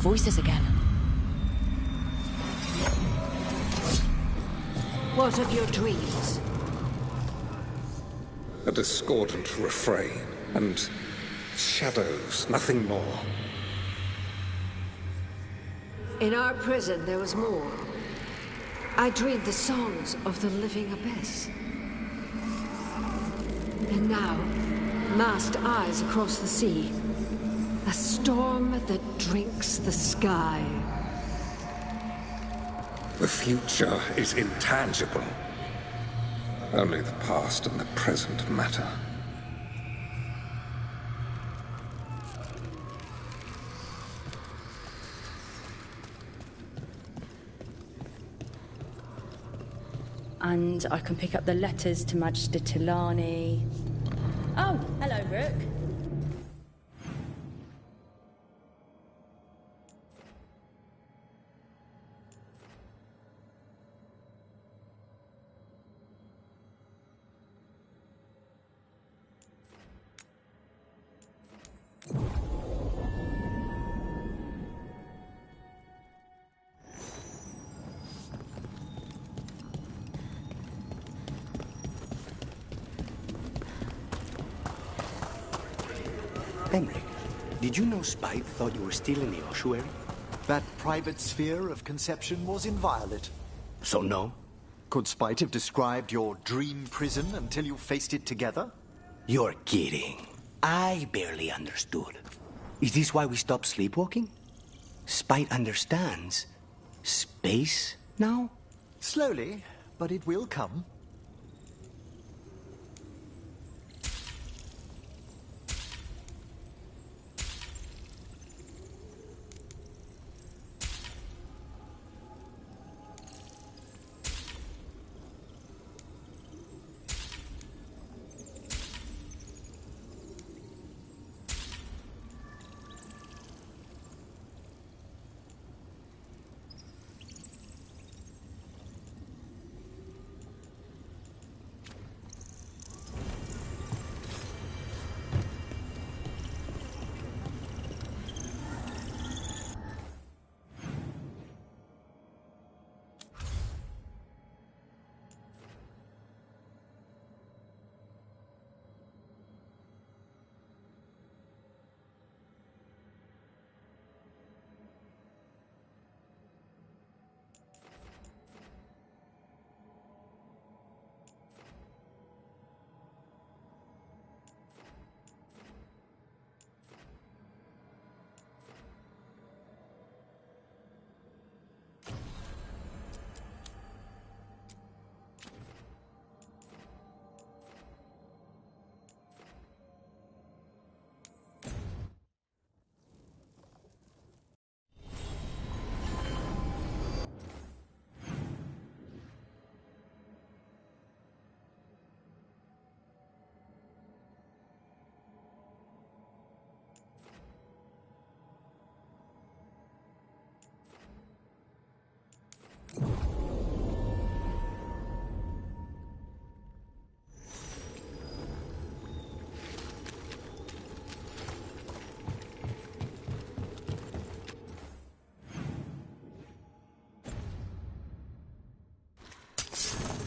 voices again. What of your dreams? A discordant refrain, and shadows, nothing more. In our prison, there was more. I dreamed the songs of the living abyss. And now, masked eyes across the sea. A storm that drinks the sky. The future is intangible. Only the past and the present matter. And I can pick up the letters to Magister Tilani. Oh, hello, Rook. Henrik, did you know Spite thought you were still in the ossuary? That private sphere of conception was inviolate. So no? Could Spite have described your dream prison until you faced it together? You're kidding. I barely understood. Is this why we stopped sleepwalking? Spite understands space now? Slowly, but it will come.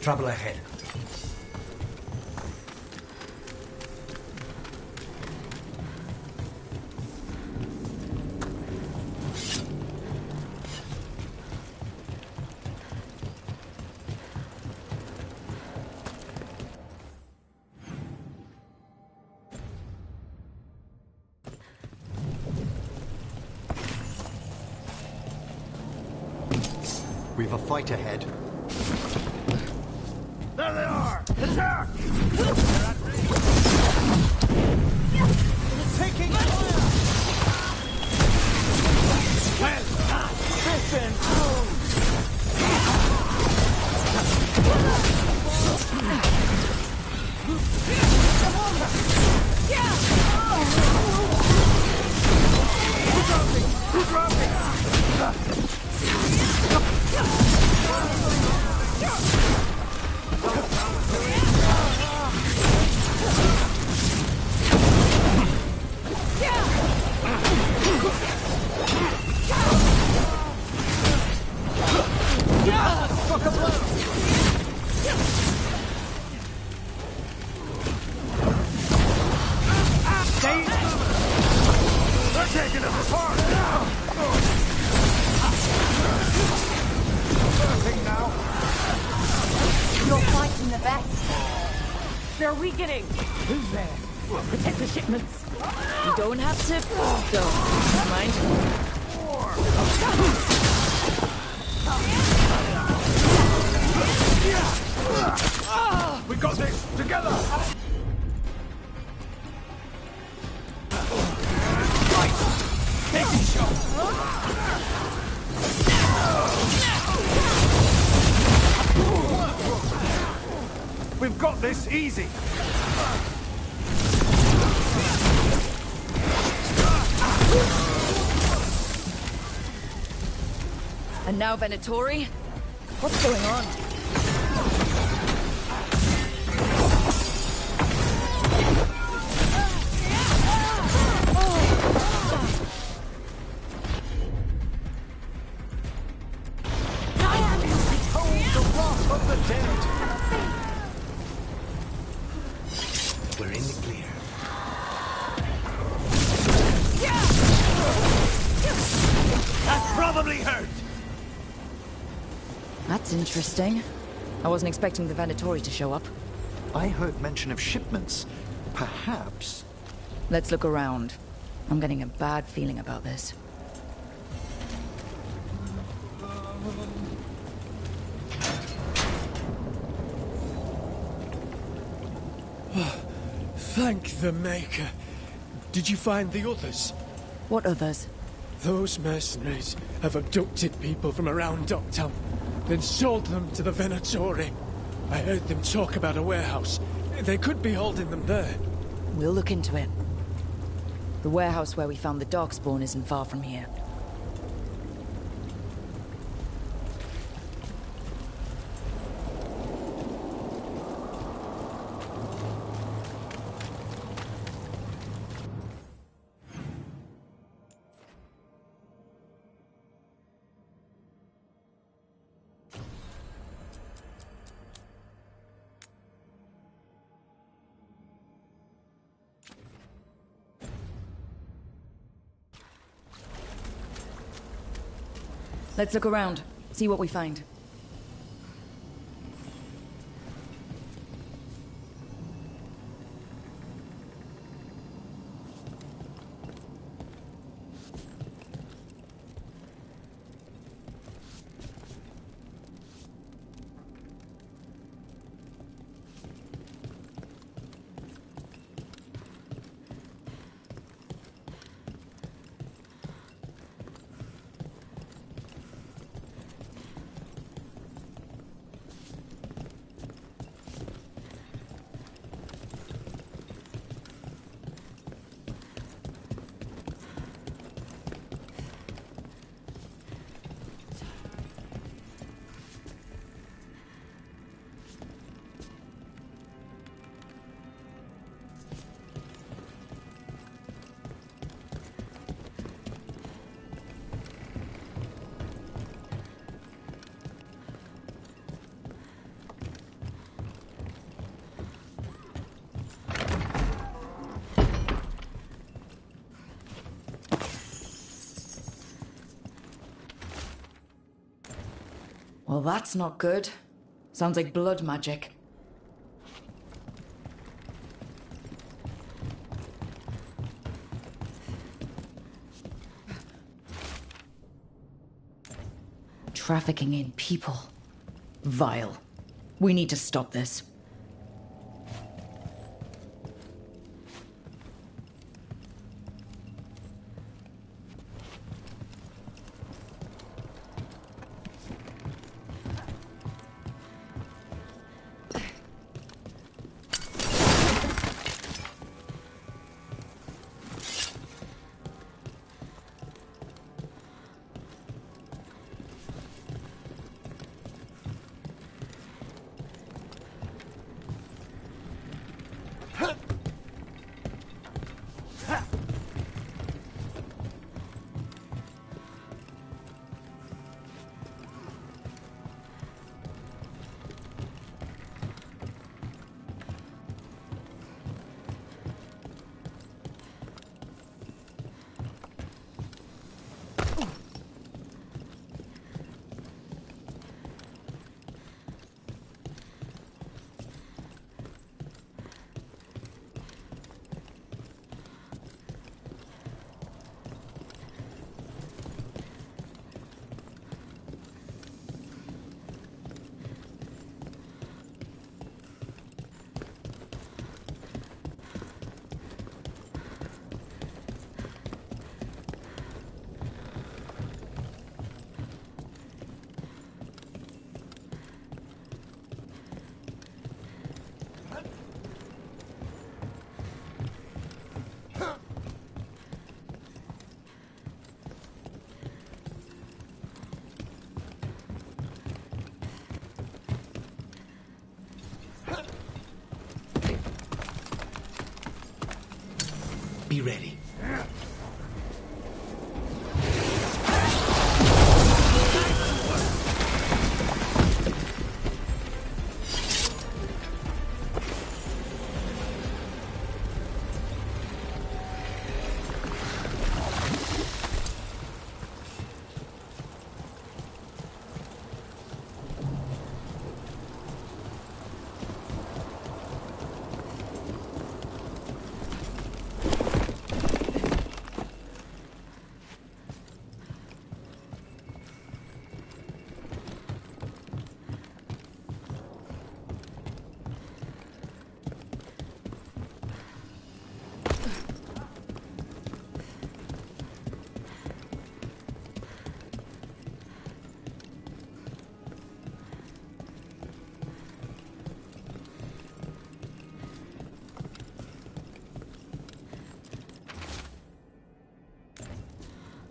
Trouble ahead. We've a fight ahead. There they are! Attack! Taking fire! Who's dropping? Yeah! the best. They're weakening. Who's there? Protect the shipments. You don't have to. Don't. Never mind. We got this! Together! Right! Taking shot! We've got this easy! And now Venatori? What's going on? We're in the clear. That probably hurt! That's interesting. I wasn't expecting the Venatori to show up. I heard mention of shipments. Perhaps... Let's look around. I'm getting a bad feeling about this. Thank the Maker. Did you find the others? What others? Those mercenaries have abducted people from around Docktown, then sold them to the Venatori. I heard them talk about a warehouse. They could be holding them there. We'll look into it. The warehouse where we found the Darkspawn isn't far from here. Let's look around, see what we find. Well, that's not good. Sounds like blood magic. Trafficking in people. Vile. We need to stop this. Be ready.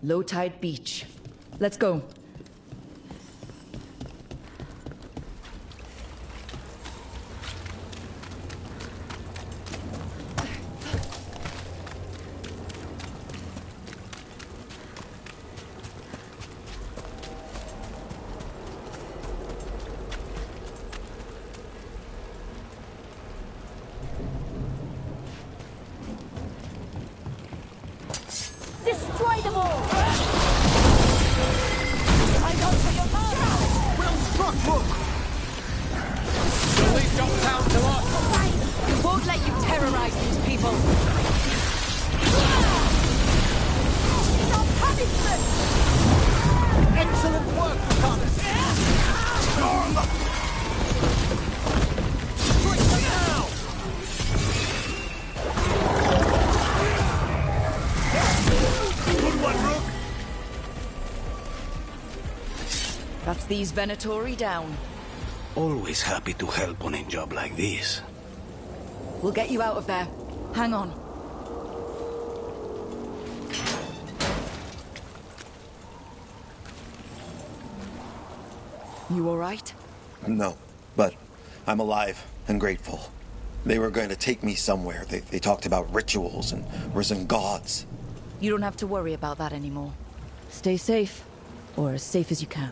Low tide beach. Let's go. Destroy them all! I don't for your power! Well struck, Rook! You'll leave Docktown to us! We won't let you terrorize these people. It's our punishment! Excellent work, Thomas! Strike them now! Good one, Rook! That's these Venatori down. Always happy to help on a job like this. We'll get you out of there. Hang on. You all right? No, but I'm alive and grateful. They were going to take me somewhere. They talked about rituals and risen gods. You don't have to worry about that anymore. Stay safe, or as safe as you can.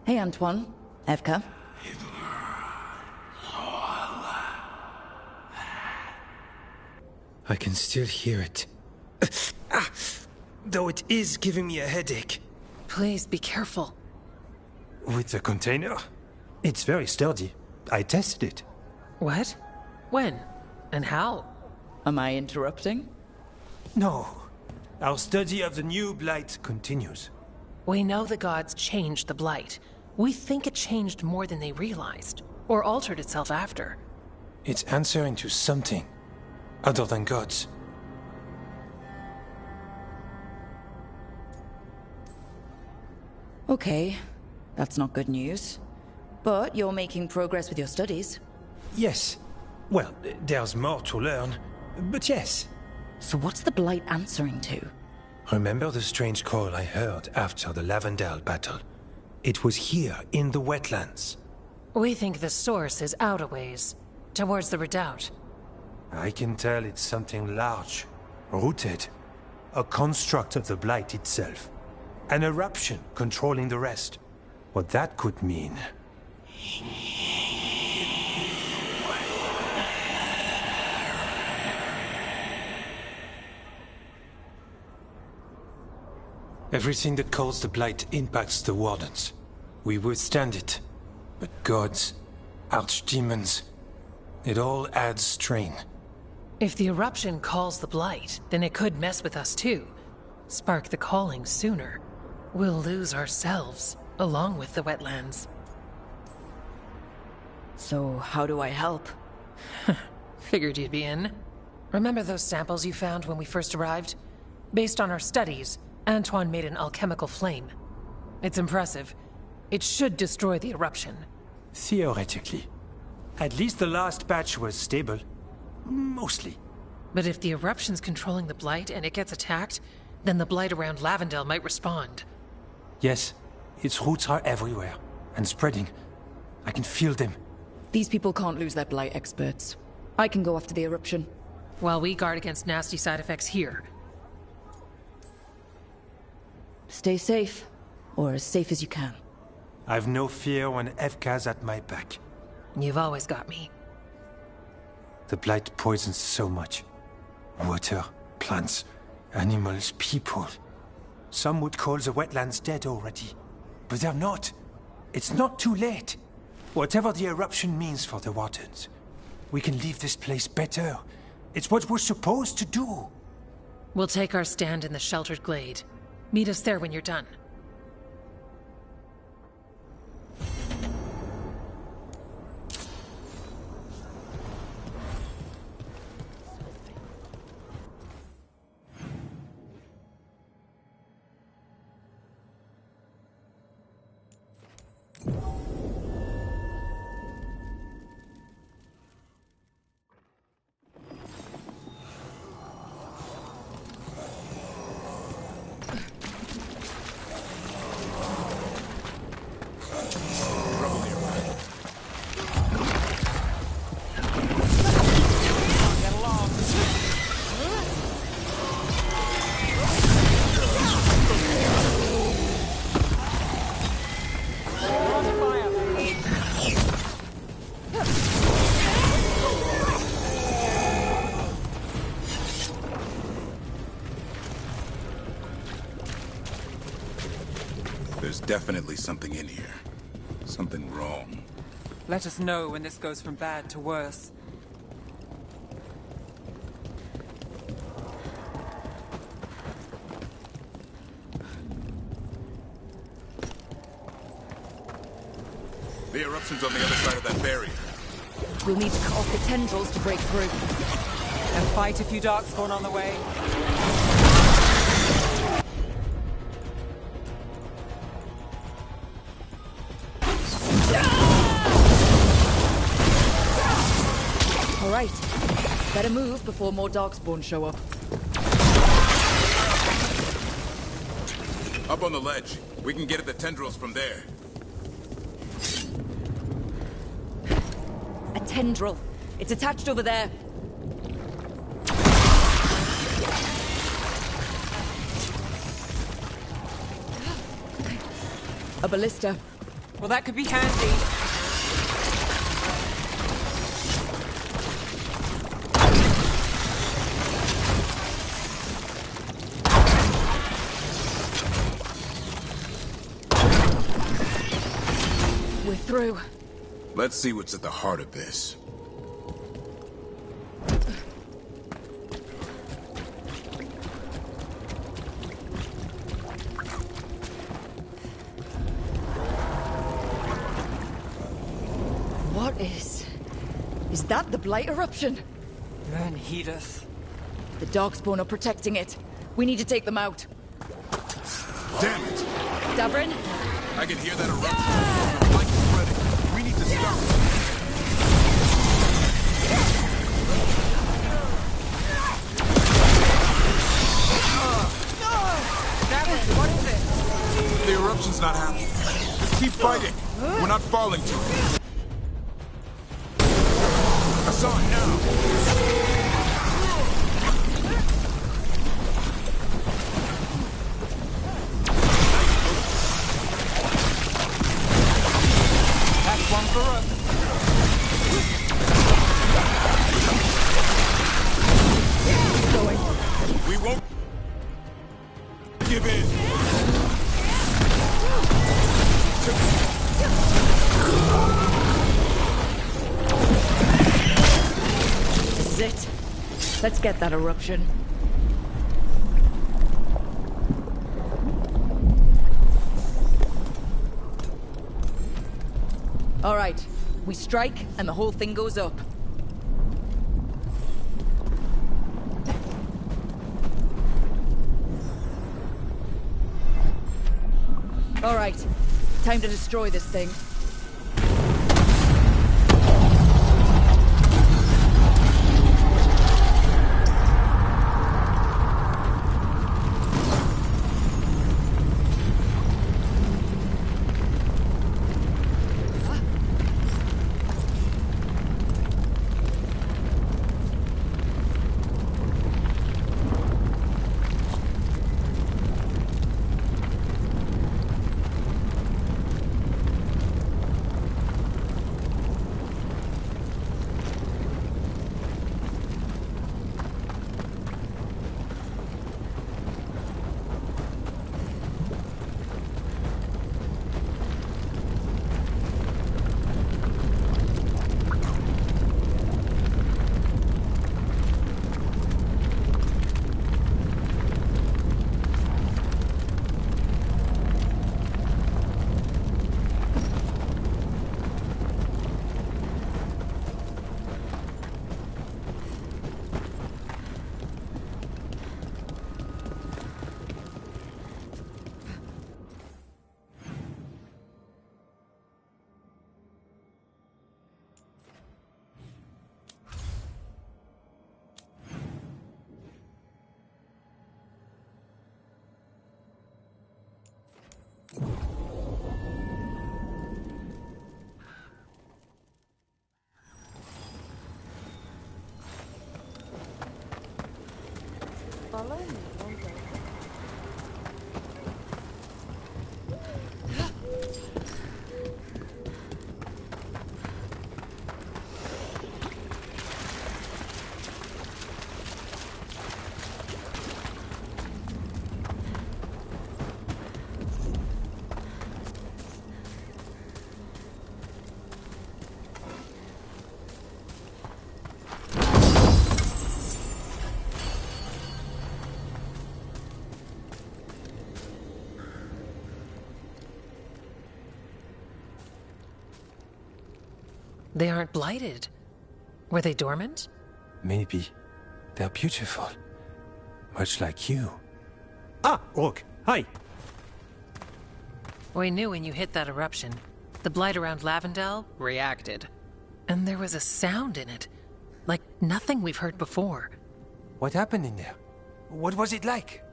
Hey, Antoine. Evka. I can still hear it. Though it is giving me a headache. Please be careful. With the container? It's very sturdy. I tested it. What? When? And how? Am I interrupting? No. Our study of the new blight continues. We know the gods changed the Blight. We think it changed more than they realized, or altered itself after. It's answering to something other than gods. Okay, that's not good news. But you're making progress with your studies. Yes. Well, there's more to learn, but yes. So what's the Blight answering to? Remember the strange call I heard after the Lavendale battle? It was here, in the wetlands. We think the source is out a ways, towards the redoubt. I can tell it's something large, rooted. A construct of the Blight itself. An eruption controlling the rest. What that could mean... Everything that calls the Blight impacts the Wardens. We withstand it. But gods, archdemons, it all adds strain. If the eruption calls the Blight, then it could mess with us too. Spark the calling sooner. We'll lose ourselves, along with the wetlands. So how do I help? Figured you'd be in. Remember those samples you found when we first arrived? Based on our studies, Antoine made an alchemical flame. It's impressive. It should destroy the eruption. Theoretically. At least the last batch was stable. Mostly. But if the eruption's controlling the Blight and it gets attacked, then the Blight around Lavendale might respond. Yes, its roots are everywhere, and spreading. I can feel them. These people can't lose their Blight experts. I can go after the eruption. While we guard against nasty side effects here. Stay safe, or as safe as you can. I've no fear when Evka's at my back. You've always got me. The Blight poisons so much. Water, plants, animals, people. Some would call the wetlands dead already. But they're not. It's not too late. Whatever the eruption means for the Wardens, we can leave this place better. It's what we're supposed to do. We'll take our stand in the sheltered glade. Meet us there when you're done. There's definitely something in here. Something wrong. Let us know when this goes from bad to worse. The eruption's on the other side of that barrier. We'll need to cut off the tendrils to break through. And fight a few darkspawn on the way. All right. Better move before more darkspawn show up. Up on the ledge. We can get at the tendrils from there. A tendril. It's attached over there. A ballista. Well, that could be handy. We're through. Let's see what's at the heart of this. What is that the Blight eruption? Then heed us. The darkspawn are protecting it. We need to take them out. Damn it! Davrin? I can hear that eruption. The light is spreading. We What is it? The eruption's not happening. Just keep fighting. We're not falling to it. I saw it now. That's one for us. We won't give in. This is it. Let's get that eruption. All right. We strike, and the whole thing goes up. All right. Time to destroy this thing. They aren't blighted. Were they dormant? Maybe. They're beautiful. Much like you. Ah, Rook. Hi. We knew when you hit that eruption. The blight around Lavendel reacted. And there was a sound in it. Like nothing we've heard before. What happened in there? What was it like?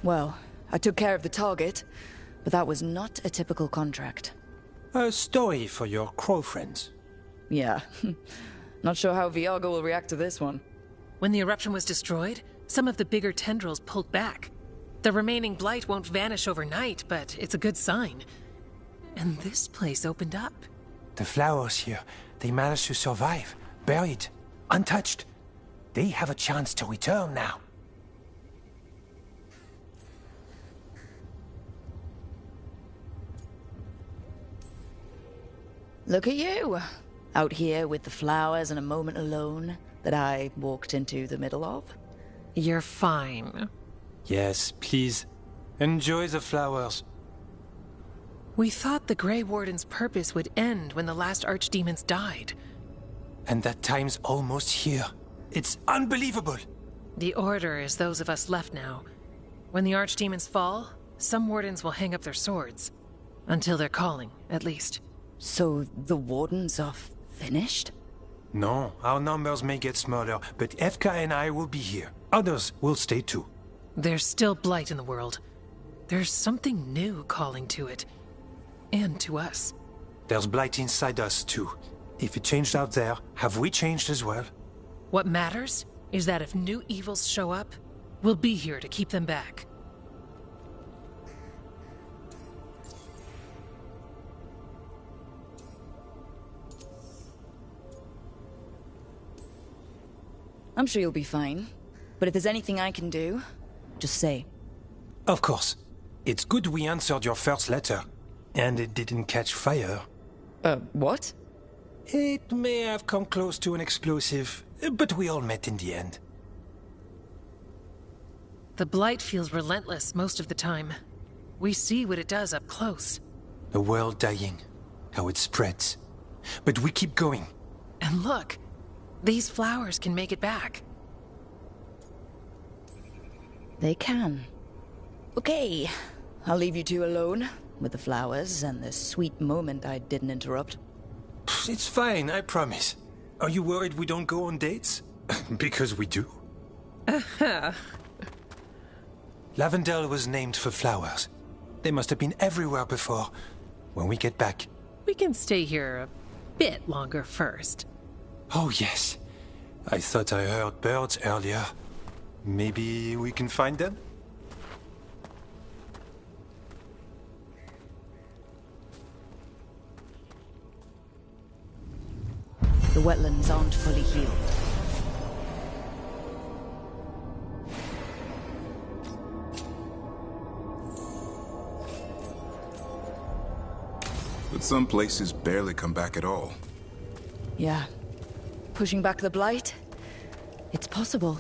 Well, I took care of the target, but that was not a typical contract. A story for your crow friends. Yeah. Not sure how Veilguard will react to this one. When the eruption was destroyed, some of the bigger tendrils pulled back. The remaining blight won't vanish overnight, but it's a good sign. And this place opened up. The flowers here, they managed to survive. Buried. Untouched. They have a chance to return now. Look at you. Out here with the flowers and a moment alone that I walked into the middle of. You're fine. Yes, please. Enjoy the flowers. We thought the Grey Warden's purpose would end when the last archdemons died. And that time's almost here. It's unbelievable. The Order is those of us left now. When the archdemons fall, Some wardens will hang up their swords. Until they're calling, at least. So the wardens are finished? No, our numbers may get smaller, but Efka and I will be here. Others will stay too. There's still blight in the world. There's something new calling to it. And to us. There's blight inside us too. If it changed out there, have we changed as well? What matters is that if new evils show up, we'll be here to keep them back. I'm sure you'll be fine. But if there's anything I can do, just say. Of course. It's good we answered your first letter. And it didn't catch fire. What? It may have come close to an explosive, but we all met in the end. The blight feels relentless most of the time. We see what it does up close. A world dying. How it spreads. But we keep going. And look! These flowers can make it back. They can. Okay, I'll leave you two alone, with the flowers and the sweet moment I didn't interrupt. It's fine, I promise. Are you worried we don't go on dates? Because we do. Lavendel was named for flowers. They must have been everywhere before. When we get back... We can stay here a bit longer first. Oh, yes. I thought I heard birds earlier. Maybe we can find them? The wetlands aren't fully healed. But some places barely come back at all. Yeah. Pushing back the blight? It's possible.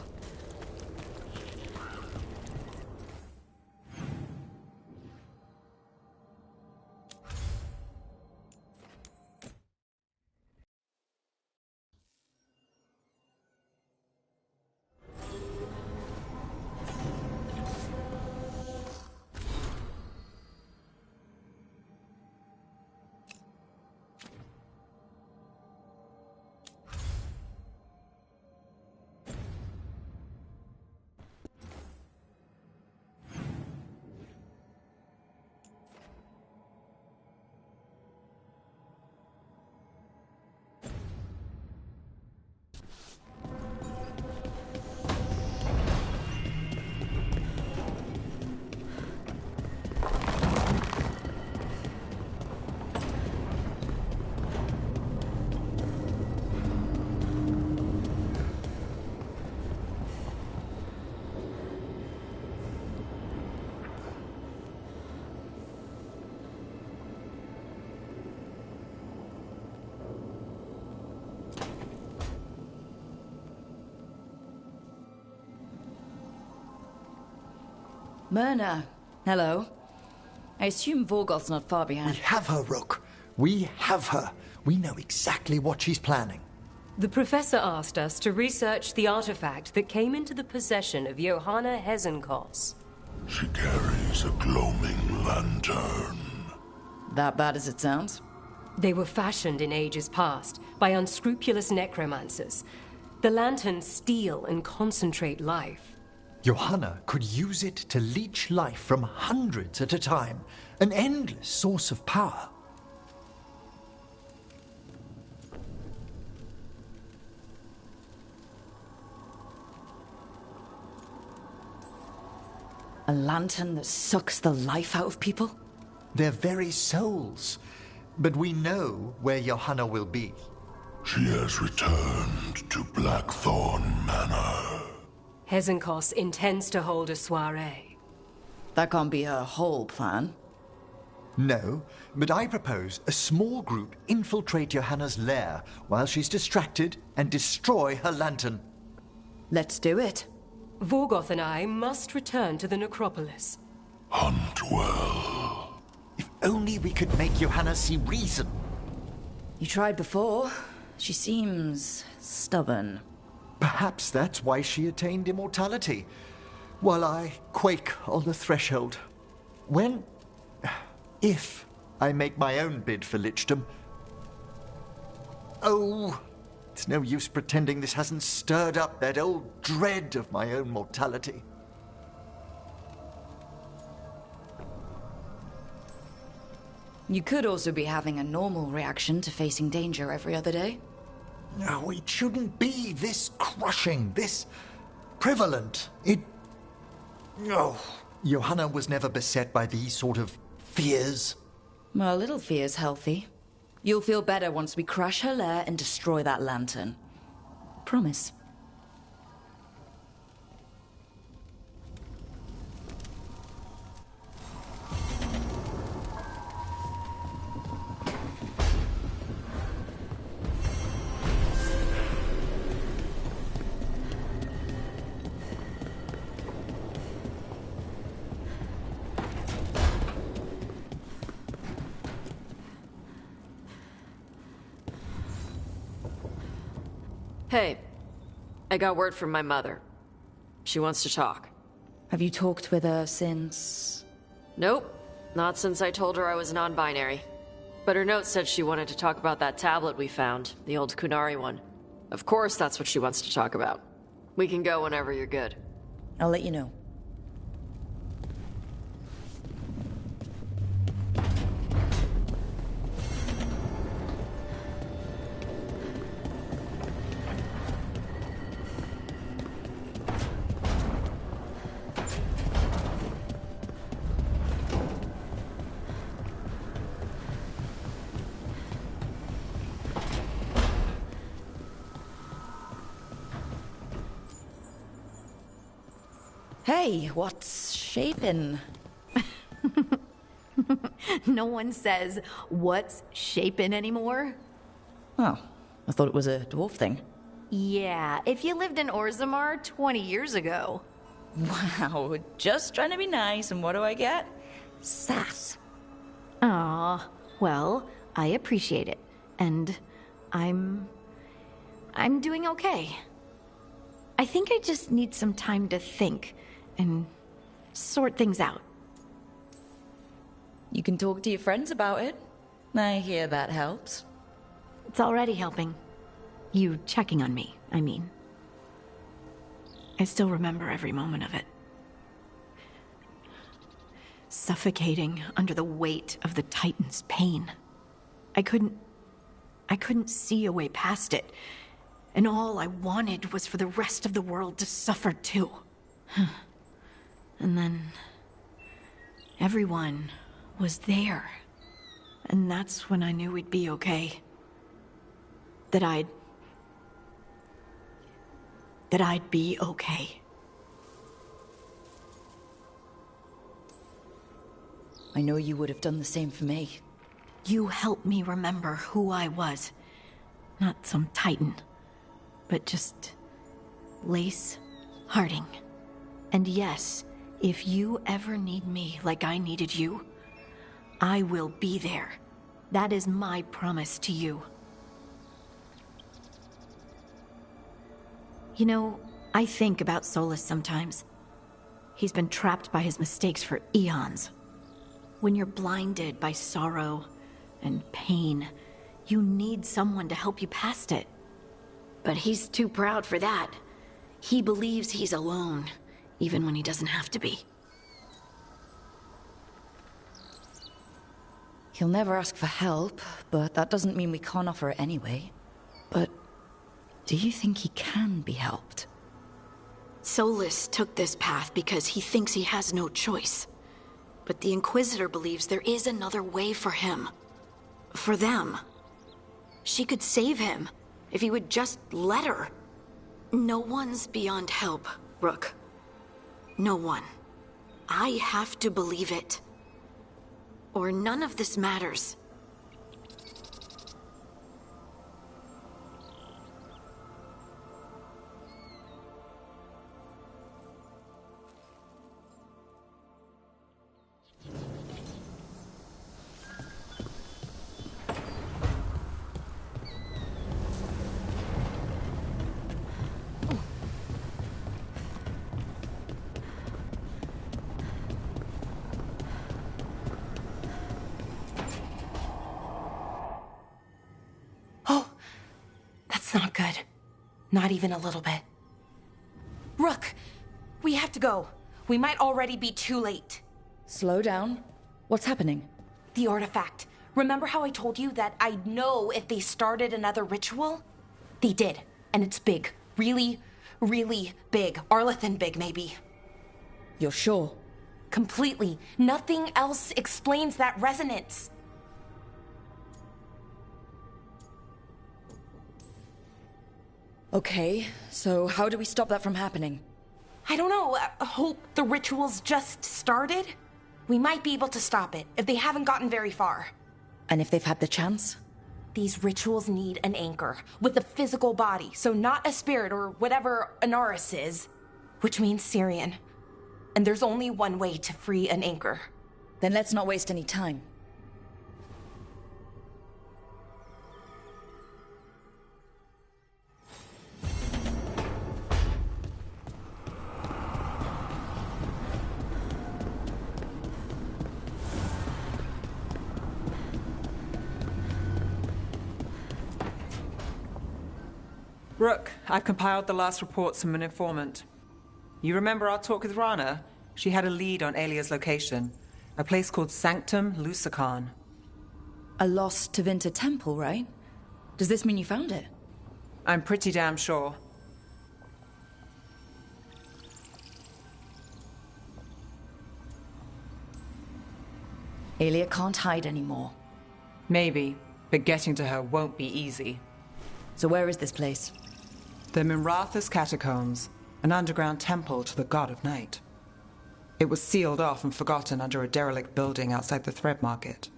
Myrna, hello. I assume Veilguard's not far behind. We have her, Rook. We have her. We know exactly what she's planning. The Professor asked us to research the artifact that came into the possession of Johanna Hezenkos. She carries a gloaming lantern. That bad as it sounds? They were fashioned in ages past by unscrupulous necromancers. The lanterns steal and concentrate life. Johanna could use it to leech life from hundreds at a time. An endless source of power. A lantern that sucks the life out of people? Their very souls. But we know where Johanna will be. She has returned to Blackthorn Manor. Hezenkos intends to hold a soiree. That can't be her whole plan. No, but I propose a small group infiltrate Johanna's lair while she's distracted and destroy her lantern. Let's do it. Vorgoth and I must return to the necropolis. Hunt well. If only we could make Johanna see reason. You tried before. She seems stubborn. Perhaps that's why she attained immortality, while I quake on the threshold. When... if I make my own bid for lichdom... Oh, it's no use pretending this hasn't stirred up that old dread of my own mortality. You could also be having a normal reaction to facing danger every other day. No, it shouldn't be this crushing, this prevalent. It... No. Johanna was never beset by these sort of fears. Well, a little fear's healthy. You'll feel better once we crush her lair and destroy that lantern. Promise. Hey, I got word from my mother. She wants to talk. Have you talked with her since... Nope, not since I told her I was non-binary. But her note said she wanted to talk about that tablet we found, the old Kunari one. Of course that's what she wants to talk about. We can go whenever you're good. I'll let you know. Hey, what's shaping? No one says, what's shaping anymore? Oh, I thought it was a dwarf thing. Yeah, if you lived in Orzammar 20 years ago. Wow, just trying to be nice, and what do I get? Sass. Aw, well, I appreciate it. And I'm doing okay. I think I just need some time to think and sort things out. You can talk to your friends about it. I hear that helps. It's already helping. You checking on me, I mean. I still remember every moment of it. Suffocating under the weight of the Titan's pain. I couldn't see a way past it. And all I wanted was for the rest of the world to suffer too. And then... everyone was there. And that's when I knew we'd be okay. That I'd be okay. I know you would have done the same for me. You helped me remember who I was. Not some Titan, but just Lace Harding. And yes, if you ever need me like I needed you, I will be there. That is my promise to you. You know, I think about Solus sometimes. He's been trapped by his mistakes for eons. When you're blinded by sorrow and pain, you need someone to help you past it. But he's too proud for that. He believes he's alone, even when he doesn't have to be. He'll never ask for help, but that doesn't mean we can't offer it anyway. But do you think he can be helped? Solus took this path because he thinks he has no choice. But the Inquisitor believes there is another way for him. For them. She could save him, if he would just let her. No one's beyond help, Rook. No one. I have to believe it. Or none of this matters. It's not good. Not even a little bit. Rook, we have to go. We might already be too late. Slow down. What's happening? The artifact. Remember how I told you that I'd know if they started another ritual? They did, and it's big. Really, really big. Arlethan big, maybe. You're sure? Completely. Nothing else explains that resonance. Okay, so how do we stop that from happening? I don't know. Hope the ritual's just started? We might be able to stop it if they haven't gotten very far. And if they've had the chance? These rituals need an anchor with a physical body, so not a spirit or whatever Anaris is, which means Syrian. And there's only one way to free an anchor. Then let's not waste any time. Rook, I've compiled the last reports from an informant. You remember our talk with Rana? She had a lead on Alia's location. A place called Sanctum Lucican. A lost Tevinter temple, right? Does this mean you found it? I'm pretty damn sure. Alia can't hide anymore. Maybe, but getting to her won't be easy. So where is this place? The Minratha's Catacombs, an underground temple to the god of night. It was sealed off and forgotten under a derelict building outside the Thread Market.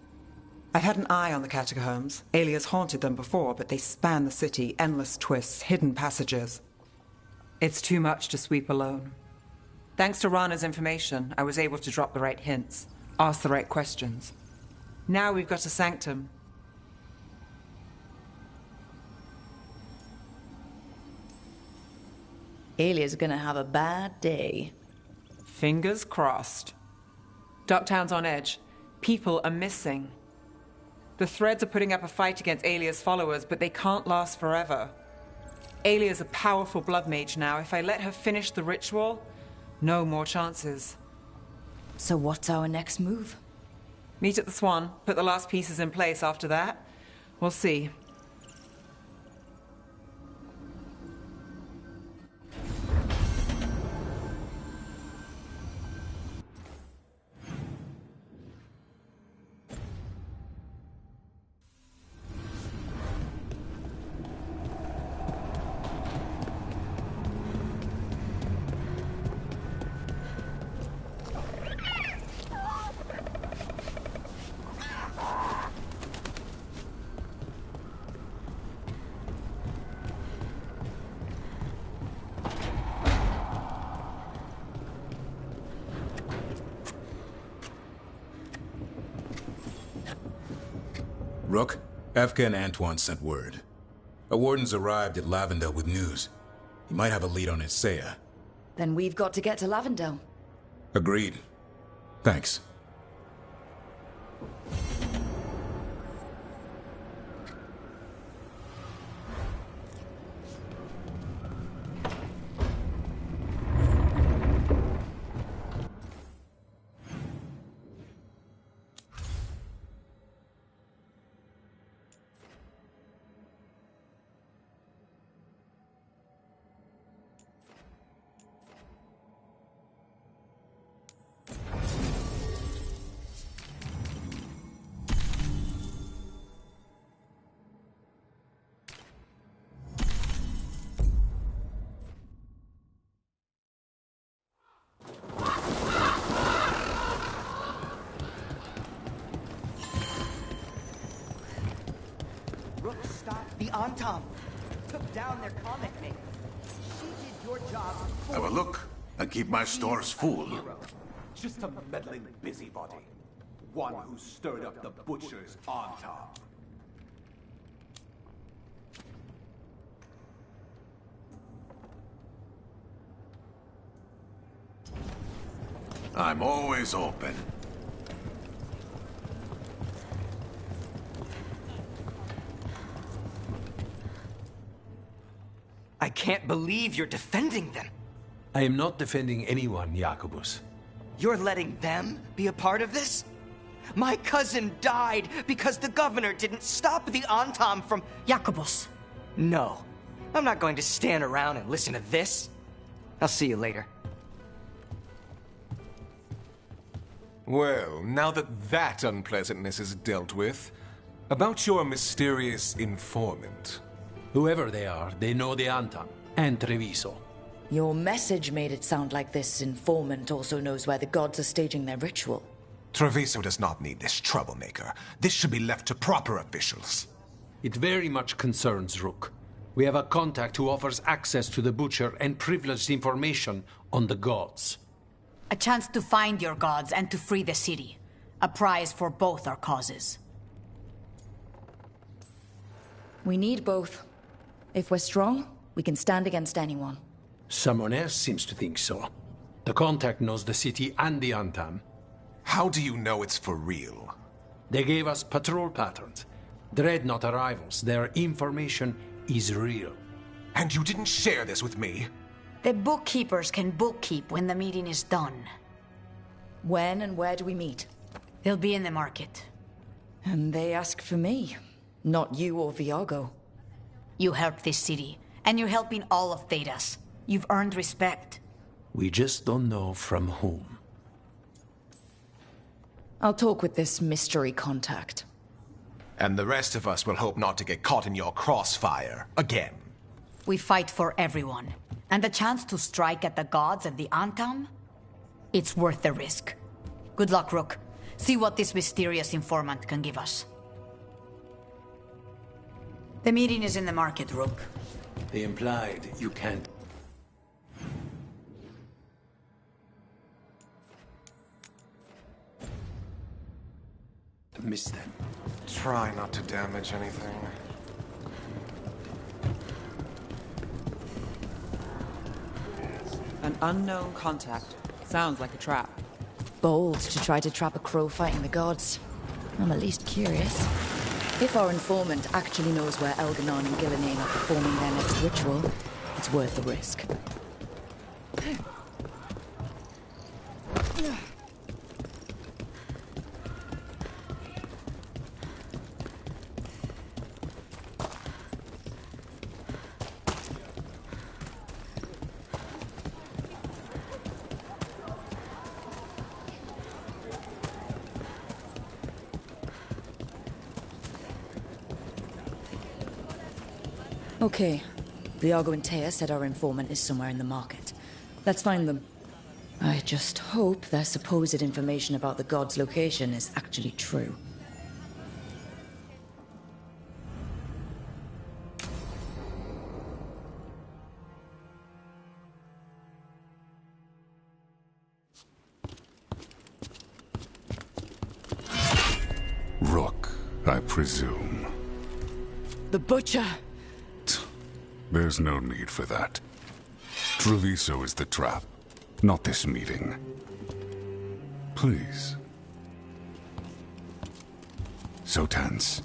I've had an eye on the catacombs. Alia's haunted them before, but they span the city, endless twists, hidden passages. It's too much to sweep alone. Thanks to Rana's information, I was able to drop the right hints, ask the right questions. Now we've got a sanctum. Alia's gonna have a bad day. Fingers crossed. Ducktown's on edge. People are missing. The Threads are putting up a fight against Alia's followers, but they can't last forever. Alia's a powerful blood mage now. If I let her finish the ritual, no more chances. So what's our next move? Meet at the Swan, put the last pieces in place after that. We'll see. Rook, Efka and Antoine sent word. A warden's arrived at Lavendel with news. He might have a lead on Isaiah. Then we've got to get to Lavendel. Agreed. Thanks. Anton took down their comic maker. She did your job. Have a look and keep my stores full. Just a meddling busybody. One who stirred up the butchers on top. I'm always open. can't believe you're defending them. I am not defending anyone, Jacobus. You're letting them be a part of this? My cousin died because the governor didn't stop the Antam from... Jacobus. No. I'm not going to stand around and listen to this. I'll see you later. Well, now that unpleasantness is dealt with, about your mysterious informant. Whoever they are, they know the Antam and Treviso. Your message made it sound like this informant also knows where the gods are staging their ritual. Treviso does not need this troublemaker. This should be left to proper officials. It very much concerns Rook. We have a contact who offers access to the Butcher and privileged information on the gods. A chance to find your gods and to free the city. A prize for both our causes. We need both. If we're strong, we can stand against anyone. Someone else seems to think so. The contact knows the city and the Antam. How do you know it's for real? They gave us patrol patterns. Dreadnought arrivals. Their information is real. And you didn't share this with me? The bookkeepers can bookkeep when the meeting is done. When and where do we meet? They'll be in the market. And they ask for me, not you or Viago. You helped this city, and you're helping all of Thedas. You've earned respect. We just don't know from whom. I'll talk with this mystery contact. And the rest of us will hope not to get caught in your crossfire again. We fight for everyone. And the chance to strike at the gods and the Antam? It's worth the risk. Good luck, Rook. See what this mysterious informant can give us. The meeting is in the market, Rook. They implied you can't. Miss them. Try not to damage anything. An unknown contact. Sounds like a trap. Bold to try to trap a crow fighting the gods. I'm at least curious. If our informant actually knows where Elganon and Gillinane are performing their next ritual, it's worth the risk. Okay. Viago and Taya said our informant is somewhere in the market. Let's find them. I just hope their supposed information about the god's location is actually true. Rook, I presume. The Butcher! There's no need for that. Treviso is the trap, not this meeting. Please. So tense.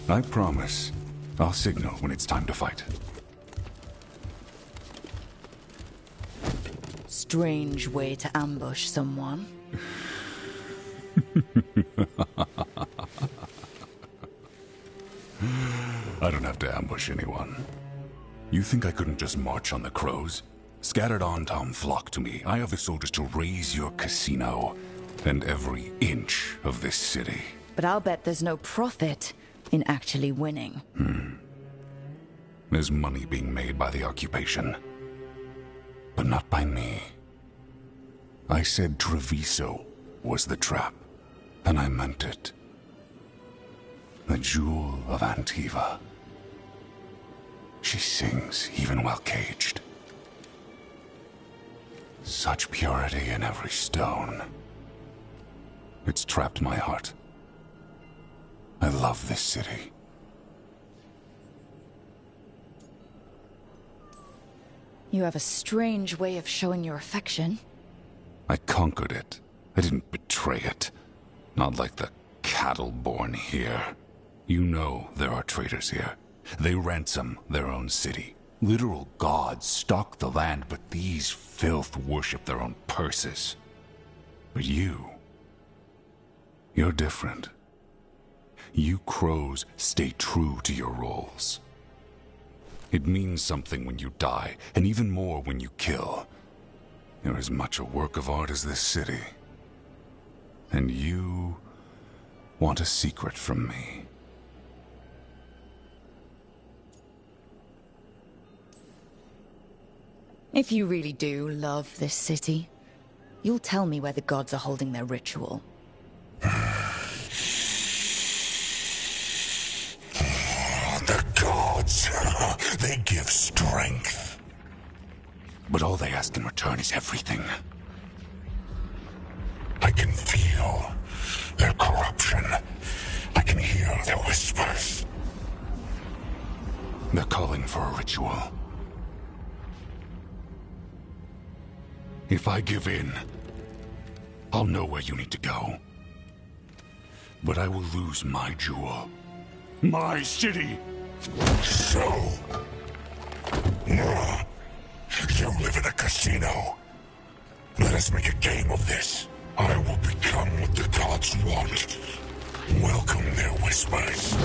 I promise, I'll signal when it's time to fight. Strange way to ambush someone. I don't have to ambush anyone. You think I couldn't just march on the crows? Scattered Antam flock to me. I have the soldiers to raise your casino and every inch of this city. But I'll bet there's no profit in actually winning. There's money being made by the occupation. But not by me. I said Treviso was the trap, and I meant it. The Jewel of Antiva. She sings even while caged. Such purity in every stone. It's trapped my heart. I love this city. You have a strange way of showing your affection. I conquered it. I didn't betray it. Not like the cattle born here. You know there are traitors here. They ransom their own city. Literal gods stalk the land, but these filth worship their own purses. But you're different. You crows stay true to your roles. It means something when you die, and even more when you kill. You're as much a work of art as this city. And you want a secret from me. If you really do love this city, you'll tell me where the gods are holding their ritual. The gods, they give strength. But all they ask in return is everything. I can feel their corruption. I can hear their whispers. They're calling for a ritual. If I give in, I'll know where you need to go. But I will lose my jewel. My city! So... You live in a casino. Let us make a game of this. I will become what the gods want. Welcome their whispers.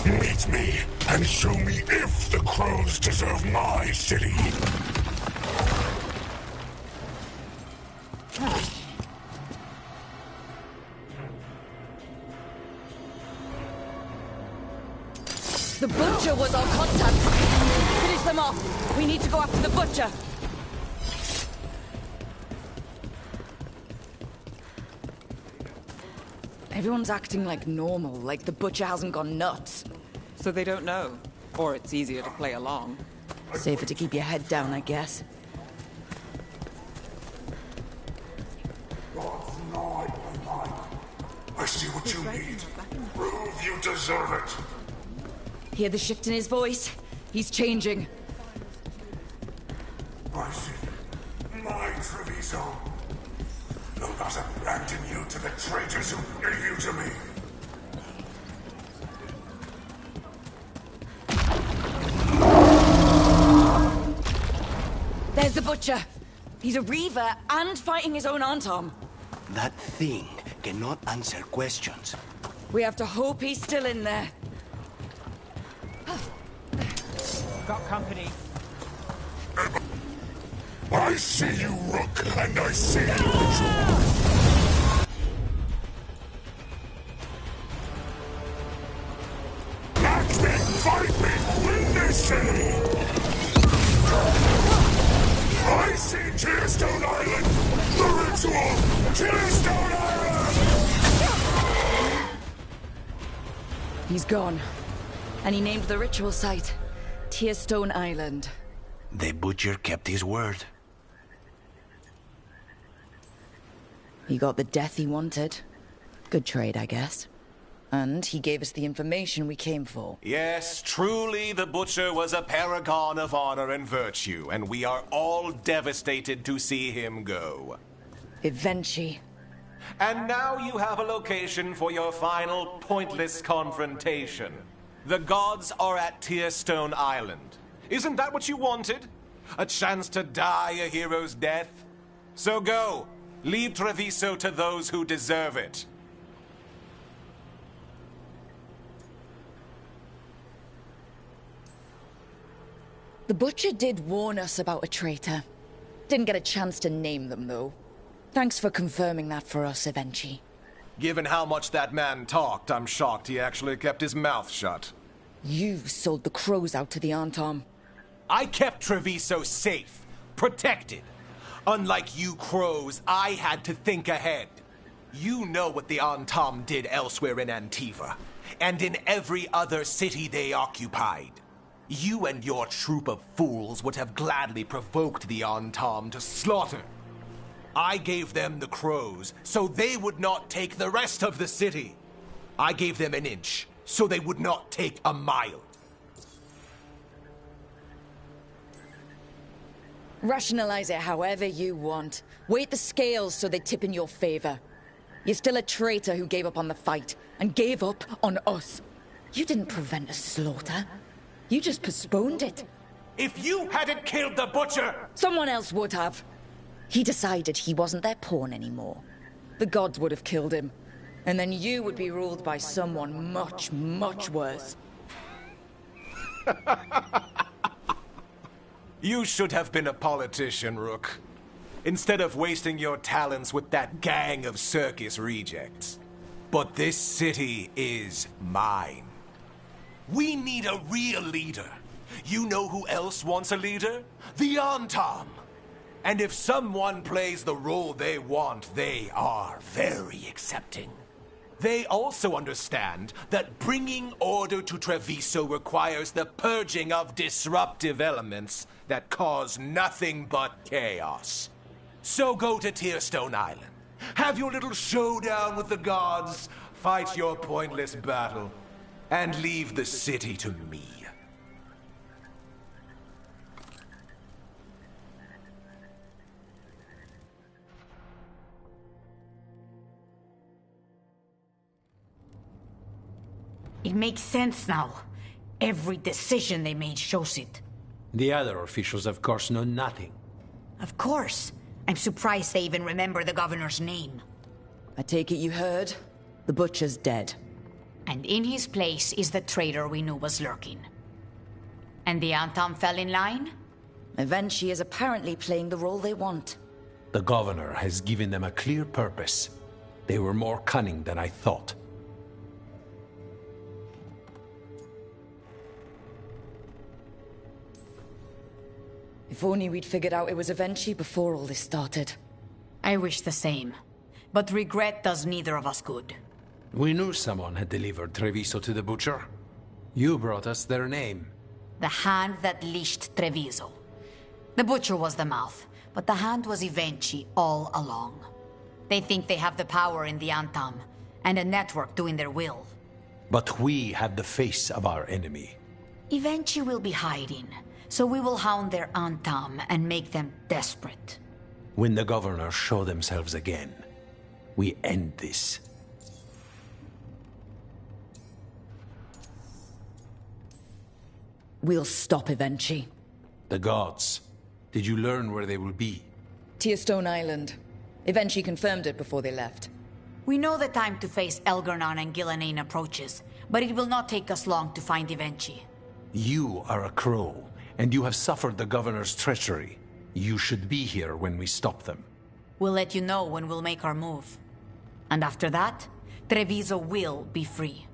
Meet me and show me if the crows deserve my city. The Butcher was our contact! Finish them off! We need to go after the Butcher! Everyone's acting like normal, like the Butcher hasn't gone nuts. So they don't know. Or it's easier to play along. Safer to keep your head down, I guess. I see what you need. Prove you deserve it. Hear the shift in his voice? He's changing. I see. My Treviso. They'll not abandon you to the traitors who gave you to me. There's the Butcher. He's a Reaver and fighting his own Antom. That thing cannot answer questions. We have to hope he's still in there. Got company. I see you, Rook, and I see you. Match me, fight me, win this city! I see Tearstone Island! The ritual! Tearstone Island! He's gone. And he named the ritual site Tearstone Island. The Butcher kept his word. He got the death he wanted. Good trade, I guess. And he gave us the information we came for. Yes, truly the Butcher was a paragon of honor and virtue, and we are all devastated to see him go. Eventually. And now you have a location for your final pointless confrontation. The gods are at Tearstone Island. Isn't that what you wanted? A chance to die a hero's death? So go. Leave Treviso to those who deserve it. The Butcher did warn us about a traitor. Didn't get a chance to name them, though. Thanks for confirming that for us, Evenchi. Given how much that man talked, I'm shocked he actually kept his mouth shut. You sold the crows out to the Antom. I kept Treviso safe, protected. Unlike you crows, I had to think ahead. You know what the Antom did elsewhere in Antiva, and in every other city they occupied. You and your troop of fools would have gladly provoked the Antom to slaughter. I gave them the crows, so they would not take the rest of the city. I gave them an inch, so they would not take a mile. Rationalize it however you want. Weight the scales so they tip in your favor. You're still a traitor who gave up on the fight, and gave up on us. You didn't prevent a slaughter. You just postponed it. If you hadn't killed the butcher... Someone else would have. He decided he wasn't their pawn anymore. The gods would have killed him. And then you would be ruled by someone much, much worse. You should have been a politician, Rook. Instead of wasting your talents with that gang of circus rejects. But this city is mine. We need a real leader. You know who else wants a leader? The Antam. And if someone plays the role they want, they are very accepting. They also understand that bringing order to Treviso requires the purging of disruptive elements that cause nothing but chaos. So go to Tearstone Island. Have your little showdown with the gods, fight your pointless battle, and leave the city to me. It makes sense now. Every decision they made shows it. The other officials, of course, know nothing. Of course. I'm surprised they even remember the governor's name. I take it you heard? The butcher's dead. And in his place is the traitor we knew was lurking. And the Antam fell in line? Eventually is apparently playing the role they want. The governor has given them a clear purpose. They were more cunning than I thought. If only we'd figured out it was Evenchi before all this started. I wish the same. But regret does neither of us good. We knew someone had delivered Treviso to the butcher. You brought us their name. The hand that leashed Treviso. The butcher was the mouth, but the hand was Evenchi all along. They think they have the power in the Antam, and a network doing their will. But we have the face of our enemy. Evenchi will be hiding, so we will hound their Antam and make them desperate. When the governors show themselves again, we end this. We'll stop Evenchi. The gods. Did you learn where they will be? Tearstone Island. Evenchi confirmed it before they left. We know the time to face Elgarnon and Gillanane approaches, but it will not take us long to find Evenchi. You are a crow, and you have suffered the governor's treachery. You should be here when we stop them. We'll let you know when we'll make our move. And after that, Treviso will be free.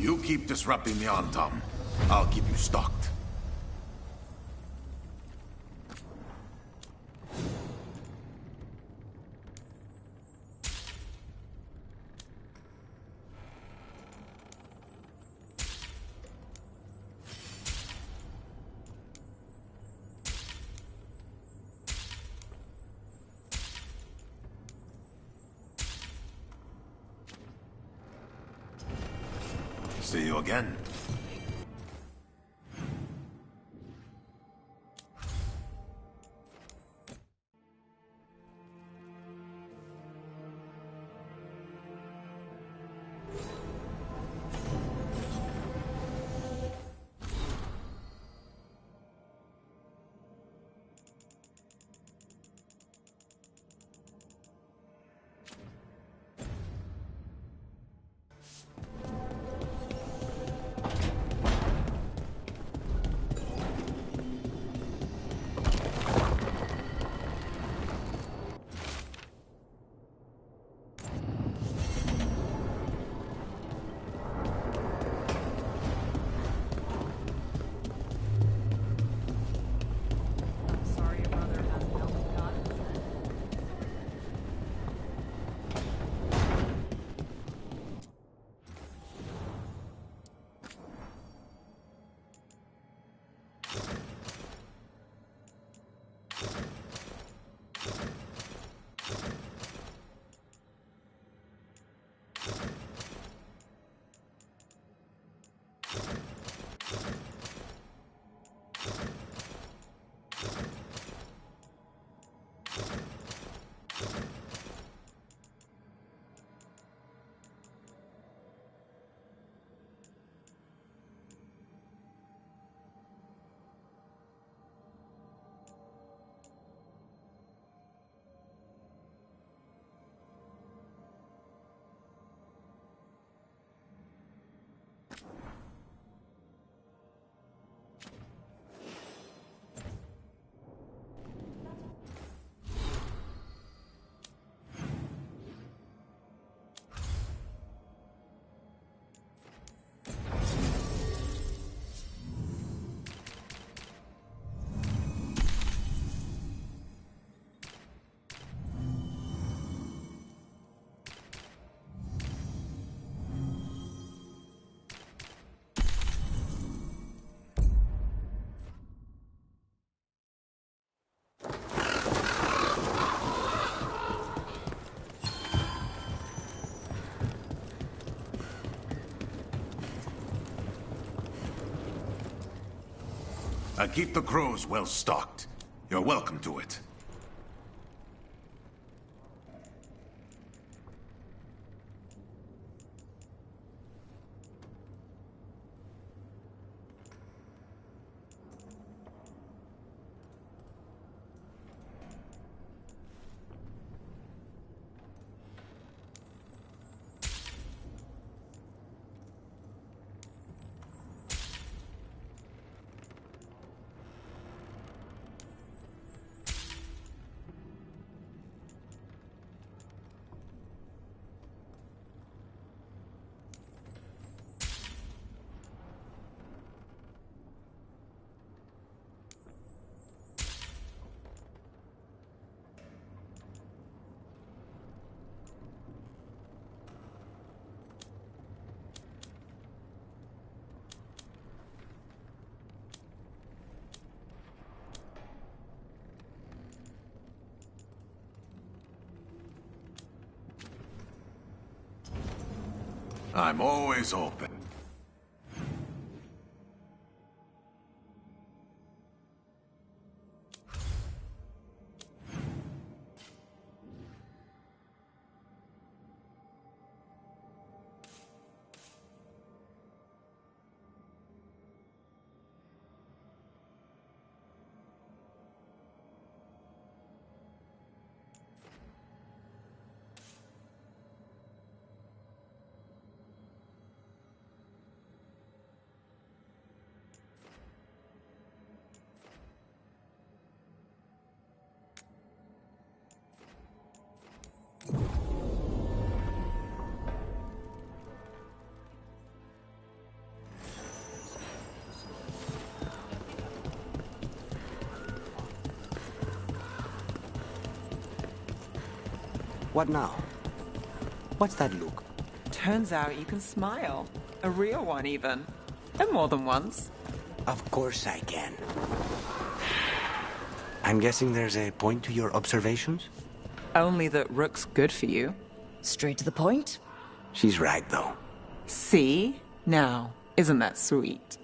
You keep disrupting the Antam. I'll keep you stocked. See you again. I keep the crows well stocked. You're welcome to it. I'm always open. What now? What's that look? Turns out you can smile. A real one, even. And more than once. Of course I can. I'm guessing there's a point to your observations? Only that Rook's good for you. Straight to the point? She's right, though. See? Now, isn't that sweet?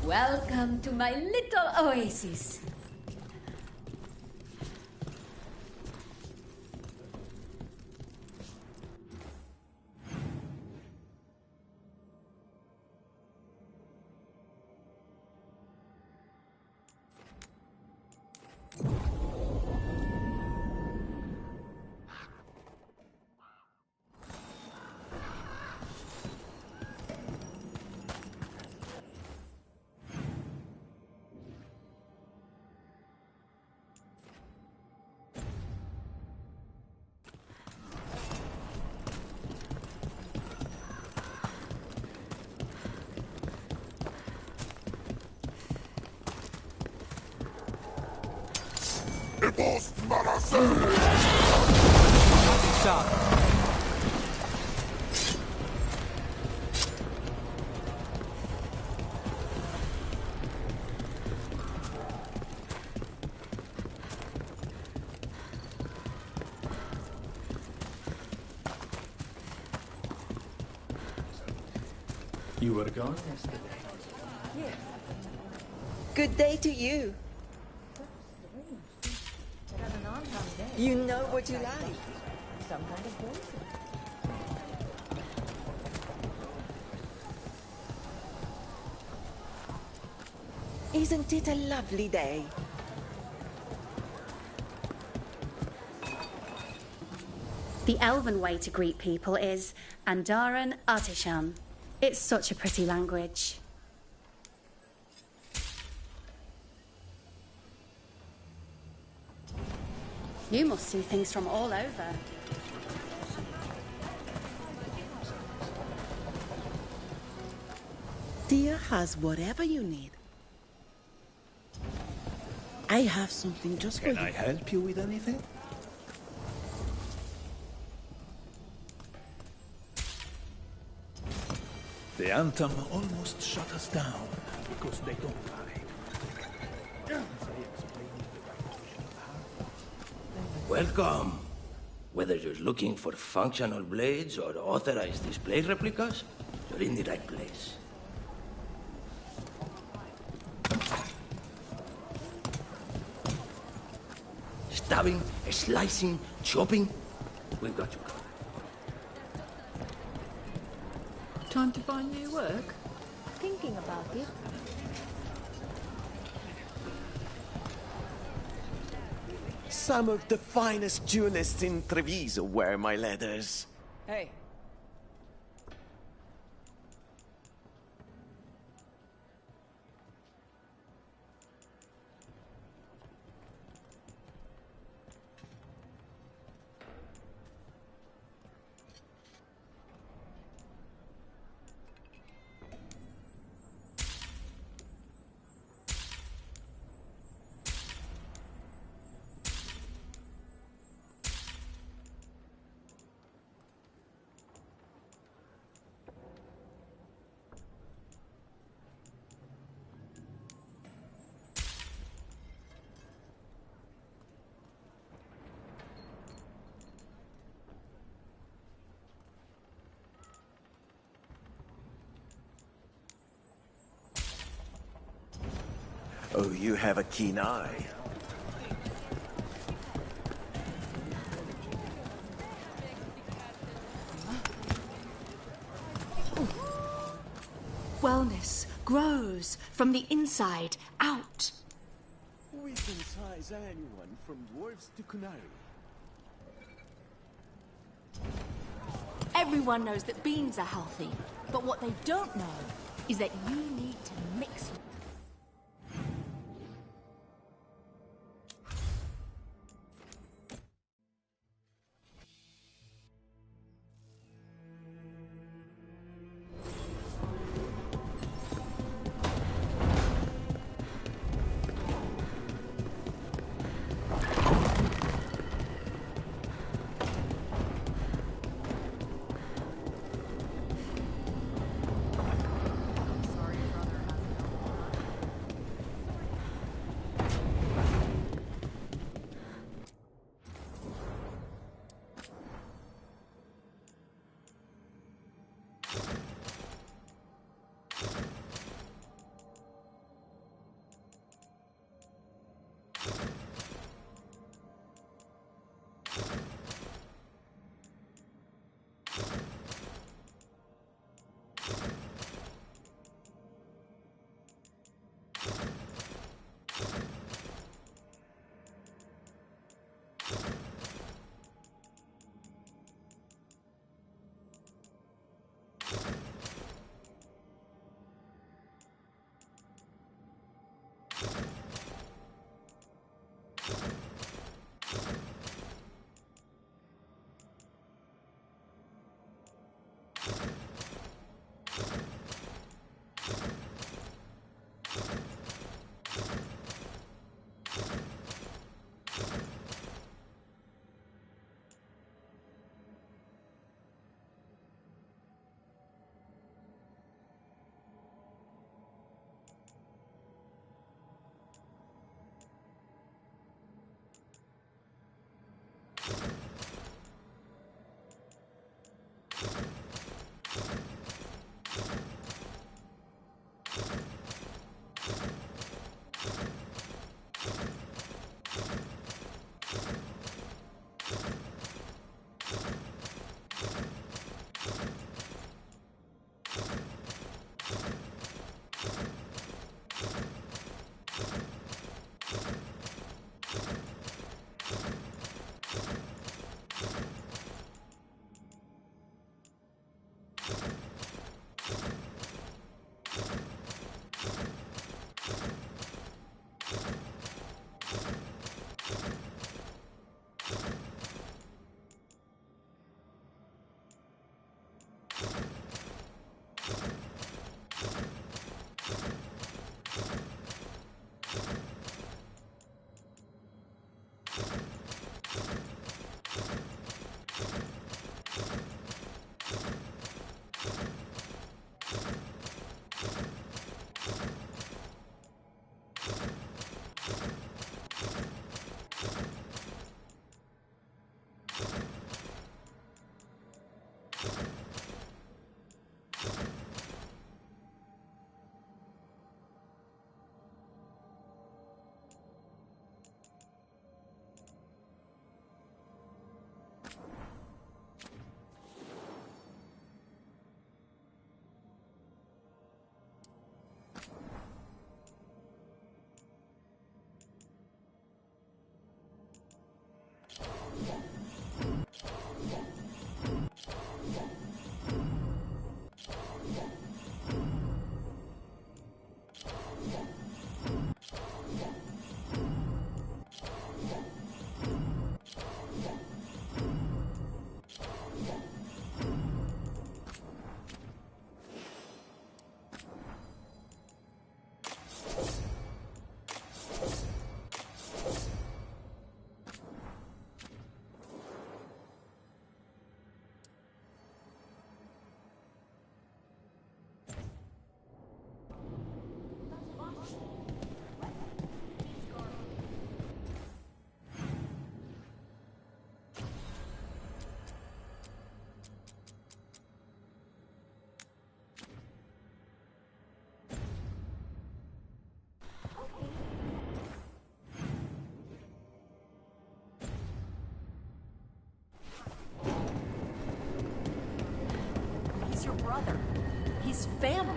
Welcome to my little oasis. You were gone yesterday. Yeah. Good day to you. You know what you like. Some kind of poison. Isn't it a lovely day? The Elven way to greet people is Andaran Artishan. It's such a pretty language. You must see things from all over. Tia has whatever you need. I have something just for you. Can I help you with anything? The Anthem almost shut us down because they don't lie. Welcome. Whether you're looking for functional blades or authorized display replicas, you're in the right place. Stabbing, slicing, chopping, we've got you covered. Time to find new work? Thinking about it. Some of the finest jewelists in Treviso wear my leathers. Hey. Oh, you have a keen eye. Wellness grows from the inside out. We can size anyone from dwarves to Kunari. Everyone knows that beans are healthy, but what they don't know is that you need to mix. his family.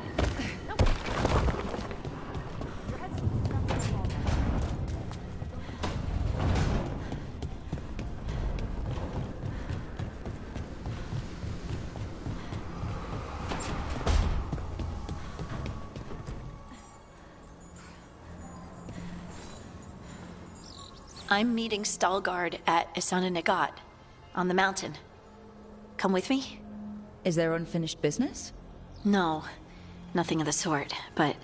I'm meeting Stalgard at Isana Nagat, on the mountain. Come with me? Is there unfinished business? No, nothing of the sort, but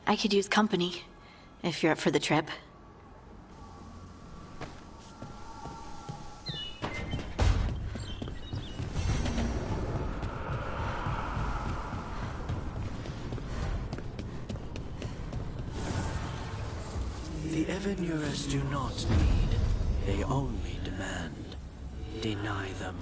I could use company, if you're up for the trip. The Evanurers do not need, they only demand. Deny them.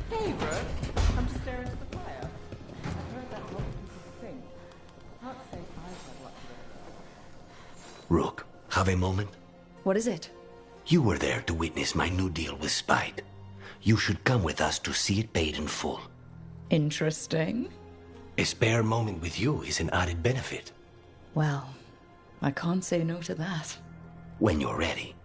Hey, Brooke. I'm just staring at the fire. I've heard that lot of people sing. Can't say I've had luck with it. Rook, have a moment? What is it? You were there to witness my new deal with Spite. You should come with us to see it paid in full. Interesting. A spare moment with you is an added benefit. Well, I can't say no to that. When you're ready.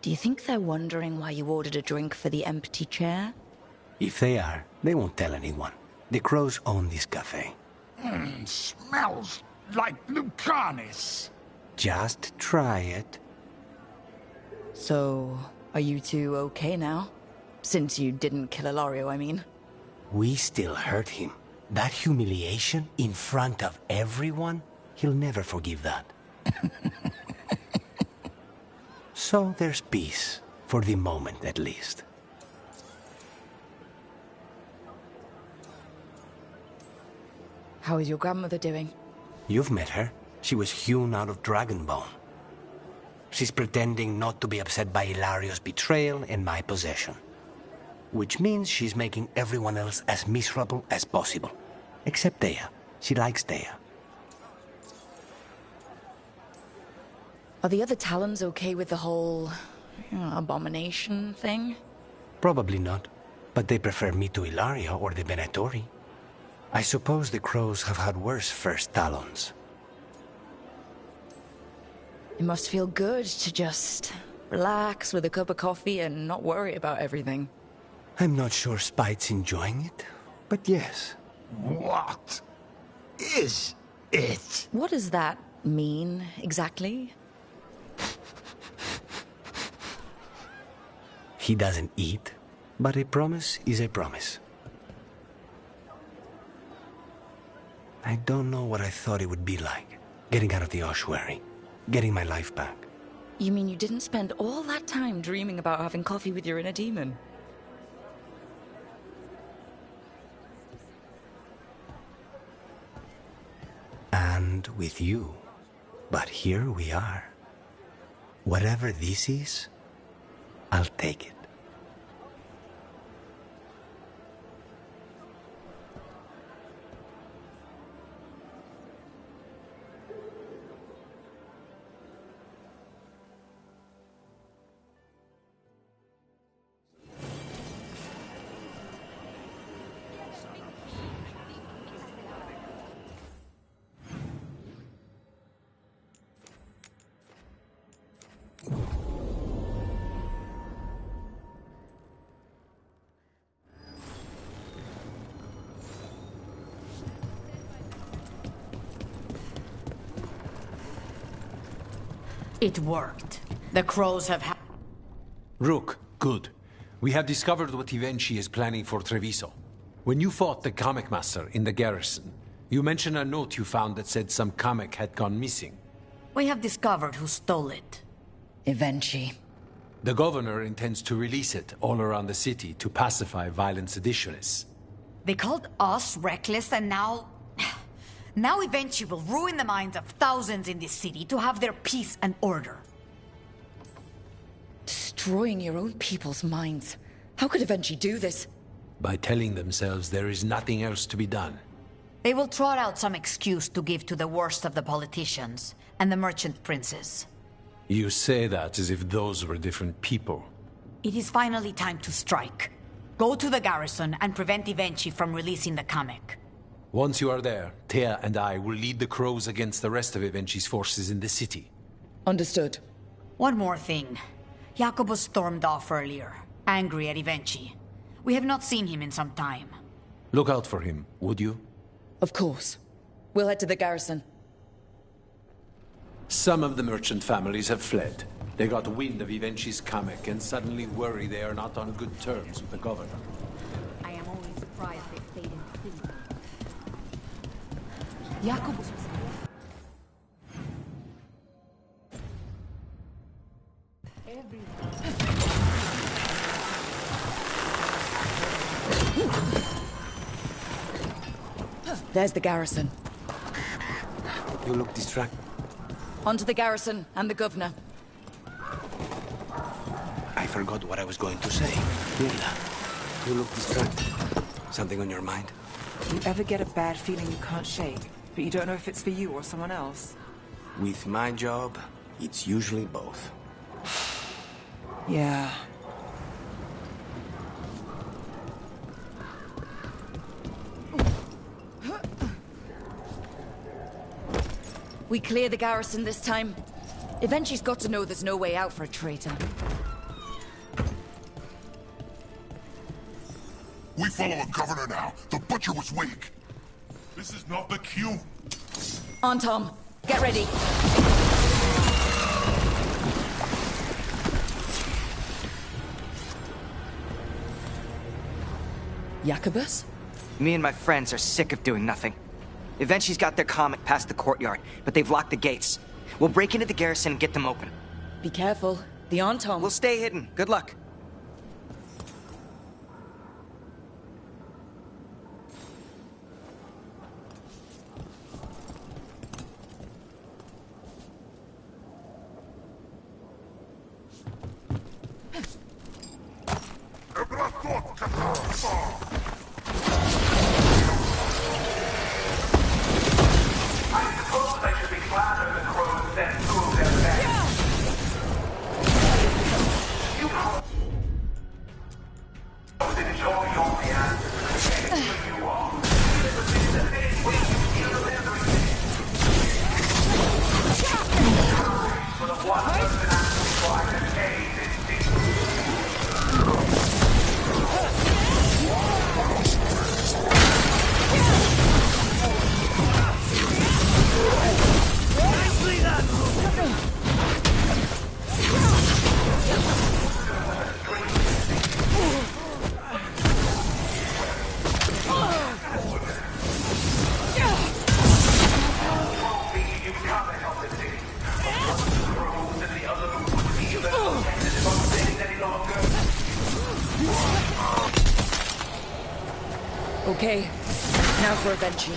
Do you think they're wondering why you ordered a drink for the empty chair? If they are, they won't tell anyone. The crows own this cafe. Smells like Lucanis. Just try it. So, are you two okay now? Since you didn't kill Ilario, I mean. We still hurt him. That humiliation in front of everyone, he'll never forgive that. So there's peace, for the moment at least. How is your grandmother doing? You've met her. She was hewn out of Dragonbone. She's pretending not to be upset by Ilario's betrayal and my possession. Which means she's making everyone else as miserable as possible. Except Dea. She likes Dea. Are the other Talons okay with the whole abomination thing? Probably not. But they prefer me to Ilario or the Venatori. I suppose the crows have had worse first Talons. It must feel good to just relax with a cup of coffee and not worry about everything. I'm not sure Spite's enjoying it, but yes. What is it? What does that mean, exactly? He doesn't eat, but a promise is a promise. I don't know what I thought it would be like, getting out of the ossuary, getting my life back. You mean you didn't spend all that time dreaming about having coffee with your inner demon? And with you. But here we are. Whatever this is, I'll take it. It worked. The crows have Rook, good. We have discovered what Ivenchi is planning for Treviso. When you fought the comic master in the garrison, you mentioned a note you found that said some comic had gone missing. We have discovered who stole it. Ivenchi. The governor intends to release it all around the city to pacify violent seditionists. They called us reckless, and now... Now Ivenchi will ruin the minds of thousands in this city to have their peace and order. Destroying your own people's minds. How could Ivenchi do this? By telling themselves there is nothing else to be done. They will trot out some excuse to give to the worst of the politicians and the merchant princes. You say that as if those were different people. It is finally time to strike. Go to the garrison and prevent Ivenchi from releasing the comic. Once you are there, Thea and I will lead the crows against the rest of Ivenchi's forces in the city. Understood. One more thing. Jacobus stormed off earlier, angry at Ivenchi. We have not seen him in some time. Look out for him, would you? Of course. We'll head to the garrison. Some of the merchant families have fled. They got wind of Ivenchi's comic and suddenly worry they are not on good terms with the governor. I am only surprised they stayed in the city. Jacobus was... There's the garrison. You look distracted. Onto the garrison and the governor. I forgot what I was going to say. Mirla, you look distracted. Something on your mind? You ever get a bad feeling you can't shake, but you don't know if it's for you or someone else? With my job, it's usually both. Yeah. We clear the garrison this time. Ivenchi's got to know there's no way out for a traitor. We follow a governor now. The butcher was weak. This is not the cue. On, Tom. Get ready. Jacobus? Me and my friends are sick of doing nothing. Eventually's got their comic past the courtyard, but they've locked the gates. We'll break into the garrison and get them open. Be careful. The Antom. We'll stay hidden. Good luck. Okay, now for Avenchi.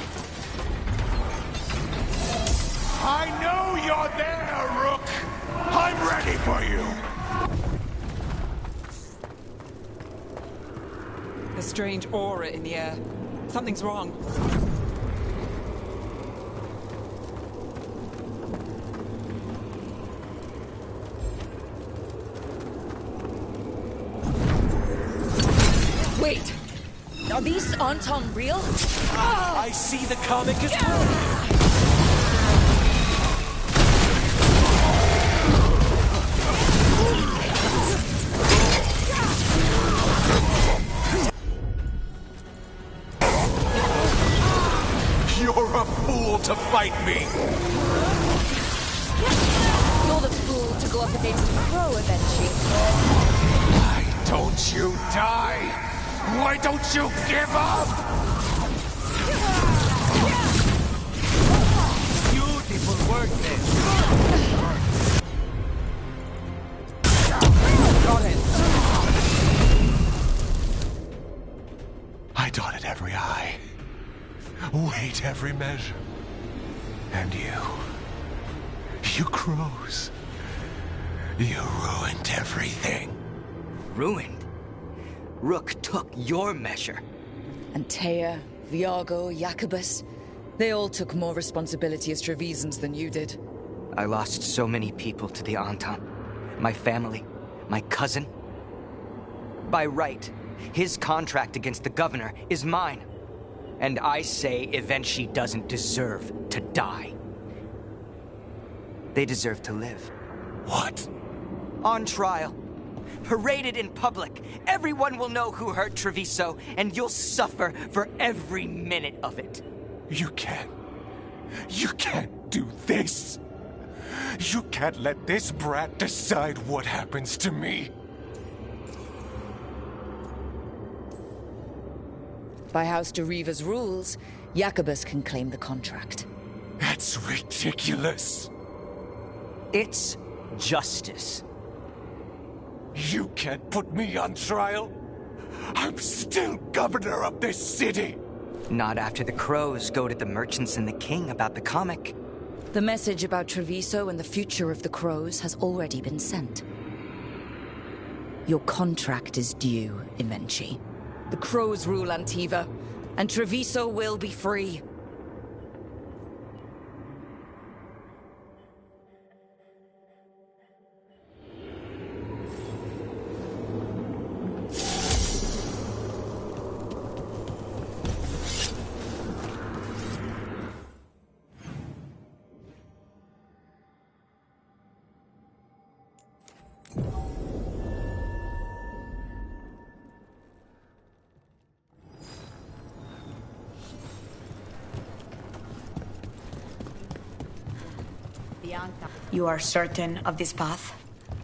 I know you're there, Rook! I'm ready for you! A strange aura in the air. Something's wrong. Wait! Are these Anton real? I see the comic as well. You're a fool to fight me! You're the fool to go up against a crow, Avenchi. Why don't you die? Why don't you give up? Beautiful work, then. Got it. I dotted every I. Weighed every measure. And you crows. You ruined everything. Ruined? Rook took your measure. Antea, Viago, Jacobus, they all took more responsibility as Trevisans than you did. I lost so many people to the Antam. My family, my cousin. By right, his contract against the governor is mine. And I say Evenchi doesn't deserve to die. They deserve to live. What? On trial. Paraded in public. Everyone will know who hurt Treviso, and you'll suffer for every minute of it. You can't do this. You can't let this brat decide what happens to me. By House de Riva's rules, Jacobus can claim the contract. That's ridiculous. It's justice. You can't put me on trial. I'm still governor of this city. Not after the crows goaded the merchants and the king about the comic. The message about Treviso and the future of the crows has already been sent. Your contract is due, Evenchi. The crows rule Antiva, and Treviso will be free. You are certain of this path?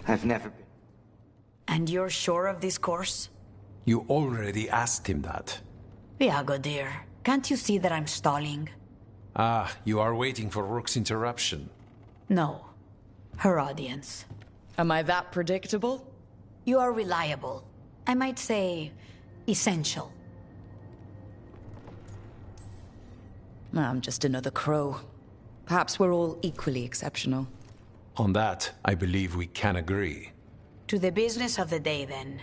I've never been. And you're sure of this course? You already asked him that. Viago, dear, can't you see that I'm stalling? Ah, you are waiting for Rook's interruption. No. Her audience. Am I that predictable? You are reliable. I might say, essential. I'm just another crow. Perhaps we're all equally exceptional. On that, I believe we can agree. To the business of the day, then.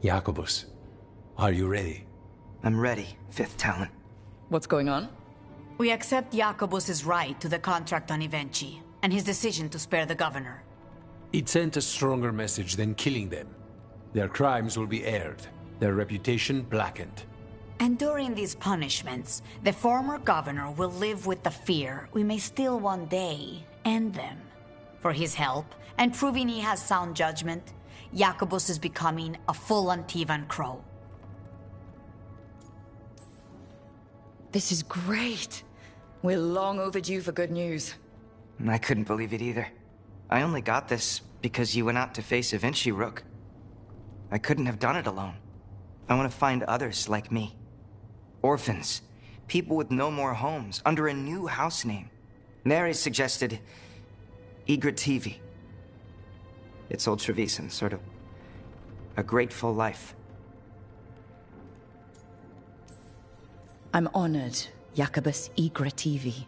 Jacobus, are you ready? I'm ready, Fifth Talon. What's going on? We accept Jacobus's right to the contract on Evenchi, and his decision to spare the governor. It sent a stronger message than killing them. Their crimes will be aired, their reputation blackened. And during these punishments, the former governor will live with the fear we may still one day end them. For his help, and proving he has sound judgment, Jacobus is becoming a full Antivan crow. This is great. We're long overdue for good news. I couldn't believe it either. I only got this because you went out to face Evenchi, Rook. I couldn't have done it alone. I want to find others like me. Orphans. People with no more homes, under a new house name. Neri suggested Igrativi. It's old Trevisan, sort of a grateful life. I'm honored, Jacobus Igrativi.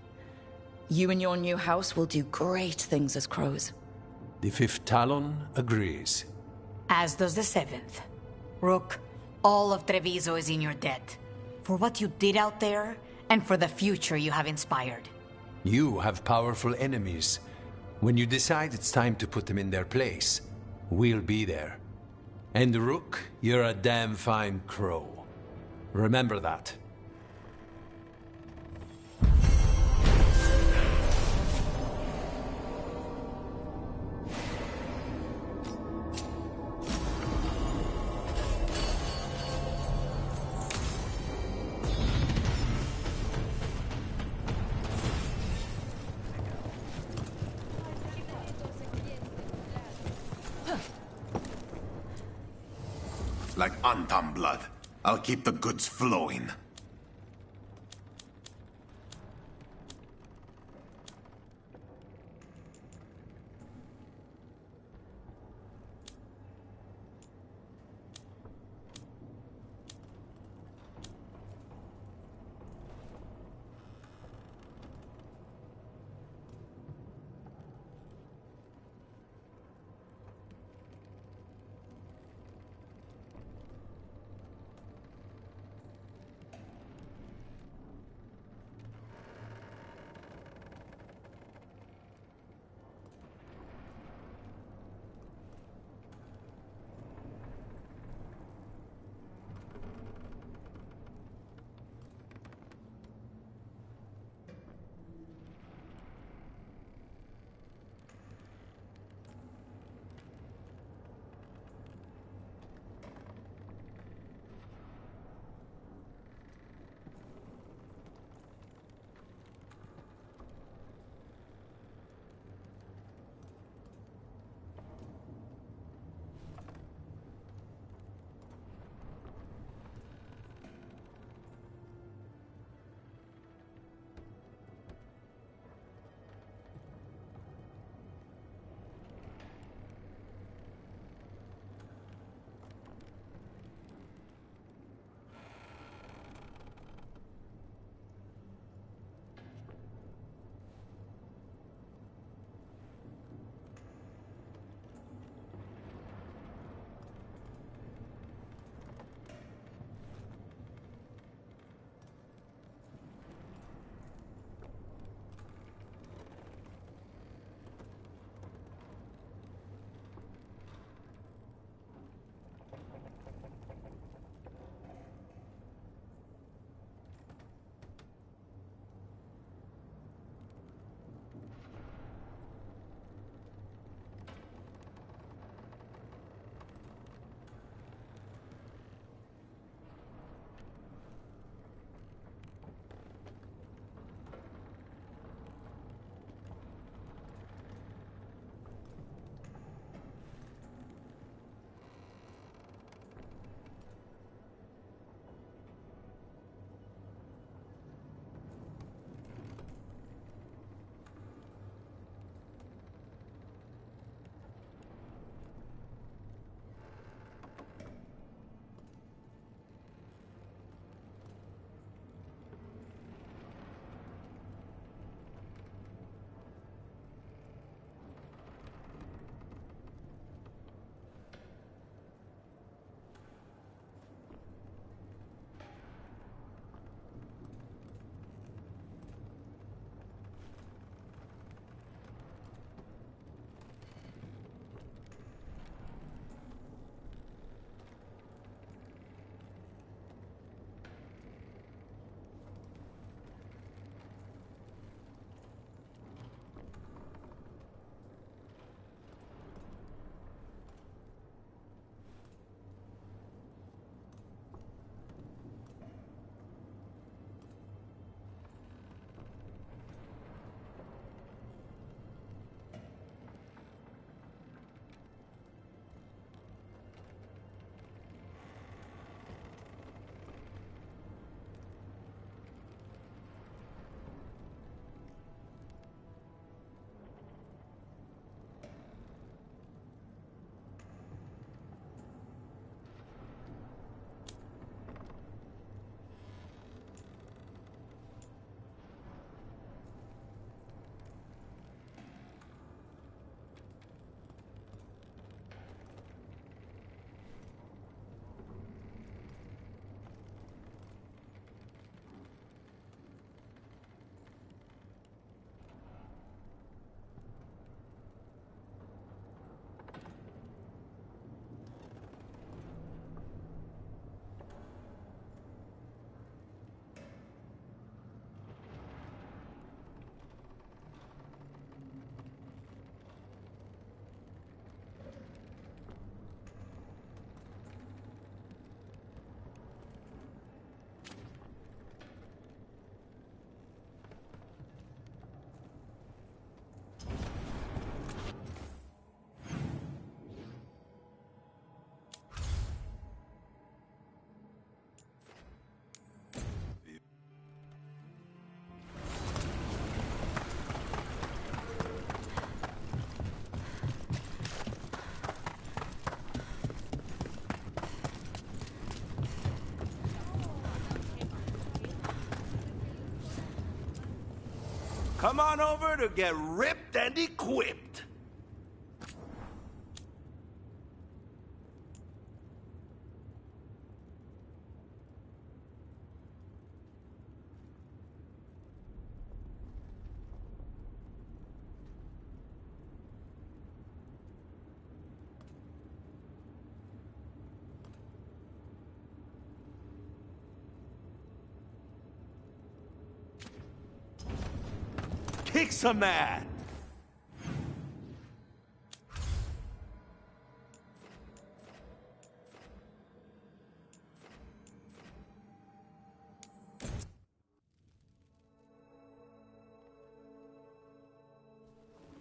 You and your new house will do great things as crows. The Fifth Talon agrees. As does the Seventh. Rook, all of Treviso is in your debt. For what you did out there, and for the future you have inspired. You have powerful enemies. When you decide it's time to put them in their place, we'll be there. And Rook, you're a damn fine crow. Remember that. Like Antam blood. I'll keep the goods flowing. Come on over to get ripped and equipped. Kick some ass!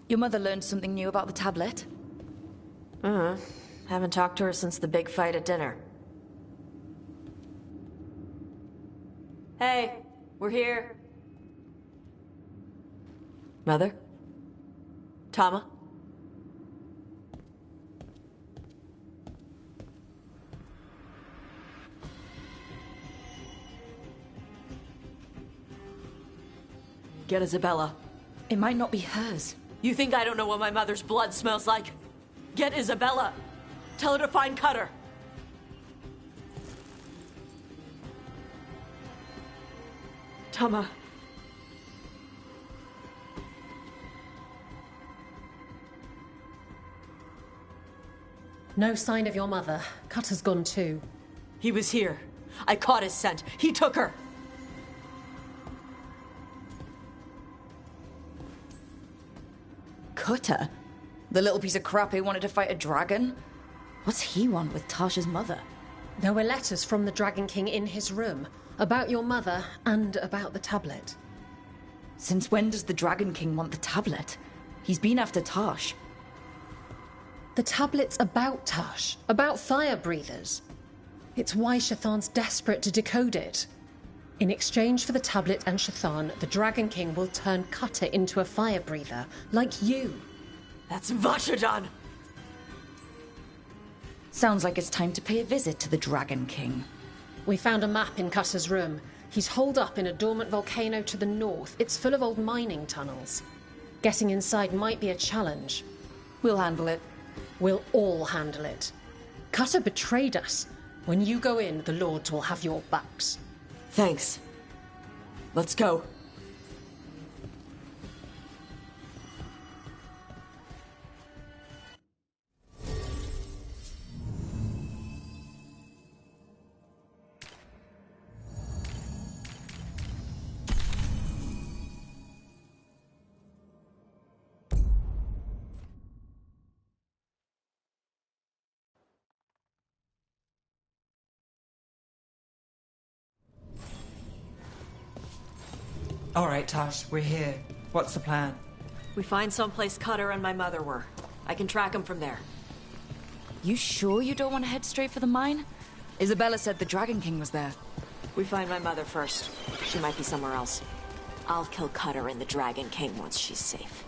Your mother learned something new about the tablet? Haven't talked to her since the big fight at dinner. Hey, we're here. Mother? Tama? Get Isabella. It might not be hers. You think I don't know what my mother's blood smells like? Get Isabella. Tell her to find Cutter. Tama. No sign of your mother. Cutter's gone too. He was here. I caught his scent. He took her. Cutter? The little piece of crap who wanted to fight a dragon? What's he want with Tasha's mother? There were letters from the Dragon King in his room about your mother and about the tablet. Since when does the Dragon King want the tablet? He's been after Tash. The tablet's about Tash, about fire breathers. It's why Shathan's desperate to decode it. In exchange for the tablet and Shathan, the Dragon King will turn Cutter into a fire breather, like you. That's Vashadan! Sounds like it's time to pay a visit to the Dragon King. We found a map in Cutter's room. He's holed up in a dormant volcano to the north. It's full of old mining tunnels. Getting inside might be a challenge. We'll handle it. We'll all handle it. Cutter betrayed us. When you go in, the Lords will have your backs. Thanks. Let's go. All right, Tash, we're here. What's the plan? We find someplace Cutter and my mother were. I can track them from there. You sure you don't want to head straight for the mine? Isabella said the Dragon King was there. We find my mother first. She might be somewhere else. I'll kill Cutter and the Dragon King once she's safe.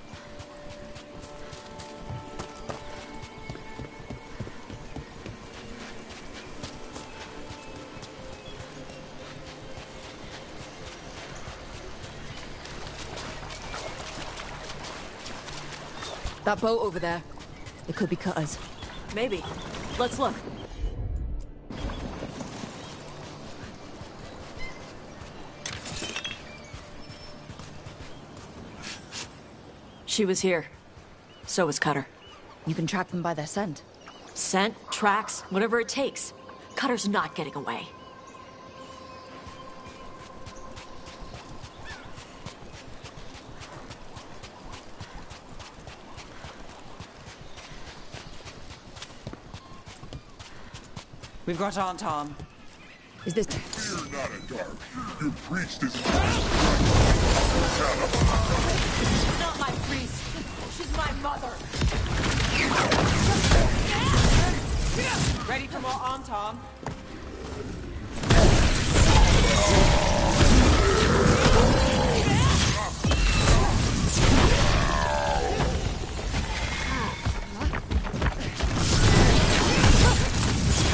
That boat over there. It could be Cutter's. Maybe. Let's look. She was here. So was Cutter. You can track them by their scent. Scent, tracks, whatever it takes. Cutter's not getting away. We've got on, Tom. Is this... Fear not a dark. Your priest is... She's not my priest. She's my mother. Ready for more on, Tom?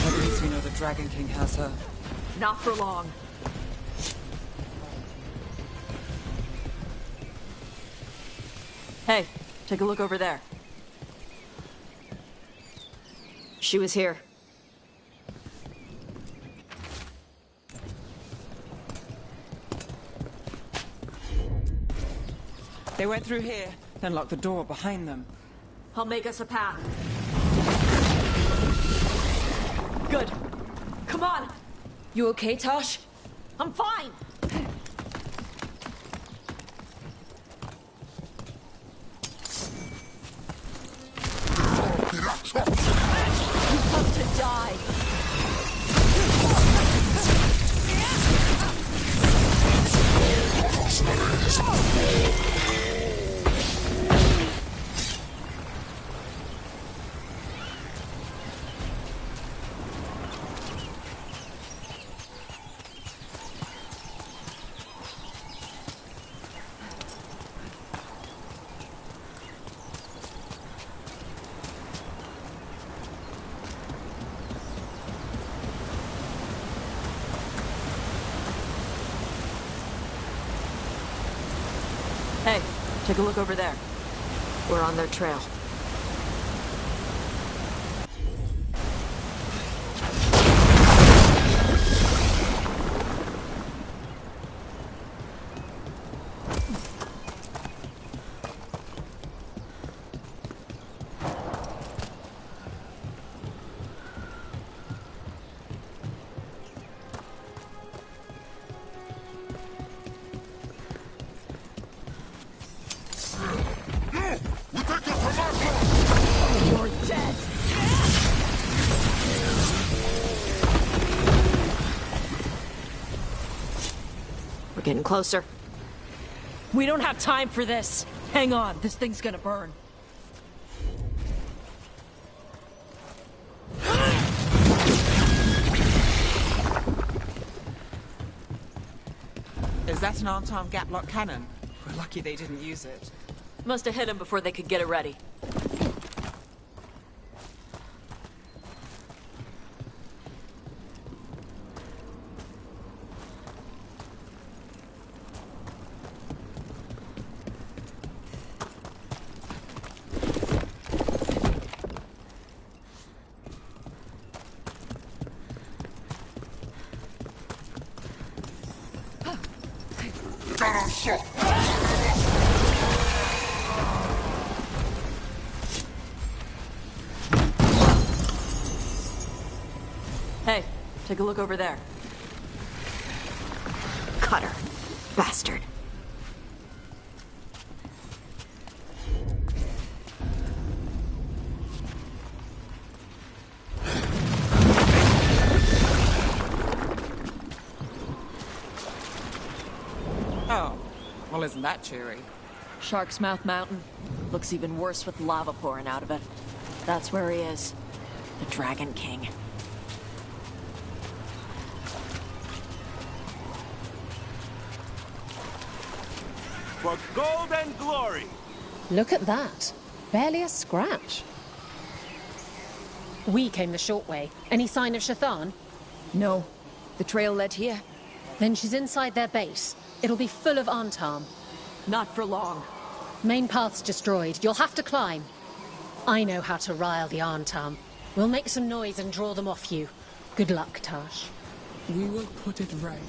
At least we know the Dragon King has her. Not for long. Hey, take a look over there. She was here. They went through here, then locked the door behind them. I'll make us a path. Good. Come on! You okay, Tosh? I'm fine! You come to die! Hey, take a look over there. We're on their trail. You're dead! We're getting closer. We don't have time for this. Hang on, this thing's gonna burn. Is that an Anton Gatlock cannon? We're lucky they didn't use it. Must have hit him before they could get it ready. Hey, take a look over there. Cutter. Bastard. Oh, well, isn't that cheery? Shark's Mouth Mountain. Looks even worse with lava pouring out of it. That's where he is. The Dragon King. For gold and glory! Look at that. Barely a scratch. We came the short way. Any sign of Shathan? No. The trail led here. Then she's inside their base. It'll be full of Antam. Not for long. Main path's destroyed. You'll have to climb. I know how to rile the Antam. We'll make some noise and draw them off you. Good luck, Tash. We will put it right.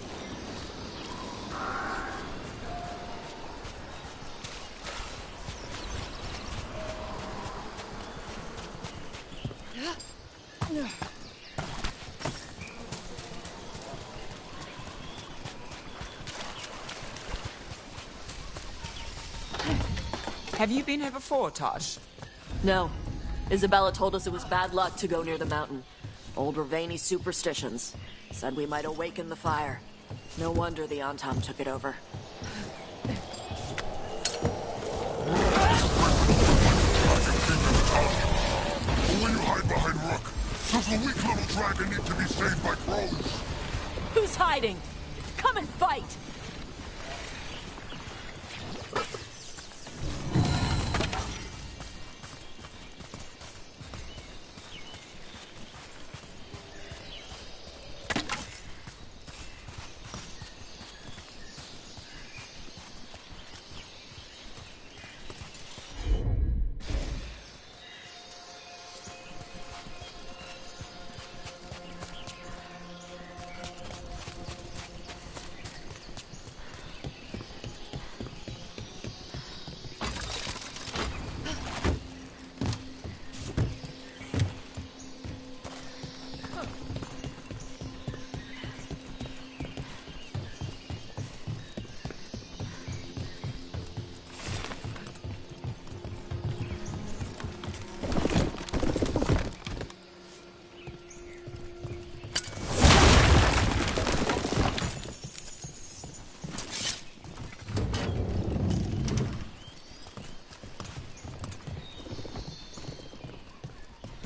Have you been here before, Tosh? No. Isabella told us it was bad luck to go near the mountain. Old Ravani superstitions. Said we might awaken the fire. No wonder the Antam took it over. Will you hide behind Rook? Does the weak little dragon need to be saved by crows? Who's hiding? Come and fight!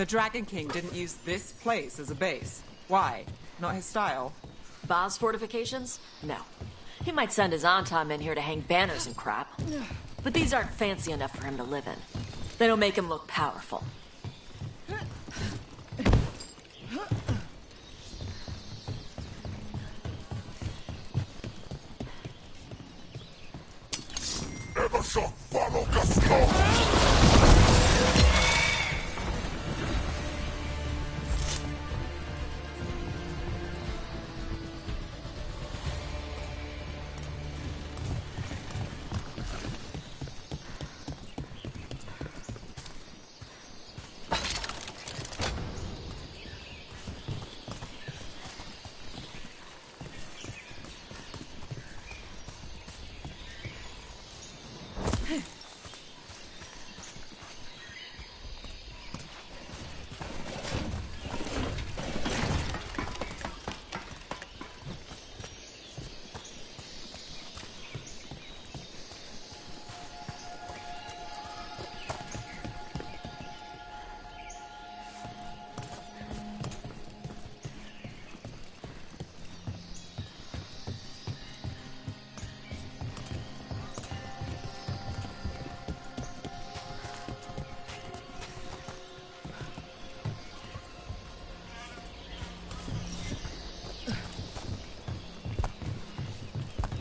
The Dragon King didn't use this place as a base. Why? Not his style. Ba's fortifications? No. He might send his Antam in here to hang banners and crap. But these aren't fancy enough for him to live in. They don't make him look powerful.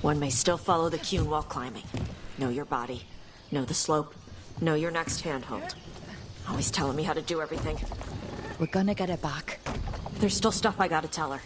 One may still follow the Qun while climbing. Know your body. Know the slope. Know your next handhold. Always telling me how to do everything. We're gonna get it back. There's still stuff I gotta tell her.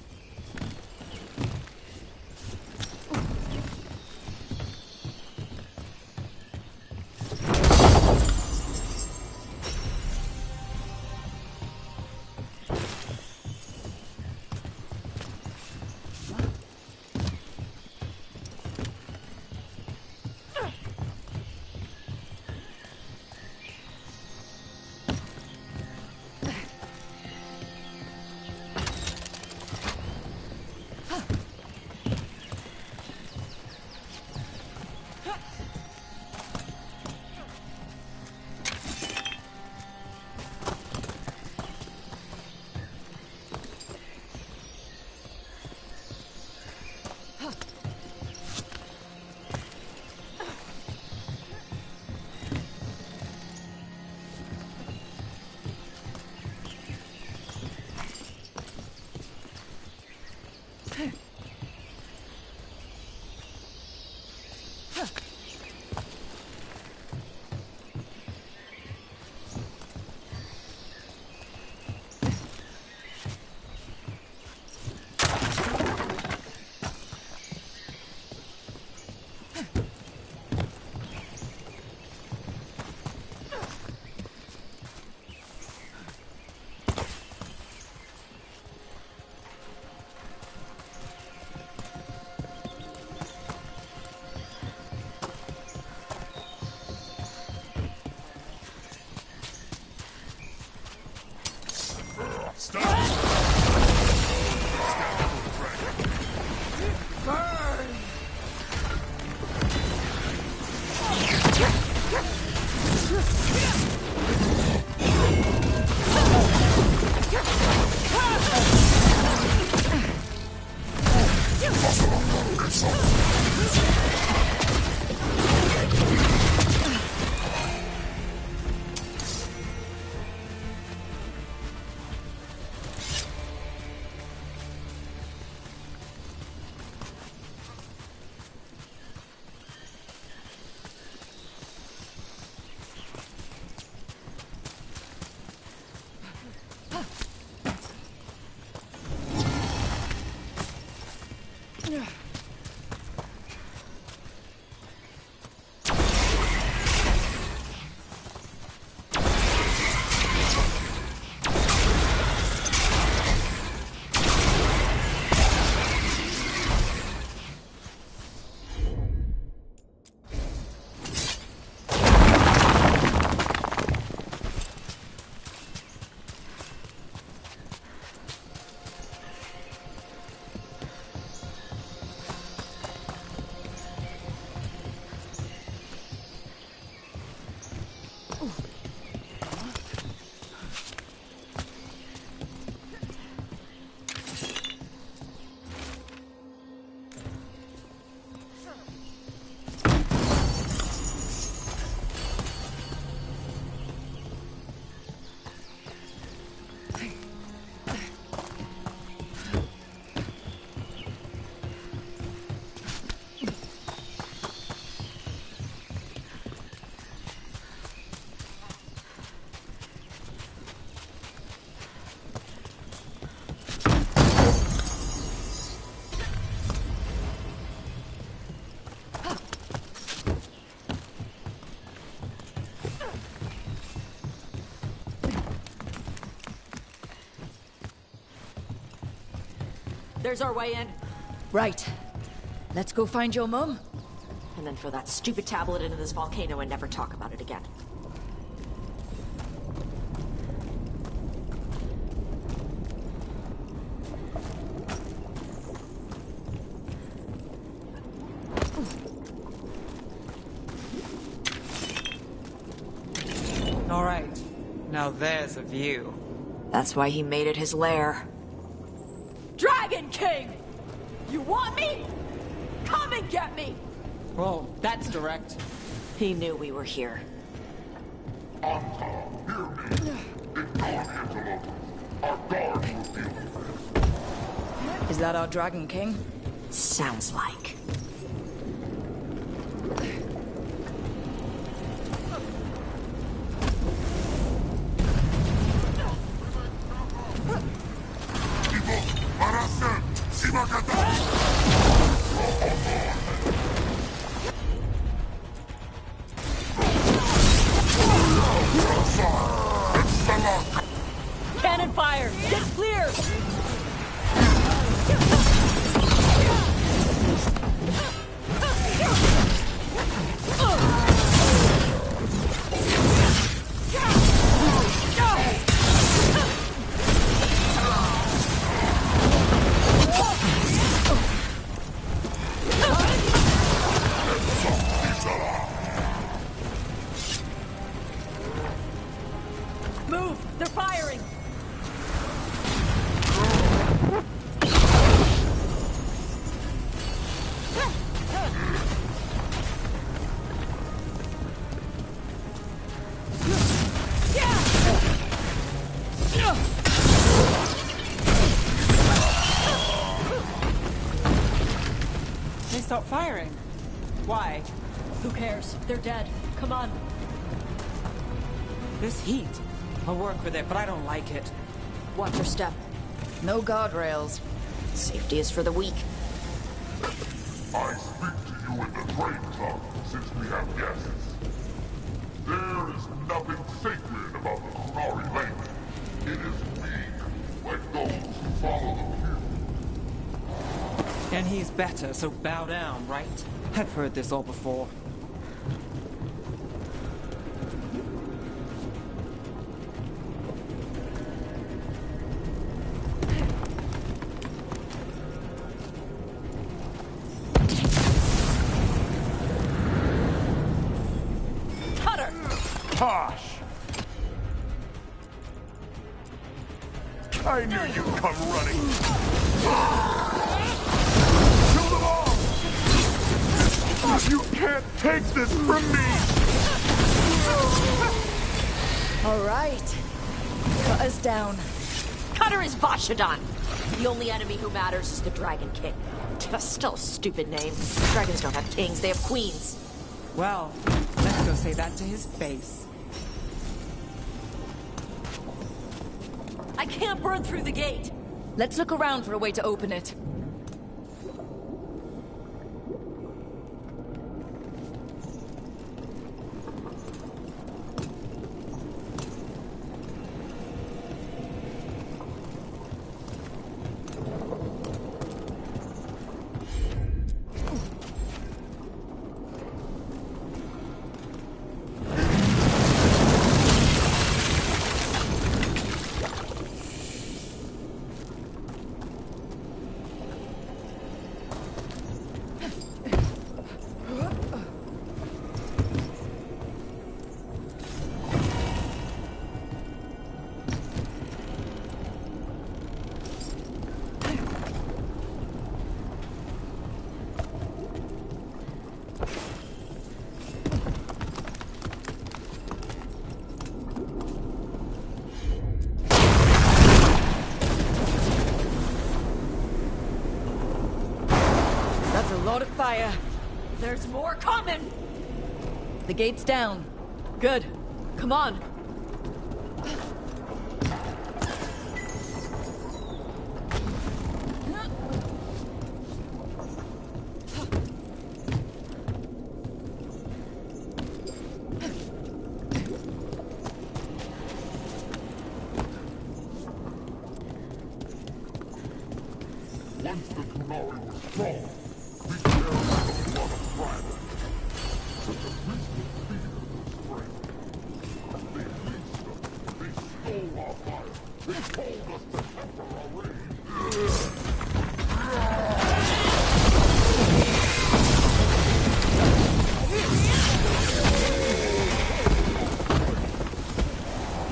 There's our way in. Right. Let's go find your mum. And then throw that stupid tablet into this volcano and never talk about it again. All right. Now there's a view. That's why he made it his lair. Dragon King! You want me? Come and get me! Well, that's direct. He knew we were here. Is that our Dragon King? Sounds like. Cannon fire! Get clear! Move! They're firing! They stopped firing. Why? Who cares? They're dead. Come on. This heat. I'll work with it, but I don't like it. Watch your step. No guardrails. Safety is for the weak. I speak to you in the Trade Club, since we have guests. There is nothing sacred about the Kunari language. It is weak, like those who follow the few. And he's better, so bow down, right? I've heard this all before. Tosh! I knew you'd come running. Kill them all! You can't take this from me! All right. Cut us down. Cutter is Vashadan. The only enemy who matters is the Dragon King. That's still a stupid name. Dragons don't have kings, they have queens. Well, let's go say that to his face. I can't burn through the gate. Let's look around for a way to open it. That's a lot of fire. There's more coming! The gate's down. Good. Come on. strong. Be careful of the blood of dragons. But the priest will fear the strength. They fleeced us. They stole our fire. They told us to temper our rage.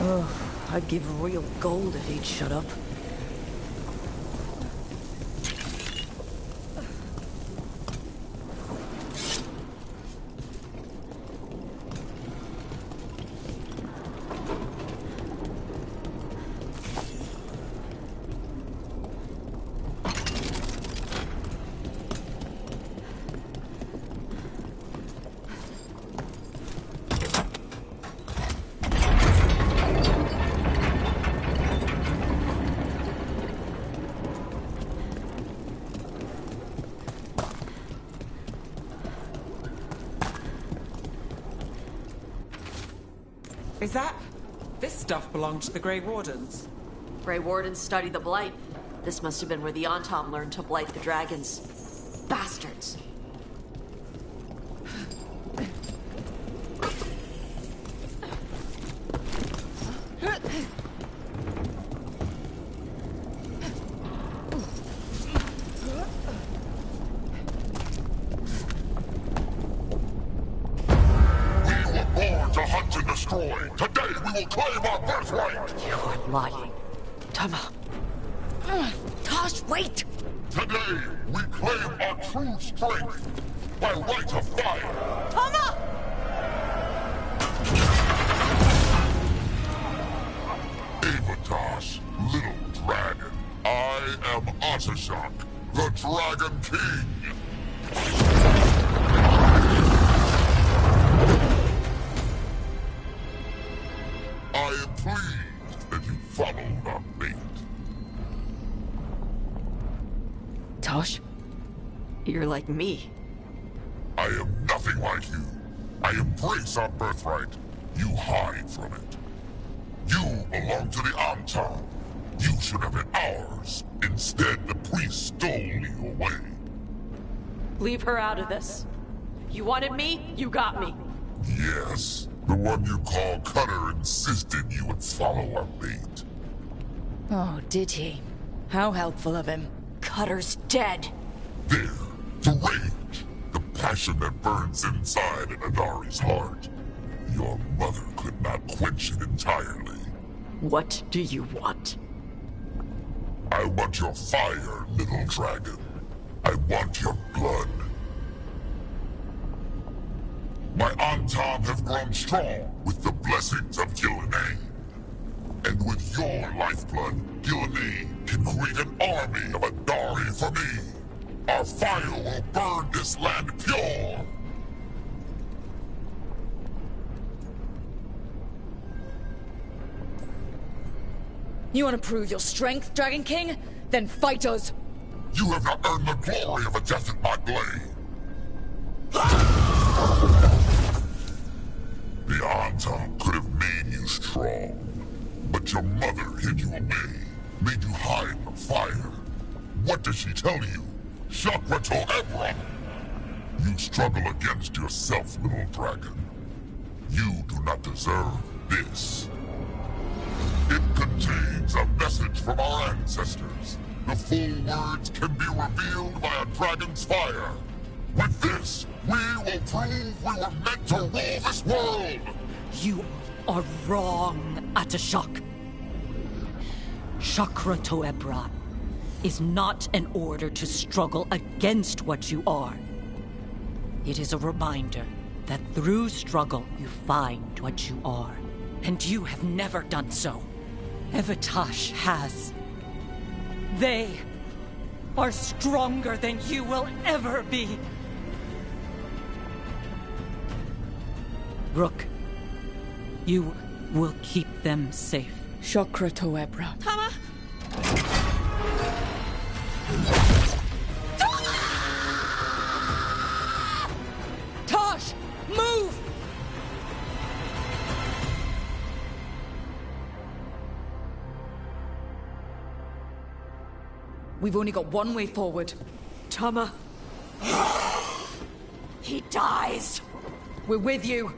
Oh, I'd give real gold if he'd shut up. Is that... This stuff belonged to the Grey Wardens. Grey Wardens study the Blight. This must have been where the Antom learned to blight the dragons. Bastards. Today we will claim our birthright! You are lying. Tama. Tosh, wait! Today we claim our true strength by right of fire! Tama! Avatosh, little dragon. I am Otashok, the Dragon King! I am pleased that you followed our fate. Tosh, you're like me. I am nothing like you. I embrace our birthright. You hide from it. You belong to the Antom. You should have been ours. Instead, the priest stole you away. Leave her out of this. You wanted me, you got me. Yes. The one you call Cutter insisted you would follow our bait. Oh, did he? How helpful of him. Cutter's dead. There, the rage, the passion that burns inside an Adari's heart. Your mother could not quench it entirely. What do you want? I want your fire, little dragon. I want your blood. My Antom have grown strong with the blessings of Gillenay. And with your lifeblood, Gillenay can create an army of Adari for me. Our fire will burn this land pure. You want to prove your strength, Dragon King? Then fight us! You have not earned the glory of a death at my blade. The Antom could have made you strong, but your mother hid you away, made you hide in the fire. What does she tell you? Shakrato Ebra! You struggle against yourself, little dragon. You do not deserve this. It contains a message from our ancestors. The full words can be revealed by a dragon's fire. With this, we will prove we were meant to rule this world! You are wrong, Atashok. Shakrato Ebra is not an order to struggle against what you are. It is a reminder that through struggle you find what you are. And you have never done so. Evatash has. They are stronger than you will ever be. Rook, you will keep them safe. Shakrato Ebra. Tama! Tosh! Move! We've only got one way forward. Tama. He dies. We're with you.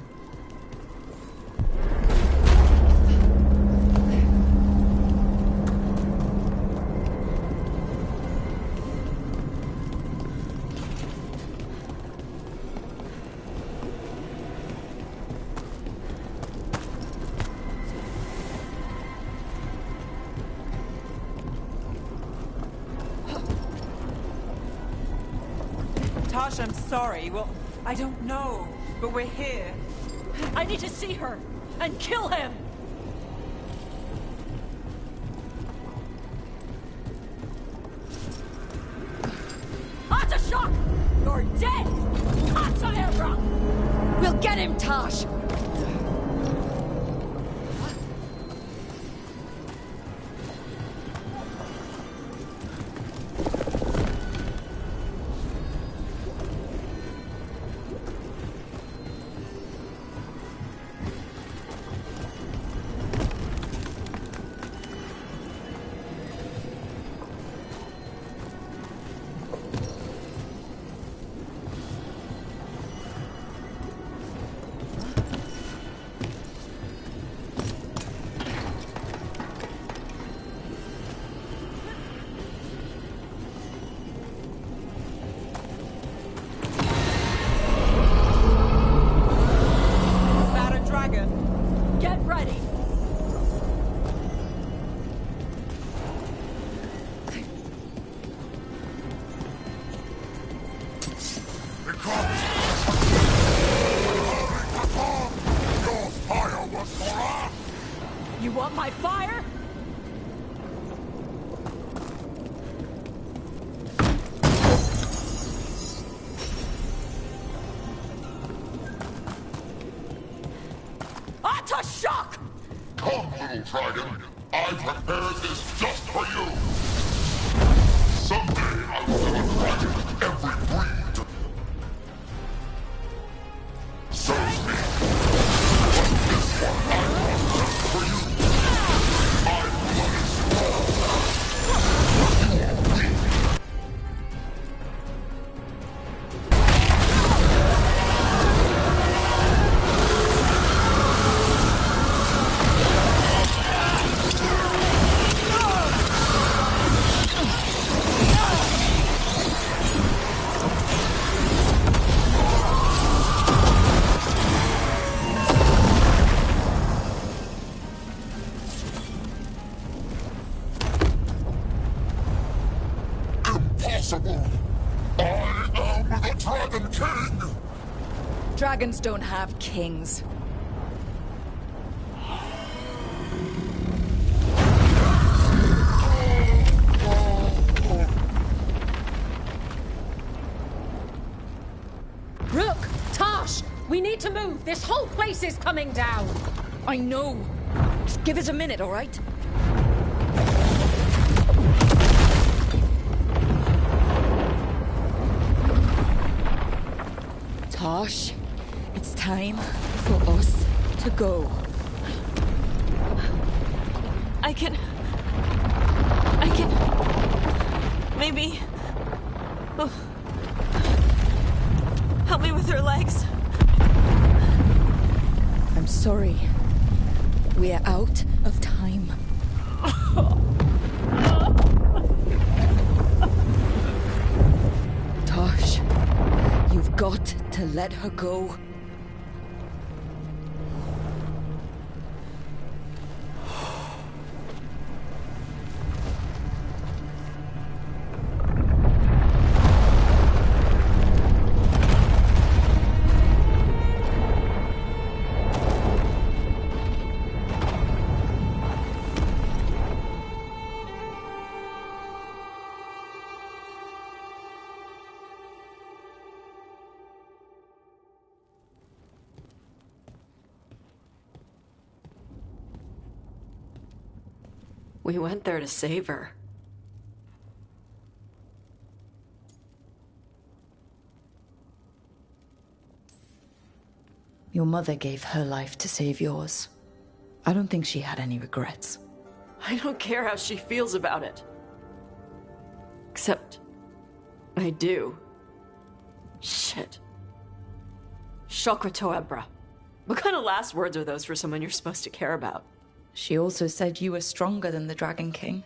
Tasha, I'm sorry. Well, I don't know, but we're here. I need to see her and kill him. Shock! You're dead! We'll get him, Tosh! You want my fire? Shock! Come, little dragon. I prepared this just for you. Someday I will have a dragon every breed. So speak. But this one I brought just for you. My blood is strong. But you are weak. Impossible! I am the Dragon King! Dragons don't have kings. Rook! Tosh! We need to move! This whole place is coming down! I know! Just give us a minute, all right? Tosh, it's time for us to go. I can... Maybe... Oh. Help me with her legs. I'm sorry. We're out of time. Tosh, you've got to let her go. We went there to save her. Your mother gave her life to save yours. I don't think she had any regrets. I don't care how she feels about it. Except, I do. Shit. Shokratoebra. What kind of last words are those for someone you're supposed to care about? She also said you were stronger than the Dragon King.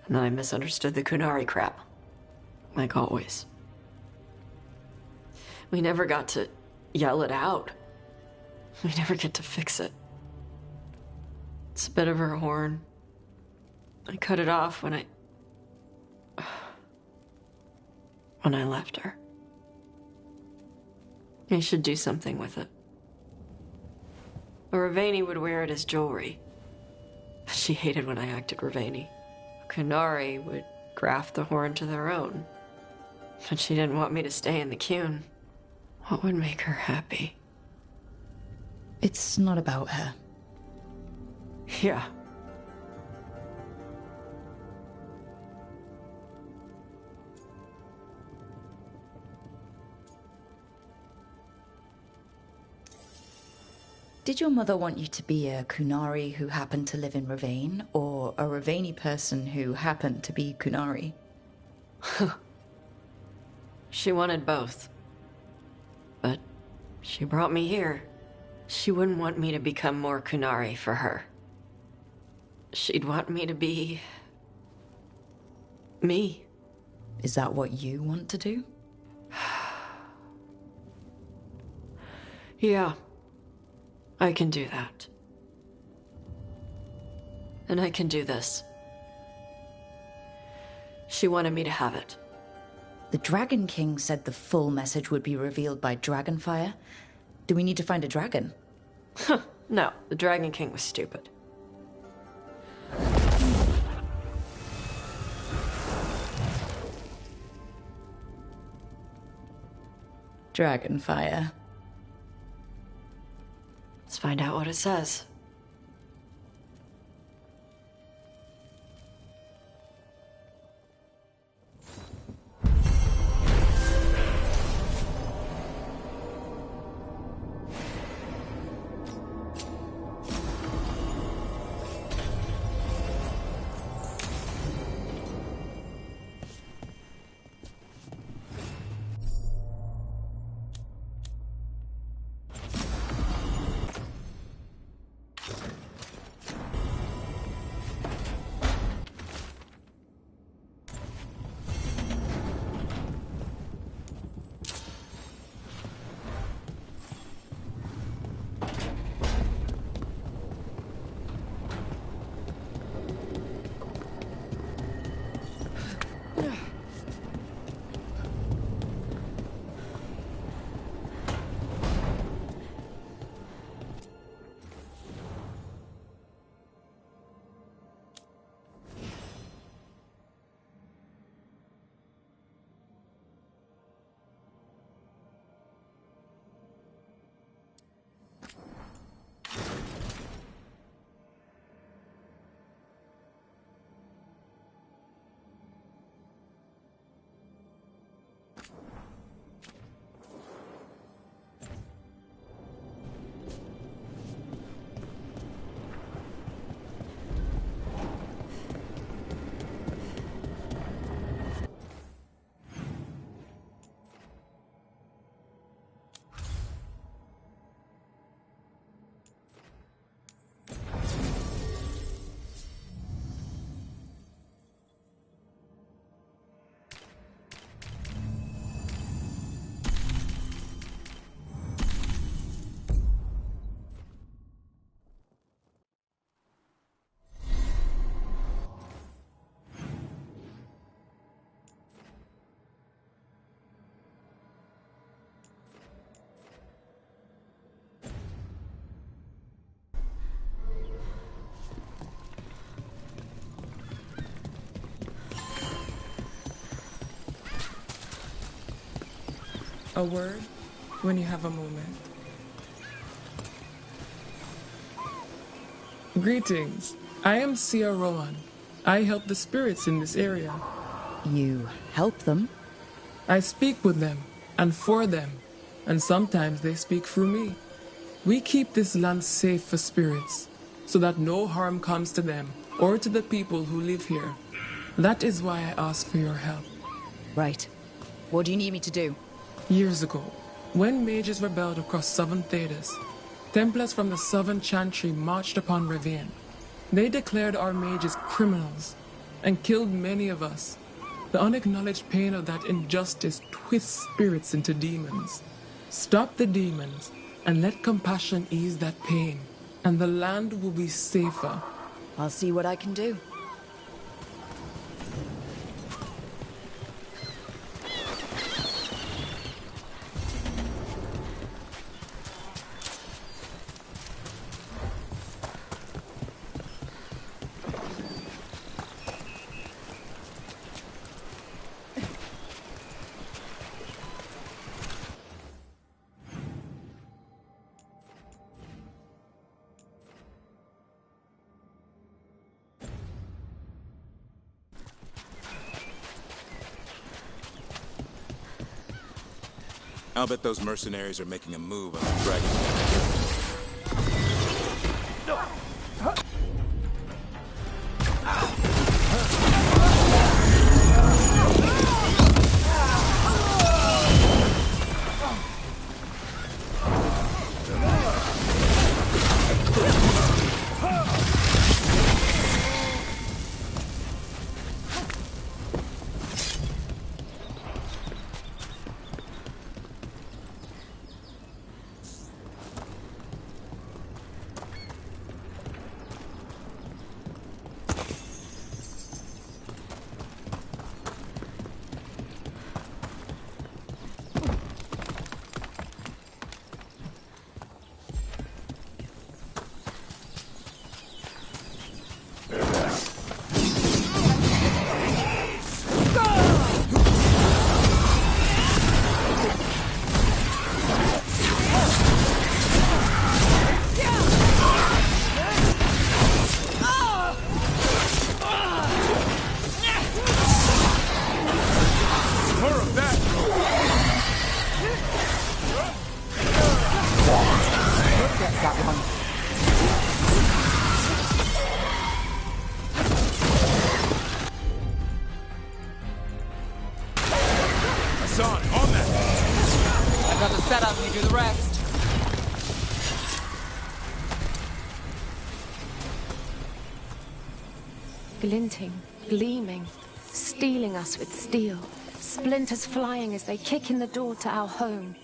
And I misunderstood the Kunari crap. Like always. We never got to yell it out. We never get to fix it. It's a bit of her horn. I cut it off when I left her. I should do something with it. Ravani would wear it as jewelry. But she hated when I acted Ravani. Kunari would graft the horn to their own. But she didn't want me to stay in the Qun. What would make her happy? It's not about her. Yeah. Did your mother want you to be a Kunari who happened to live in Ravane, or a Ravani person who happened to be Kunari? She wanted both. But she brought me here. She wouldn't want me to become more Kunari for her. She'd want me to be... me. Is that what you want to do? Yeah. I can do that. And I can do this. She wanted me to have it. The Dragon King said the full message would be revealed by Dragonfire. Do we need to find a dragon? No, the Dragon King was stupid. Dragonfire. Let's find out what it says. A word when you have a moment. Greetings. I am Sia Rowan. I help the spirits in this area. You help them? I speak with them and for them, and sometimes they speak through me. We keep this land safe for spirits, so that no harm comes to them or to the people who live here. That is why I ask for your help. Right. What do you need me to do? Years ago, when mages rebelled across southern Thedas, Templars from the southern Chantry marched upon Ravine. They declared our mages criminals and killed many of us. The unacknowledged pain of that injustice twists spirits into demons. Stop the demons and let compassion ease that pain, and the land will be safer. I'll see what I can do. I'll bet those mercenaries are making a move on the dragon. Glinting, gleaming, stealing us with steel. Splinters flying as they kick in the door to our home.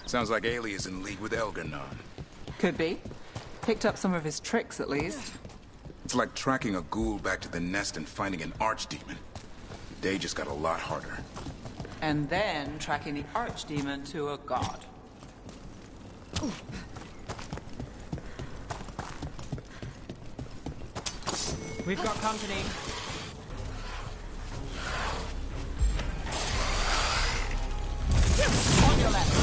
Sounds like Ailey is in league with Elgar'nan. Could be. Picked up some of his tricks, at least. It's like tracking a ghoul back to the nest and finding an archdemon. The day just got a lot harder. And then tracking the archdemon to a god. We've got company. On your left.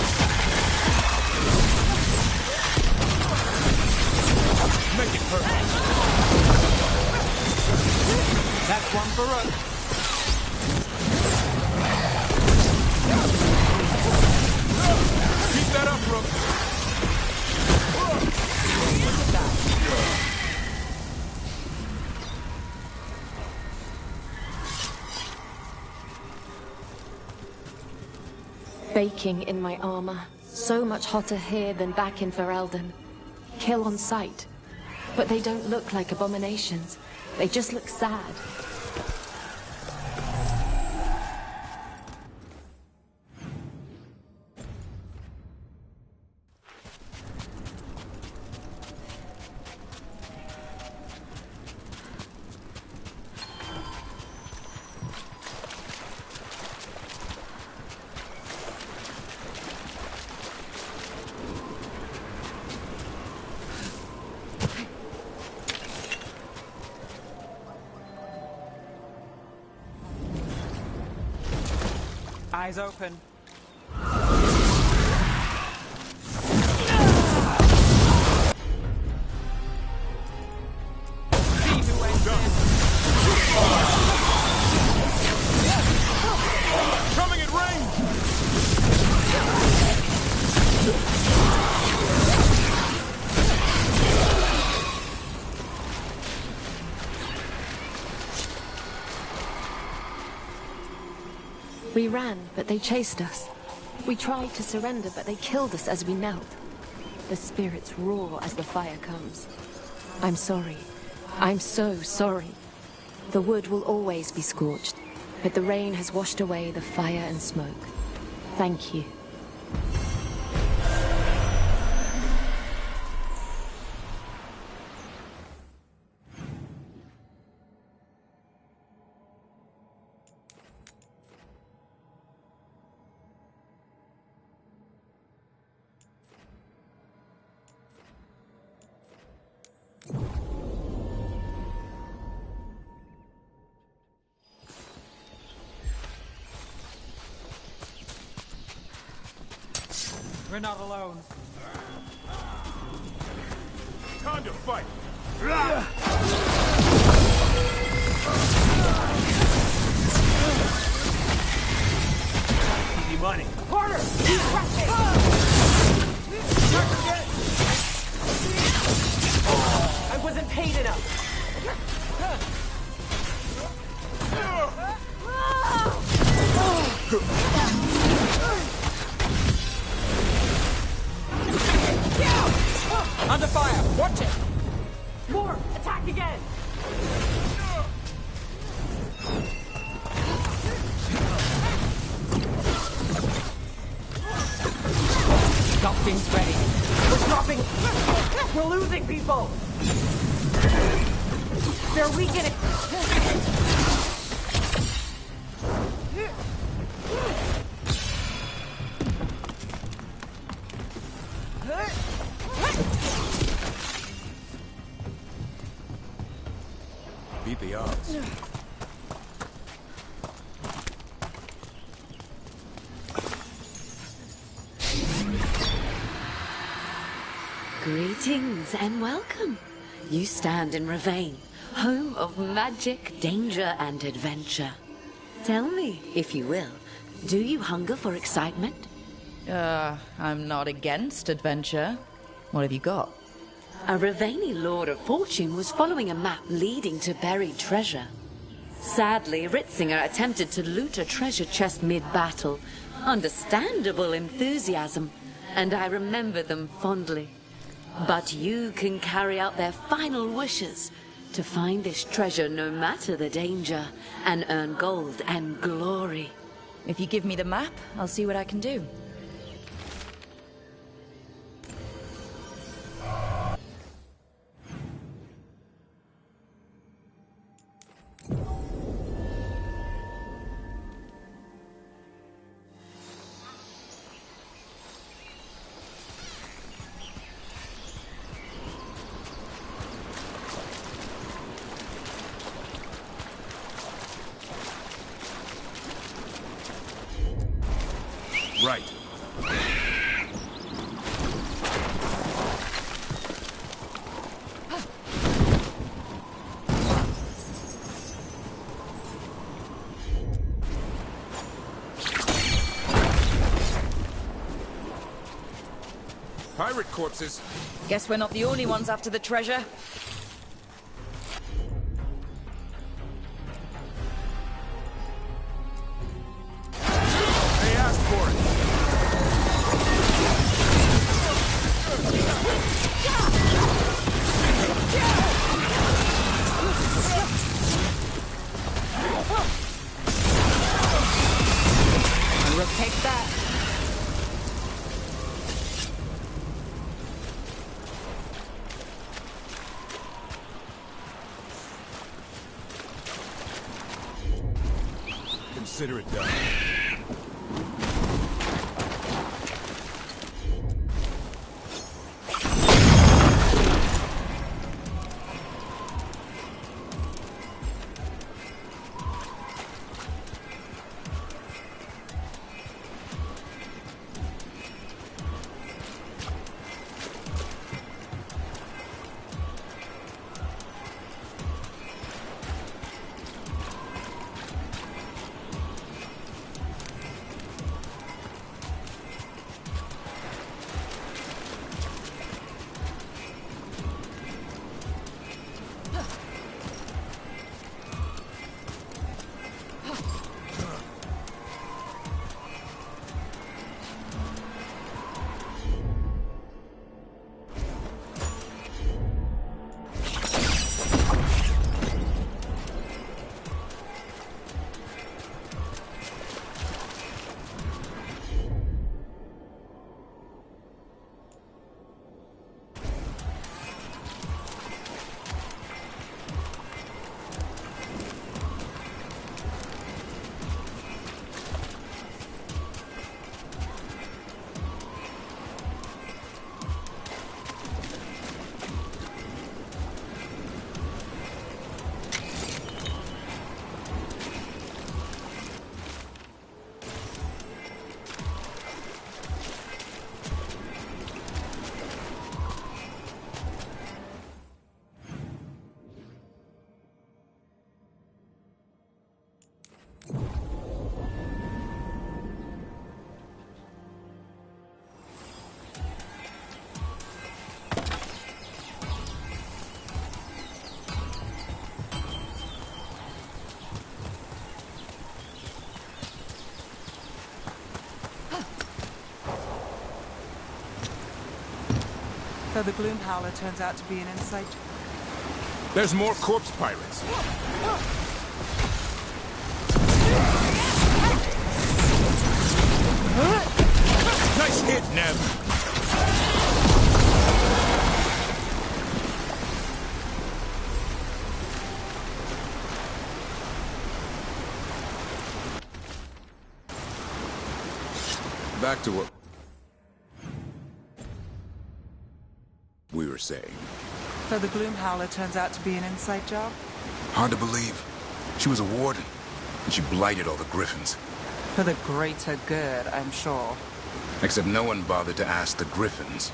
Make it perfect. That's one for Rook. Keep that up, Rook. Baking in my armor. So much hotter here than back in Ferelden. Kill on sight. But they don't look like abominations. They just look sad. Eyes open. Coming at range! We ran, but they chased us. We tried to surrender, but they killed us as we knelt. The spirits roar as the fire comes. I'm sorry. I'm so sorry. The wood will always be scorched, but the rain has washed away the fire and smoke. Thank you. We're not alone. Time to fight! Easy money. Harder! I wasn't paid enough. Under fire! Watch it! More! Attack again! Something's ready. We're dropping! We're losing people! They're weakening! Beat the odds. Greetings and welcome. You stand in Ravane, home of magic, danger, and adventure. Tell me, if you will, do you hunger for excitement? I'm not against adventure. What have you got? A Ravani Lord of Fortune was following a map leading to buried treasure. Sadly, Ritzinger attempted to loot a treasure chest mid-battle. Understandable enthusiasm, and I remember them fondly. But you can carry out their final wishes to find this treasure no matter the danger, and earn gold and glory. If you give me the map, I'll see what I can do. Right. Pirate corpses. Guess we're not the only ones after the treasure. They asked for it. And we'll take that. Consider it done. So the Gloom Howler turns out to be an inside... There's more corpse pirates. Nice hit, Nev. Back to what we were saying. So the Gloom Howler turns out to be an inside job? Hard to believe. She was a warden, and she blighted all the Griffins. For the greater good, I'm sure. Except no one bothered to ask the Griffins.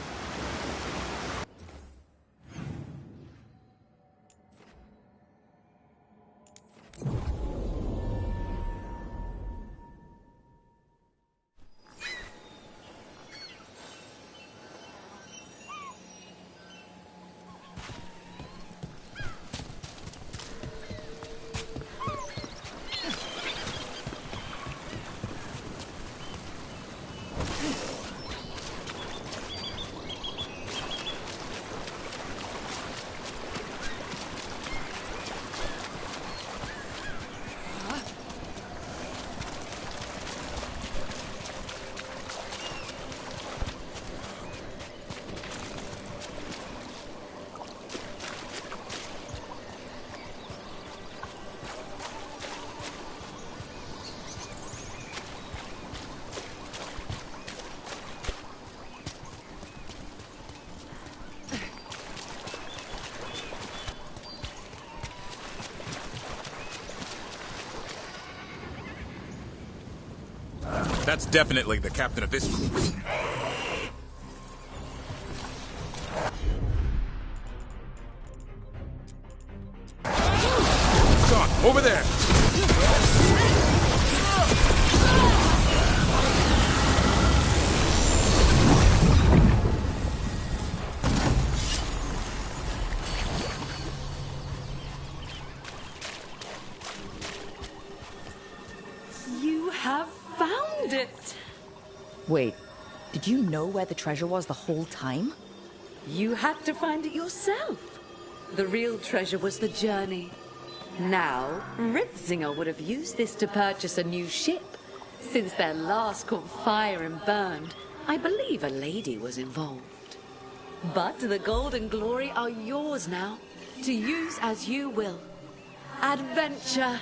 That's definitely the captain of this group. Gone, over there! You have found it! Wait, did you know where the treasure was the whole time? You had to find it yourself. The real treasure was the journey. Now, Ritzinger would have used this to purchase a new ship. Since their last caught fire and burned, I believe a lady was involved. But the gold and glory are yours now, to use as you will. Adventure!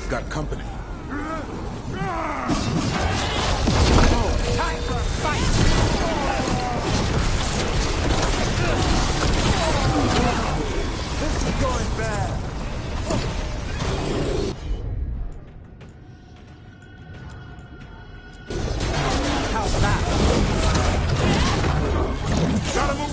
Got company. Time for a fight! This is going bad. How's that? Gotta move!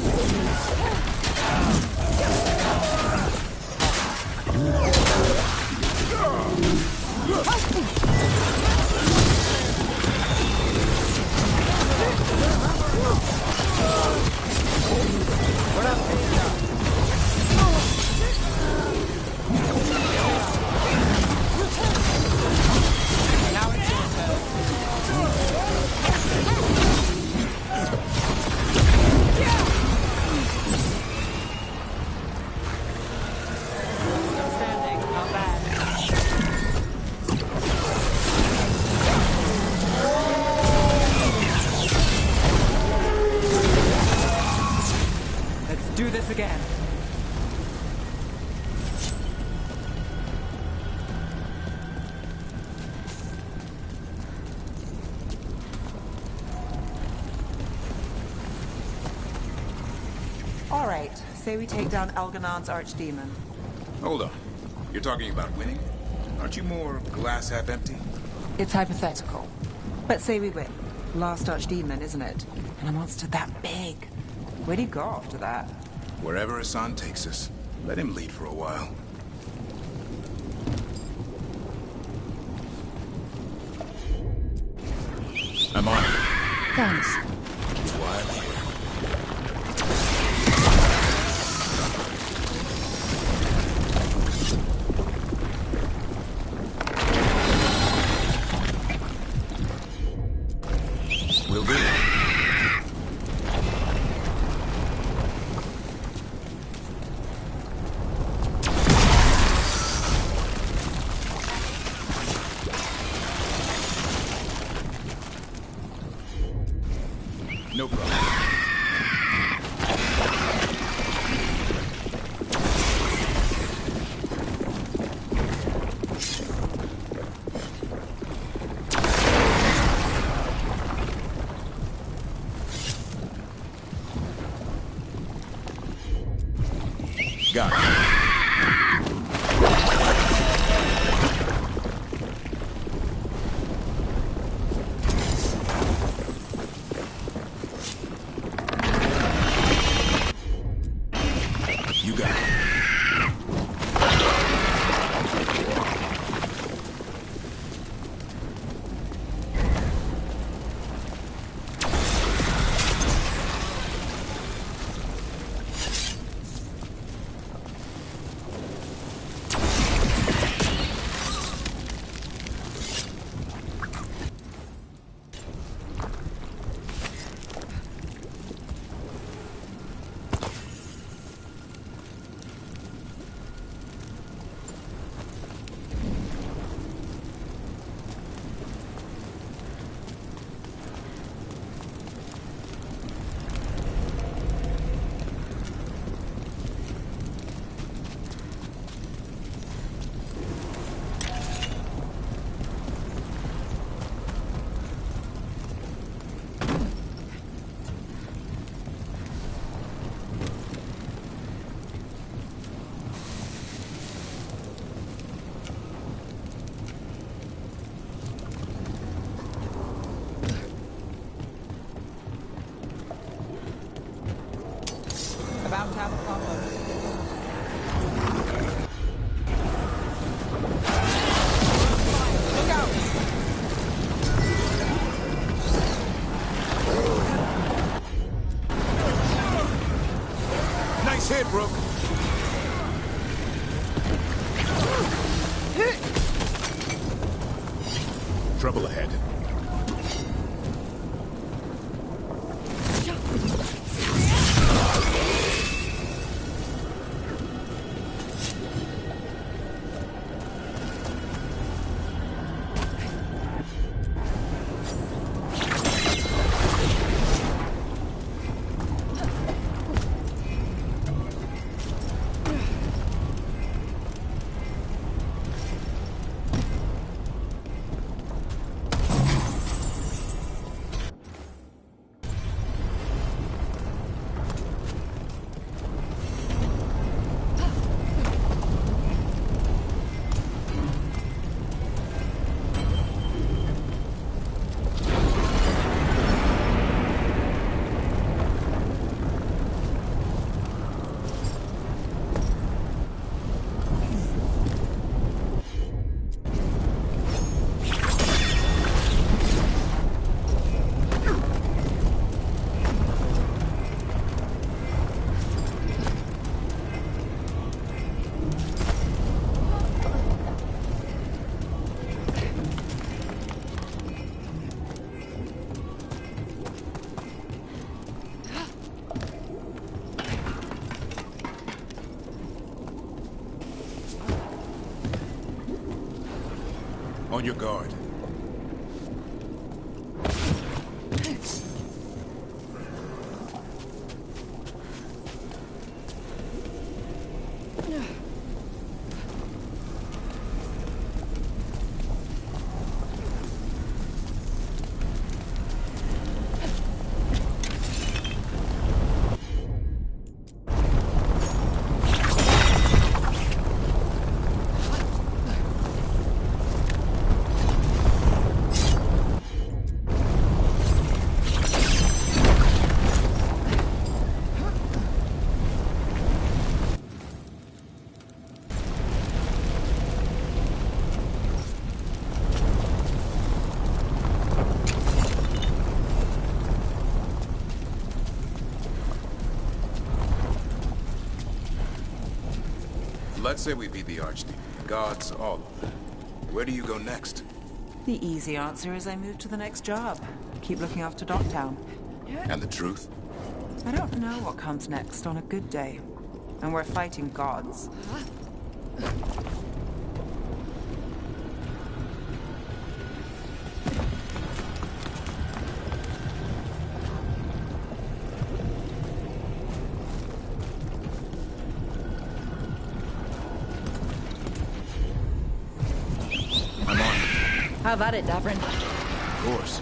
this again. All right, say we take down Elganon's archdemon. Hold on. You're talking about winning? Aren't you more glass half empty? It's hypothetical. But say we win. Last archdemon, isn't it? And a monster that big. Where do you go after that? Wherever Hassan takes us. Let him lead for a while. I'm on it. Thanks. That's why I'm here. Will do. No problem. Got it. You got it. About to have a problem. Look out! Nice hit, Rook. Trouble ahead. On your guard. let's say we beat the Archdemon. Gods, all of them. Where do you go next? The easy answer is I move to the next job. Keep looking after Docktown. And the truth? I don't know what comes next on a good day. And we're fighting gods. I'm on. Have at it, Davrin. Of course.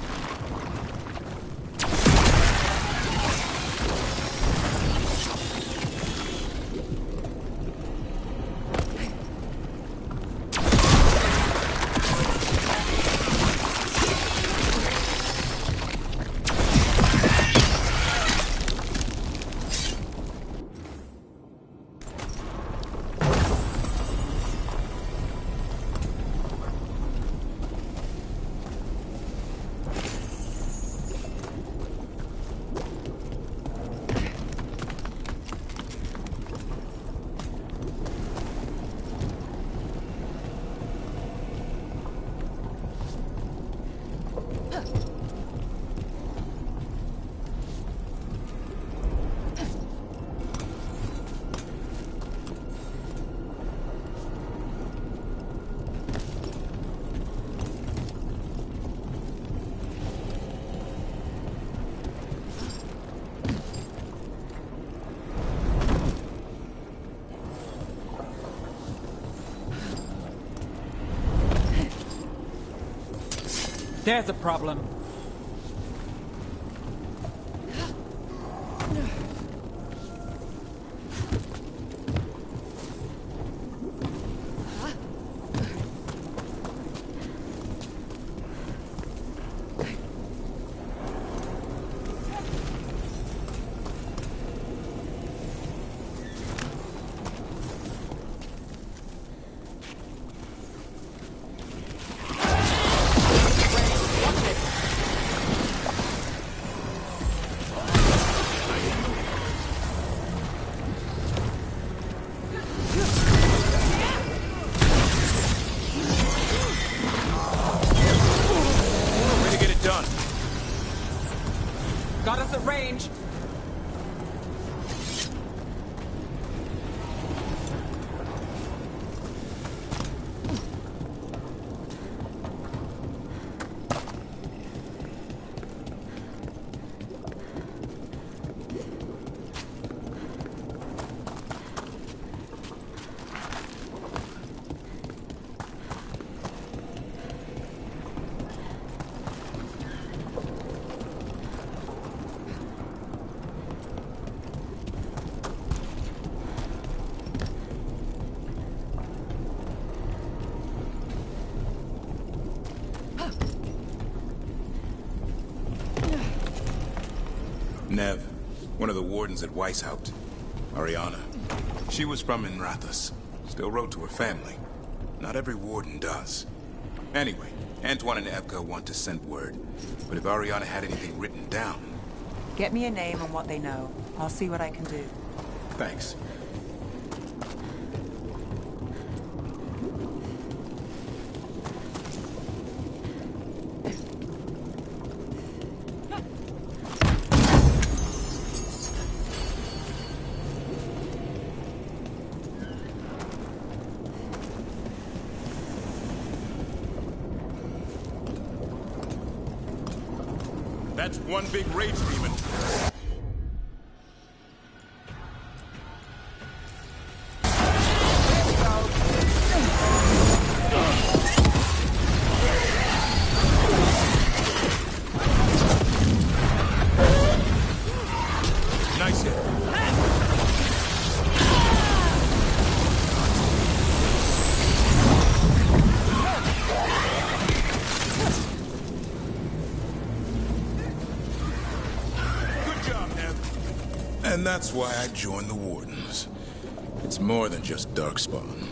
There's a problem. Got us at range. Nev, one of the wardens at Weishaupt. Ariana. She was from Inrathus. Still wrote to her family. Not every warden does. Anyway, Antoine and Evka want to send word. But if Ariana had anything written down... Get me a name and what they know. I'll see what I can do. Thanks. That's one big rage demon. Nice hit. And that's why I joined the Wardens. It's more than just Darkspawn.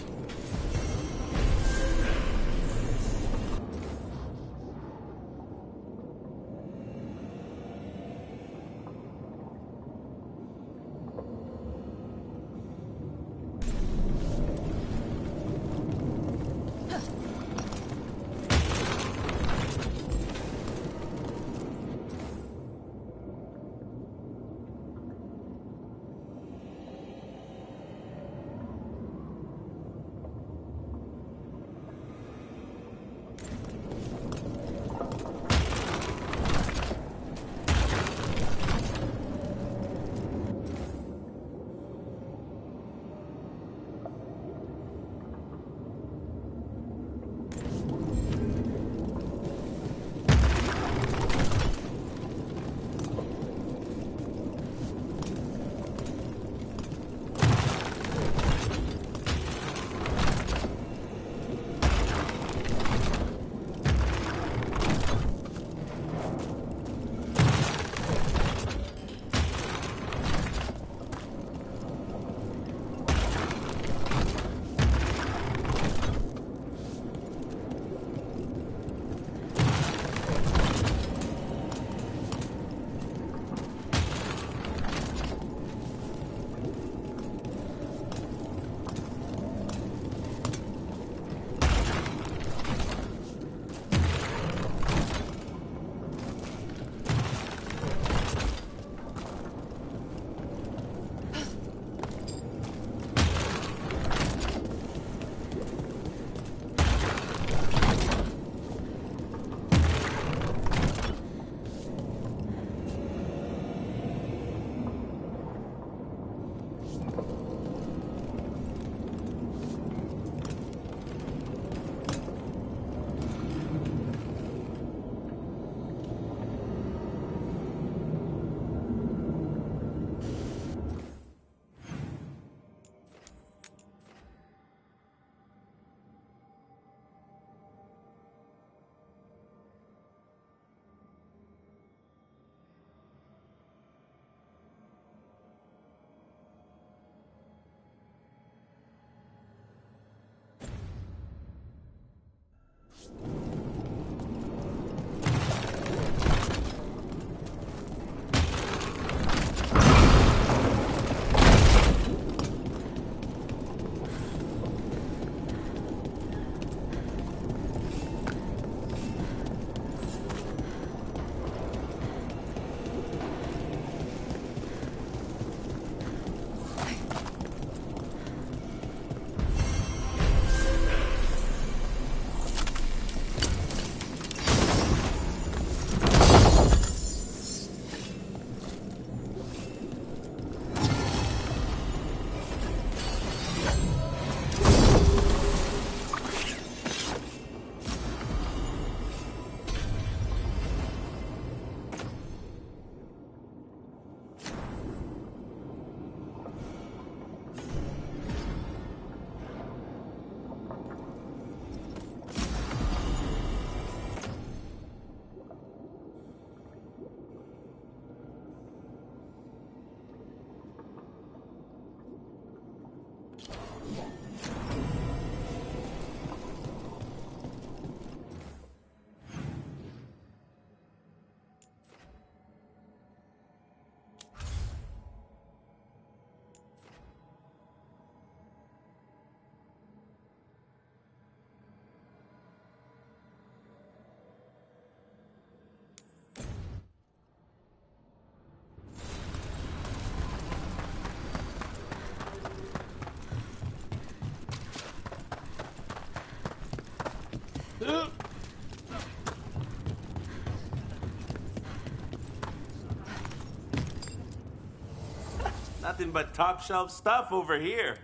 Nothing but top shelf stuff over here.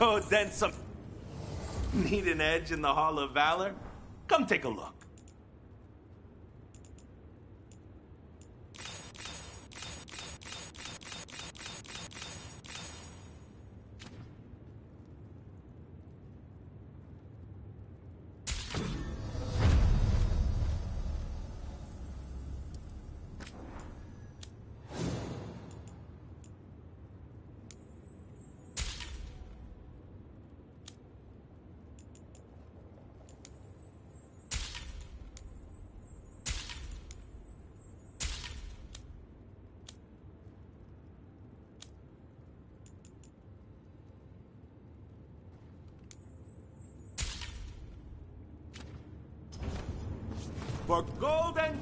Oh, then some... Need an edge in the Hall of Valor? Come take a look. For gold and...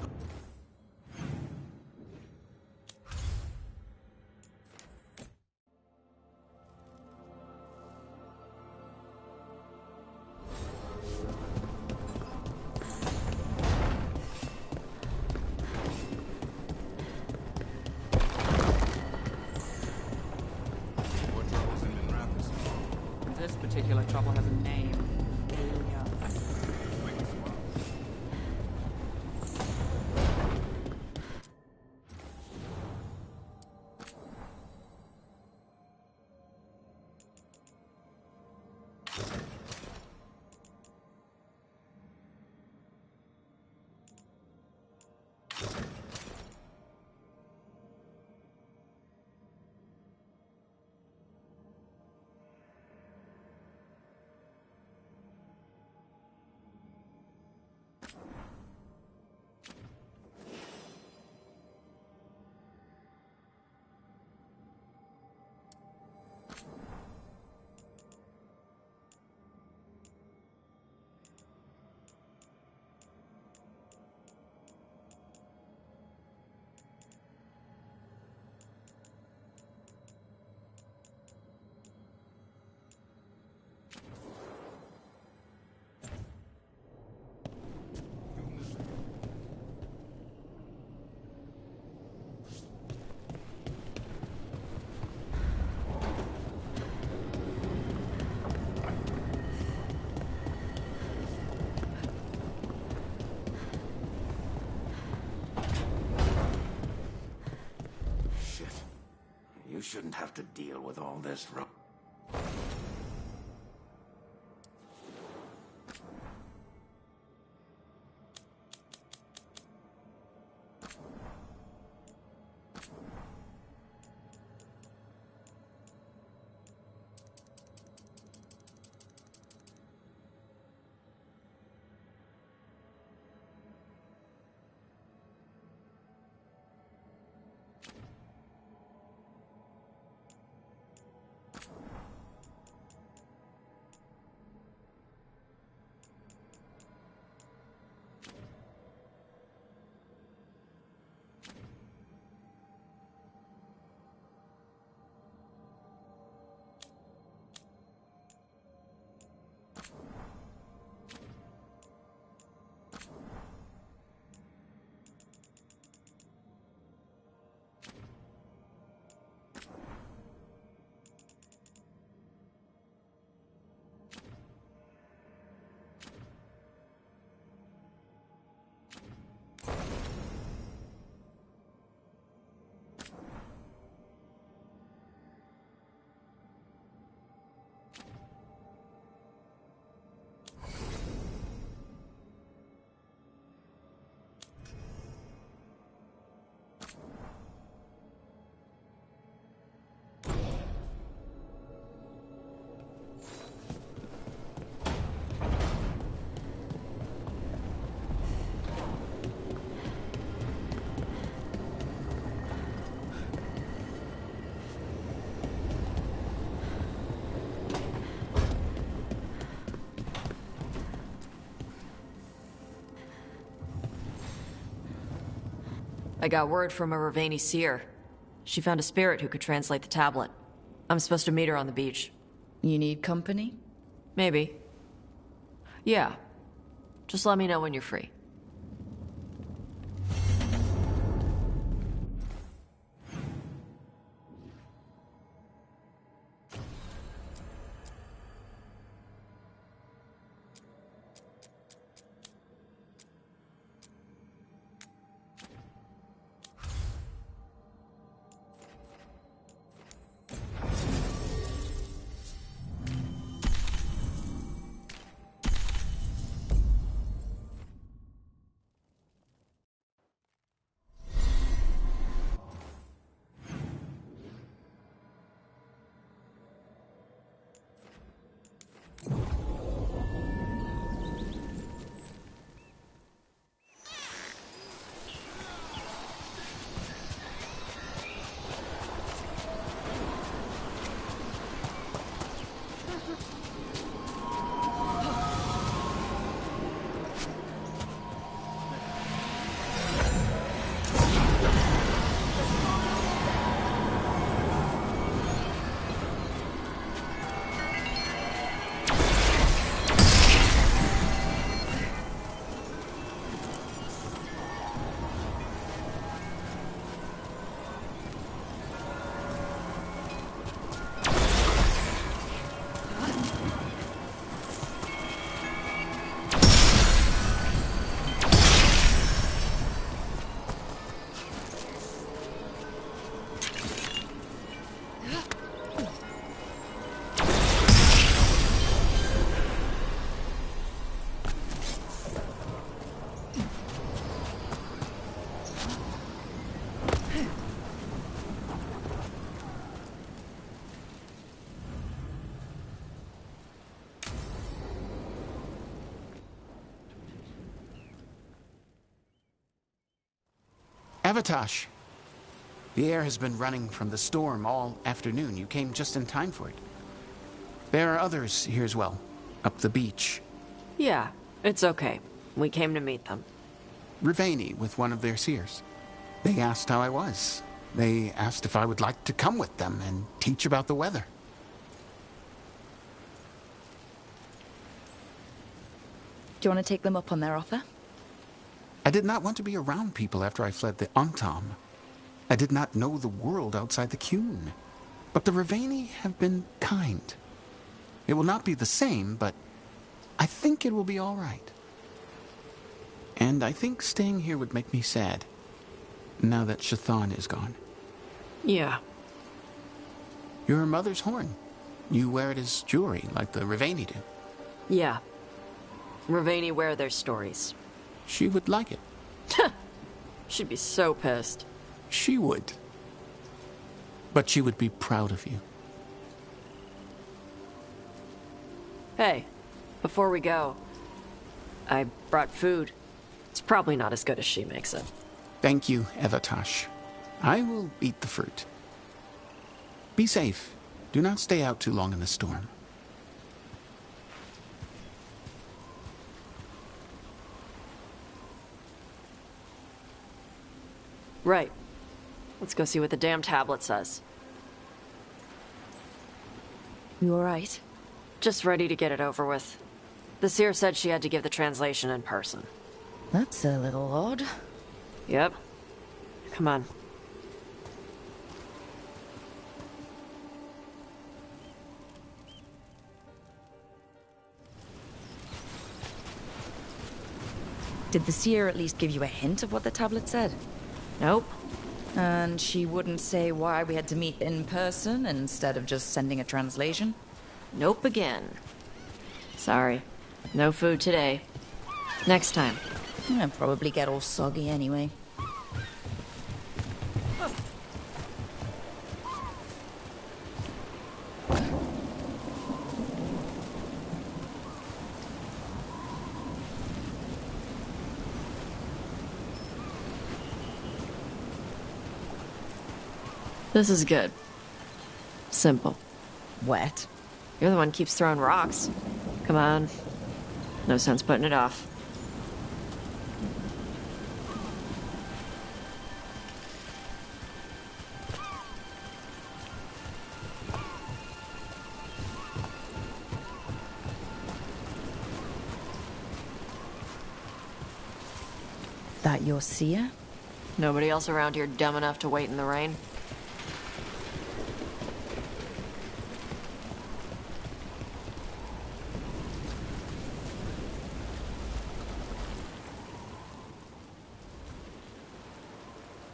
This particular trouble has a name. You shouldn't have to deal with all this, Rook. I got word from a Ravani seer. She found a spirit who could translate the tablet. I'm supposed to meet her on the beach. You need company? Maybe. Yeah. Just let me know when you're free. Avatosh! The air has been running from the storm all afternoon. You came just in time for it. There are others here as well, up the beach. Yeah, it's okay. We came to meet them. Ravani with one of their seers. They asked how I was. They asked if I would like to come with them and teach about the weather. Do you want to take them up on their offer? I did not want to be around people after I fled the Antam. I did not know the world outside the Qun. But the Ravani have been kind. It will not be the same, but I think it will be all right. And I think staying here would make me sad, now that Chthon is gone. Yeah. Your mother's horn. You wear it as jewelry, like the Ravani do. Yeah. Ravani wear their stories. She would like it. She'd be so pissed. She would. But she would be proud of you. Hey, before we go, I brought food. It's probably not as good as she makes it. Thank you, Avatosh. I will eat the fruit. Be safe. Do not stay out too long in the storm. Right. Let's go see what the damn tablet says. You alright? Just ready to get it over with. The seer said she had to give the translation in person. That's a little odd. Yep. Come on. Did the seer at least give you a hint of what the tablet said? Nope. And she wouldn't say why we had to meet in person instead of just sending a translation? Nope again. Sorry. No food today. Next time. I'll probably get all soggy anyway. This is good. Simple. Wet. You're the one who keeps throwing rocks. Come on. No sense putting it off. that your seer? Nobody else around here dumb enough to wait in the rain?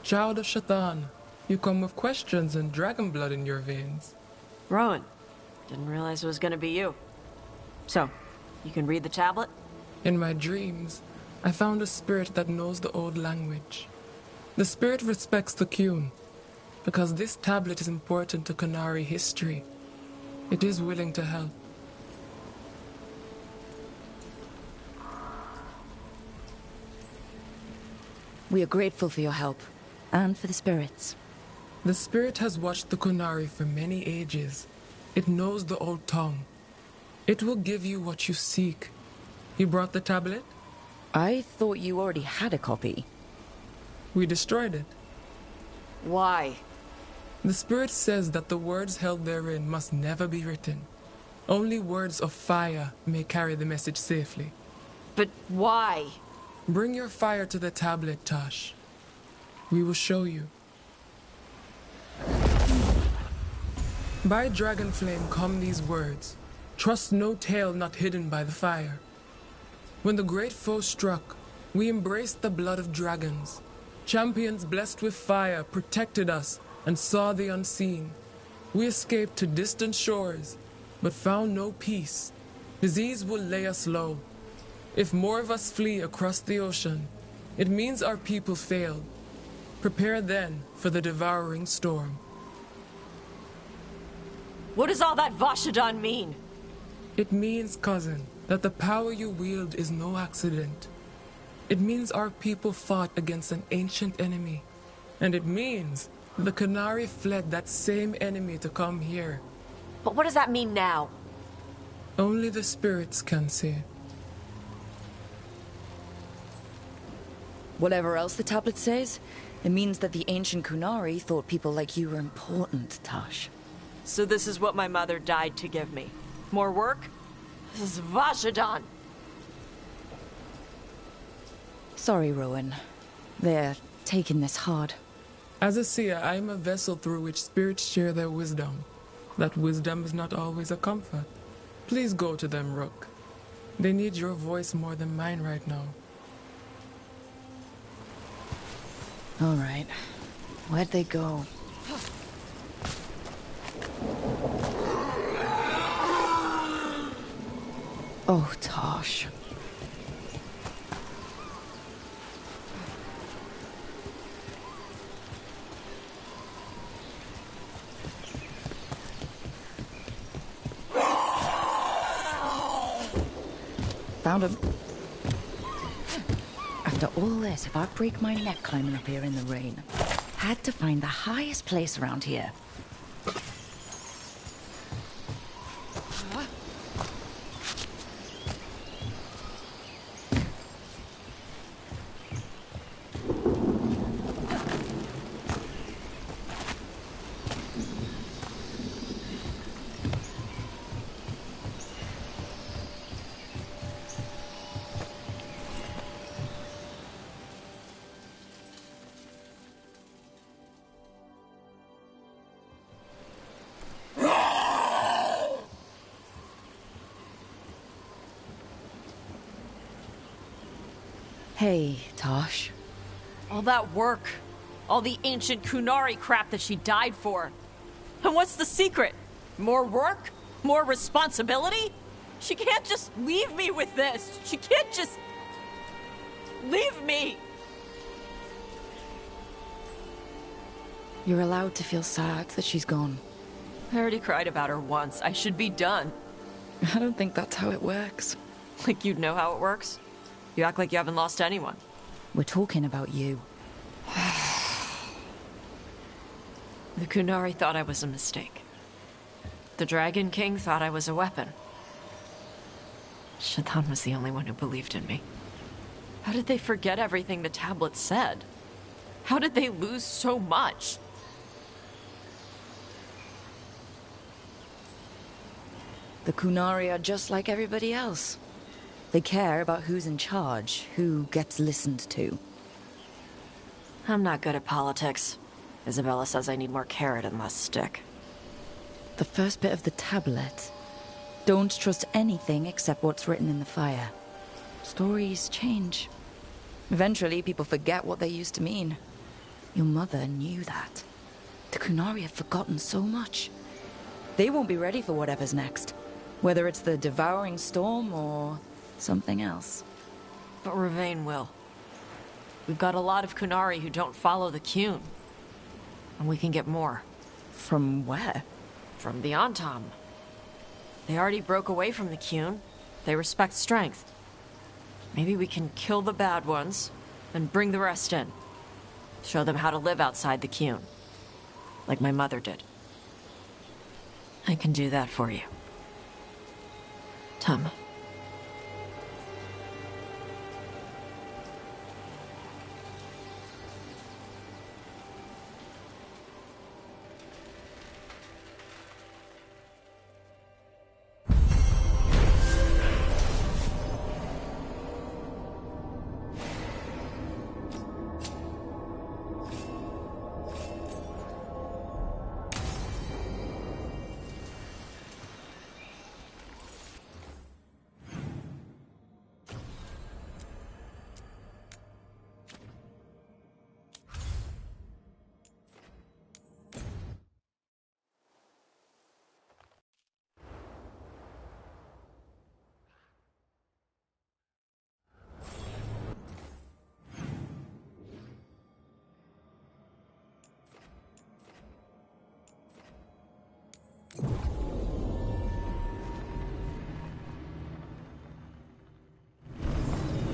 Child of Shatan, you come with questions and dragon blood in your veins. Rowan, didn't realize it was gonna be you. So, you can read the tablet? In my dreams, I found a spirit that knows the old language. The spirit respects the Qun, because this tablet is important to Qunari history. It is willing to help. We are grateful for your help, and for the spirits. The spirit has watched the Qunari for many ages. It knows the old tongue. It will give you what you seek. You brought the tablet? I thought you already had a copy. We destroyed it. Why? The spirit says that the words held therein must never be written. Only words of fire may carry the message safely. But why? Bring your fire to the tablet, Tosh. We will show you. By dragon flame come these words. Trust no tale not hidden by the fire. When the great foe struck, we embraced the blood of dragons. Champions blessed with fire protected us and saw the unseen. We escaped to distant shores, but found no peace. Disease will lay us low. If more of us flee across the ocean, it means our people failed. Prepare then for the devouring storm. What does all that Vashadan mean? It means, cousin, that the power you wield is no accident. It means our people fought against an ancient enemy. And it means the Qunari fled that same enemy to come here. But what does that mean now? Only the spirits can say. Whatever else the tablet says, it means that the ancient Qunari thought people like you were important, Tosh. So this is what my mother died to give me. More work? This is Vashadan. Sorry, Rowan. They're taking this hard. As a seer, I am a vessel through which spirits share their wisdom. That wisdom is not always a comfort. Please go to them, Rook. They need your voice more than mine right now. All right. Where'd they go? Oh, Tosh. Found him. After all this, if I break my neck climbing up here in the rain, had to find the highest place around here. Hey, Tosh. All that work. All the ancient Qunari crap that she died for. And what's the secret? More work? More responsibility? She can't just leave me with this. She can't just... leave me. You're allowed to feel sad that she's gone. I already cried about her once. I should be done. I don't think that's how it works. Like you'd know how it works? You act like you haven't lost anyone. We're talking about you. The Qunari thought I was a mistake. The Dragon King thought I was a weapon. Shatan was the only one who believed in me. How did they forget everything the tablet said? How did they lose so much? The Qunari are just like everybody else. They care about who's in charge, who gets listened to. I'm not good at politics. Isabella says I need more carrot and less stick. The first bit of the tablet. Don't trust anything except what's written in the fire. Stories change. Eventually, people forget what they used to mean. Your mother knew that. The Kunari have forgotten so much. They won't be ready for whatever's next. Whether it's the devouring storm or something else. But Ravain will. We've got a lot of Kunari who don't follow the Qun. And we can get more. From where? From the Antam. They already broke away from the Qun. They respect strength. Maybe we can kill the bad ones, and bring the rest in. Show them how to live outside the Qun. Like my mother did. I can do that for you. Tama.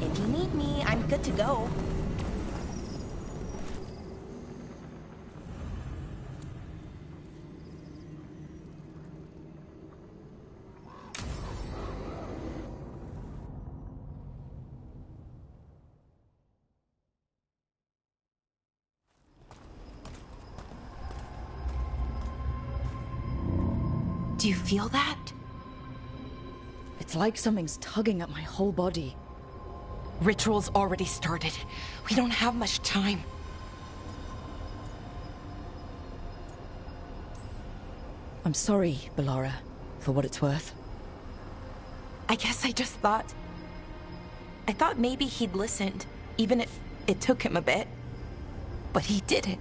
If you need me, I'm good to go. Do you feel that? It's like something's tugging at my whole body. Ritual's already started. We don't have much time. I'm sorry, Bellara, for what it's worth. I guess I just thought... I thought maybe he'd listened, even if it took him a bit. But he didn't.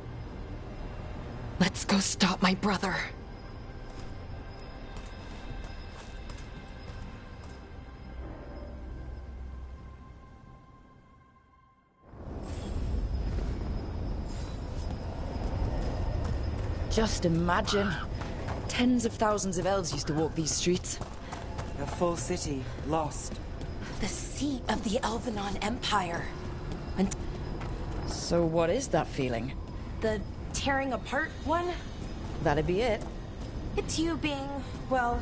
Let's go stop my brother. Just imagine. Tens of thousands of elves used to walk these streets. A full city, lost. The seat of the Elvenon Empire. And So what is that feeling? the tearing apart one? That'd be it. It's you being, well,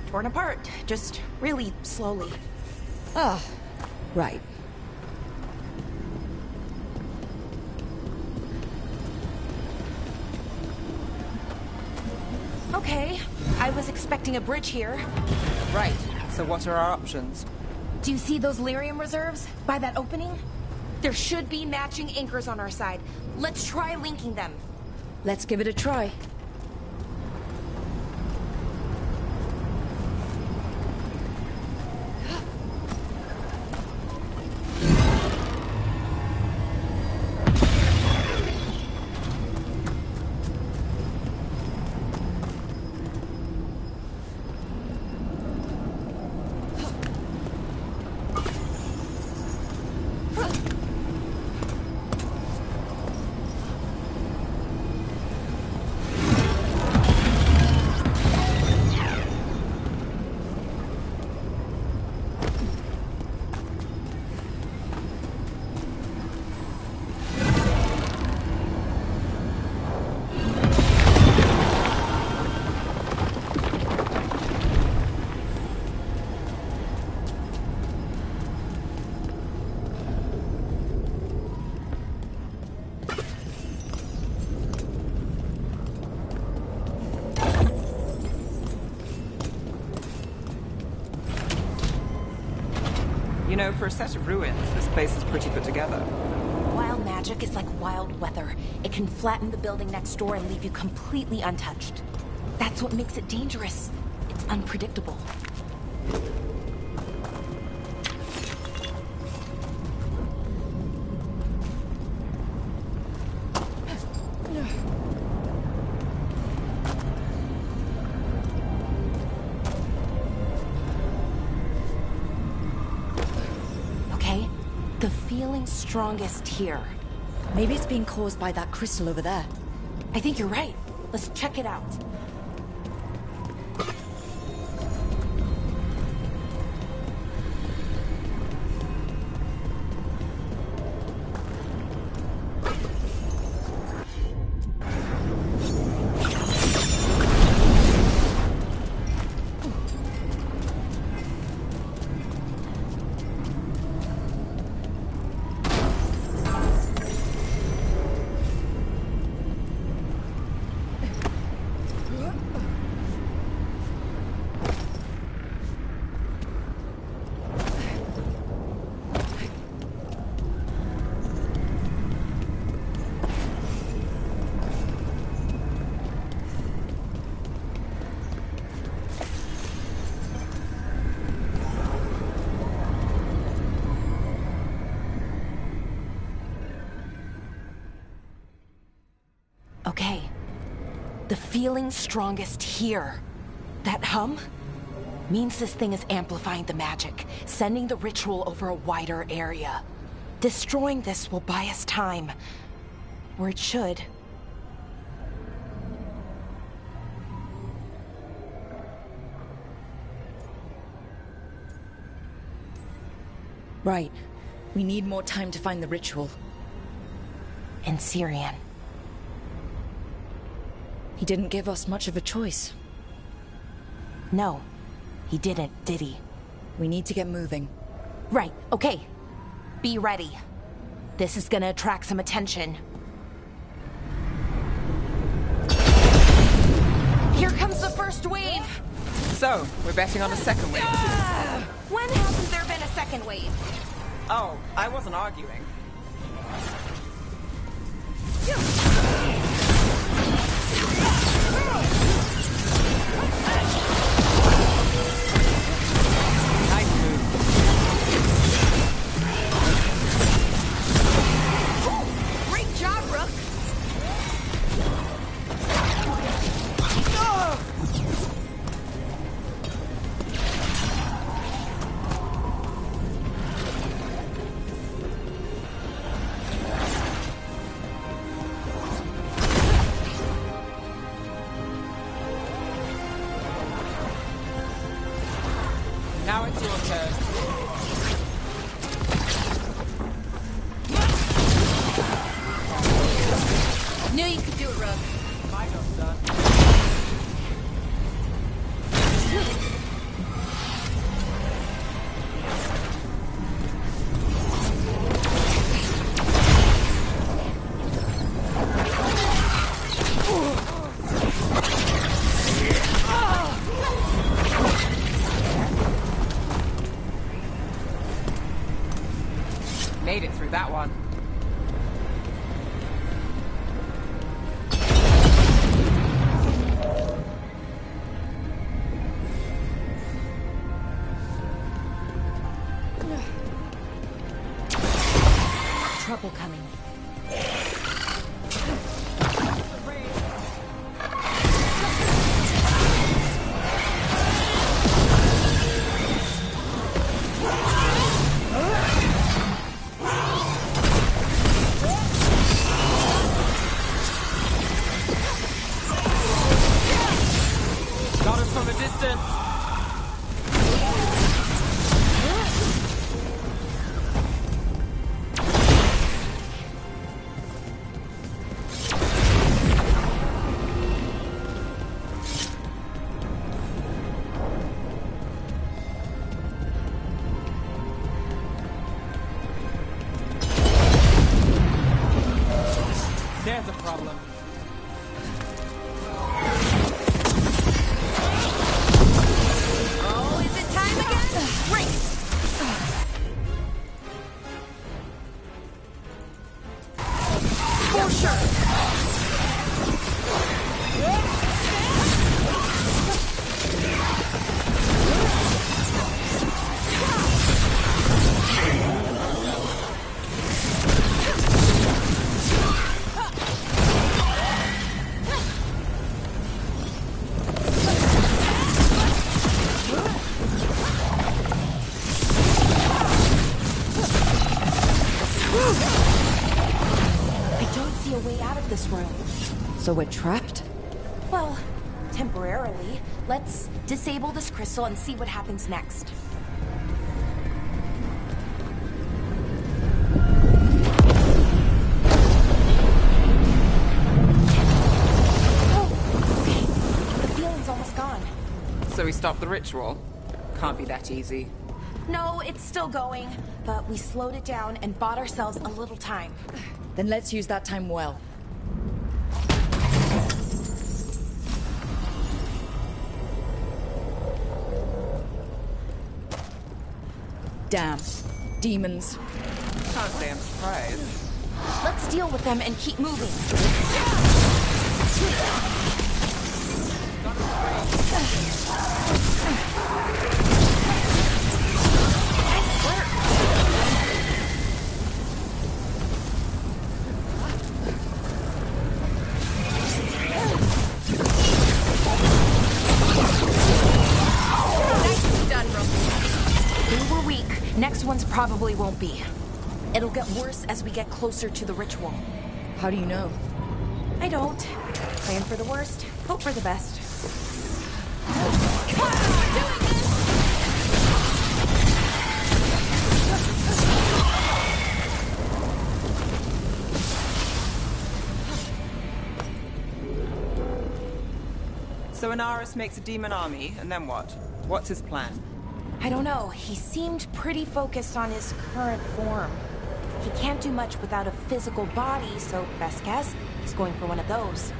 torn apart. Just really slowly. Ah, right. Okay, I was expecting a bridge here. Right, so what are our options? Do you see those lyrium reserves by that opening? There should be matching anchors on our side. Let's try linking them. Let's give it a try. You know, for a set of ruins, this place is pretty put together. Wild magic. magic is like wild weather. It can flatten the building next door and leave you completely untouched. That's what makes it dangerous. It's unpredictable. Okay, the feeling's strongest here. Maybe it's being caused by that crystal over there. I think you're right. Let's check it out. Okay. The feeling's strongest here. That hum means this thing is amplifying the magic, sending the ritual over a wider area. Destroying this will buy us time. Or it should. Right. We need more time to find the ritual. In Syrian. He didn't give us much of a choice. No, he didn't, did he? We need to get moving. Right, okay. Be ready. This is gonna attract some attention. Here comes the first wave! So, we're betting on a second wave. When hasn't there been a second wave? Oh, I wasn't arguing. Nice move. Great job, Rook! Now it's your turn. Knew you could do it, Rook. My job's done. Made it through that one. Trouble coming. Got us from a distance. There's a problem. Oh, is it time again? Great! So we're trapped? Well, temporarily. Let's disable this crystal and see what happens next. Oh, okay. The feeling's almost gone. So we stopped the ritual? Can't be that easy. No, it's still going, but we slowed it down and bought ourselves a little time. Then let's use that time well. Damn. Demons. Can't say I'm surprised. Let's deal with them and keep moving. Nicely done, Ruffy. They were weak. Next ones probably won't be. It'll get worse as we get closer to the ritual. How do you know? I don't. Plan for the worst, hope for the best. So Inaris makes a demon army, and then what? What's his plan? I don't know. He seemed pretty focused on his current form. He can't do much without a physical body, so best guess, he's going for one of those.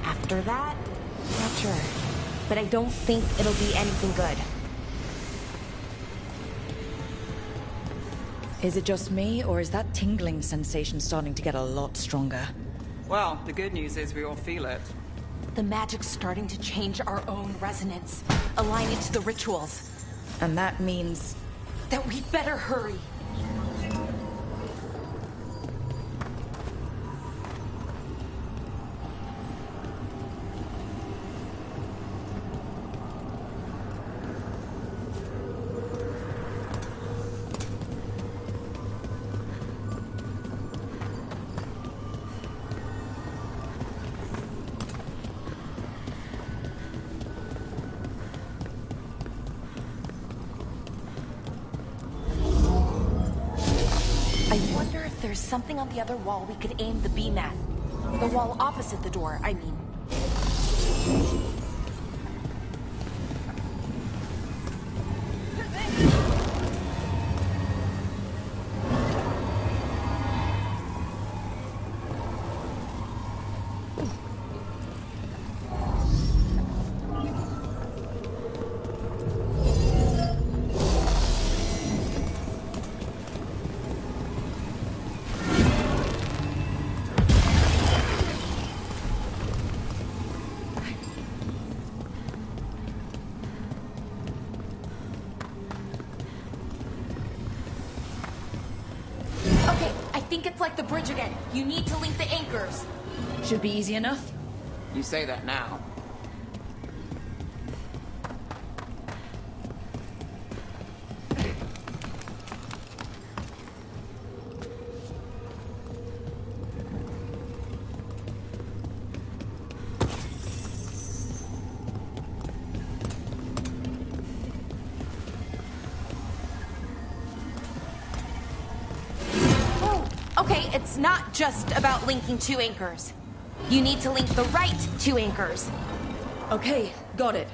After that, not sure. But I don't think it'll be anything good. Is it just me, or is that tingling sensation starting to get a lot stronger? Well, the good news is we all feel it. The magic's starting to change our own resonance, align it to the rituals. And that means... that we better hurry. There's something on the other wall we could aim the beam at. The wall opposite the door, I mean. It's like the bridge again. You need to link the anchors. Should be easy enough. You say that now. Okay, it's not just about linking two anchors. You need to link the right two anchors. Okay, got it.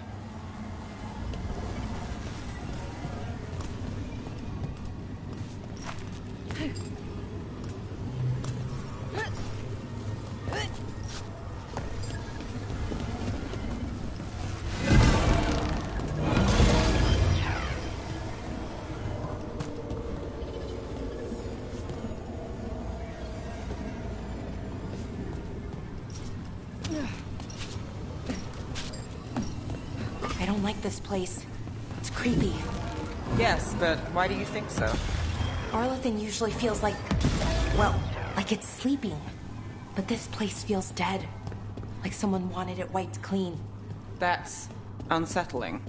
I don't like this place. It's creepy. Yes, but why do you think so? Arlothan usually feels like, well, like it's sleeping. But this place feels dead. Like someone wanted it wiped clean. That's unsettling.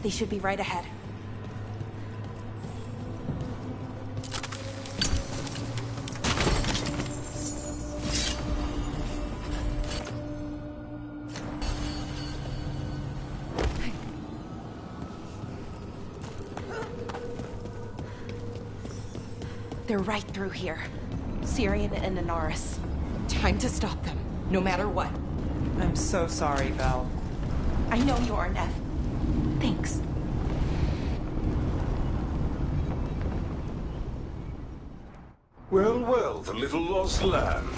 They should be right ahead. They're right through here. Syrian and Inaris. Time to stop them, no matter what. I'm so sorry, Val. I know you are, Nev. Thanks. Well, well, the little lost lamb.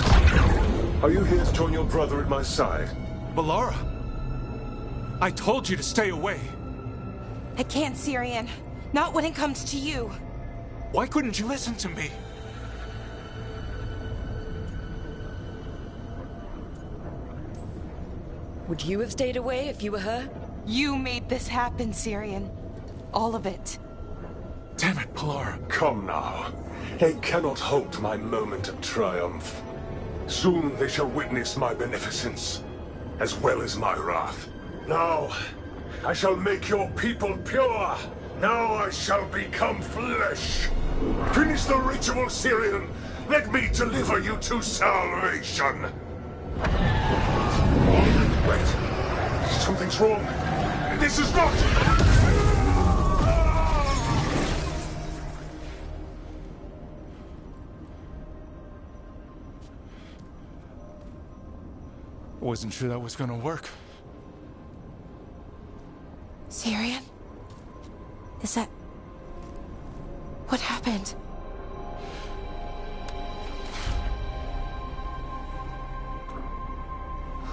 Are you here to join your brother at my side? Melara! I told you to stay away! I can't, Syrian. Not when it comes to you. Why couldn't you listen to me? Would you have stayed away if you were her? You made this happen, Syrian. All of it. Damn it, Melara. Come now. They cannot halt my moment of triumph. Soon they shall witness my beneficence, as well as my wrath. Now, I shall make your people pure. Now I shall become flesh. Finish the ritual, Syrian. Let me deliver you to salvation. Wait. Something's wrong. This is not... Wasn't sure that was gonna work. Syrian? Is that... What happened?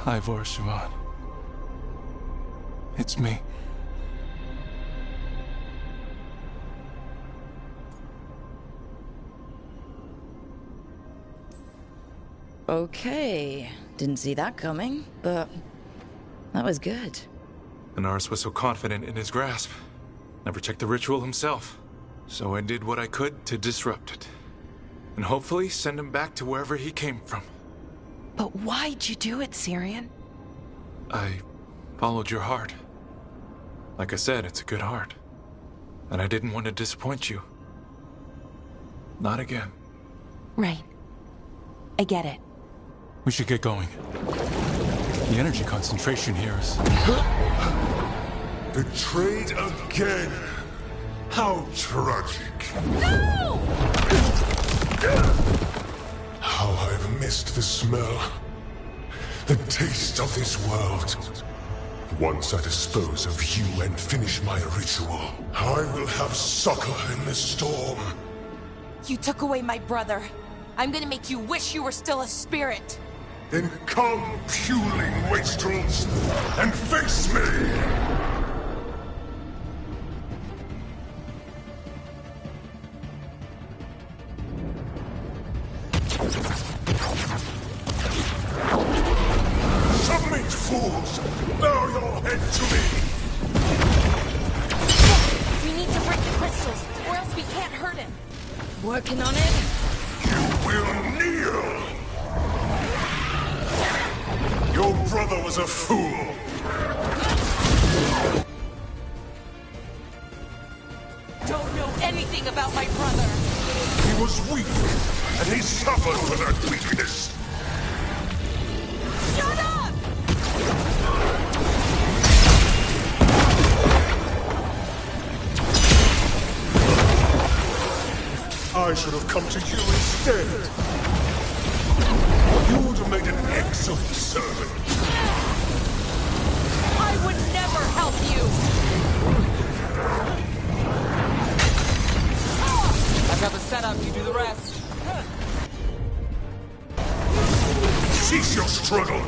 Ivor Siobhan. It's me. Okay. Didn't see that coming, but that was good. Inaris was so confident in his grasp. Never checked the ritual himself. So I did what I could to disrupt it. And hopefully send him back to wherever he came from. But why'd you do it, Syrian? I followed your heart. Like I said, it's a good heart. And I didn't want to disappoint you. Not again. Right. I get it. We should get going. The energy concentration here is... Betrayed again! How tragic. No! How I've missed the smell. The taste of this world. Once I dispose of you and finish my ritual, I will have succor in the storm. You took away my brother. I'm gonna make you wish you were still a spirit. Then come, puling wastrels, and face me! Submit, fools! Bow your head to me! Working on it? You will kneel! Your brother was a fool. Don't know anything about my brother. He was weak, and he suffered for that weakness. Shut up! I should have come to you instead. You would have made an excellent servant. I would never help you! I've got the setup, you do the rest. Cease your struggle.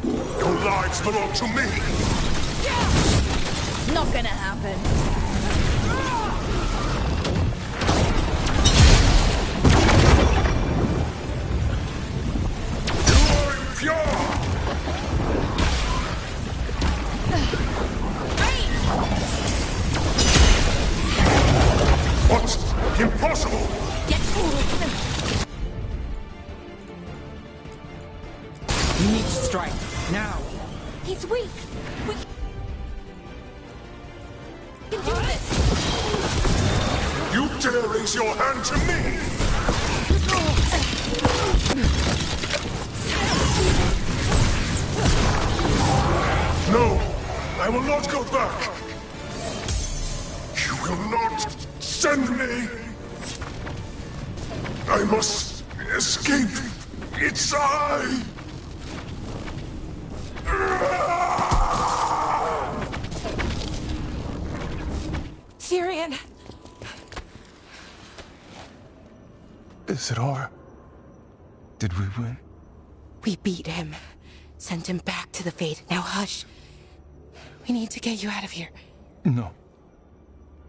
Your lives belong to me. Not gonna happen. What? Impossible! Get You need to strike. Now. He's weak. We can do this. You dare raise your hand to me? No, I will not go back. You will not send me. I must escape. It's I. Syrian. Is it over? Did we win? We beat him. Sent him back to the Fate. Now hush. We need to get you out of here. No.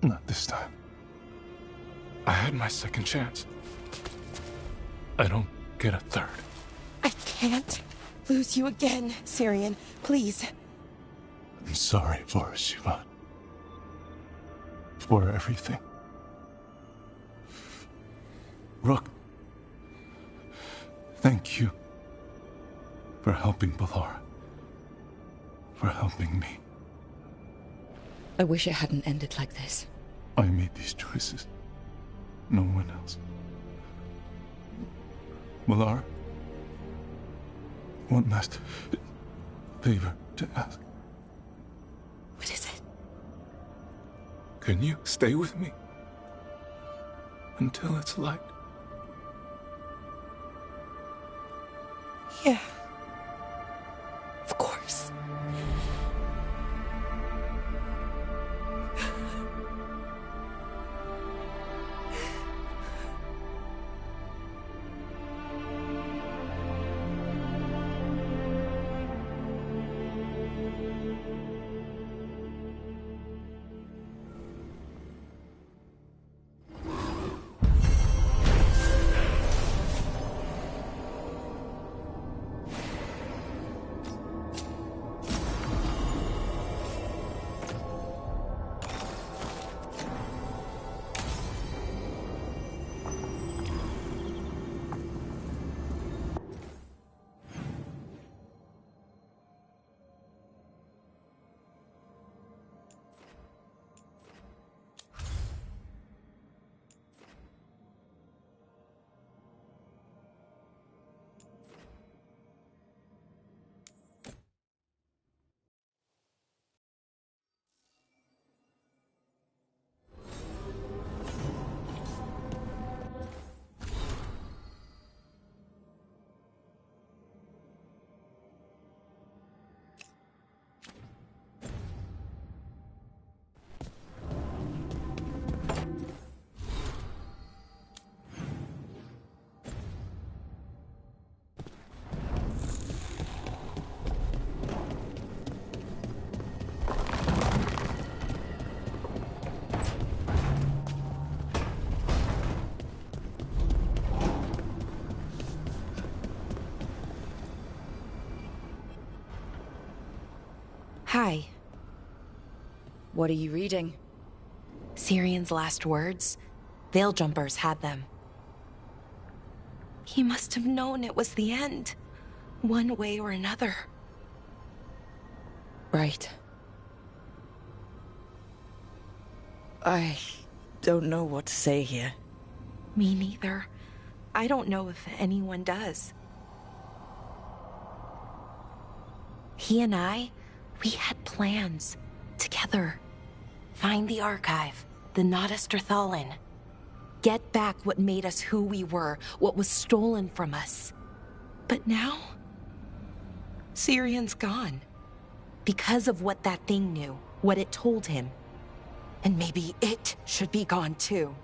Not this time. I had my second chance. I don't get a third. I can't lose you again, Syrian. Please. I'm sorry for Sivan. For everything. Rook. Thank you. For helping Balara. For helping me. I wish it hadn't ended like this. I made these choices. No one else. Balara? One last favor to ask. What is it? Can you stay with me? Until it's light? Yeah. Of course. Hi. What are you reading? Syrian's last words. Veil jumpers had them. He must have known it was the end, one way or another. Right. I don't know what to say here. Me neither. I don't know if anyone does. He and I, we had plans. Together. Find the archive, the Nodasterthalin. Get back what made us who we were, what was stolen from us. But now, Syrion's gone. Because of what that thing knew, what it told him. And maybe it should be gone too.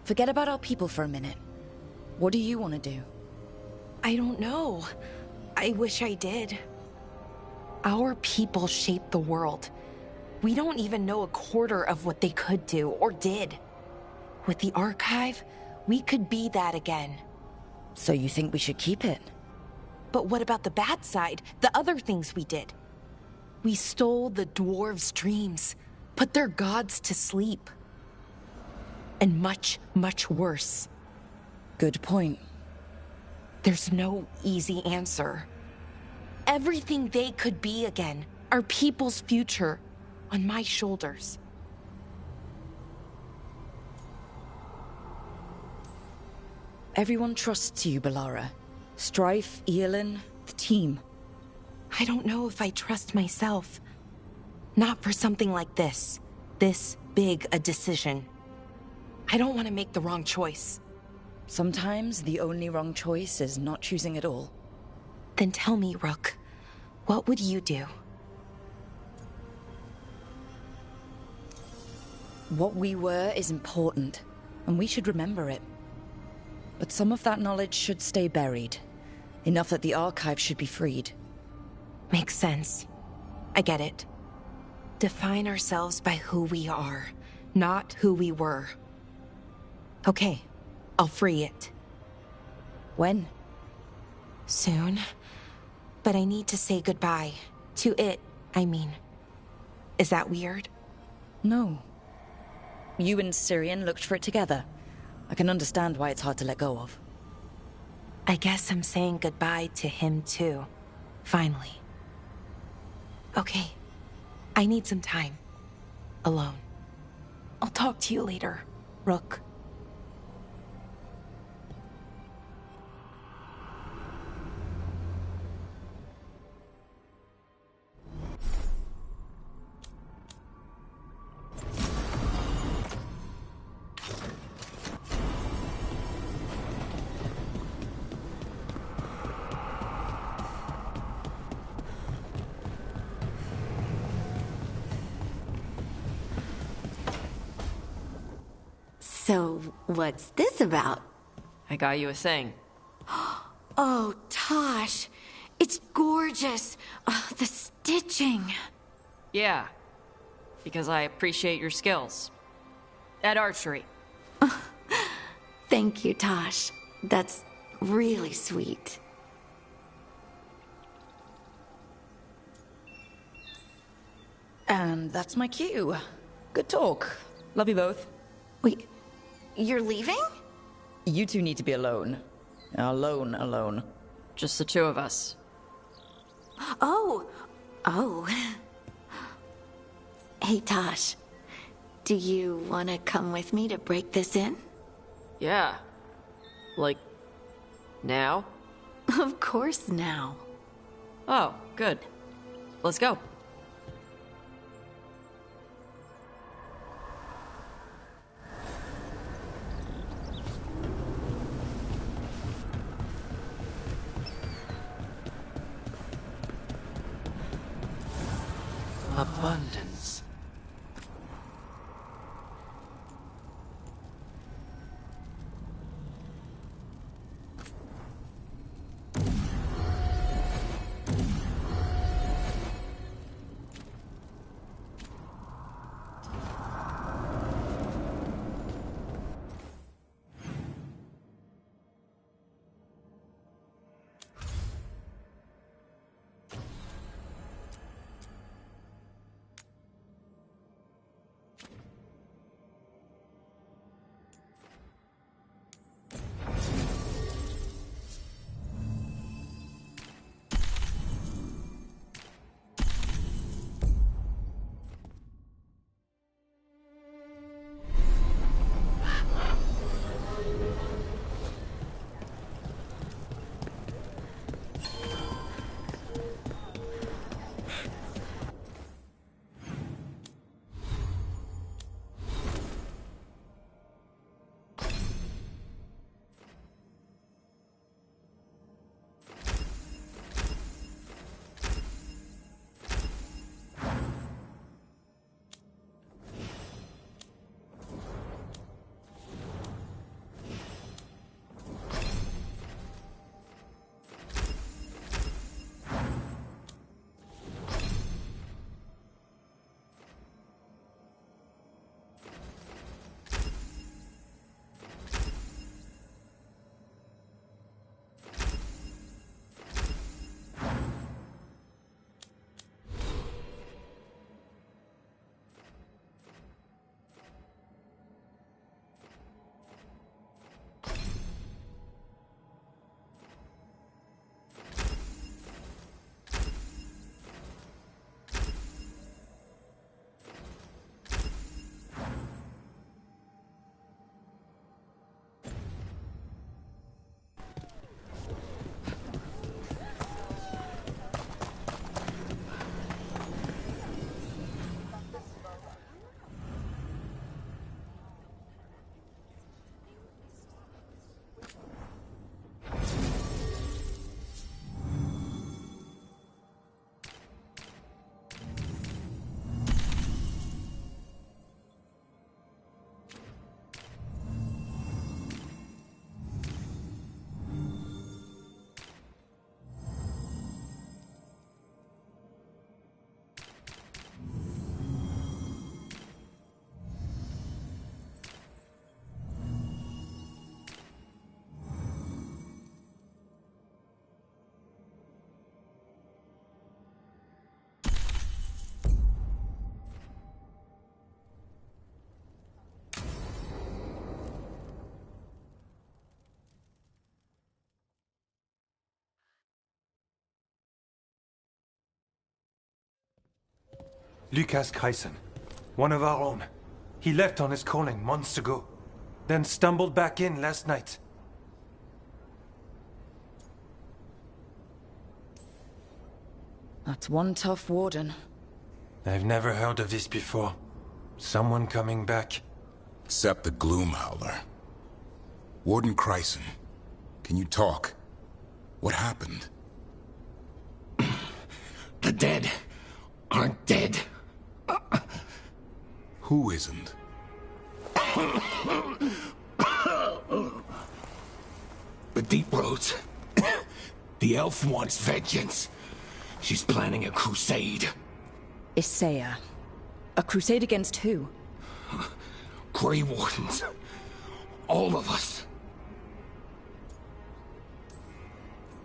Forget about our people for a minute. What do you want to do? I don't know. I wish I did. Our people shaped the world. We don't even know a quarter of what they could do or did. With the archive, we could be that again. So you think we should keep it? But what about the bad side? The other things we did? We stole the dwarves' dreams, put their gods to sleep. And much, much worse. Good point. There's no easy answer. Everything they could be again, our people's future, on my shoulders. Everyone trusts you, Balara. Strife, Eolin, the team. I don't know if I trust myself. Not for something like this. This big a decision. I don't want to make the wrong choice. Sometimes the only wrong choice is not choosing at all. Then tell me, Rook, what would you do? What we were is important, and we should remember it. But some of that knowledge should stay buried. Enough that the archive should be freed. Makes sense. I get it. Define ourselves by who we are, not who we were. Okay, I'll free it. When? Soon. But I need to say goodbye. To it, I mean. Is that weird? No. You and Syrian looked for it together. I can understand why it's hard to let go of. I guess I'm saying goodbye to him too. Finally. Okay. I need some time. Alone. I'll talk to you later, Rook. So, what's this about? I got you a thing. Oh, Tosh. It's gorgeous. The stitching. Yeah. Because I appreciate your skills. At archery. Thank you, Tosh. That's really sweet. And that's my cue. Good talk. Love you both. Wait, you're leaving? You two need to be alone. Alone. Just the two of us. Oh. Hey, Tosh. Do you want to come with me to break this in? Yeah. Like, now? Of course now. Oh, good. Let's go. Abundance. Lucas Kreisen, one of our own. He left on his calling months ago, then stumbled back in last night. That's one tough warden. I've never heard of this before. Someone coming back. Except the Gloom Howler. Warden Kreisen, can you talk? What happened? The dead aren't dead. Who isn't? The Deep Roads. The elf wants vengeance. She's planning a crusade. Isaiah. A crusade against who? Grey Wardens. All of us.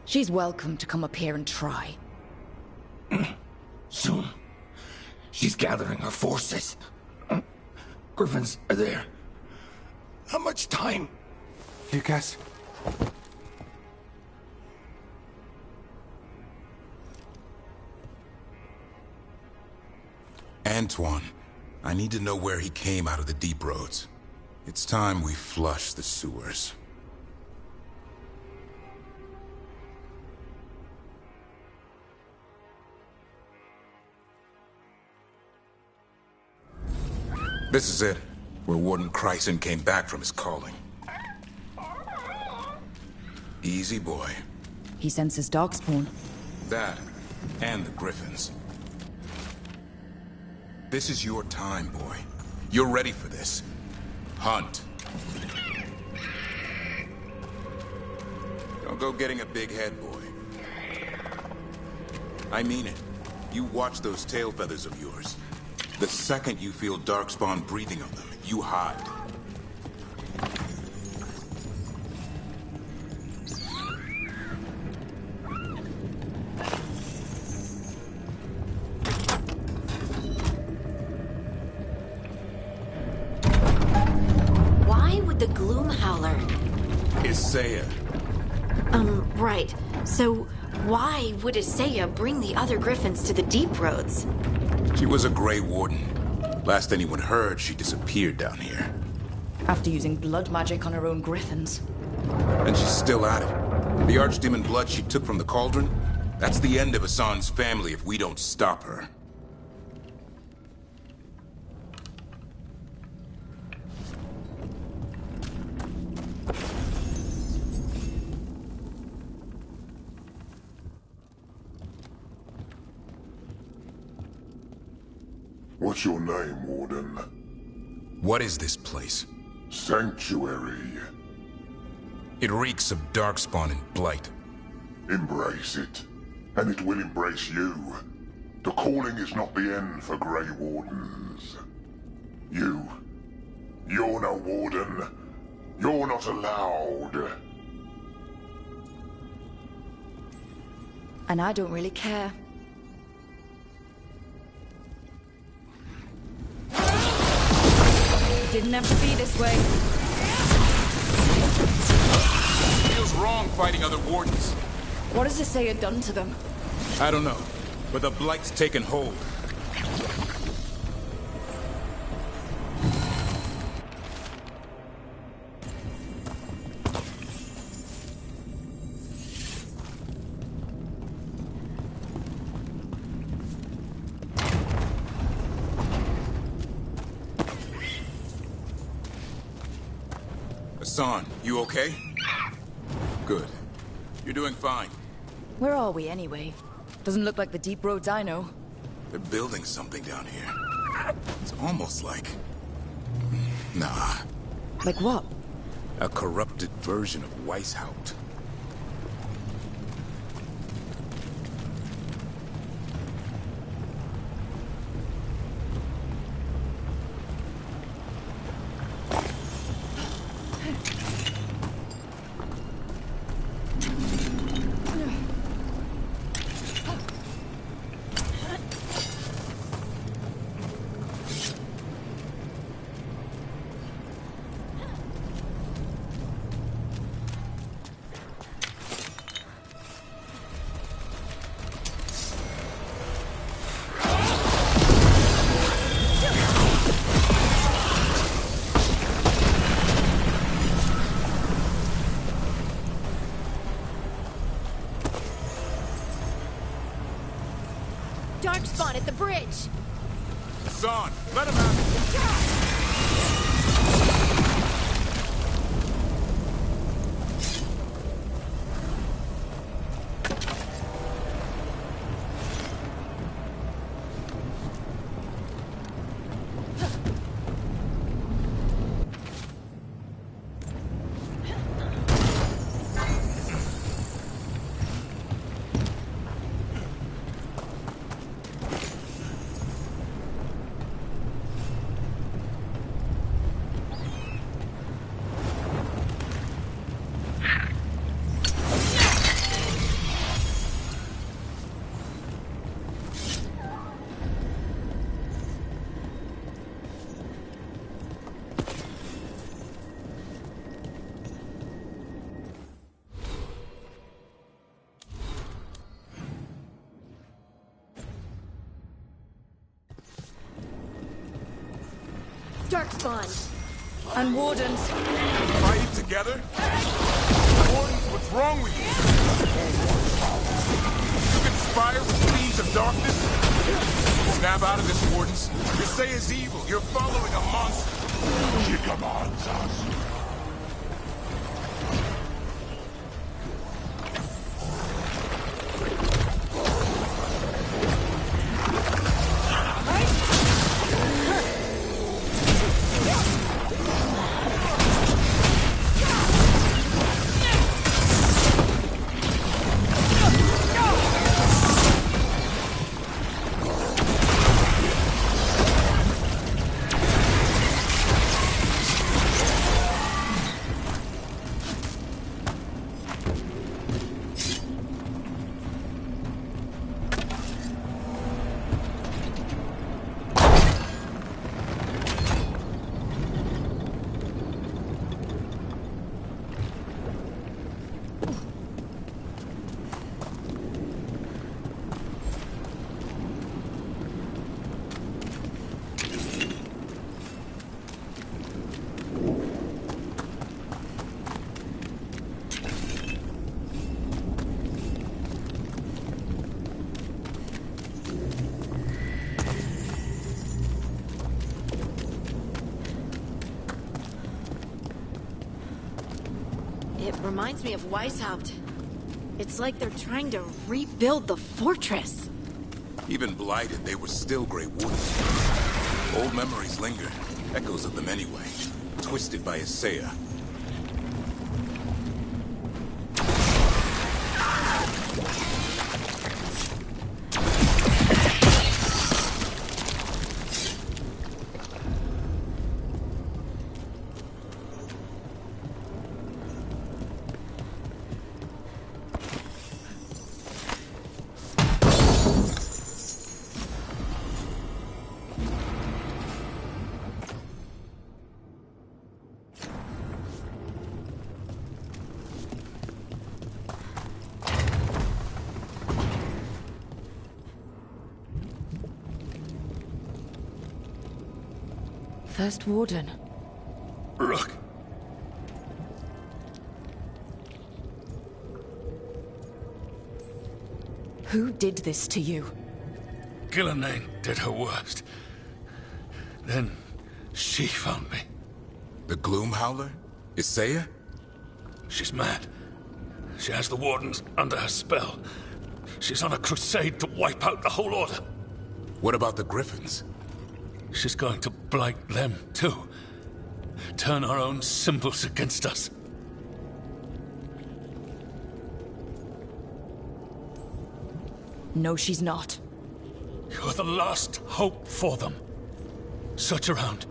She's welcome to come up here and try. Soon. She's gathering her forces. Griffins are there. How much time? Lucas. Antoine, I need to know where he came out of the Deep Roads. It's time we flush the sewers. This is it, where Warden Kreisen came back from his calling. Easy boy. He senses darkspawn. That, and the Griffins. This is your time, boy. You're ready for this. Hunt. Don't go getting a big head, boy. I mean it. You watch those tail feathers of yours. The second you feel darkspawn breathing on them, you hide. Why would the Gloom Howler... Isaiah. Right. So, why would Isaiah bring the other Griffins to the Deep Roads? She was a Grey Warden. Last anyone heard, she disappeared down here. After using blood magic on her own Griffins. And she's still at it. The Archdemon blood she took from the cauldron? That's the end of Hassan's family if we don't stop her. What's your name, Warden? What is this place? Sanctuary. It reeks of darkspawn and blight. Embrace it, and it will embrace you. The calling is not the end for Grey Wardens. You're no Warden. You're not allowed. And I don't really care. It didn't have to be this way. Feels wrong fighting other Wardens. What has Isaiah done to them? I don't know, but the blight's taken hold. Hassan, you okay? Good. You're doing fine. Where are we, anyway? Doesn't look like the Deep Roads I know. They're building something down here. It's almost like... Nah. Like what? A corrupted version of Weishaupt. Darkspawn at the bridge! Hassan, let him out! Darkspawn! And Wardens. Fighting together? Wardens, what's wrong with you? You conspire with thieves of darkness? Snap out of this, Wardens. Ysaya's evil. You're following a monster. She commands us. It reminds me of Weishaupt. It's like they're trying to rebuild the fortress. Even blighted, they were still Grey Wardens. Old memories linger. Echoes of them anyway. Twisted by Isaiah. First Warden. Rook. Who did this to you? Gillenane did her worst. Then she found me. The Gloom Howler? Isaiah? She's mad. She has the Wardens under her spell. She's on a crusade to wipe out the whole Order. What about the Griffins? She's going to blight them, too. Turn our own symbols against us. No, she's not. You're the last hope for them. Search around.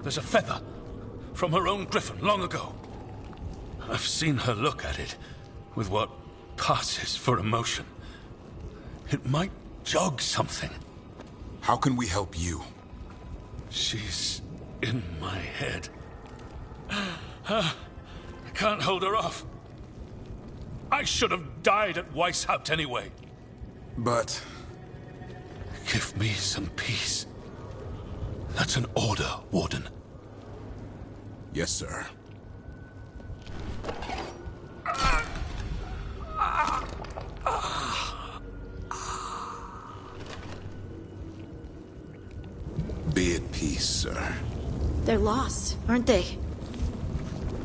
There's a feather from her own griffin long ago. I've seen her look at it with what passes for emotion. It might jog something. How can we help you? She's in my head. I can't hold her off. I should have died at Weishaupt anyway. But... Give me some peace. That's an order, Warden. Yes, sir. peace, sir. They're lost, aren't they?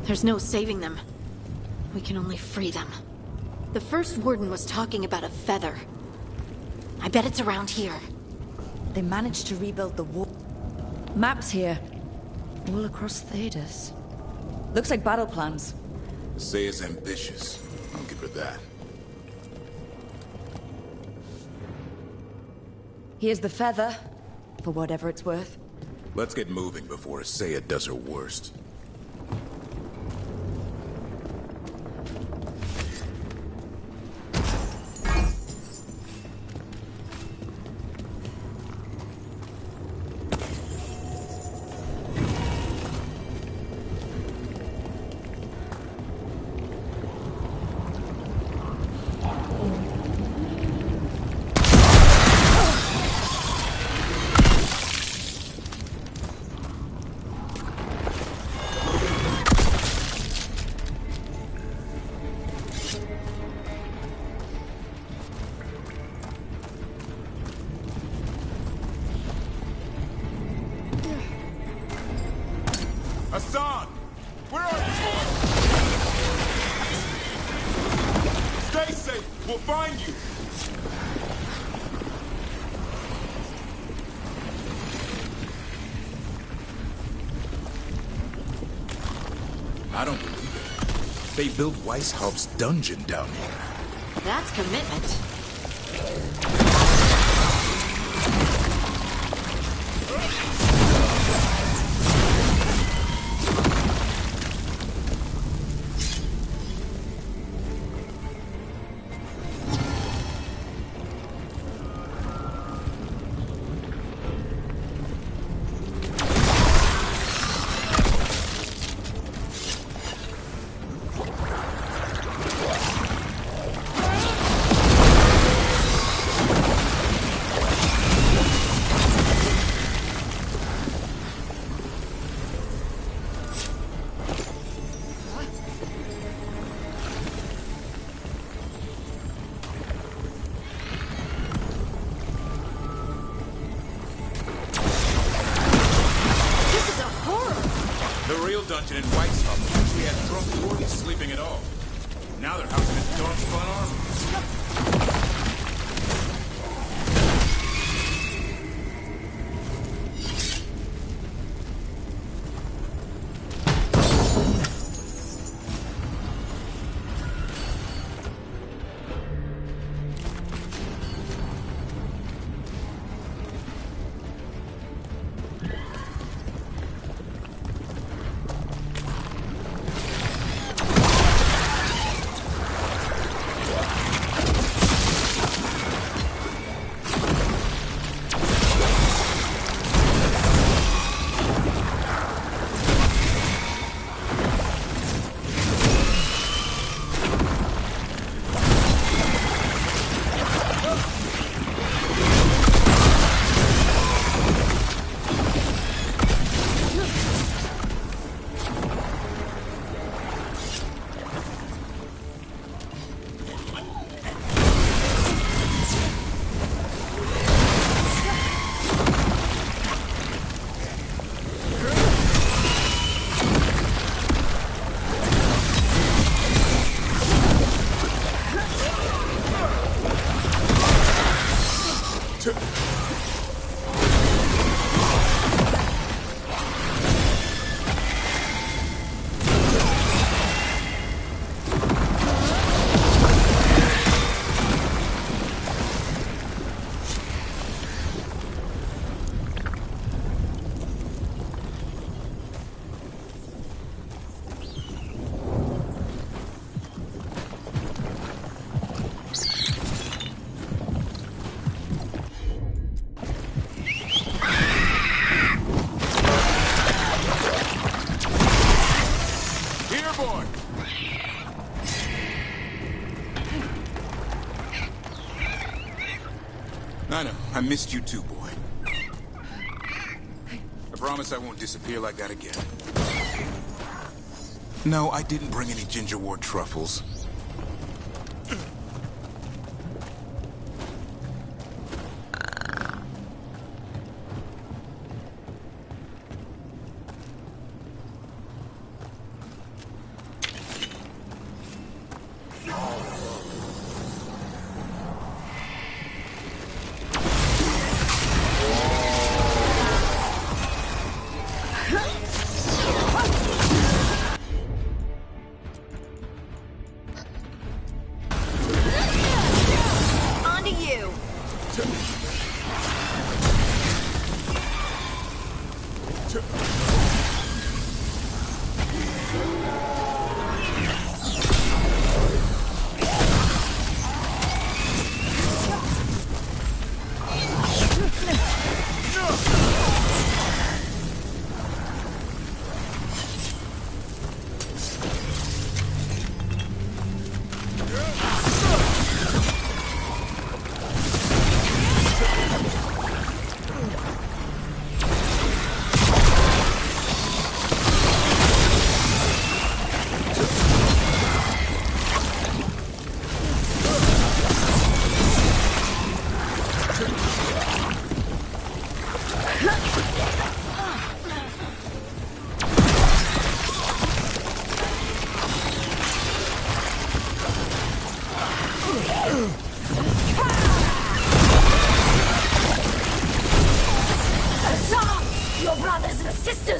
There's no saving them. We can only free them. The first warden was talking about a feather. I bet it's around here. They managed to rebuild the wall. Maps here. All across Thedas. Looks like battle plans. Saya's ambitious. I'll give her that. Here's the feather, for whatever it's worth. Let's get moving before Saya does her worst. Hassan! Where are you? Stay safe! We'll find you! I don't believe it. They built Weishaupt's dungeon down here. That's commitment. Dungeon in Weishaupt, we had drunk wardens sleeping at all. Now they're housing a dog-spawn army. I know. I missed you too, boy. I promise I won't disappear like that again. No, I didn't bring any ginger wort truffles.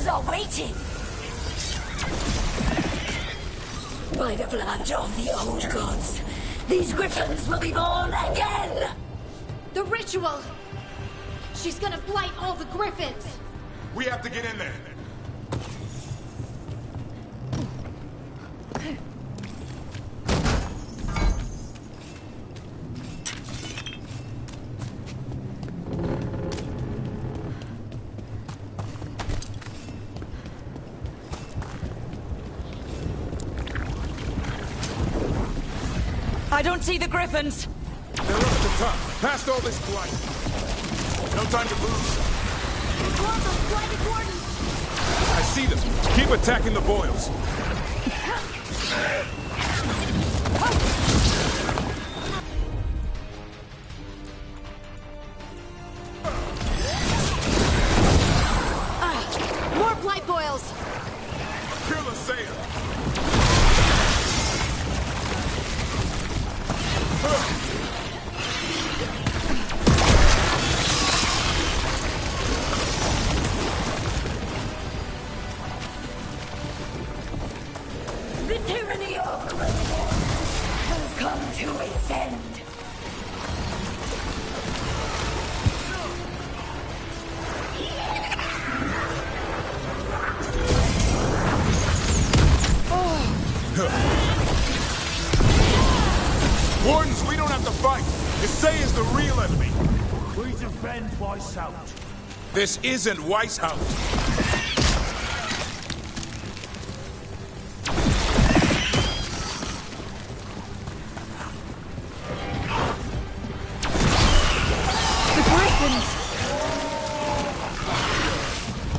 Others are waiting. By the blood of the old gods, these griffins will be born again! The ritual! She's gonna blight all the griffins! We have to get in there. I don't see the griffins. They're up at the top, past all this blight. No time to lose. Blow those blighted wardens! I see them. Keep attacking the boils. More blight boils! Kill a sailor. The tyranny of Greymoor has come to its end. Wardens, we don't have to fight. Isay is the real enemy. We defend Weishaupt. This isn't Weishaupt. The griffins!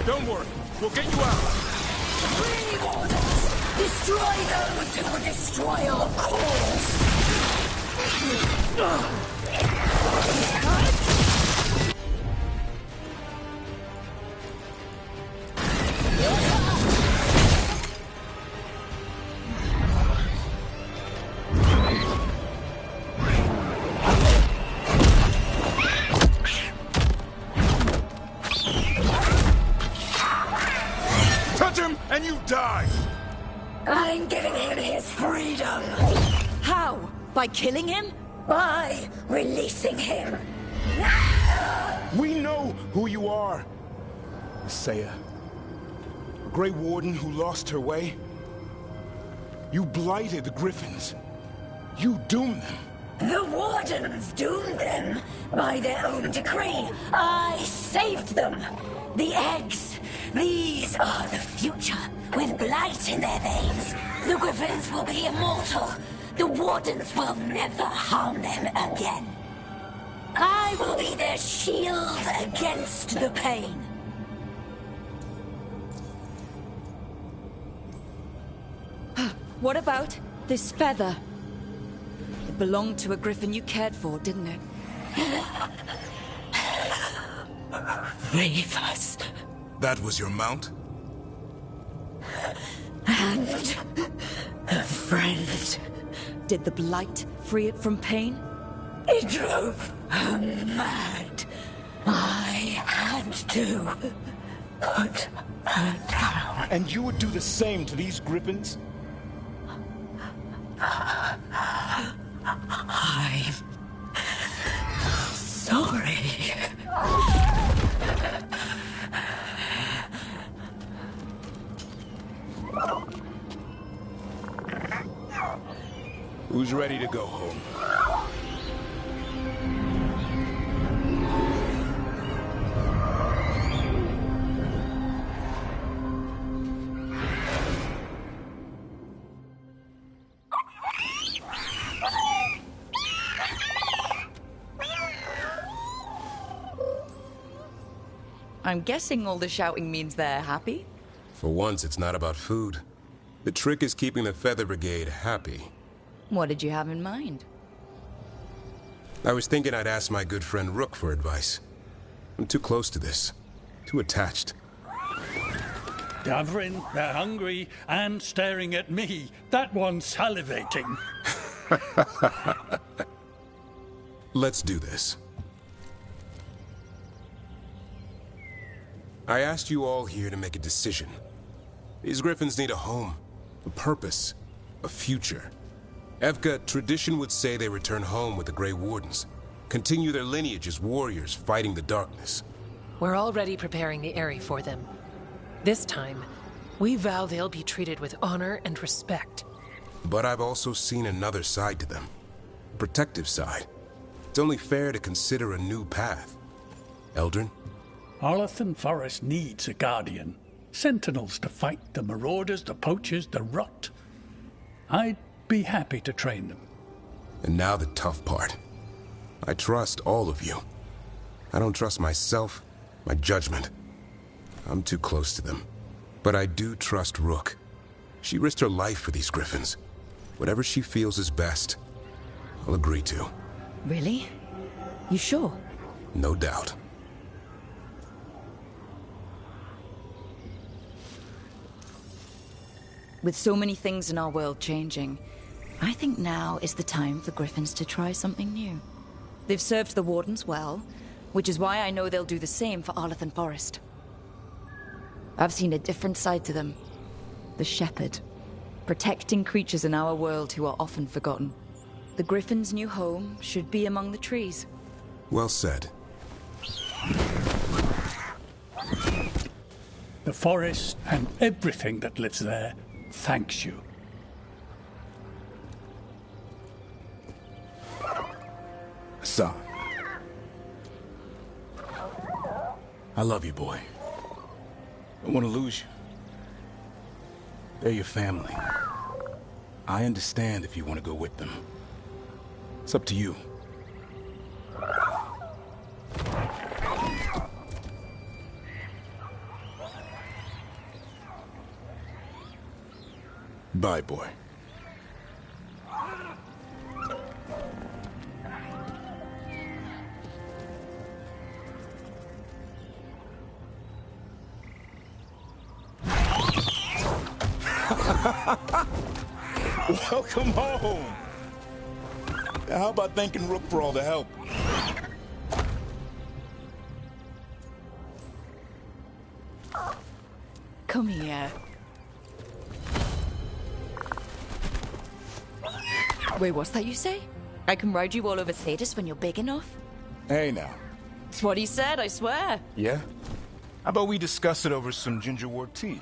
Don't worry, we'll get you out. Free wardens! Destroy those who will destroy our cause! Touch him and you die! I'm giving him his freedom! How? By killing him? By releasing him! We know who you are. Isaiah. A Grey Warden who lost her way. You blighted the Griffins. You doomed them. The Wardens doomed them by their own decree. I saved them. The eggs. These are the future, with blight in their veins. The Griffins will be immortal. The Wardens will never harm them again. I will be their shield against the pain. What about this feather? It belonged to a griffin you cared for, didn't it? Leave us. That was your mount? And a friend. Did the blight free it from pain? It drove her mad. I had to put her down. And you would do the same to these Griffins? I'm sorry. Who's ready to go home? I'm guessing all the shouting means they're happy? For once, it's not about food. The trick is keeping the Feather Brigade happy. What did you have in mind? I was thinking I'd ask my good friend Rook for advice. I'm too close to this. Too attached. Davrin, they're hungry and staring at me. That one's salivating. Let's do this. I asked you all here to make a decision. These griffins need a home, a purpose, a future. Evka, tradition would say they return home with the Grey Wardens, continue their lineage as warriors fighting the darkness. We're already preparing the Eyrie for them. This time, we vow they'll be treated with honor and respect. But I've also seen another side to them. A protective side. It's only fair to consider a new path. Eldrin? Arlathan Forest needs a guardian. Sentinels to fight the marauders, the poachers, the rot. I'd be happy to train them. And now the tough part. I trust all of you. I don't trust myself, my judgment. I'm too close to them. But I do trust Rook. She risked her life for these griffins. Whatever she feels is best, I'll agree to. Really? You sure? No doubt. With so many things in our world changing, I think now is the time for griffins to try something new. They've served the Wardens well, which is why I know they'll do the same for Arlathan Forest. I've seen a different side to them. The Shepherd. Protecting creatures in our world who are often forgotten. The Griffin's new home should be among the trees. Well said. The forest and everything that lives there thanks you. Son. I love you, boy. I don't want to lose you. They're your family. I understand if you want to go with them. It's up to you. Bye, boy. Welcome home. How about thanking Rook for all the help? Come here. Wait, what's that you say? I can ride you all over Thetis when you're big enough? Hey, now. It's what he said, I swear. Yeah? How about we discuss it over some gingerwort tea?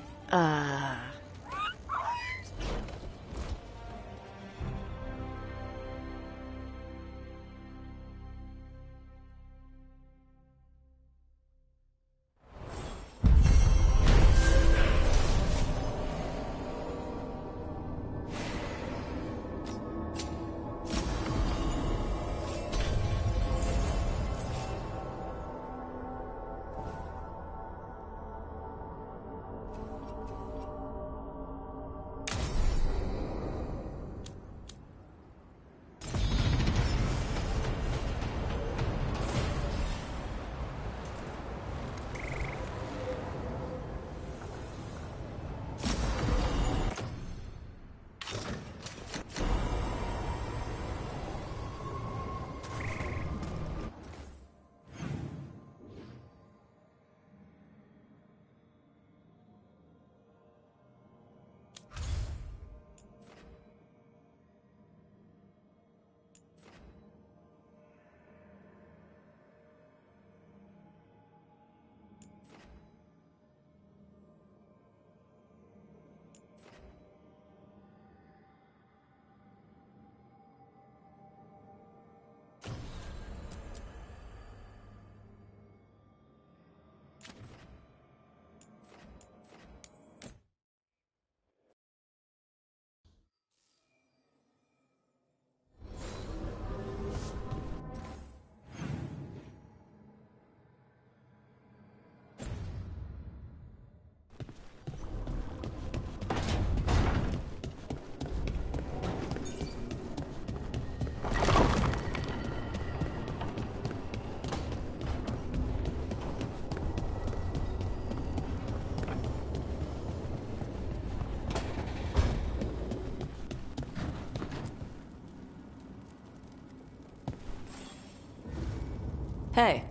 Hey,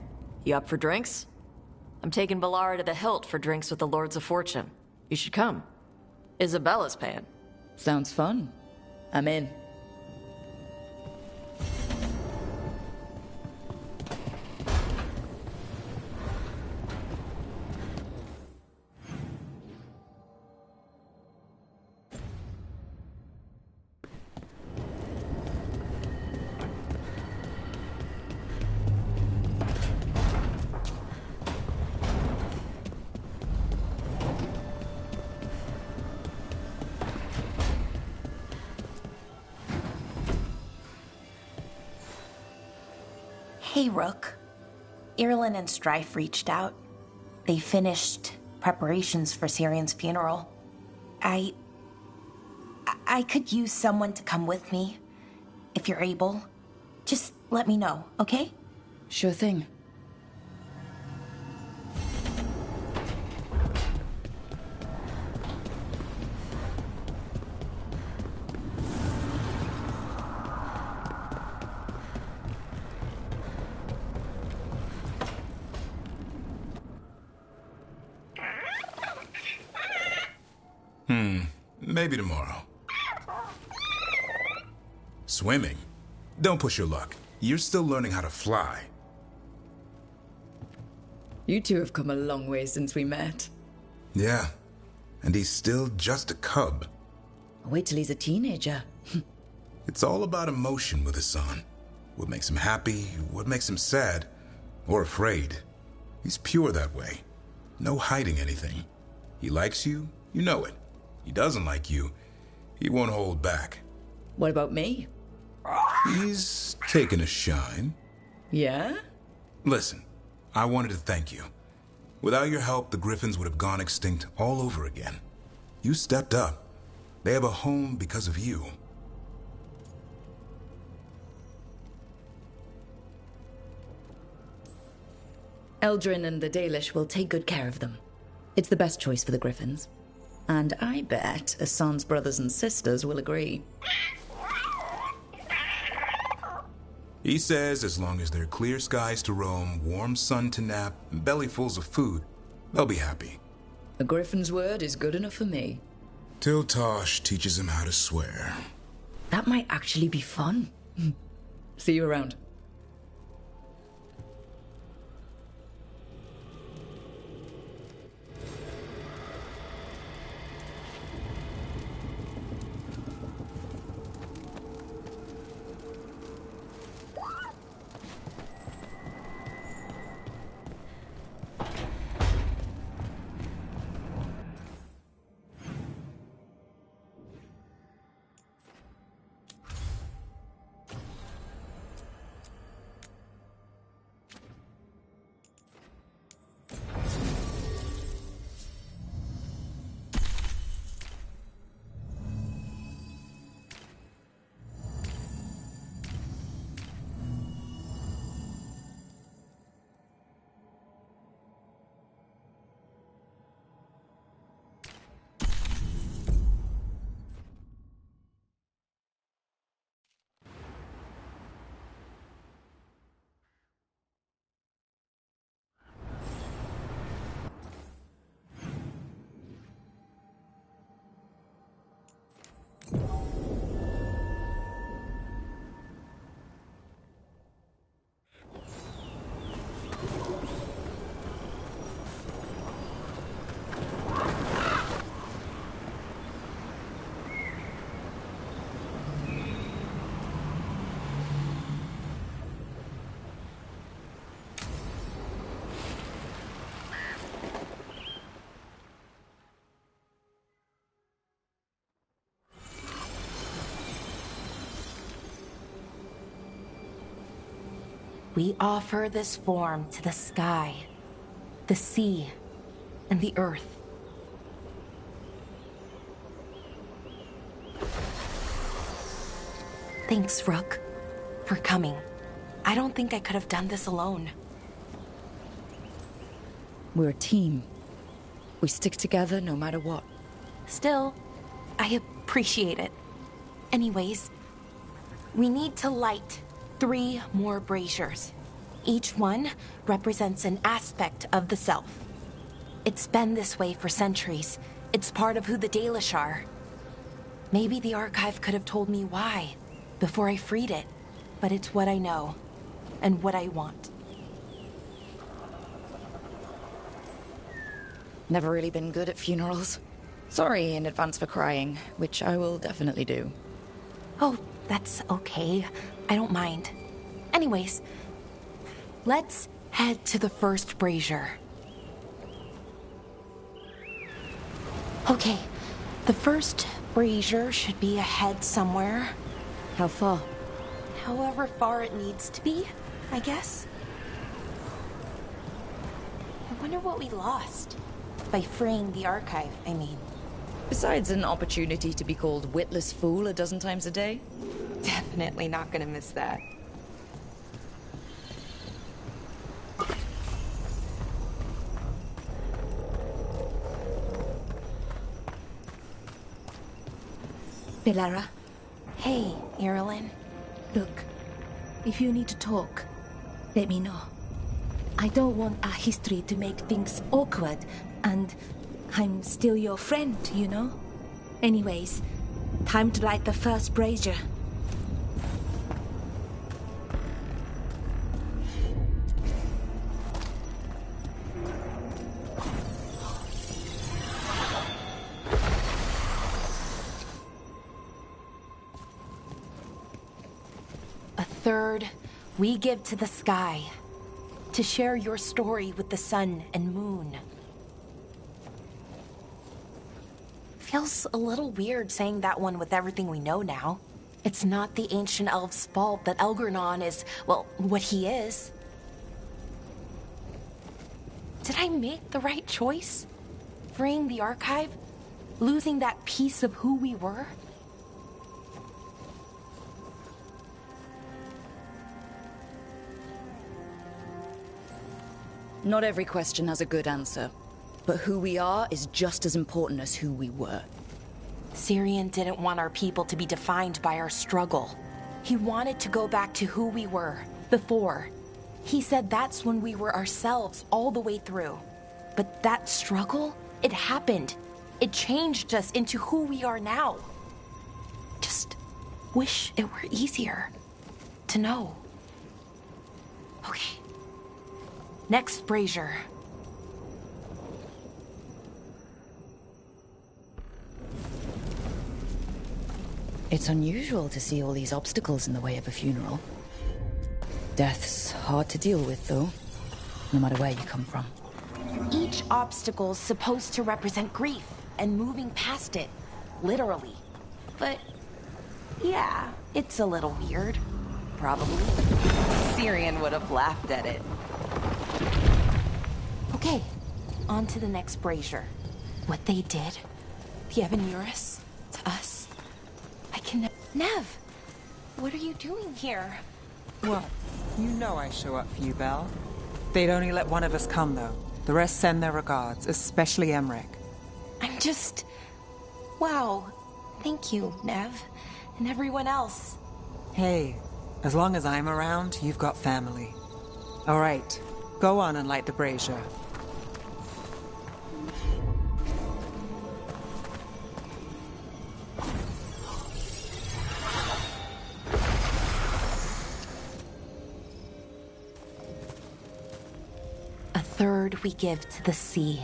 you up for drinks? I'm taking Balara to the Hilt for drinks with the Lords of Fortune. You should come. Isabella's paying. Sounds fun. I'm in. Hey, Rook. Irlin and Strife reached out. They finished preparations for Syrion's funeral. I could use someone to come with me, if you're able. Just let me know, okay? Sure thing. Maybe tomorrow. Swimming? Don't push your luck. You're still learning how to fly. You two have come a long way since we met. Yeah, and he's still just a cub. Wait till he's a teenager. It's all about emotion with his son. What makes him happy, what makes him sad, or afraid. He's pure that way. No hiding anything. He likes you, you know it. He doesn't like you, he won't hold back. What about me? He's taken a shine. Yeah? Listen, I wanted to thank you. Without your help, the Griffins would have gone extinct all over again. You stepped up. They have a home because of you. Eldrin and the Dalish will take good care of them. It's the best choice for the Griffins. And I bet Asan's brothers and sisters will agree. He says as long as there are clear skies to roam, warm sun to nap, and bellyfuls of food, they'll be happy. A Griffin's word is good enough for me. Till Tosh teaches him how to swear. That might actually be fun. See you around. We offer this form to the sky, the sea, and the earth. Thanks, Rook, for coming. I don't think I could have done this alone. We're a team. We stick together no matter what. Still, I appreciate it. Anyways, we need to light 3 more braziers. Each one represents an aspect of the self. It's been this way for centuries. It's part of who the Dalish are. Maybe the archive could have told me why before I freed it, but it's what I know and what I want. Never really been good at funerals. Sorry in advance for crying, which I will definitely do. Oh, that's okay. I don't mind. Anyways, let's head to the first brazier. Okay, the first brazier should be ahead somewhere. How far? However far it needs to be, I guess. I wonder what we lost. By freeing the archive, I mean. Besides an opportunity to be called witless fool a dozen times a day? Definitely not gonna miss that. Belara. Hey, Irilyn. Look, if you need to talk, let me know. I don't want our history to make things awkward, and I'm still your friend, you know? Anyways, time to light the first brazier. A third we give to the sky, to share your story with the sun and moon. Feels a little weird saying that one with everything we know now. It's not the ancient elves' fault that Elgernon is, well, what he is. Did I make the right choice? Freeing the archive? Losing that piece of who we were? Not every question has a good answer, but who we are is just as important as who we were. Syrian didn't want our people to be defined by our struggle. He wanted to go back to who we were, before. He said that's when we were ourselves all the way through. But that struggle, it happened. It changed us into who we are now. Just wish it were easier to know. Okay. Next brazier. It's unusual to see all these obstacles in the way of a funeral. Death's hard to deal with, though, no matter where you come from. Each obstacle's supposed to represent grief and moving past it, literally. But, yeah, it's a little weird. Probably. Syrian would have laughed at it. Okay, on to the next brazier. What they did, the Evanurus, to us. I can... Nev, what are you doing here? Well, you know I show up for you, Belle. They'd only let one of us come, though. The rest send their regards, especially Emmerich. I'm just... Wow. Thank you, Nev. And everyone else. Hey, as long as I'm around, you've got family. All right, go on and light the brazier. Third, we give to the sea,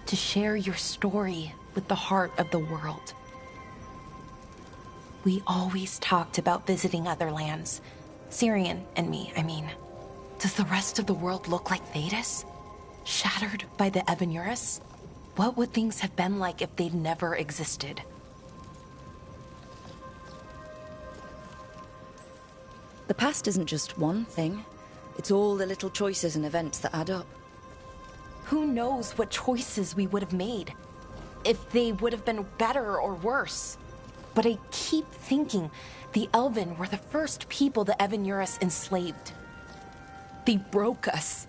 to share your story with the heart of the world. We always talked about visiting other lands. Syrian and me, I mean. Does the rest of the world look like Thedas? Shattered by the Evanurus? What would things have been like if they'd never existed? The past isn't just one thing. It's all the little choices and events that add up. Who knows what choices we would have made? If they would have been better or worse. But I keep thinking the Elven were the first people the Evanurus enslaved. They broke us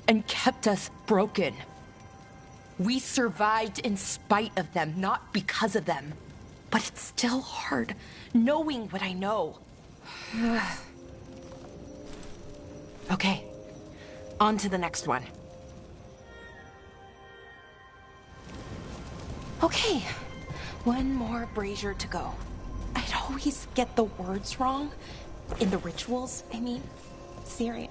and kept us broken. We survived in spite of them, not because of them. But it's still hard knowing what I know. Okay, On to the next one. Okay, one more brazier to go. I'd always get the words wrong. In the rituals, I mean. Syrian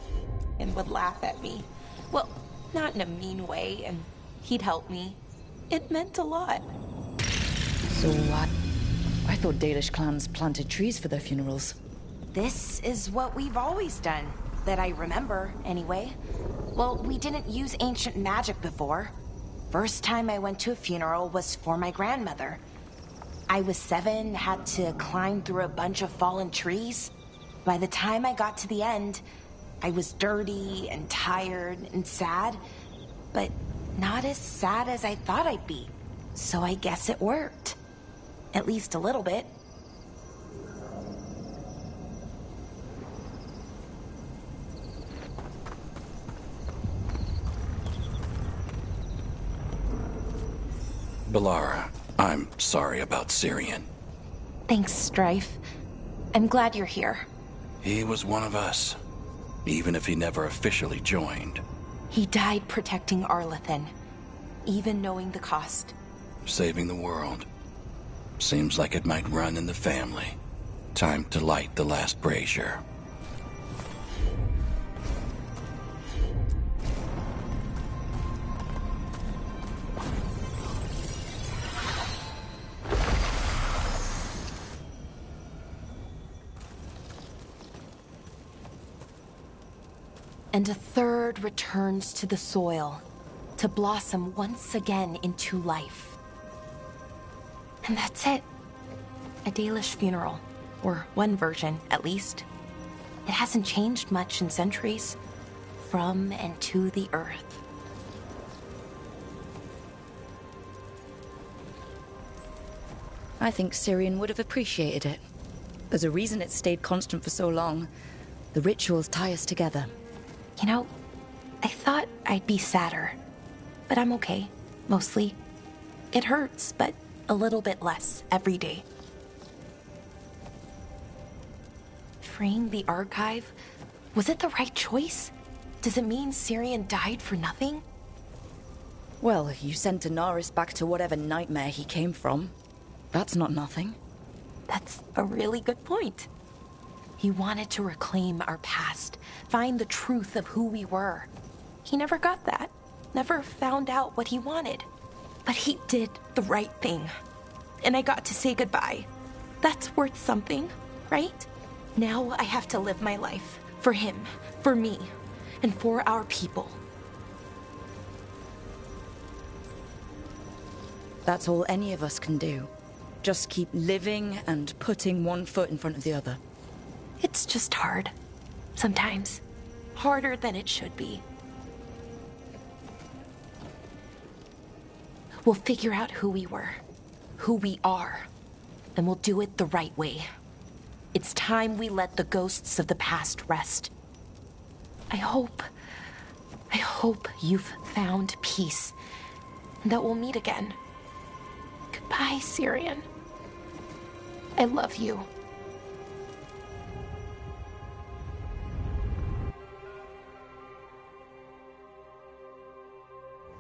would laugh at me. Well, not in a mean way, and he'd help me. It meant a lot. So what? I thought Dalish clans planted trees for their funerals. This is what we've always done. That I remember, anyway. Well, we didn't use ancient magic before. First time I went to a funeral was for my grandmother. I was 7, had to climb through a bunch of fallen trees. By the time I got to the end, I was dirty and tired and sad, but not as sad as I thought I'd be. So I guess it worked. At least a little bit. Balara, I'm sorry about Syrian. Thanks, Strife. I'm glad you're here. He was one of us, even if he never officially joined. He died protecting Arlathan, even knowing the cost. Saving the world. Seems like it might run in the family. Time to light the last brazier. And a third returns to the soil, to blossom once again into life. And that's it. A Dalish funeral, or one version, at least. It hasn't changed much in centuries, from and to the earth. I think Syrian would have appreciated it. There's a reason it stayed constant for so long. The rituals tie us together. You know, I thought I'd be sadder, but I'm okay, mostly. It hurts, but a little bit less every day. Freeing the archive, was it the right choice? Does it mean Syrian died for nothing? Well, you sent Anaris back to whatever nightmare he came from. That's not nothing. That's a really good point. He wanted to reclaim our past, find the truth of who we were. He never got that, never found out what he wanted. But he did the right thing. And I got to say goodbye. That's worth something, right? Now I have to live my life. For him, for me, and for our people. That's all any of us can do. Just keep living and putting one foot in front of the other. It's just hard. Sometimes. Harder than it should be. We'll figure out who we were, who we are, and we'll do it the right way. It's time we let the ghosts of the past rest. I hope you've found peace, and that we'll meet again. Goodbye, Syrian. I love you.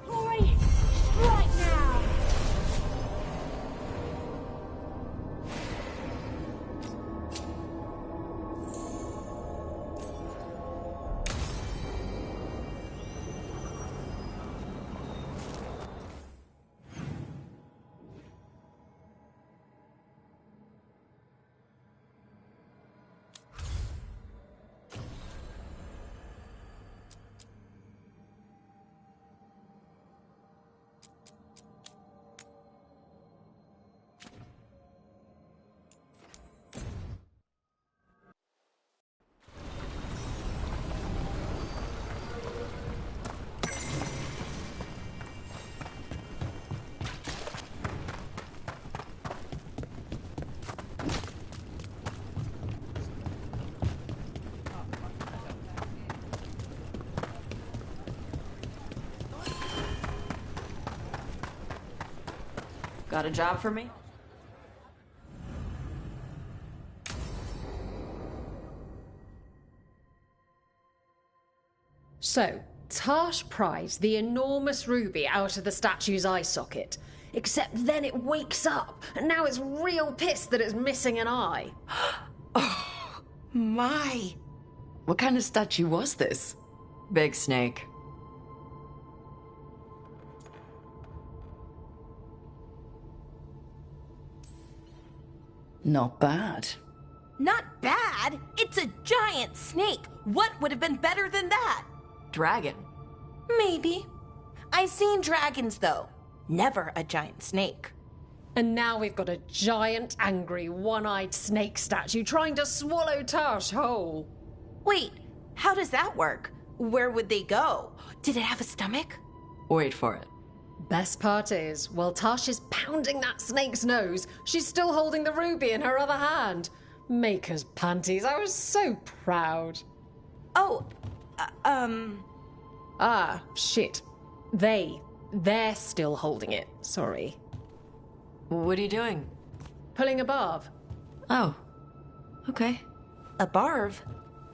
Hurry! Strike now! Got a job for me? So, Tarsh pries the enormous ruby out of the statue's eye socket. Except then it wakes up, and now it's real pissed that it's missing an eye. Oh, my. What kind of statue was this? Big snake. Not bad. Not bad? It's a giant snake. What would have been better than that? Dragon. Maybe. I've seen dragons, though. Never a giant snake. And now we've got a giant, angry, one-eyed snake statue trying to swallow Tarsh whole. Wait, how does that work? Where would they go? Did it have a stomach? Wait for it. Best part is, while Tarsh is pounding that snake's nose, she's still holding the ruby in her other hand. Maker's panties, I was so proud. Oh, Ah, shit. They're still holding it, sorry. What are you doing? Pulling a barb. Oh, okay. A barb?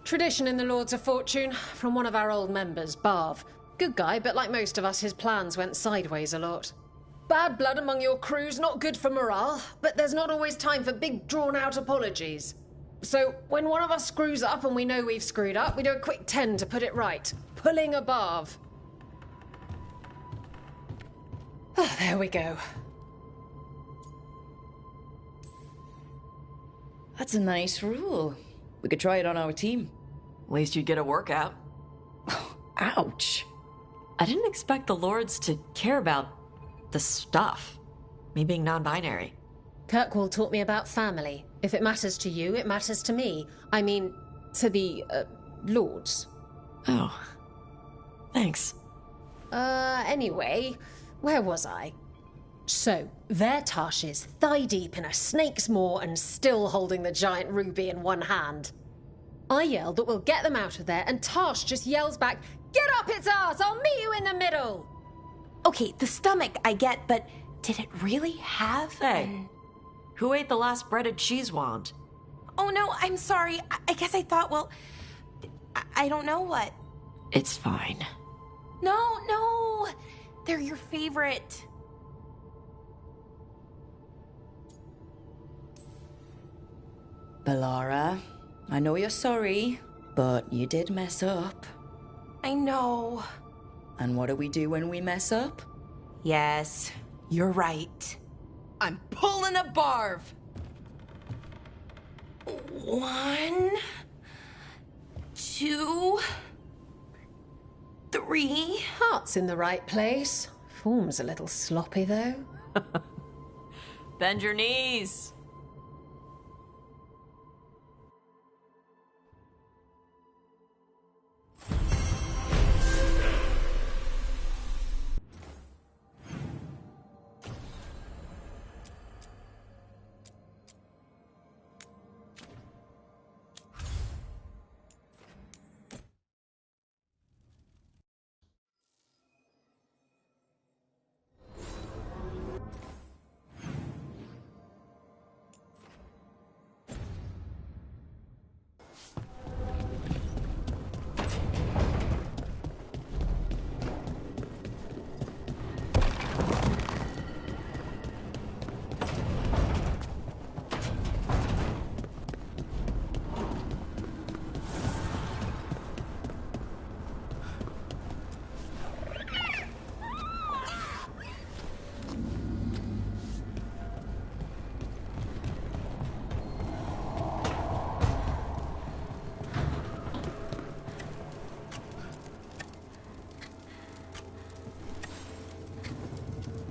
Tradition in the Lords of Fortune, from one of our old members, Barv. Good guy, but like most of us, his plans went sideways a lot. Bad blood among your crew's not good for morale, but there's not always time for big, drawn-out apologies. So, when one of us screws up and we know we've screwed up, we do a quick 10 to put it right. Pulling a Barv. Oh, there we go. That's a nice rule. We could try it on our team. At least you'd get a workout. Ouch. I didn't expect the Lords to care about the stuff. Me being non-binary. Kirkwall taught me about family. If it matters to you, it matters to me. I mean, to the, Lords. Oh. Thanks. Anyway, where was I? So, there Tarsh is, thigh-deep in a snake's maw and still holding the giant ruby in one hand. I yell that we'll get them out of there, and Tarsh just yells back, "Get up its arse! I'll meet you in the middle!" Okay, the stomach I get, but did it really have Who ate the last breaded cheese wand? Oh no, I'm sorry. I guess I thought, well, I don't know what. It's fine. No. They're your favorite. Balara, I know you're sorry, but you did mess up. I know. And what do we do when we mess up? Yes, you're right. I'm pulling a barv. 1, 2, 3. Heart's in the right place. Form's a little sloppy, though. Bend your knees.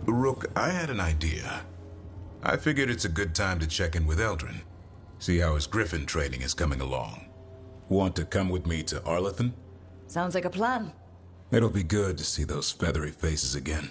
Rook, I had an idea. I figured it's a good time to check in with Eldrin. See how his griffin training is coming along. Want to come with me to Arlethan? Sounds like a plan. It'll be good to see those feathery faces again.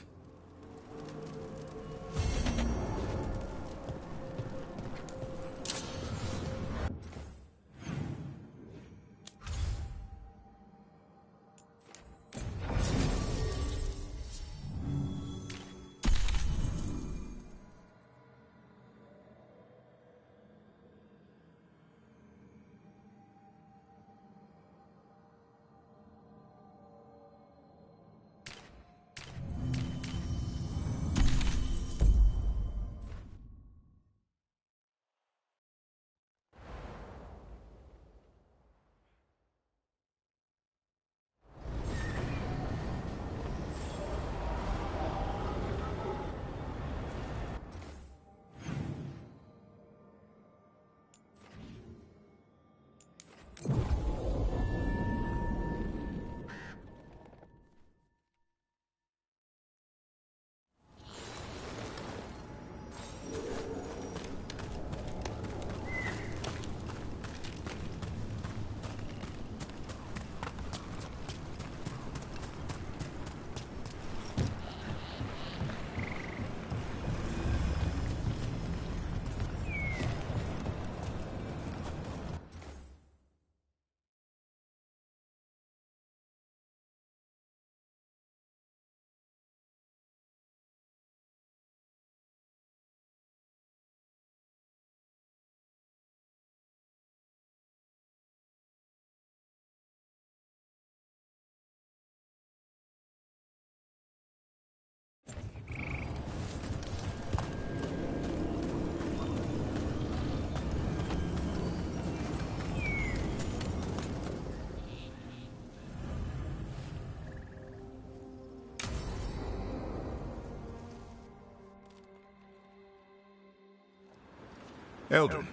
Eldrin,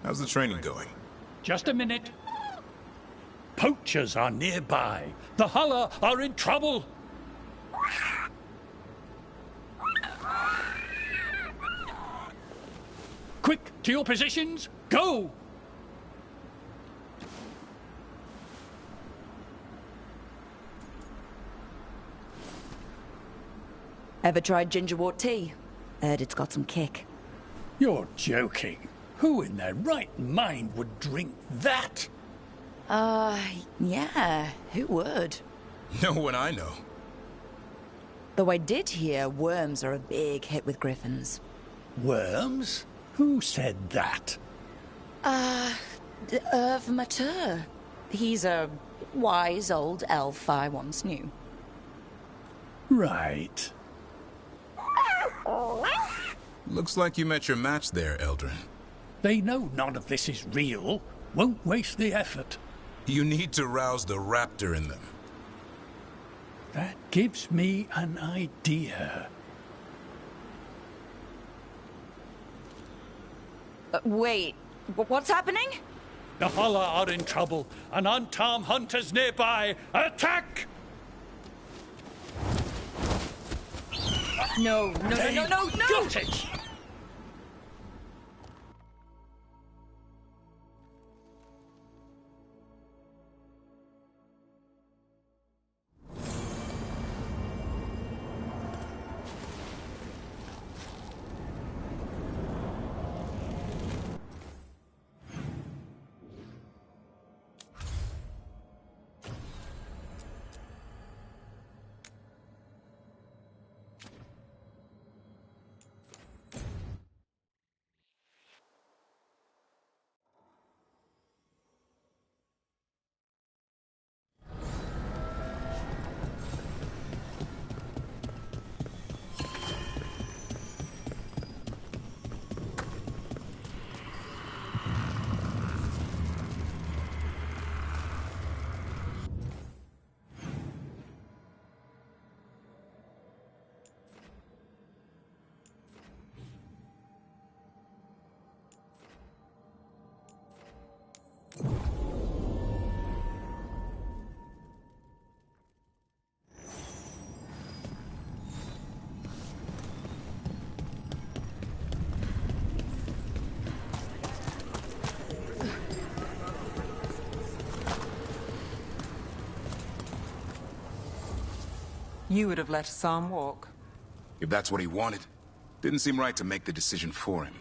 how's the training going? Just a minute. Poachers are nearby. The Huller are in trouble. Quick, to your positions. Go! Ever tried gingerwort tea? Heard it's got some kick. You're joking. Who in their right mind would drink that? Yeah, who would? No one I know. Though I did hear worms are a big hit with griffins. Worms? Who said that? Irv Mature. He's a wise old elf I once knew. Right. Looks like you met your match there, Eldrin. They know none of this is real. Won't waste the effort. You need to rouse the raptor in them. That gives me an idea. Wait, what's happening? The Huller are in trouble. An unarmed hunter's nearby. Attack! No. Got it! You would have let Sam walk. If that's what he wanted. Didn't seem right to make the decision for him.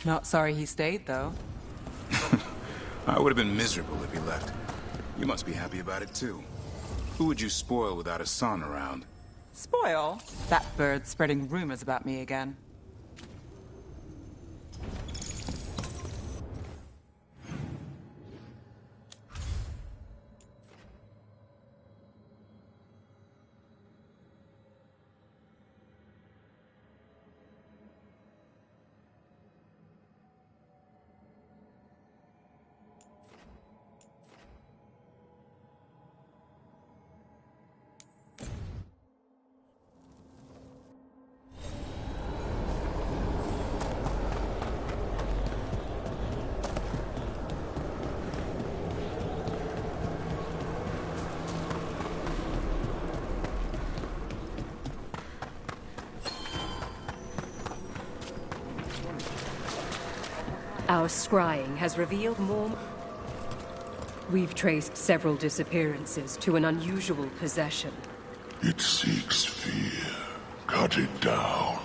Not sorry he stayed, though. I would have been miserable if he left. You must be happy about it, too. Who would you spoil without a son around? Spoil? That bird's spreading rumors about me again. Our scrying has revealed more. We've traced several disappearances to an unusual possession. It seeks fear. Cut it down.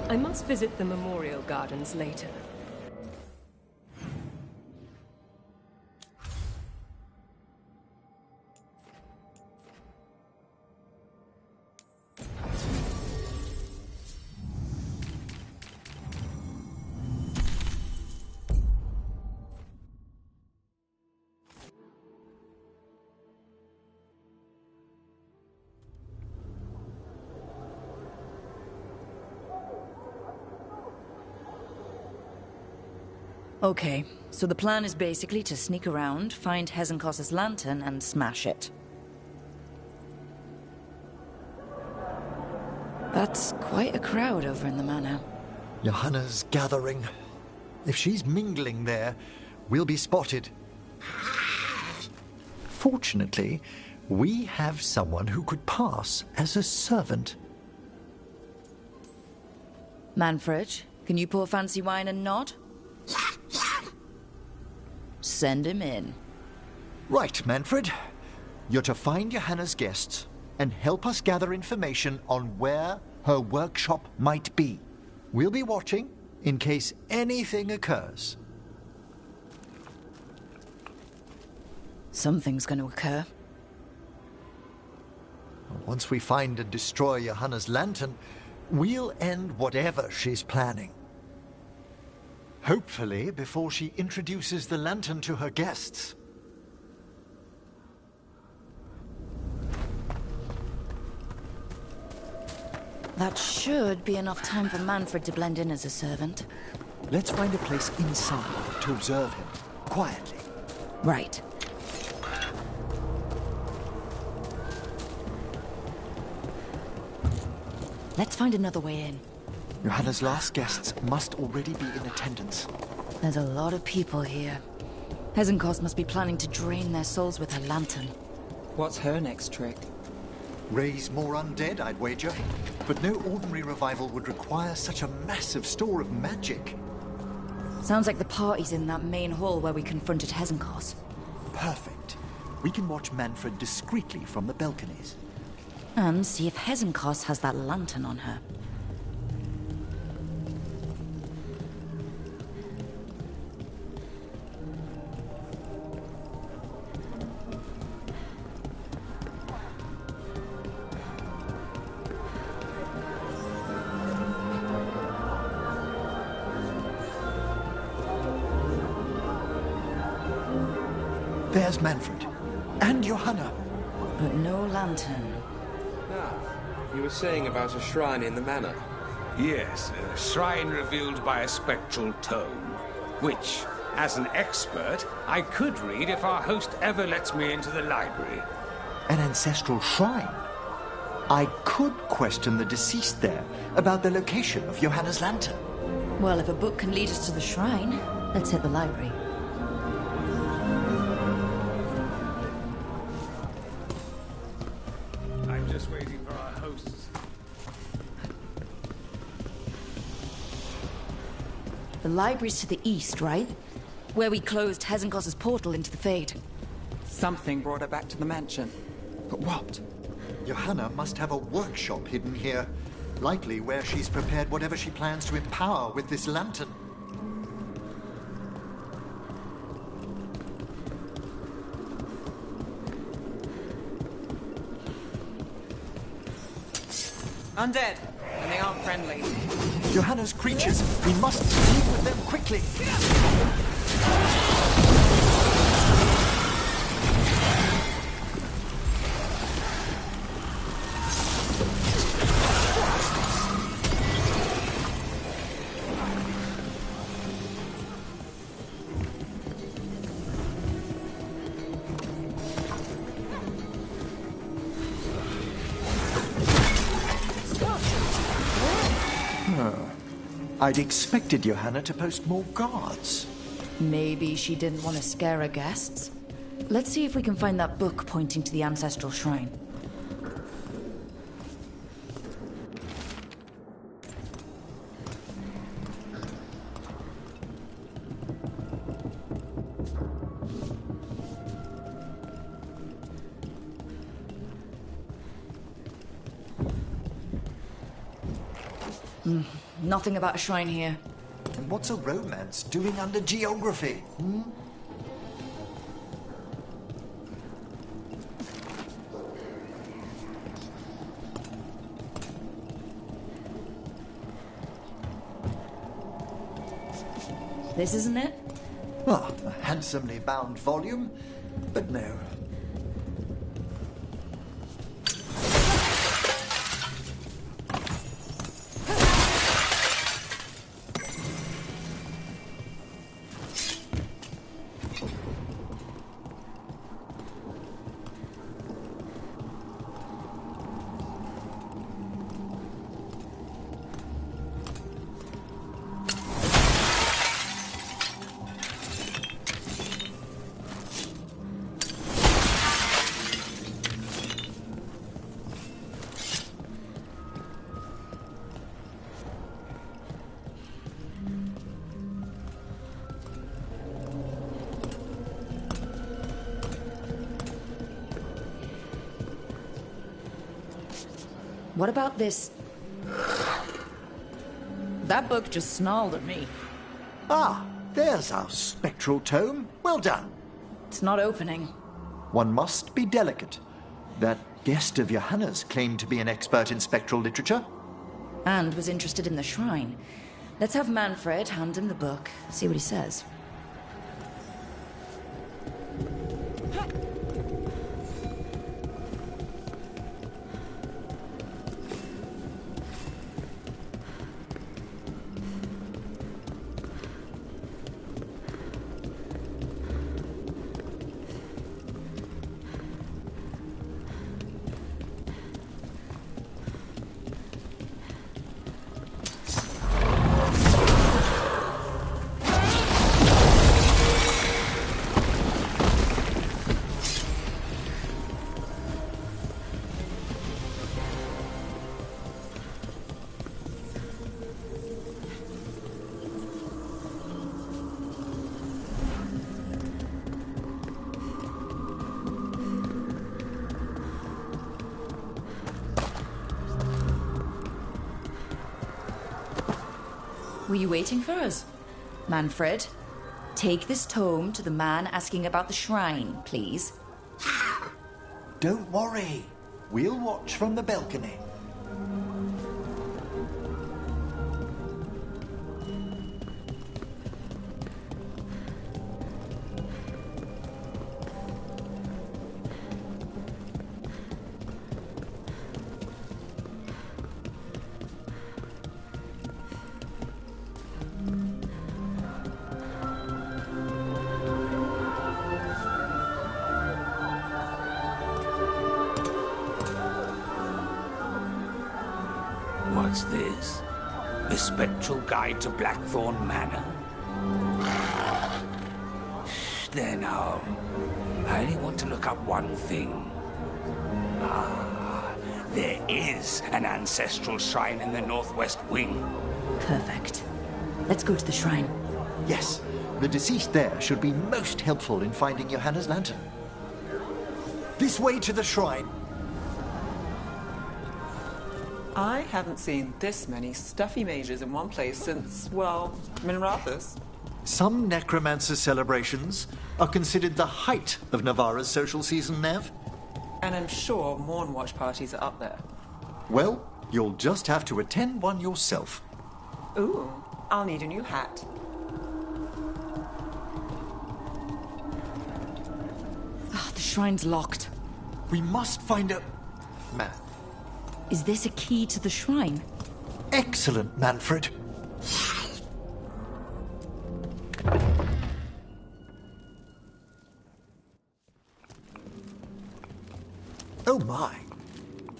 I must visit the memorial gardens later. Okay, so the plan is basically to sneak around, find Hezenkos's lantern, and smash it. That's quite a crowd over in the manor. Johanna's gathering. If she's mingling there, we'll be spotted. Fortunately, we have someone who could pass as a servant. Manfred, can you pour fancy wine and nod? Send him in. Right, Manfred. You're to find Johanna's guests and help us gather information on where her workshop might be. We'll be watching in case anything occurs. Something's going to occur. Once we find and destroy Johanna's lantern, we'll end whatever she's planning. Hopefully before she introduces the lantern to her guests. That should be enough time for Manfred to blend in as a servant. Let's find a place inside to observe him, quietly. Right. Let's find another way in. Johanna's last guests must already be in attendance. There's a lot of people here. Hezenkos must be planning to drain their souls with her lantern. What's her next trick? Raise more undead, I'd wager. But no ordinary revival would require such a massive store of magic. Sounds like the party's in that main hall where we confronted Hezenkos. Perfect. We can watch Manfred discreetly from the balconies. And see if Hezenkos has that lantern on her. There's Manfred. And Johanna. But no lantern. You were saying about a shrine in the manor. Yes, a shrine revealed by a spectral tome, which, as an expert, I could read if our host ever lets me into the library. An ancestral shrine? I could question the deceased there about the location of Johanna's lantern. Well, if a book can lead us to the shrine, let's hit the library. I'm just waiting for our hosts. The library's to the east, right? Where we closed Hezenkos' portal into the Fade. Something brought her back to the mansion. But what? Johanna must have a workshop hidden here. Likely where she's prepared whatever she plans to empower with this lantern. Undead, and they aren't friendly. Johanna's creatures, we must deal with them quickly. I'd expected Johanna to post more guards. Maybe she didn't want to scare her guests. Let's see if we can find that book pointing to the ancestral shrine. Nothing about a shrine here. And what's a romance doing under geography? This isn't it? Ah, a handsomely bound volume, but no. What about this? That book just snarled at me. Ah, there's our spectral tome. Well done. It's not opening. One must be delicate. That guest of Johanna's claimed to be an expert in spectral literature. And was interested in the shrine. Let's have Manfred hand him the book, see what he says. Were you waiting for us? Manfred, take this tome to the man asking about the shrine, please. Don't worry. We'll watch from the balcony. What's this? The Spectral Guide to Blackthorn Manor? There now. I only want to look up one thing. Ah, there is an ancestral shrine in the northwest wing. Perfect. Let's go to the shrine. Yes, the deceased there should be most helpful in finding Johanna's lantern. This way to the shrine. I haven't seen this many stuffy mages in one place since, well, Minrathus. Some necromancer celebrations are considered the height of Navarra's social season, Nev. And I'm sure Morn Watch parties are up there. Well, you'll just have to attend one yourself. Ooh, I'll need a new hat. Oh, the shrine's locked. We must find a... Is this a key to the shrine? Excellent, Manfred. Oh my.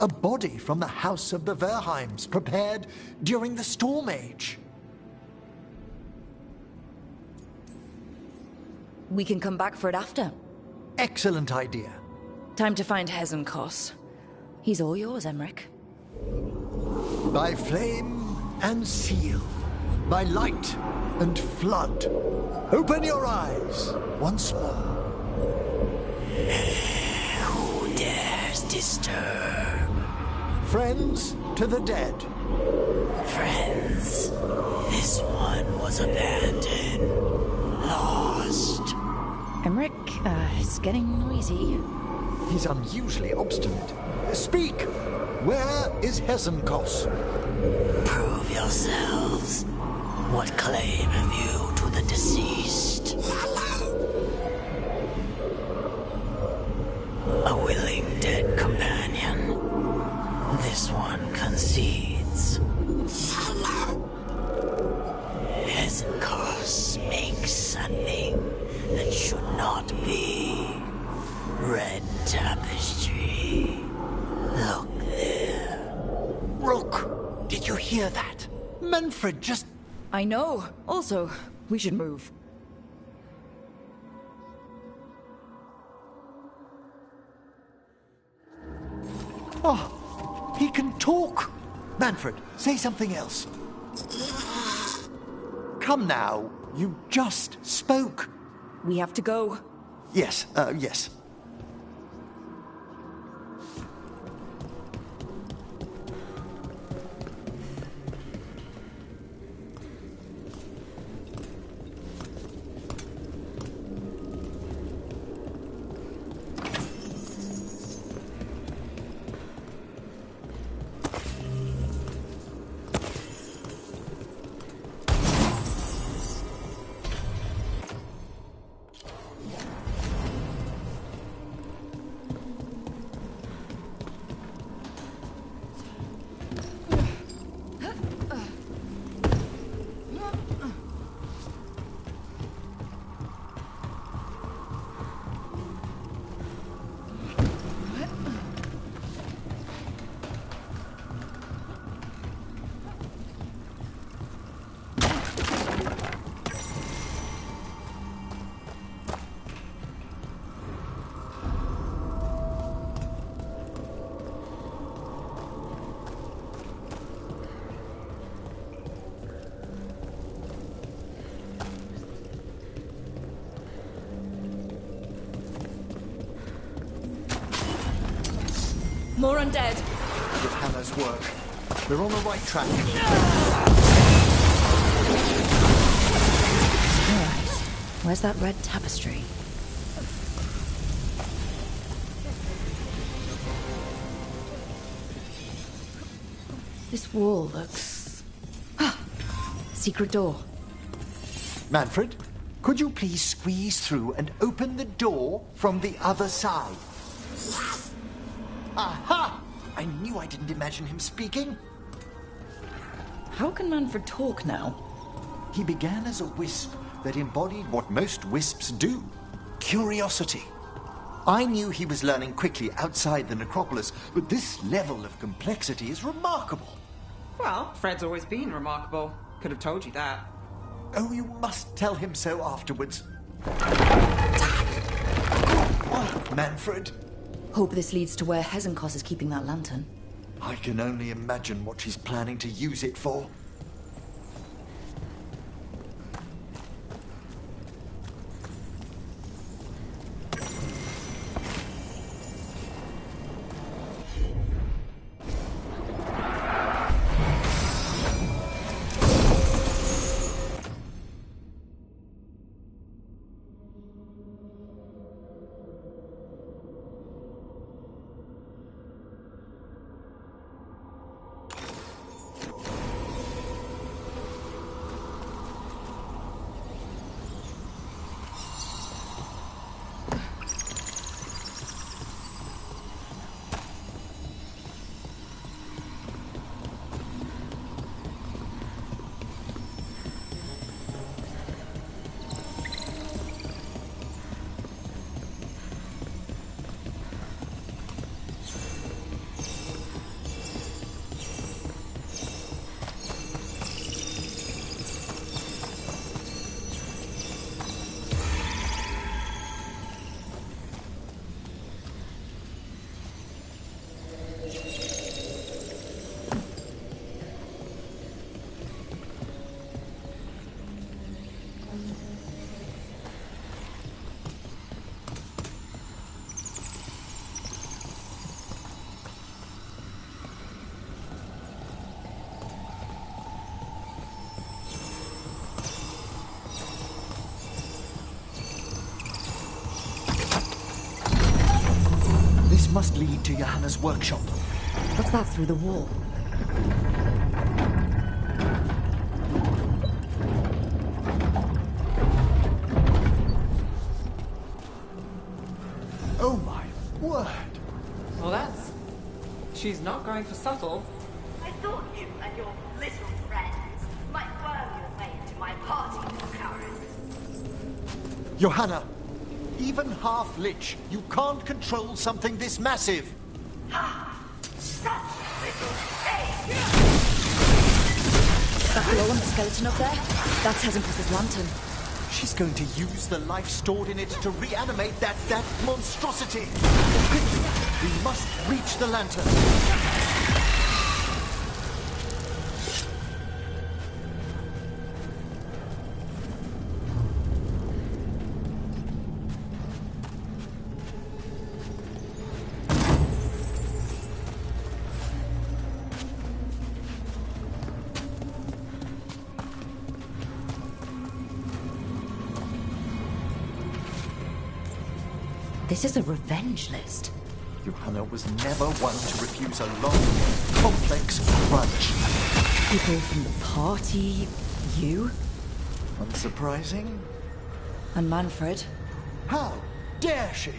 A body from the House of the Verheims, prepared during the Storm Age. We can come back for it after. Excellent idea. Time to find Hezenkos. He's all yours, Emmerich. By flame and seal, by light and flood, open your eyes once more. Who dares disturb? Friends to the dead. Friends, this one was abandoned, lost. Emmerich, it's getting noisy. He's unusually obstinate. Speak! Where is Hezenkos? Prove yourselves. What claim have you to the deceased? A willing dead companion. This one concedes. Hezenkos makes something that should not be. Red tapestry. Look there. Rook, did you hear that? Manfred just... I know. Also, we should move. Oh, he can talk. Manfred, say something else. Come now, you just spoke. We have to go. Yes, yes. More undead. With Hannah's work, we're on the right track. Alright. Where's that red tapestry? This wall looks... Ah! Secret door. Manfred, could you please squeeze through and open the door from the other side? Aha! I knew I didn't imagine him speaking. How can Manfred talk now? He began as a wisp that embodied what most wisps do. Curiosity. I knew he was learning quickly outside the necropolis, but this level of complexity is remarkable. Well, Fred's always been remarkable. Could have told you that. Oh, you must tell him so afterwards. Oh, Manfred. Hope this leads to where Hezenkos is keeping that lantern. I can only imagine what she's planning to use it for. Must lead to Johanna's workshop. What's that through the wall? Oh my word! Well, that's... She's not going for subtle. I thought you and your little friends might worm your way into my party, Karen. Johanna! Even half-lich, you can't control something this massive. Such little thing! That glow on the skeleton up there? That's Hezenkos' lantern. She's going to use the life stored in it to reanimate that monstrosity. Quickly, we must reach the lantern. This is a revenge list. Johanna was never one to refuse a long, complex grudge. People from the party, you? Unsurprising. And Manfred? How dare she?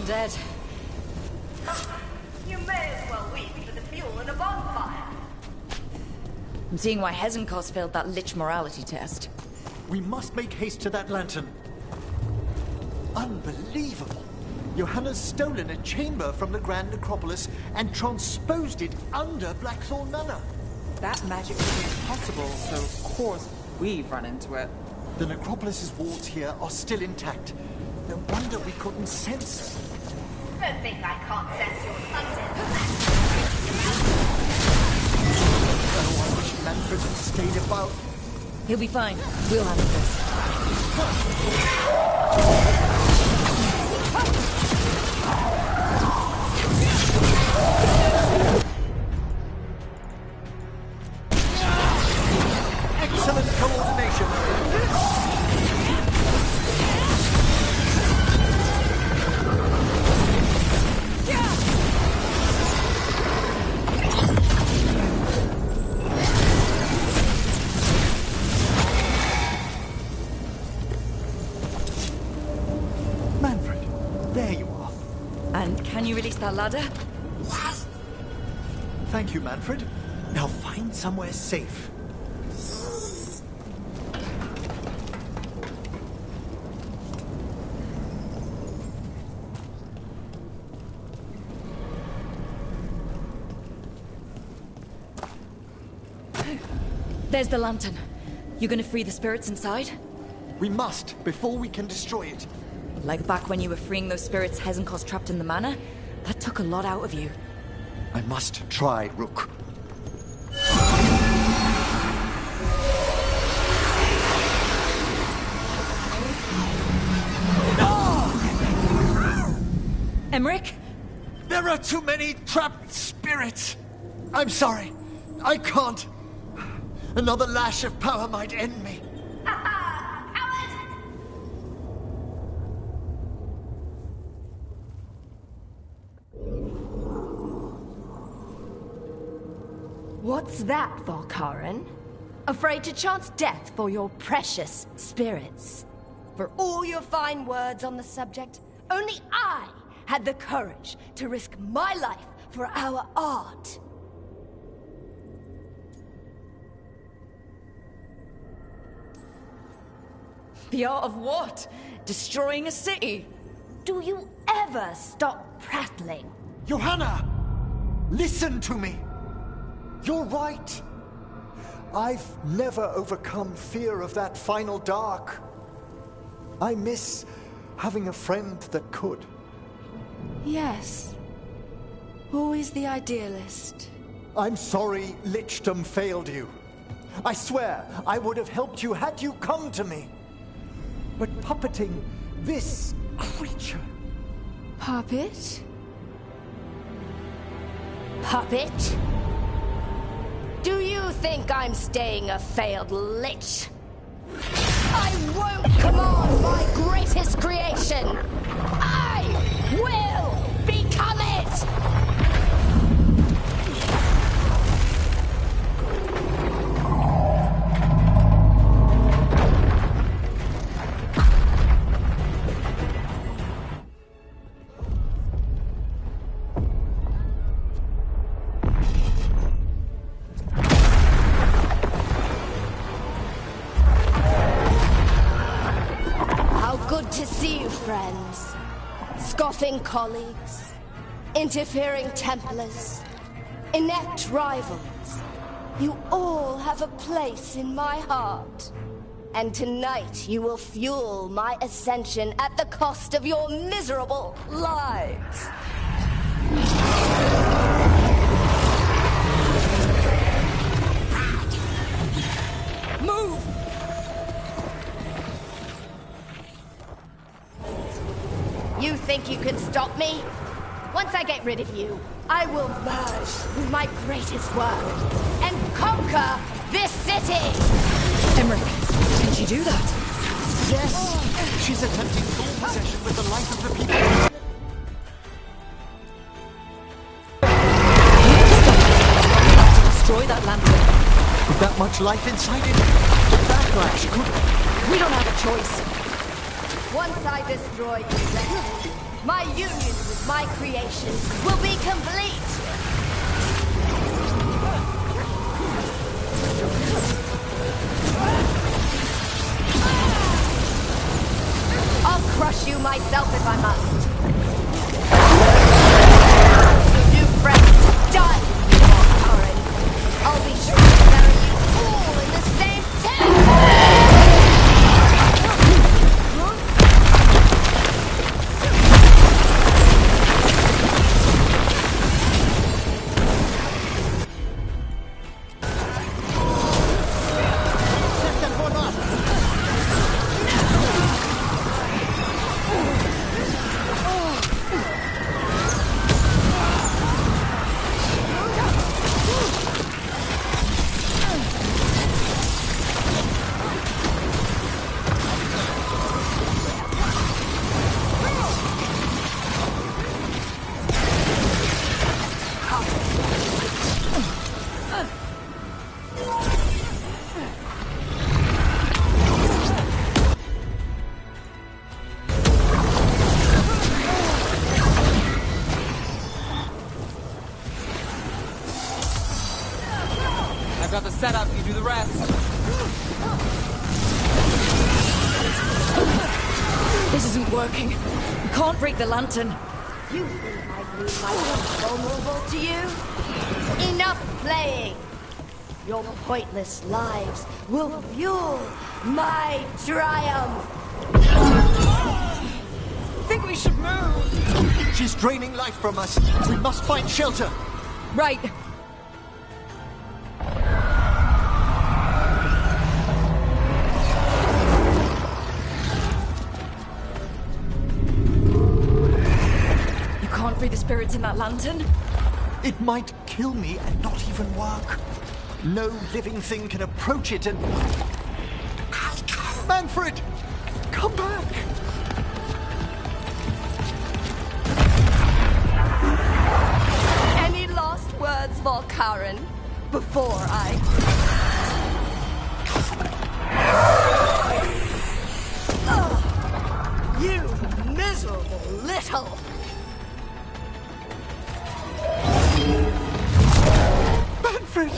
dead. You may as well weep for the fuel in a bonfire. I'm seeing why Hezenkos failed that lich morality test. We must make haste to that lantern. Unbelievable. Johanna's stolen a chamber from the Grand Necropolis and transposed it under Blackthorn Manor. That magic would be impossible, so of course we've run into it. The Necropolis's walls here are still intact. No wonder we couldn't sense. Don't think I can't sense your undead. Oh, I wish Manfred had stayed about. He'll be fine. We'll handle this. Excellent coordination. Manfred, there you are. And can you release that ladder? Thank you, Manfred. Now find somewhere safe. There's the lantern. You gonna free the spirits inside? We must, before we can destroy it. Like back when you were freeing those spirits Hezenkos trapped in the manor? That took a lot out of you. I must try, Rook. Emmerich? There are too many trapped spirits. I'm sorry. I can't. Another lash of power might end me. What's that, Valkaran? Afraid to chance death for your precious spirits? For all your fine words on the subject, only I had the courage to risk my life for our art. The art of what? Destroying a city? Do you ever stop prattling? Johanna! Listen to me! You're right. I've never overcome fear of that final dark. I miss having a friend that could. Yes. Always the idealist. I'm sorry Lichdom failed you. I swear I would have helped you had you come to me. But puppeting this creature... Puppet? Puppet? Do you think I'm staying a failed lich? I won't command my greatest creation! I will become it! Good to see you, friends. Scoffing colleagues, interfering Templars, inept rivals. You all have a place in my heart. And tonight you will fuel my ascension at the cost of your miserable lives. Move! You think you can stop me? Once I get rid of you, I will merge with my greatest work and conquer this city! Emmerich, can she do that? Yes! She's attempting full possession with the life of the people. Destroy that lantern. With that much life inside it, the backlash could... We don't have a choice. Once I destroy you, Red, my union with my creation will be complete! I'll crush you myself if I must. New friends, die with me, Karen. I'll be sure to bury you all in the same I've got the setup, you do the rest. This isn't working. We can't break the lantern. You think I'd leave myself vulnerable to you? Enough playing! Your pointless lives will fuel my triumph! I think we should move! She's draining life from us. We must find shelter. Right. You can't free the spirits in that lantern? It might kill me and not even work. No living thing can approach it and... Manfred! Come back! Any last words, Volkaren, before I... Ugh, you miserable little... Manfred!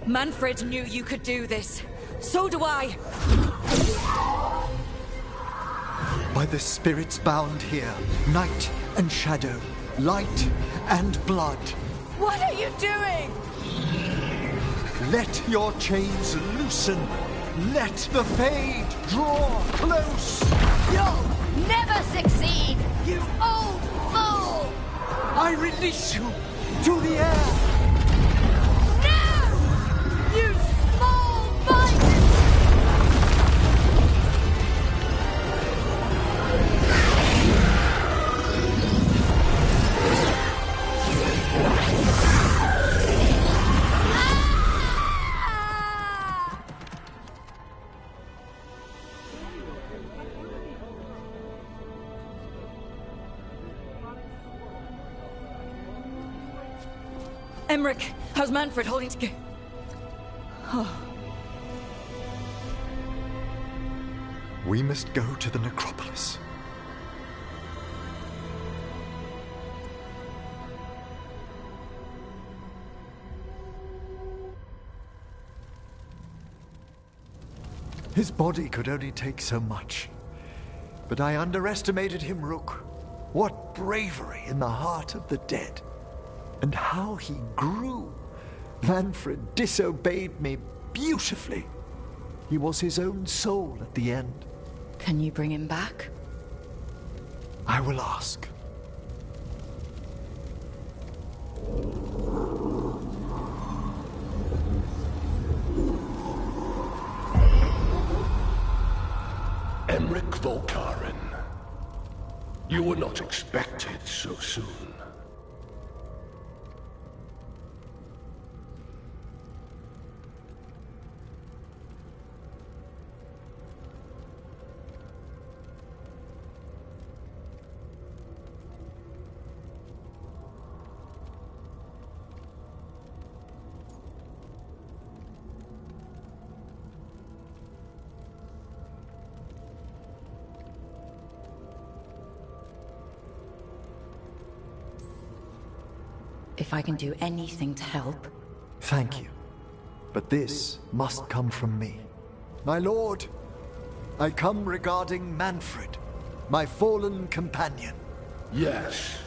Manfred knew you could do this. So do I. By the spirits bound here, night and shadow, light and blood. What are you doing? Let your chains loosen. Let the Fade draw close. You'll never succeed, you old fool! I release you to the air. No! You small bite! Emmerich, how's Manfred holding together? Oh. We must go to the necropolis. His body could only take so much. But I underestimated him, Rook. What bravery in the heart of the dead. And how he grew. Manfred disobeyed me beautifully. He was his own soul at the end. Can you bring him back? I will ask. Emmerich Volkaren. You were not expected so soon. if I can do anything to help... Thank you. But this must come from me. My lord, I come regarding Manfred, my fallen companion. Yes,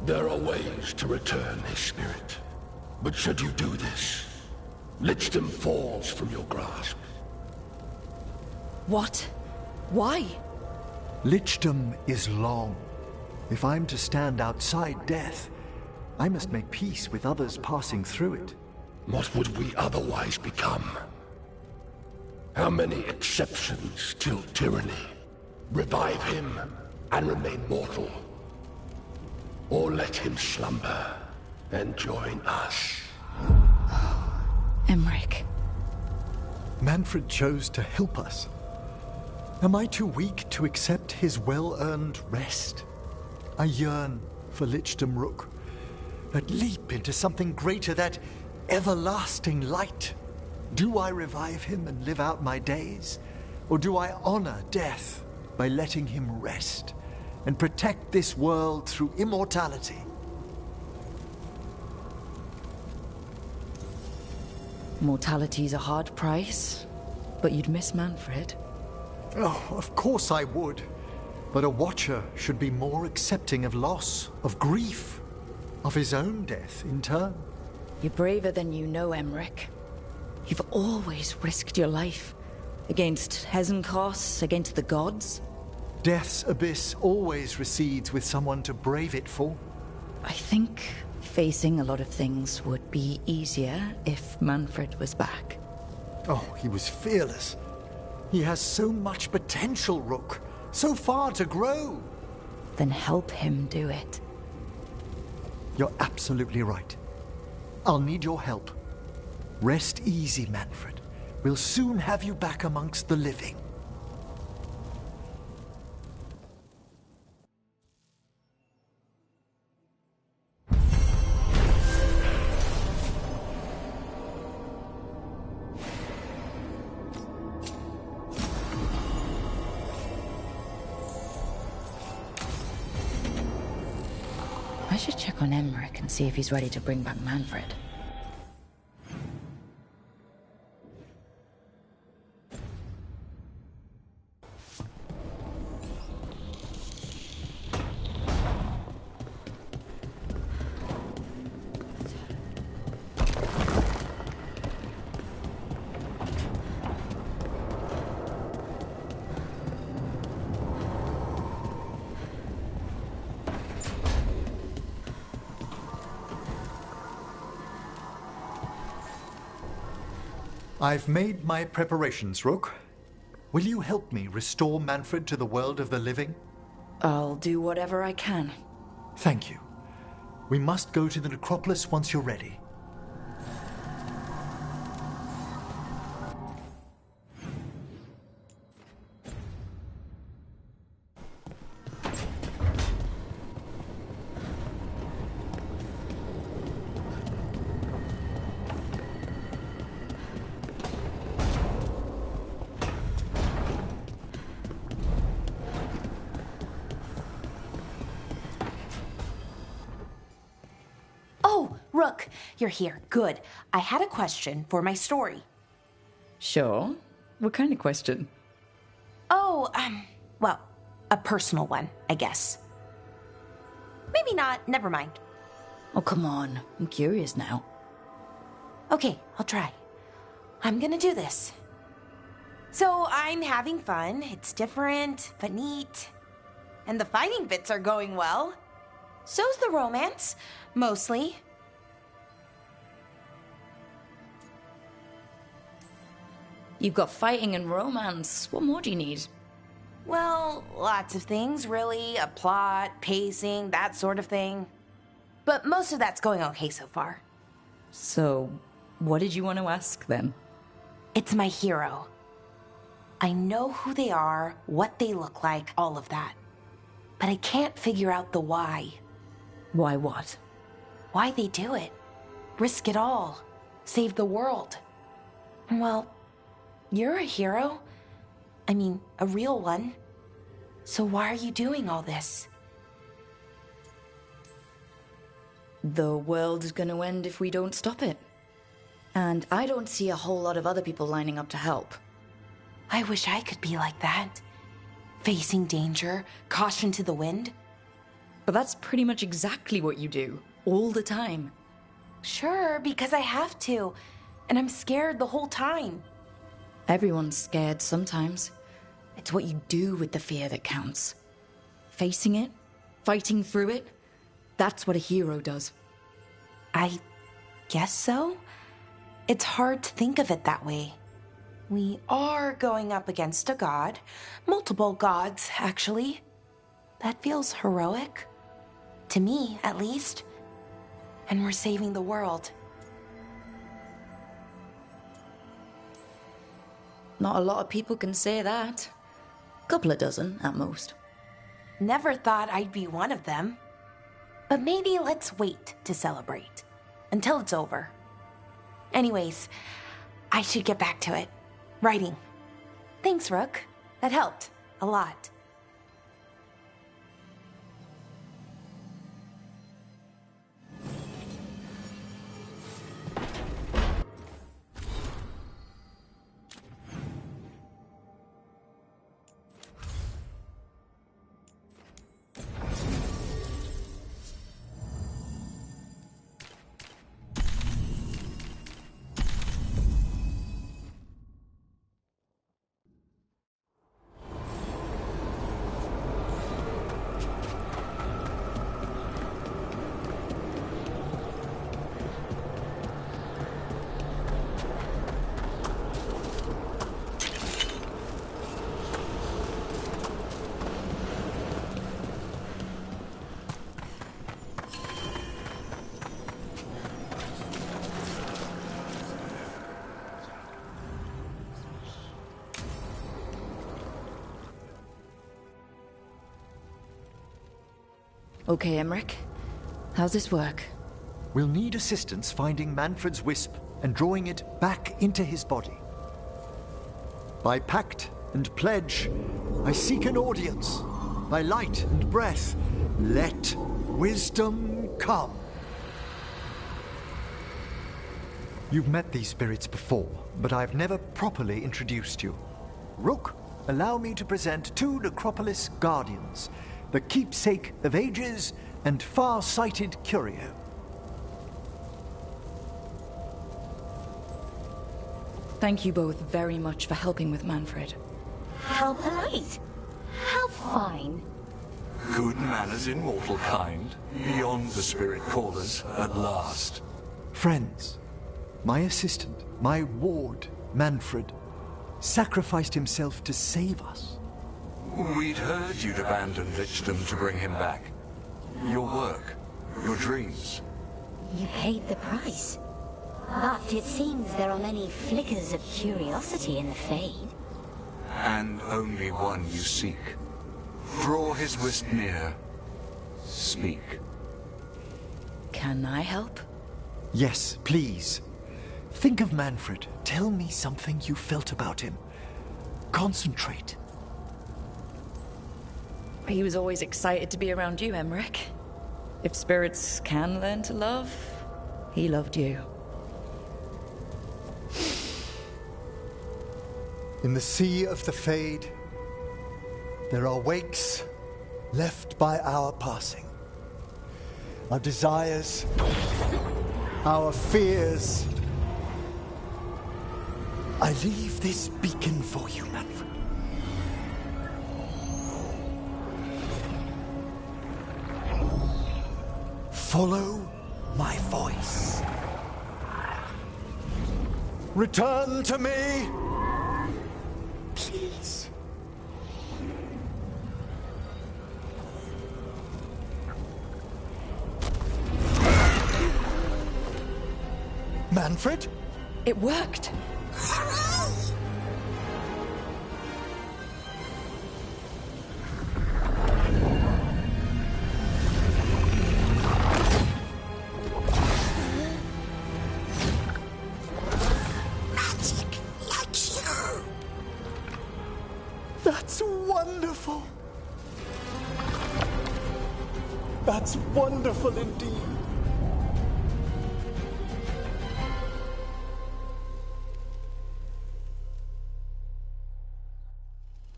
there are ways to return his spirit. But should you do this, Lichdom falls from your grasp. What? Why? Lichdom is long. If I'm to stand outside death, I must make peace with others passing through it. What would we otherwise become? How many exceptions till tyranny? Revive him and remain mortal. Or let him slumber and join us. Emmerich. Manfred chose to help us. Am I too weak to accept his well-earned rest? I yearn for Lichdom Rook, that leap into something greater, that everlasting light. Do I revive him and live out my days? Or do I honor death by letting him rest and protect this world through immortality? Mortality's a hard price, but you'd miss Manfred. Oh, of course I would. But a Watcher should be more accepting of loss, of grief, of his own death in turn. You're braver than you know, Emmerich. You've always risked your life. Against Hesenkos, against the gods. Death's abyss always recedes with someone to brave it for. I think facing a lot of things would be easier if Manfred was back. Oh, he was fearless. He has so much potential, Rook. So far to grow. Then help him do it. You're absolutely right. I'll need your help. Rest easy, Manfred. We'll soon have you back amongst the living. I should check on Emmerich and see if he's ready to bring back Manfred. I've made my preparations, Rook. Will you help me restore Manfred to the world of the living? I'll do whatever I can. Thank you. We must go to the necropolis once you're ready. Rook, you're here. Good. I had a question for my story. Sure. What kind of question? Oh, well, a personal one, I guess. Maybe not. Never mind. Oh, come on. I'm curious now. Okay, I'll try. I'm gonna do this. So, I'm having fun. It's different, but neat. And the fighting bits are going well. So's the romance. Mostly. You've got fighting and romance. What more do you need? Well, lots of things, really. A plot, pacing, that sort of thing. But most of that's going okay so far. So, what did you want to ask then? It's my hero. I know who they are, what they look like, all of that. But I can't figure out the why. Why what? Why they do it. Risk it all. Save the world. Well, you're a hero. I mean, a real one. So why are you doing all this? The world's gonna end if we don't stop it. And I don't see a whole lot of other people lining up to help. I wish I could be like that. Facing danger, caution to the wind. But that's pretty much exactly what you do, all the time. Sure, because I have to. And I'm scared the whole time. Everyone's scared sometimes. It's what you do with the fear that counts. Facing it, fighting through it, that's what a hero does. I guess so. It's hard to think of it that way. We are going up against a god. Multiple gods, actually. That feels heroic. To me, at least. And we're saving the world. Not a lot of people can say that. Couple of dozen, at most. Never thought I'd be one of them. But maybe let's wait to celebrate. Until it's over. Anyways, I should get back to it. Writing. Thanks, Rook. That helped. A lot. Okay, Emmerich. How's this work? We'll need assistance finding Manfred's wisp and drawing it back into his body. By pact and pledge, I seek an audience. By light and breath, let wisdom come. You've met these spirits before, but I've never properly introduced you. Rook, allow me to present two Necropolis Guardians, the keepsake of ages and far-sighted curio. Thank you both very much for helping with Manfred. How polite. How fine. Good manners in mortal kind, beyond the spirit callers at last. Friends, my assistant, my ward, Manfred, sacrificed himself to save us. We'd heard you'd abandoned Lichdom to bring him back. Your work, your dreams. You paid the price. But it seems there are many flickers of curiosity in the Fade. And only one you seek. Draw his wisp near. Speak. Can I help? Yes, please. Think of Manfred. Tell me something you felt about him. Concentrate. He was always excited to be around you, Emmerich. If spirits can learn to love, he loved you. In the sea of the Fade, there are wakes left by our passing. Our desires, our fears. I leave this beacon for you, Manfred. Follow my voice. Return to me, please. Manfred? It worked. That's wonderful. That's wonderful indeed.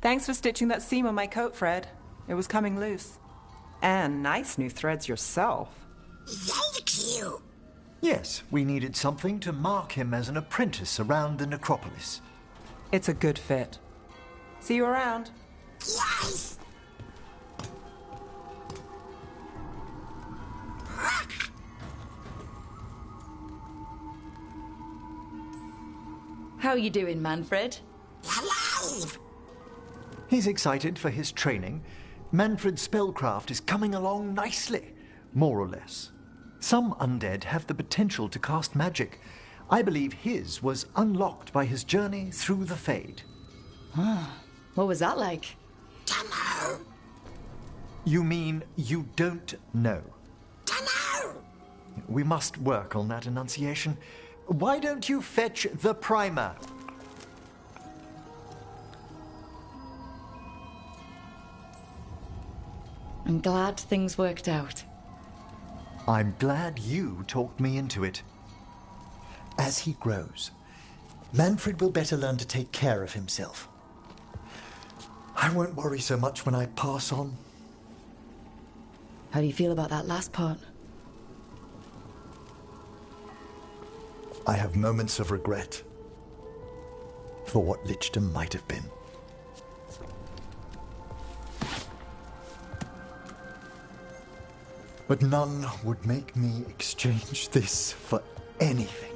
Thanks for stitching that seam on my coat, Fred. It was coming loose. And nice new threads yourself. Thank you. Yes, we needed something to mark him as an apprentice around the necropolis. It's a good fit. See you around. Yes! How you doing, Manfred? Alive! He's excited for his training. Manfred's spellcraft is coming along nicely, more or less. Some undead have the potential to cast magic. I believe his was unlocked by his journey through the Fade. Ah, what was that like? Dunno. You mean you don't know? Dunno. We must work on that enunciation. Why don't you fetch the primer? I'm glad things worked out. I'm glad you talked me into it. As he grows, Manfred will better learn to take care of himself. I won't worry so much when I pass on. How do you feel about that last part? I have moments of regret for what Lichdom might have been. But none would make me exchange this for anything.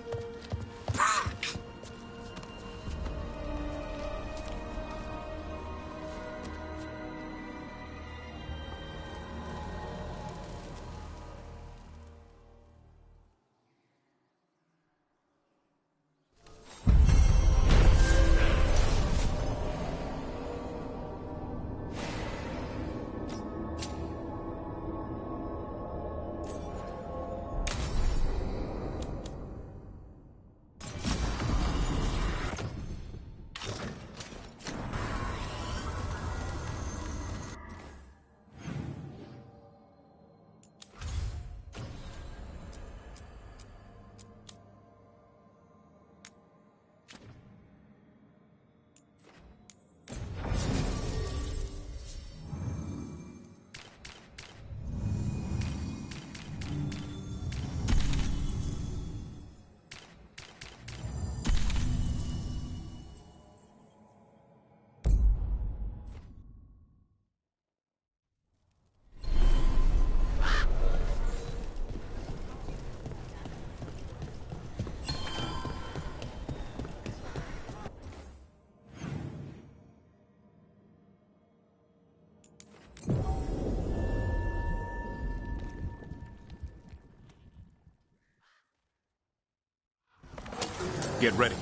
Get ready.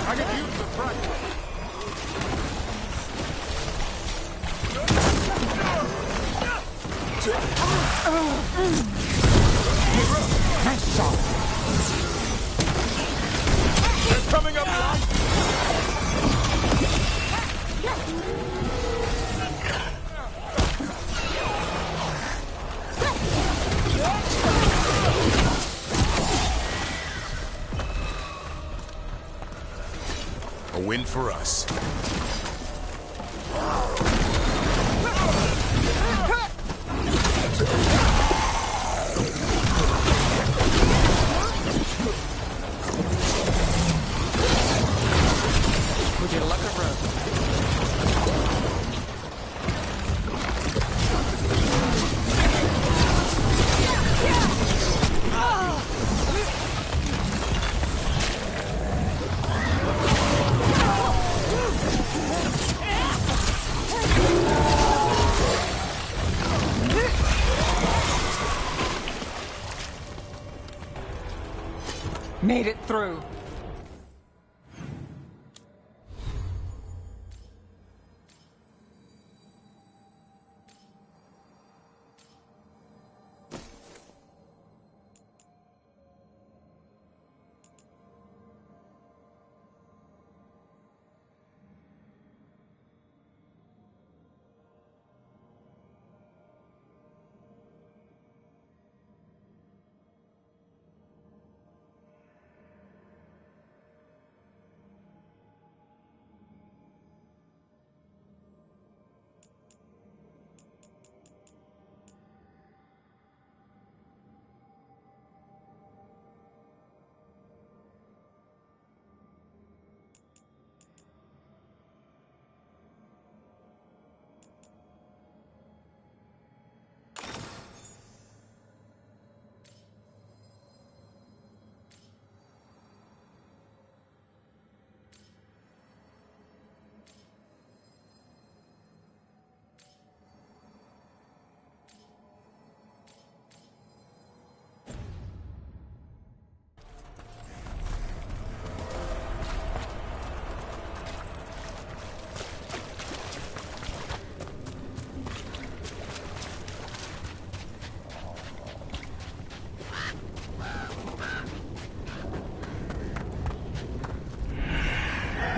I can use the front. Nice shot. They're coming up behind. A win for us. Would you luck or rope? Made it through.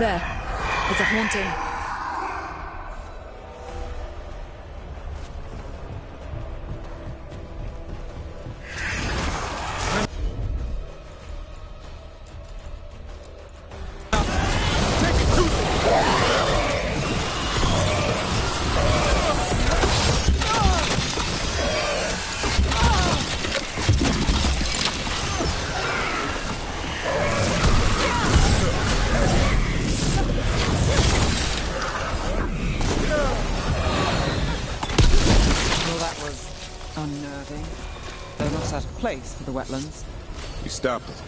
There. It's a haunting. Place for the wetlands. You stop it.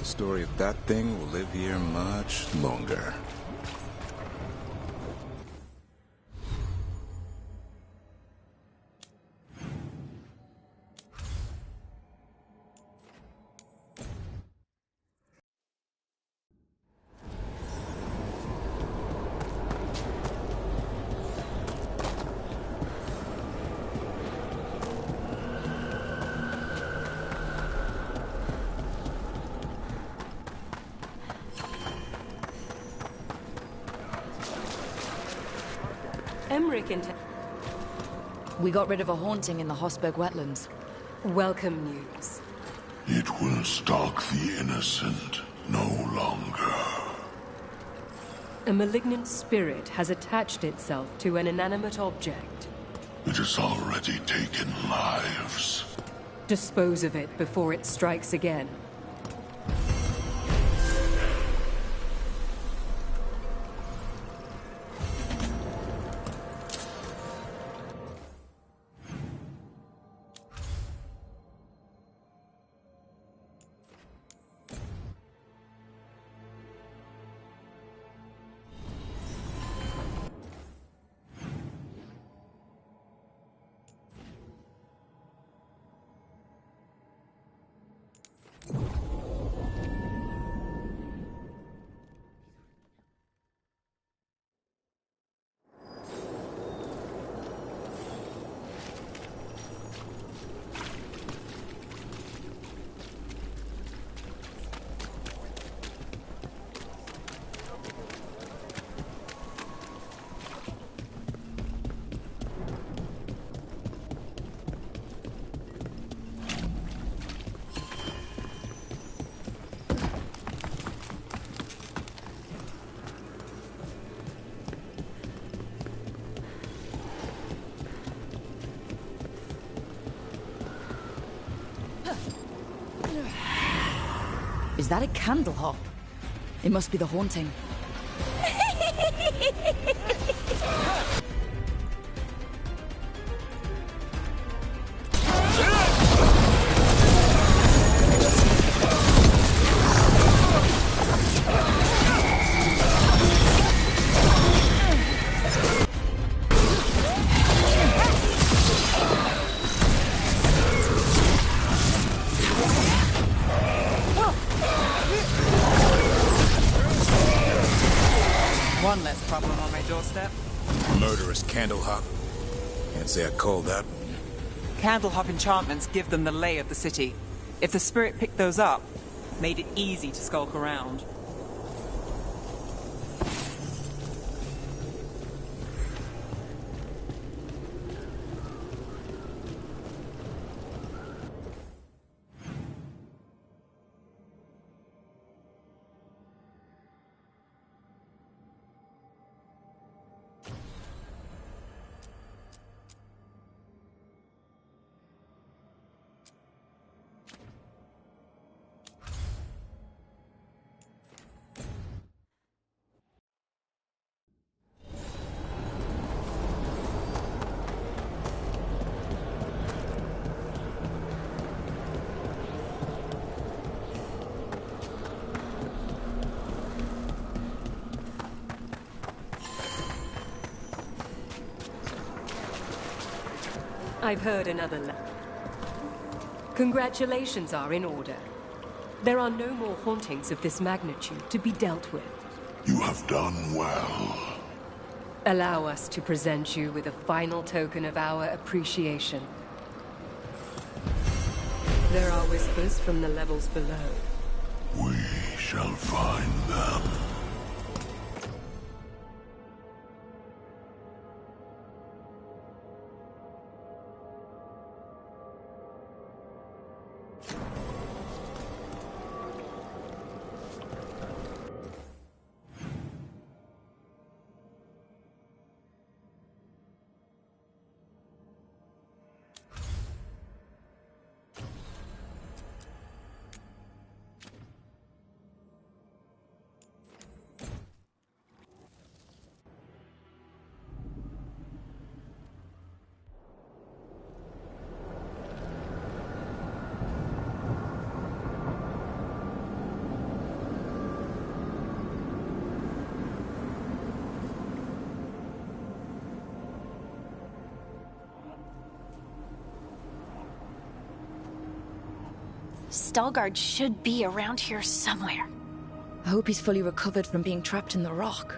The story of that thing will live here much longer. We got rid of a haunting in the Hosberg wetlands. Welcome news. It will stalk the innocent no longer. A malignant spirit has attached itself to an inanimate object. It has already taken lives. Dispose of it before it strikes again. Is that a candle hop? It must be the haunting. One less problem on my doorstep. Murderous candle hop. Can't say I called that. Candle hop enchantments give them the lay of the city. If the spirit picked those up, made it easy to skulk around. I've heard another Congratulations are in order. There are no more hauntings of this magnitude to be dealt with. You have done well. Allow us to present you with a final token of our appreciation. There are whispers from the levels below. We shall find them. Stalgard should be around here somewhere. I hope he's fully recovered from being trapped in the rock.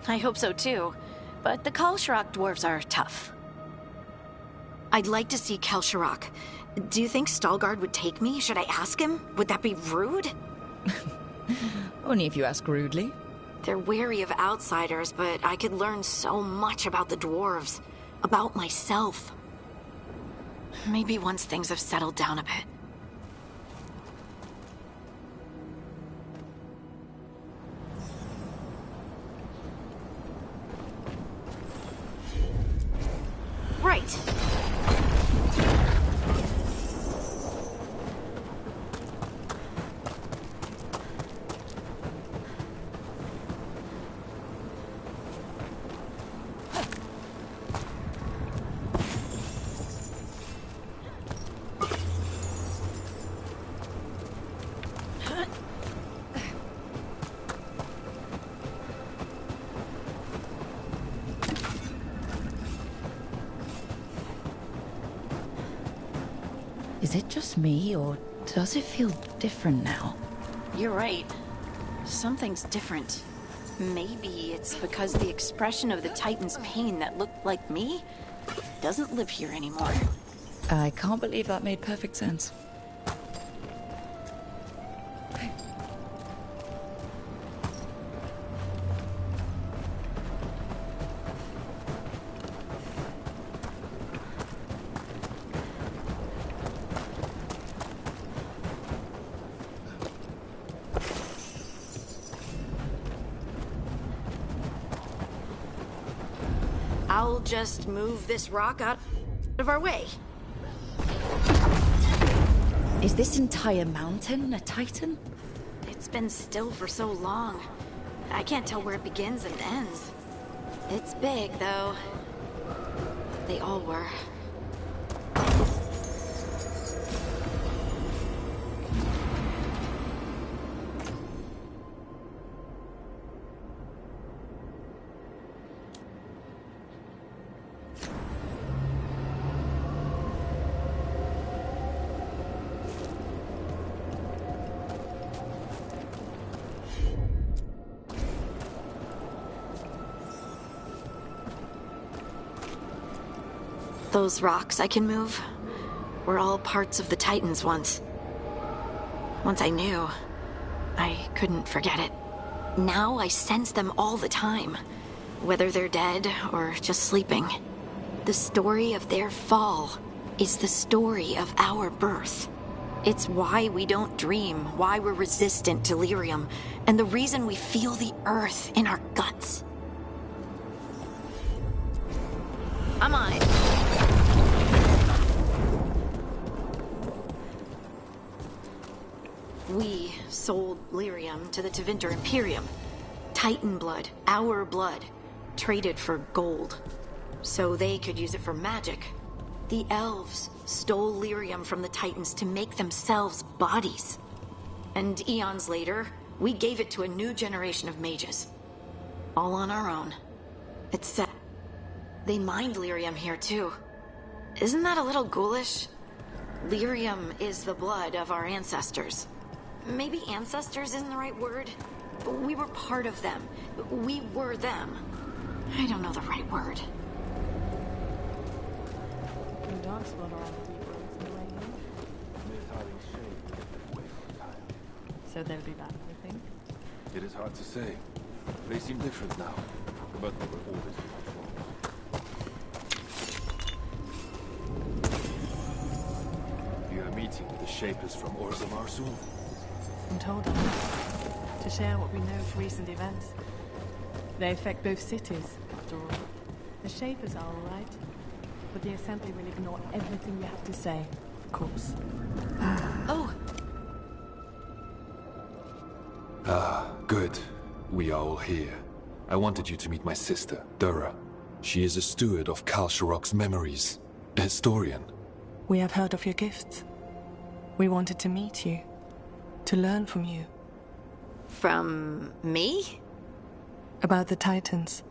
I hope so too, but the Kalsharok dwarves are tough. I'd like to see Kalsharok. Do you think Stalgard would take me? Should I ask him? Would that be rude? Only if you ask rudely. They're wary of outsiders, but I could learn so much about the dwarves. About myself. Maybe once things have settled down a bit. Right. Is it just me, or does it feel different now? You're right. Something's different. Maybe it's because the expression of the Titan's pain that looked like me doesn't live here anymore. I can't believe that made perfect sense. I'll just move this rock out of our way. Is this entire mountain a Titan? It's been still for so long. I can't tell where it begins and ends. It's big, though. They all were. Those rocks I can move were all parts of the Titans once. Once I knew, I couldn't forget it. Now I sense them all the time, whether they're dead or just sleeping. The story of their fall is the story of our birth. It's why we don't dream, why we're resistant to lyrium, and the reason we feel the earth in our guts. I'm on it. We sold lyrium to the Tevinter Imperium. Titan blood, our blood, traded for gold. So they could use it for magic. The elves stole lyrium from the Titans to make themselves bodies. And eons later, we gave it to a new generation of mages. All on our own. It's sad. They mined lyrium here too. Isn't that a little ghoulish? Lyrium is the blood of our ancestors. Maybe ancestors isn't the right word. We were part of them. We were them. I don't know the right word. So they'll be back, you think? It is hard to say. They seem different now, but they were always You are meeting with the Shapers from Orzammar soon? I'm told I'm to share what we know of recent events. They affect both cities, after all. The Shapers are all right, but the Assembly will ignore everything you have to say, of course. Oh! Ah, good. We are all here. I wanted you to meet my sister, Dura. She is a steward of Kalsharok's memories, a historian. We have heard of your gifts. We wanted to meet you, to learn from you. From me? About the Titans.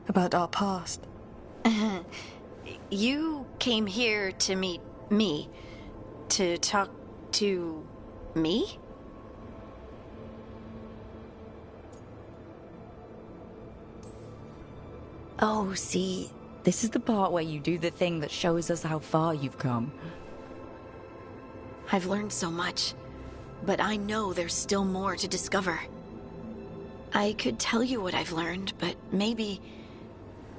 About our past. You came here to meet me. To talk To me? Oh, see, this is the part where you do the thing that shows us how far you've come. I've learned so much, but I know there's still more to discover. I could tell you what I've learned, but maybe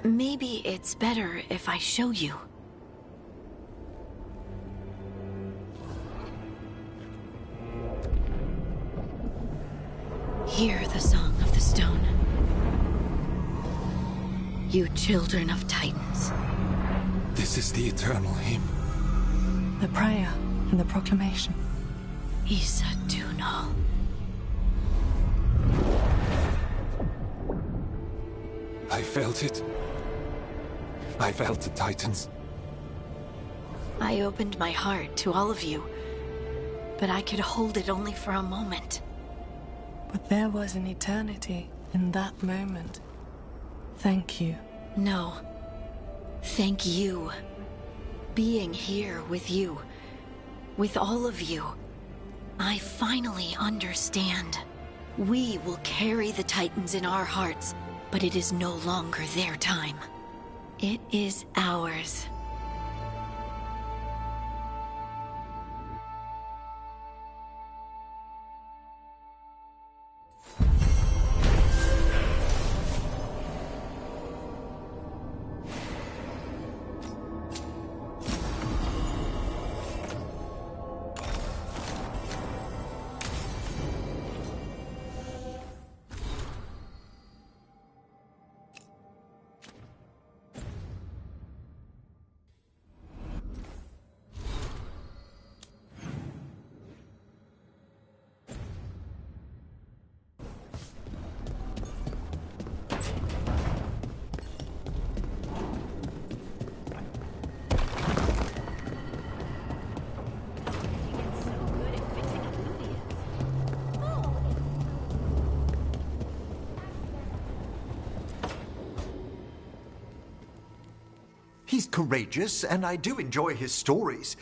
it's better if I show you. Hear the song of the stone. You children of Titans. This is the eternal hymn. The prayer and the proclamation. Isa Dunal. I felt it. I felt the Titans. I opened my heart to all of you, but I could hold it only for a moment. But there was an eternity in that moment. Thank you. No. Thank you. Being here with you, with all of you, I finally understand. We will carry the Titans in our hearts, but it is no longer their time. It is ours. He's courageous, and I do enjoy his stories.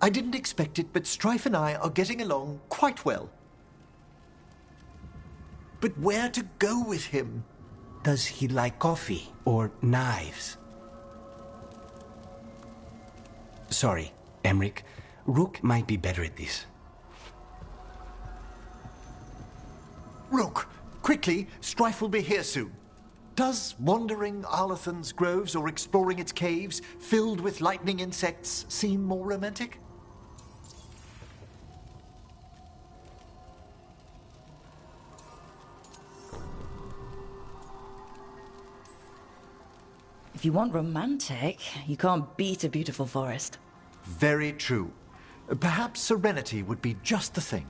I didn't expect it, but Strife and I are getting along quite well. But where to go with him? Does he like coffee or knives? Sorry, Emric. Rook might be better at this. Rook, quickly, Strife will be here soon. Does wandering Arlathan's groves or exploring its caves, filled with lightning insects, seem more romantic? If you want romantic, you can't beat a beautiful forest. Very true. Perhaps serenity would be just the thing.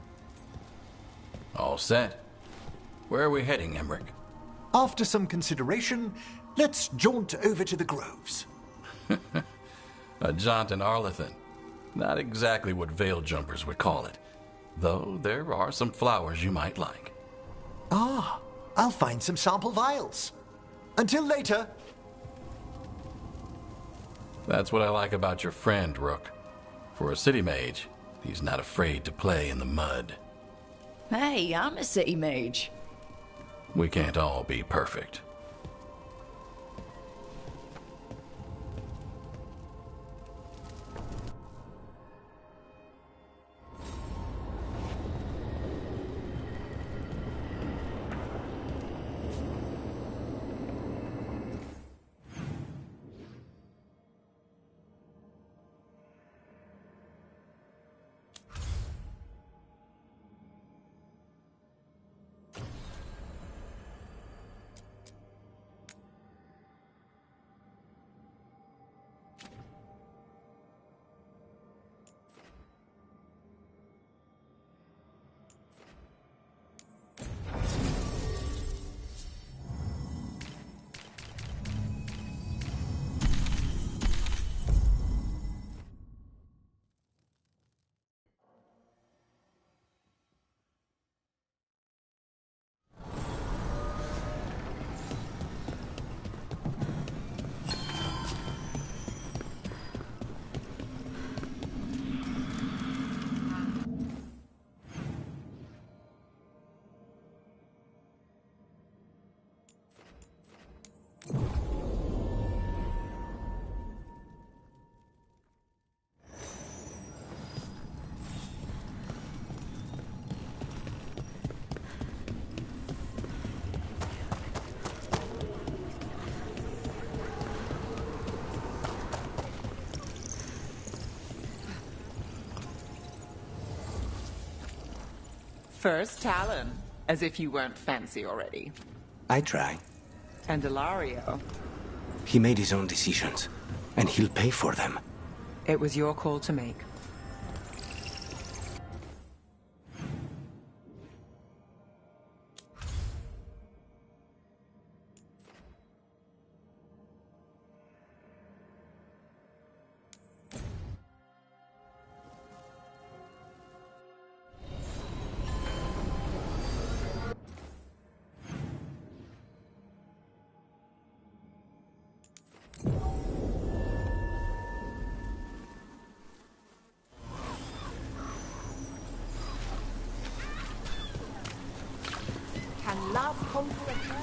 All set. Where are we heading, Emric? After some consideration, let's jaunt over to the groves. A jaunt in Arlathan. Not exactly what veil jumpers would call it. Though there are some flowers you might like. Ah, I'll find some sample vials. Until later. That's what I like about your friend, Rook. For a city mage, he's not afraid to play in the mud. Hey, I'm a city mage. We can't all be perfect. First Talon, as if you weren't fancy already. I try. And Ilario. He made his own decisions, and he'll pay for them. It was your call to make. Can love conquer a curse?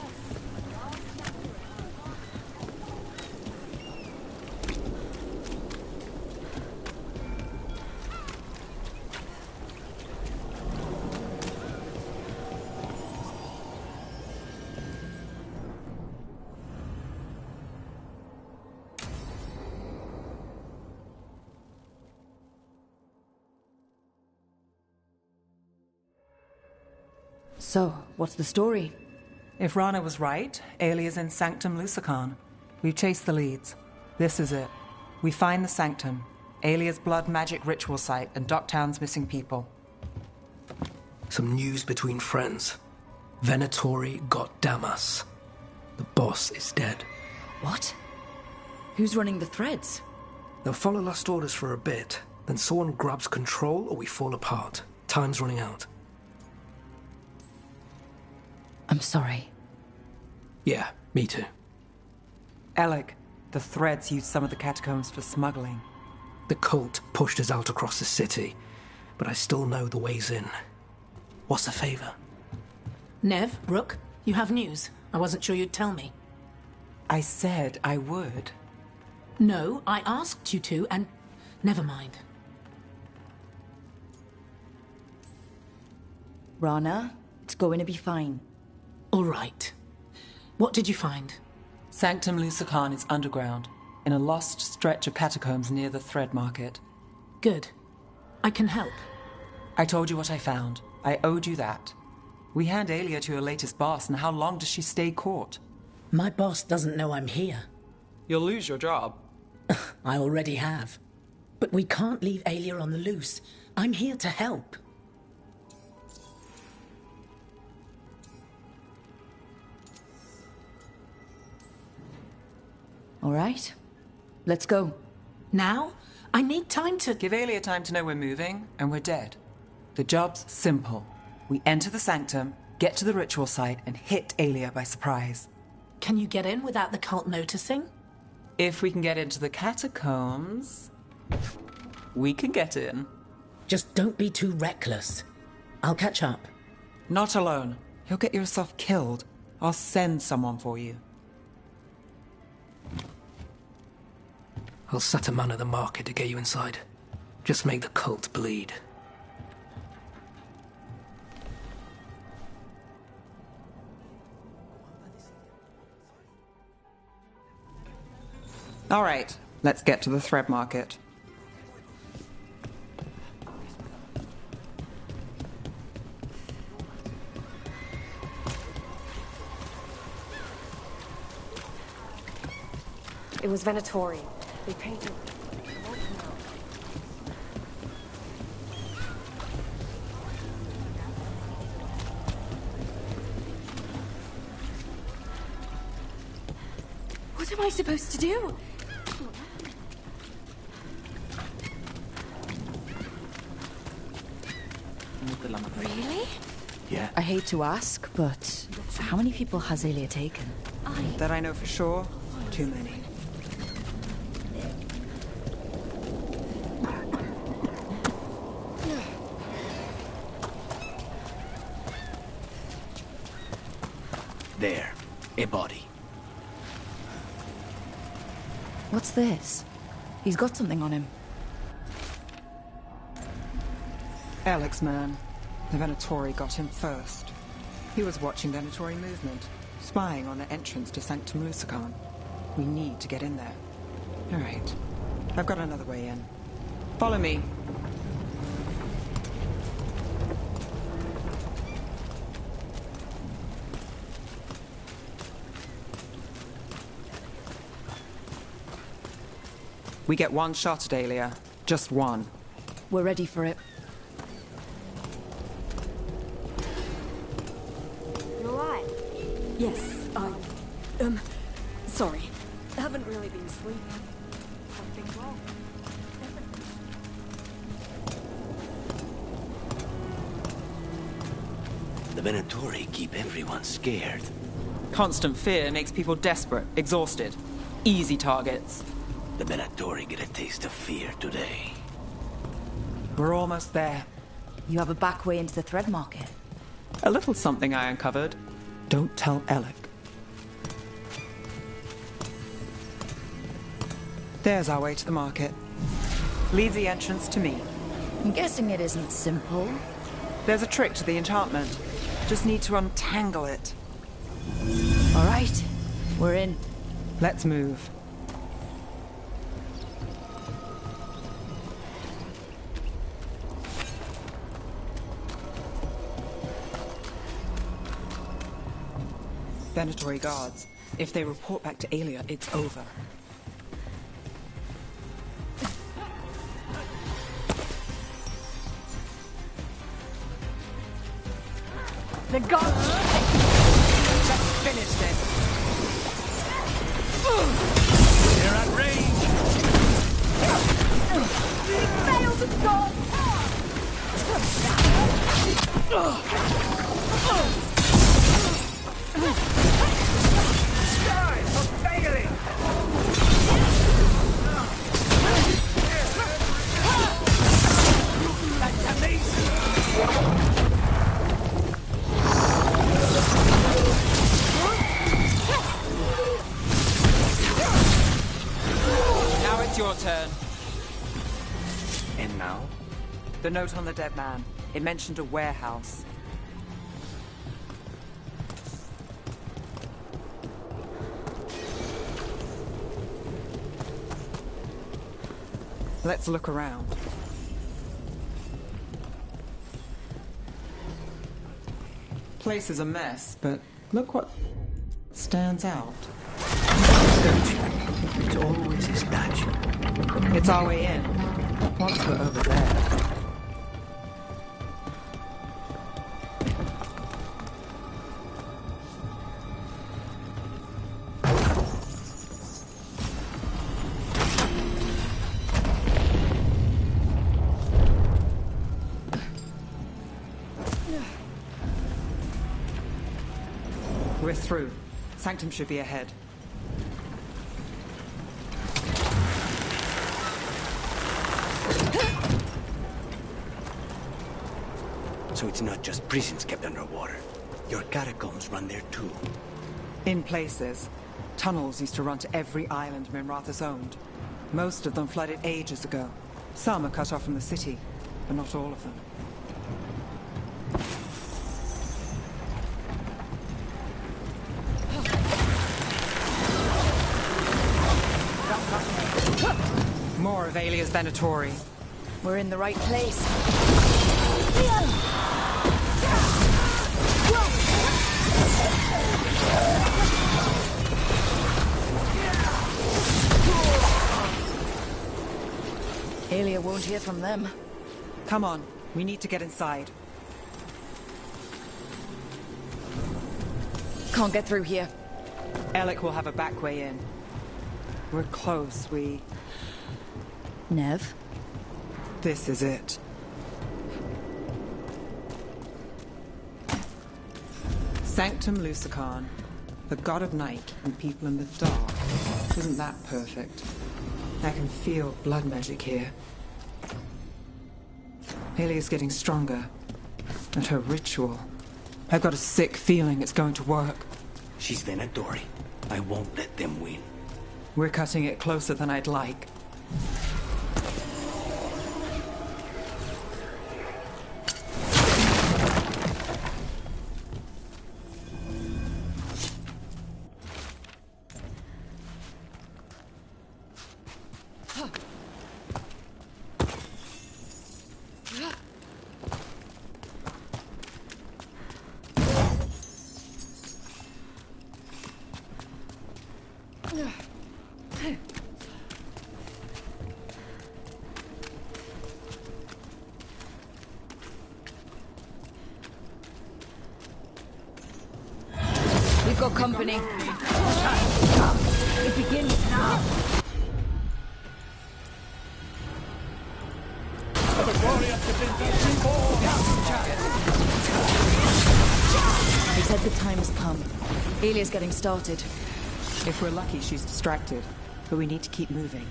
So, what's the story? If Rana was right, Alia's in Sanctum Lucican. We've chased the leads. This is it. We find the Sanctum, Alia's blood magic ritual site, and Docktown's missing people. Some news between friends. Venatori got Damas. The boss is dead. What? Who's running the threads? They'll follow last orders for a bit, then someone grabs control or we fall apart. Time's running out. I'm sorry. Yeah, me too. Alec, the threads used some of the catacombs for smuggling. The cult pushed us out across the city, but I still know the ways in. What's the favor? Nev, Rook, you have news. I wasn't sure you'd tell me. I said I would. No, I asked you to, and never mind. Rana, it's going to be fine. All right. What did you find? Sanctum Lucican is underground, in a lost stretch of catacombs near the Thread Market. Good. I can help. I told you what I found. I owed you that. We hand Alia to her latest boss, and how long does she stay caught? My boss doesn't know I'm here. You'll lose your job. I already have. But we can't leave Alia on the loose. I'm here to help. All right. Let's go. Now? I need time to... Give Alia time to know we're moving, and we're dead. The job's simple. We enter the Sanctum, get to the ritual site, and hit Alia by surprise. Can you get in without the cult noticing? If we can get into the catacombs, we can get in. Just don't be too reckless. I'll catch up. Not alone. You'll get yourself killed. I'll send someone for you. I'll set a man at the market to get you inside. Just make the cult bleed. All right, let's get to the Thread Market. It was Venatori. They painted... What am I supposed to do? Really? Yeah. I hate to ask, but how many people has Alia taken? That I know for sure, too many. There, a body. What's this? He's got something on him. Alex, man. The Venatori got him first. He was watching the Venatori movement, spying on the entrance to Sanctum Lucican. We need to get in there. All right. I've got another way in. Follow me. We get one shot at Aelia. Just one. We're ready for it. You alright? Yes, sorry. Haven't really been sleeping. Something wrong. The Venatori keep everyone scared. Constant fear makes people desperate, exhausted. Easy targets. The Venatori get a taste of fear today. We're almost there. You have a back way into the thread market. A little something I uncovered. Don't tell Alec. There's our way to the market. Leave the entrance to me. I'm guessing it isn't simple. There's a trick to the enchantment. Just need to untangle it. All right, we're in. Let's move. Venatori guards. If they report back to Aelia, it's over. The gods! Let's finish this! They're at range! Nails of gods! Guys, I'm failing! That's amazing! Now it's your turn. And now? The note on the dead man. It mentioned a warehouse. Let's look around. Place is a mess, but look what stands out. It's always a statue. It's our way in. Once we're over there. We're through. Sanctum should be ahead. So it's not just prisons kept underwater. Your catacombs run there too. In places. Tunnels used to run to every island Minrathous owned. Most of them flooded ages ago. Some are cut off from the city, but not all of them. More of Aelia's Venatori. We're in the right place. Aelia won't hear from them. Come on, we need to get inside. Can't get through here. Alec will have a back way in. We're close, Nev? This is it. Sanctum Lucican, the god of night and people in the dark. Isn't that perfect? I can feel blood magic here. Aelia's getting stronger. And her ritual. I've got a sick feeling it's going to work. She's Venatori. I won't let them win. We're cutting it closer than I'd like. got company. It begins now. He said the time has come. Alia's getting started. If we're lucky, she's distracted. But we need to keep moving.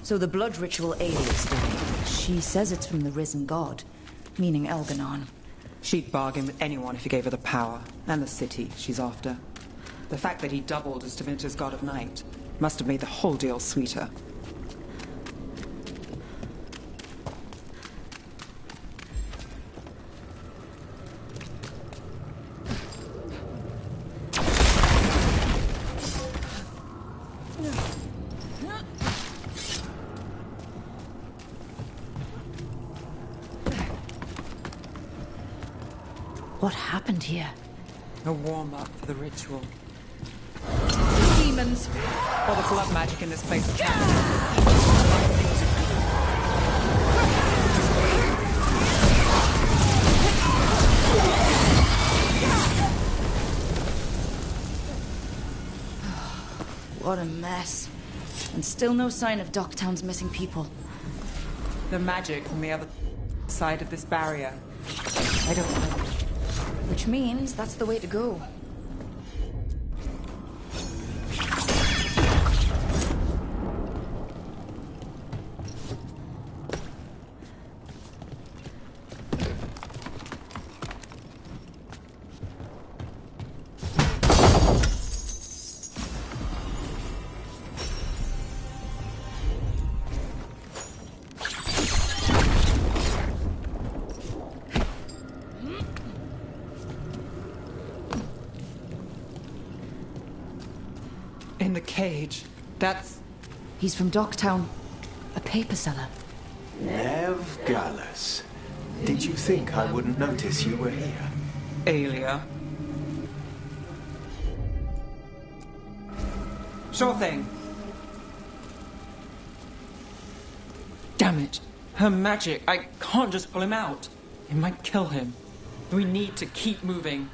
So the blood ritual Alia's doing, she says it's from the risen god, meaning Elganon. She'd bargain with anyone if he gave her the power, and the city she's after. The fact that he doubled as Tevinter's god of night must have made the whole deal sweeter. What happened here? A warm-up for the ritual. Demons! All the blood magic in this place is What a mess. And still no sign of Docktown's missing people. the magic from the other side of this barrier. I don't know. Which means that's the way to go. In the cage. That's... He's from Docktown. A paper seller. Nev Gallus. Did you think I wouldn't notice you were here? Aelia. Sure thing. Damn it. Her magic. I can't just pull him out. It might kill him. We need to keep moving.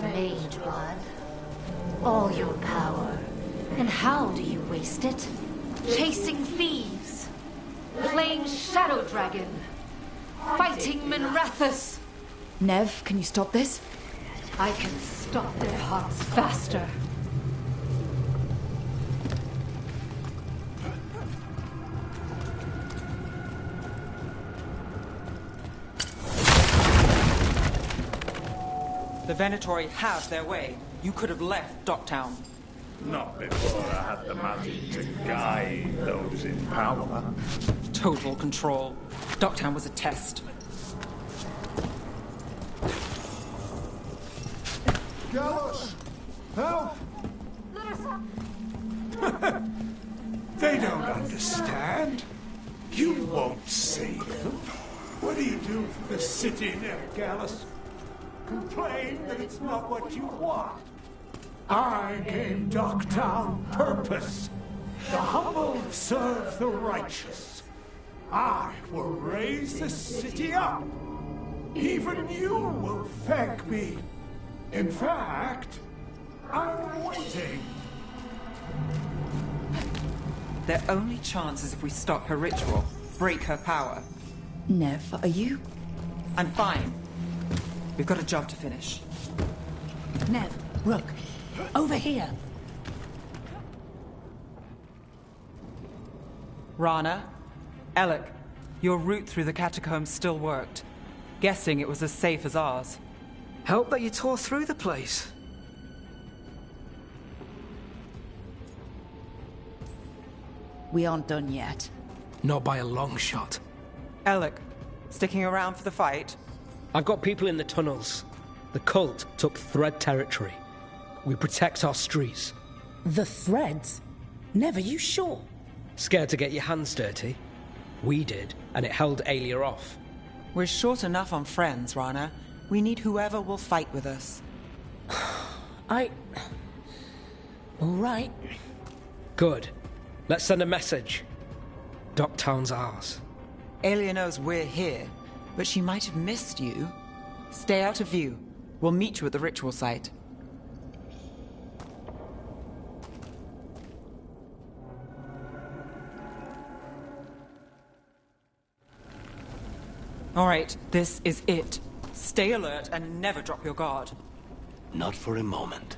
Mage blood. All your power. And how do you waste it? Chasing thieves. Playing Shadow Dragon. Fighting Minrathus. Nev, can you stop this? I can stop their hearts faster. The Venatori have their way. You could have left Docktown. Not before I had the magic to guide those in power. Total control. Docktown was a test. Gallus! Help! They don't understand. You won't save them. What do you do for the city, Nev Gallus? Complain that it's not what you want. I gave Docktown purpose. The humble serve the righteous. I will raise the city up. Even you will thank me. In fact, I'm waiting. Their only chance is if we stop her ritual, break her power. Nev, are you? I'm fine. We've got a job to finish. Nev, Rook, over here. Rana, Alec, your route through the catacombs still worked. Guessing it was as safe as ours. Help that you tore through the place. We aren't done yet. Not by a long shot. Alec, sticking around for the fight? I've got people in the tunnels. The cult took Thread territory. We protect our streets. The Threads? Nev, are you sure? Scared to get your hands dirty? We did, and it held Aelia off. We're short enough on friends, Rana. We need whoever will fight with us. All right. Good. Let's send a message. Docktown's ours. Aelia knows we're here, but she might have missed you. Stay out of view. We'll meet you at the ritual site. All right, this is it. Stay alert and never drop your guard. Not for a moment.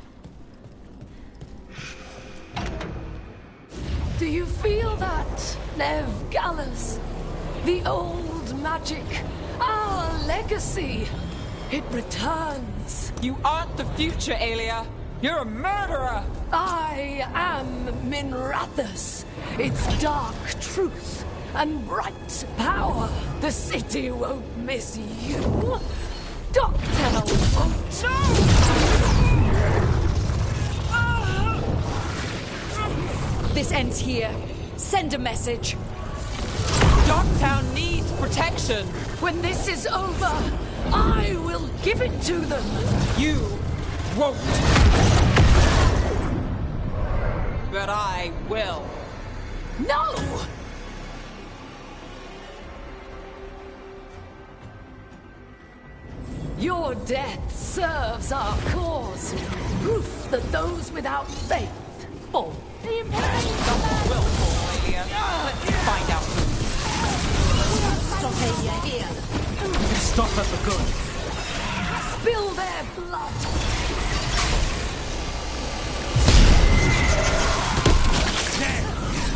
Do you feel that, Nev Gallus? The old magic, our legacy. It returns. You aren't the future, Aelia. You're a murderer. I am Minrathus. Its dark truth and bright power. The city won't miss you. Docktown won't. This ends here. Send a message. Docktown needs protection. When this is over, I will give it to them. You won't. But I will. No! Your death serves our cause. Proof that those without faith fall. The Someone will fall, Aelia. Let's find out who. Stop Aelia here. Stop her for good. Spill their blood.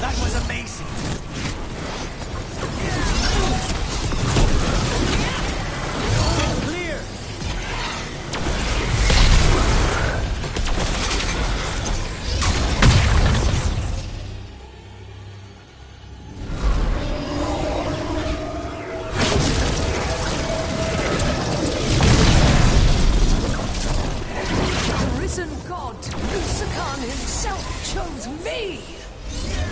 That was amazing. Clear. The risen god, Lucican himself, chose me.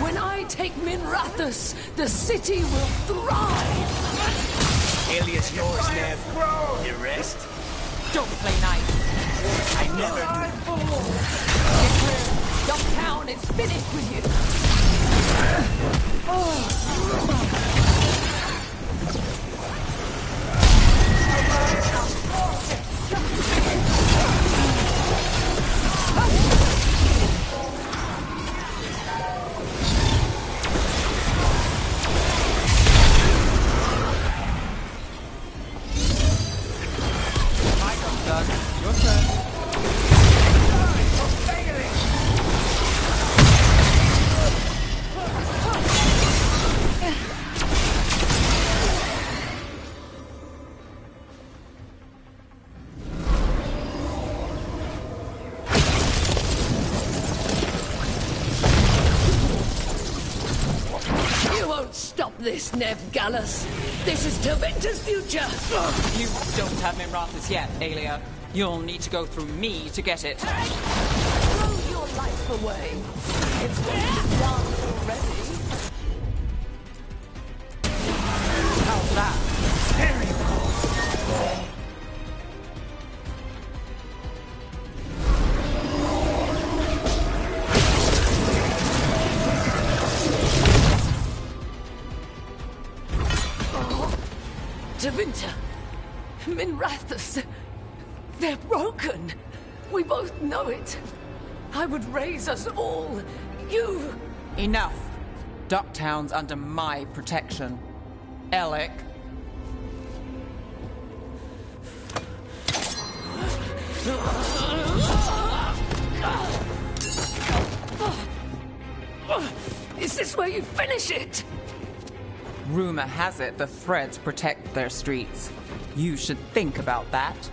When I take Minrathus, the city will thrive. Aelia's yours, Nev. The rest? Don't play nice. I never do. Get clear. Docktown is finished with you. Your turn. You won't stop this, Nev Gallus. This is Tevinter's future. You don't have Minrathus yet, Aelia. You'll need to go through me to get it. Throw your life away. It's been done already. How's that? Very well. Tevinter, Minrathus, they're broken. We both know it. I would raise us all. You... Enough. Docktown's under my protection. Alec. Is this where you finish it? Rumor has it the Threads protect their streets. You should think about that.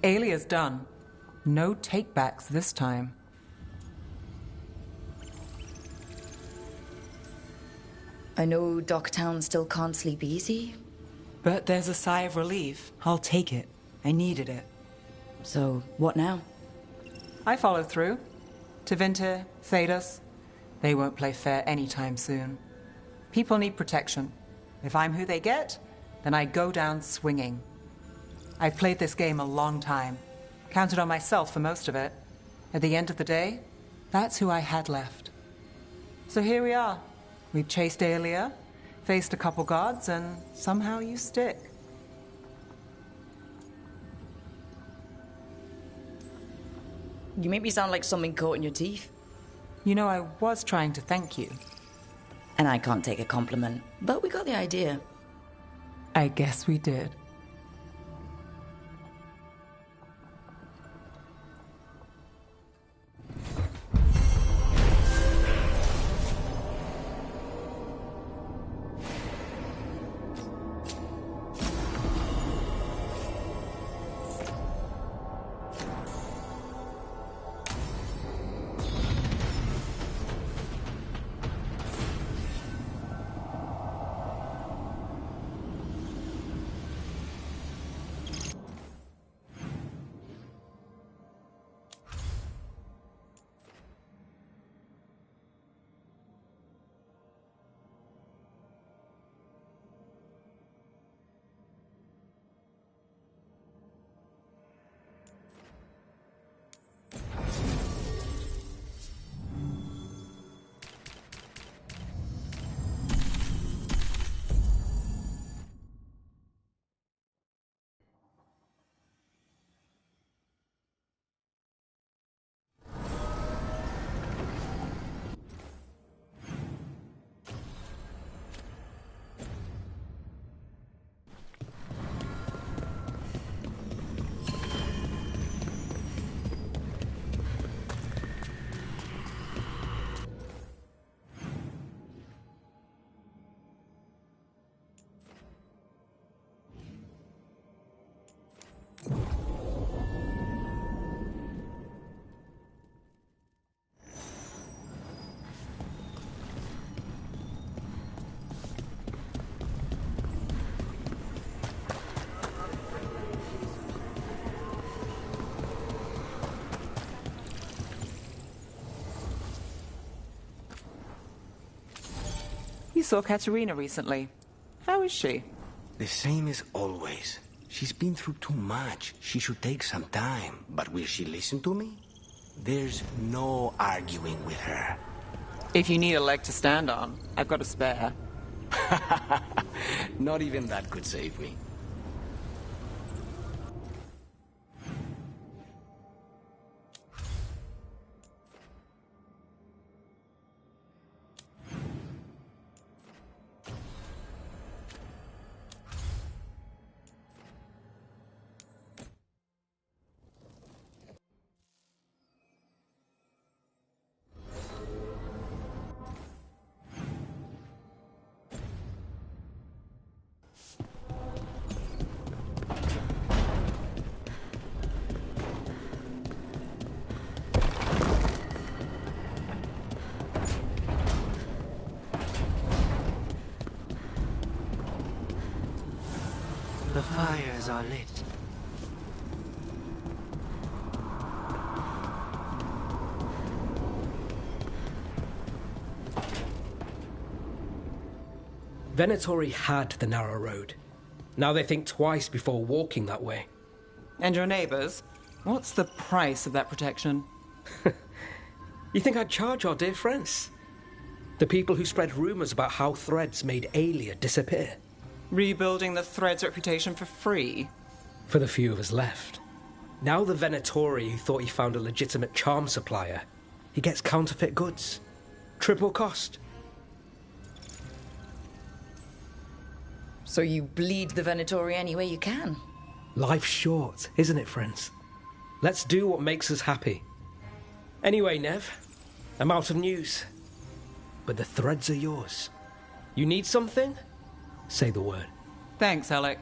Aelia's done. No takebacks this time. I know Docktown still can't sleep easy. But there's a sigh of relief. I'll take it. I needed it. So, what now? I follow through. Tevinter, Thedas. They won't play fair anytime soon. People need protection. If I'm who they get, then I go down swinging. I've played this game a long time. Counted on myself for most of it. At the end of the day, that's who I had left. So here we are. We've chased Aelia, faced a couple gods, and somehow you stick. You make me sound like something caught in your teeth. You know, I was trying to thank you. And I can't take a compliment, but we got the idea. I guess we did. You saw Katerina recently. How is she? The same as always. She's been through too much. She should take some time. But will she listen to me? There's no arguing with her. If you need a leg to stand on, I've got a spare. Not even that could save me. The fires are lit. Venatori had the narrow road. Now they think twice before walking that way. And your neighbors? What's the price of that protection? You think I'd charge our dear friends? The people who spread rumors about how Threads made Aelia disappear. Rebuilding the Thread's reputation for free? For the few of us left. Now the Venatori who thought he found a legitimate charm supplier, he gets counterfeit goods. Triple cost. So you bleed the Venatori any way you can? Life's short, isn't it, friends? Let's do what makes us happy. Anyway, Nev, I'm out of news. But the Threads are yours. You need something? Say the word. Thanks, Alec.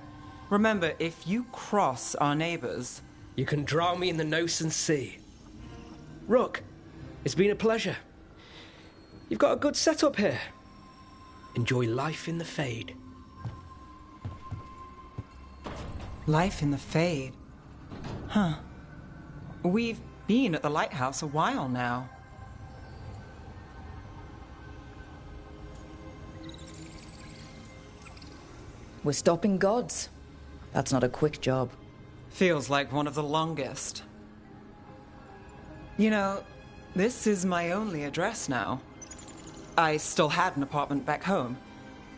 Remember, if you cross our neighbors... You can drown me in the Nosen Sea. Rook, it's been a pleasure. You've got a good setup here. Enjoy life in the Fade. Life in the Fade? Huh. We've been at the lighthouse a while now. We're stopping gods. That's not a quick job. Feels like one of the longest. You know, this is my only address now. I still had an apartment back home.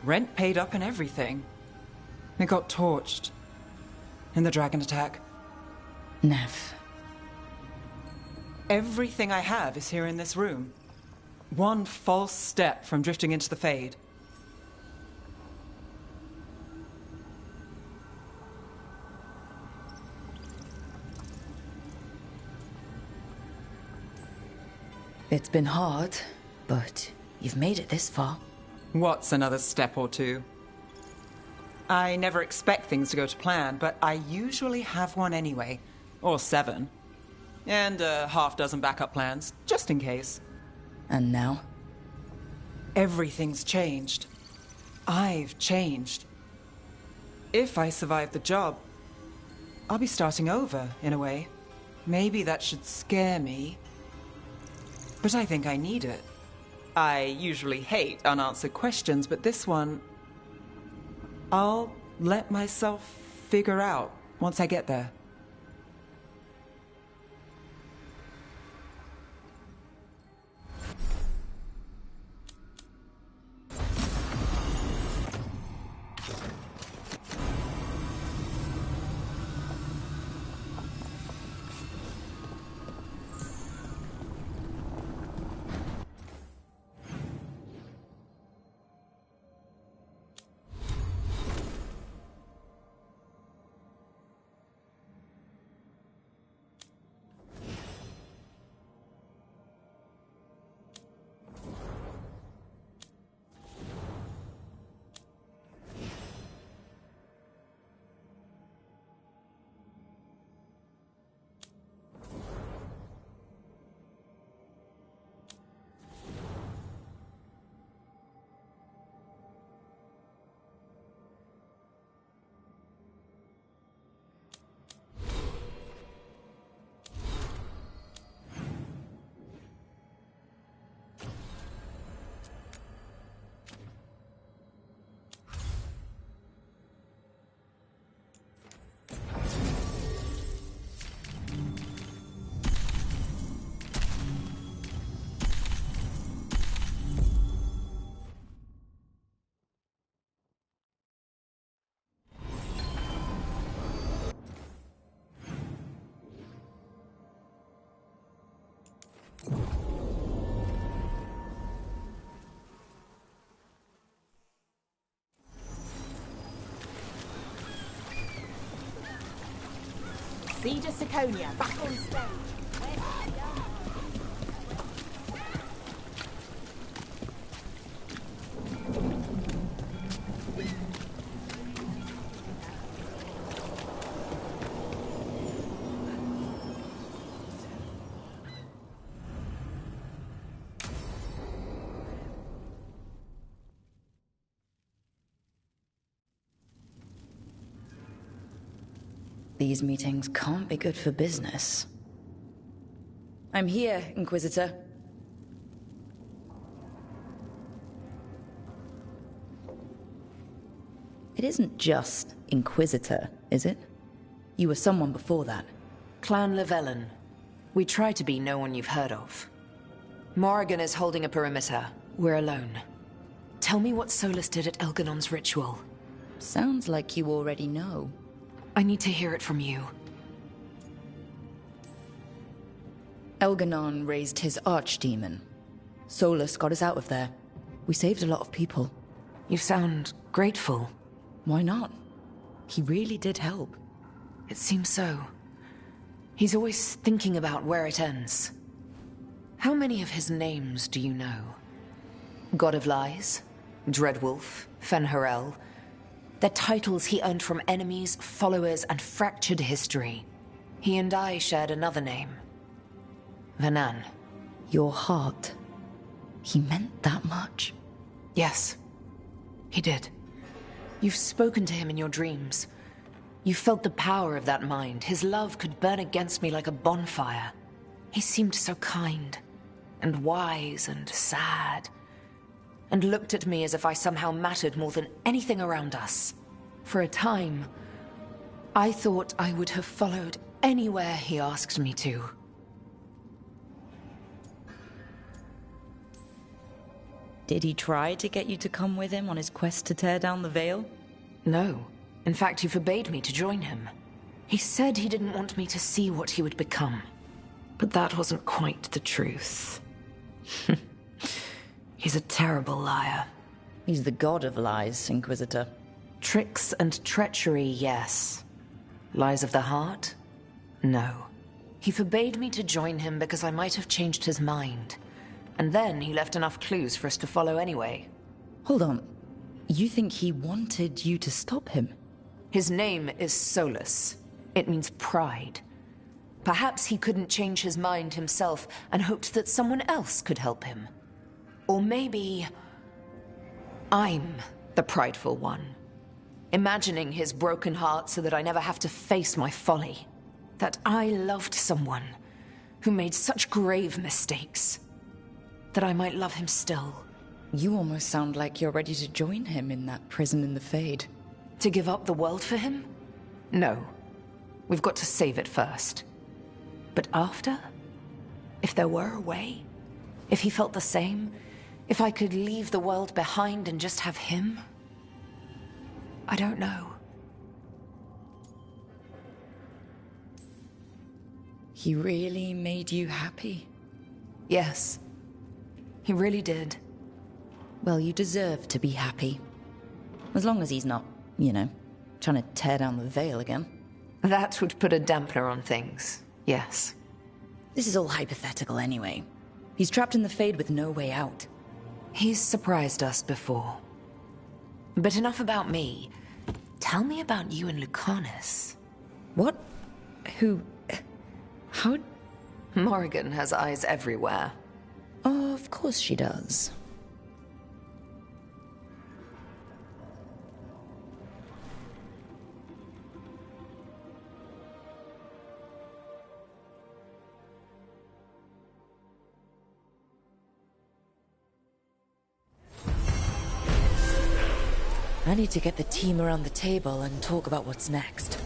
Rent paid up and everything. It got torched. In the dragon attack. Nev. Everything I have is here in this room. One false step from drifting into the Fade. It's been hard, but you've made it this far. What's another step or two? I never expect things to go to plan, but I usually have one anyway. Or 7. And a half-dozen backup plans, just in case. And now? Everything's changed. I've changed. If I survive the job, I'll be starting over, in a way. Maybe that should scare me. But I think I need it. I usually hate unanswered questions, but this one, I'll let myself figure out once I get there. Cedar Siconia, back on stage. These meetings can't be good for business. I'm here, Inquisitor. It isn't just Inquisitor, is it? You were someone before that. Clan Llewellyn. We try to be no one you've heard of. Morrigan is holding a perimeter. We're alone. Tell me what Solus did at Elganon's ritual. Sounds like you already know. I need to hear it from you. Elganon raised his archdemon. Solus got us out of there. We saved a lot of people. You sound grateful. Why not? He really did help. It seems so. He's always thinking about where it ends. How many of his names do you know? God of Lies, Dreadwolf, Fen'Harel. They're titles he earned from enemies, followers, and fractured history. He and I shared another name. Vanan. Your heart. He meant that much? Yes, he did. You've spoken to him in your dreams. You felt the power of that mind. His love could burn against me like a bonfire. He seemed so kind, and wise, and sad, and looked at me as if I somehow mattered more than anything around us. For a time, I thought I would have followed anywhere he asked me to. Did he try to get you to come with him on his quest to tear down the Veil? No. In fact, he forbade me to join him. He said he didn't want me to see what he would become. But that wasn't quite the truth. He's a terrible liar. He's the god of lies, Inquisitor. Tricks and treachery, yes. Lies of the heart? No. He forbade me to join him because I might have changed his mind. And then he left enough clues for us to follow anyway. Hold on. You think he wanted you to stop him? His name is Solus. It means pride. Perhaps he couldn't change his mind himself and hoped that someone else could help him. Or maybe I'm the prideful one, imagining his broken heart so that I never have to face my folly. That I loved someone who made such grave mistakes, that I might love him still. You almost sound like you're ready to join him in that prison in the Fade. To give up the world for him? No. We've got to save it first. But after? If there were a way? If he felt the same? If I could leave the world behind and just have him? I don't know. He really made you happy? Yes. He really did. Well, you deserve to be happy. As long as he's not, you know, trying to tear down the Veil again. That would put a dampener on things, yes. This is all hypothetical anyway. He's trapped in the Fade with no way out. He's surprised us before. But enough about me. Tell me about you and Lucanus. What? Who? How? Morrigan has eyes everywhere. Oh, of course she does. I need to get the team around the table and talk about what's next.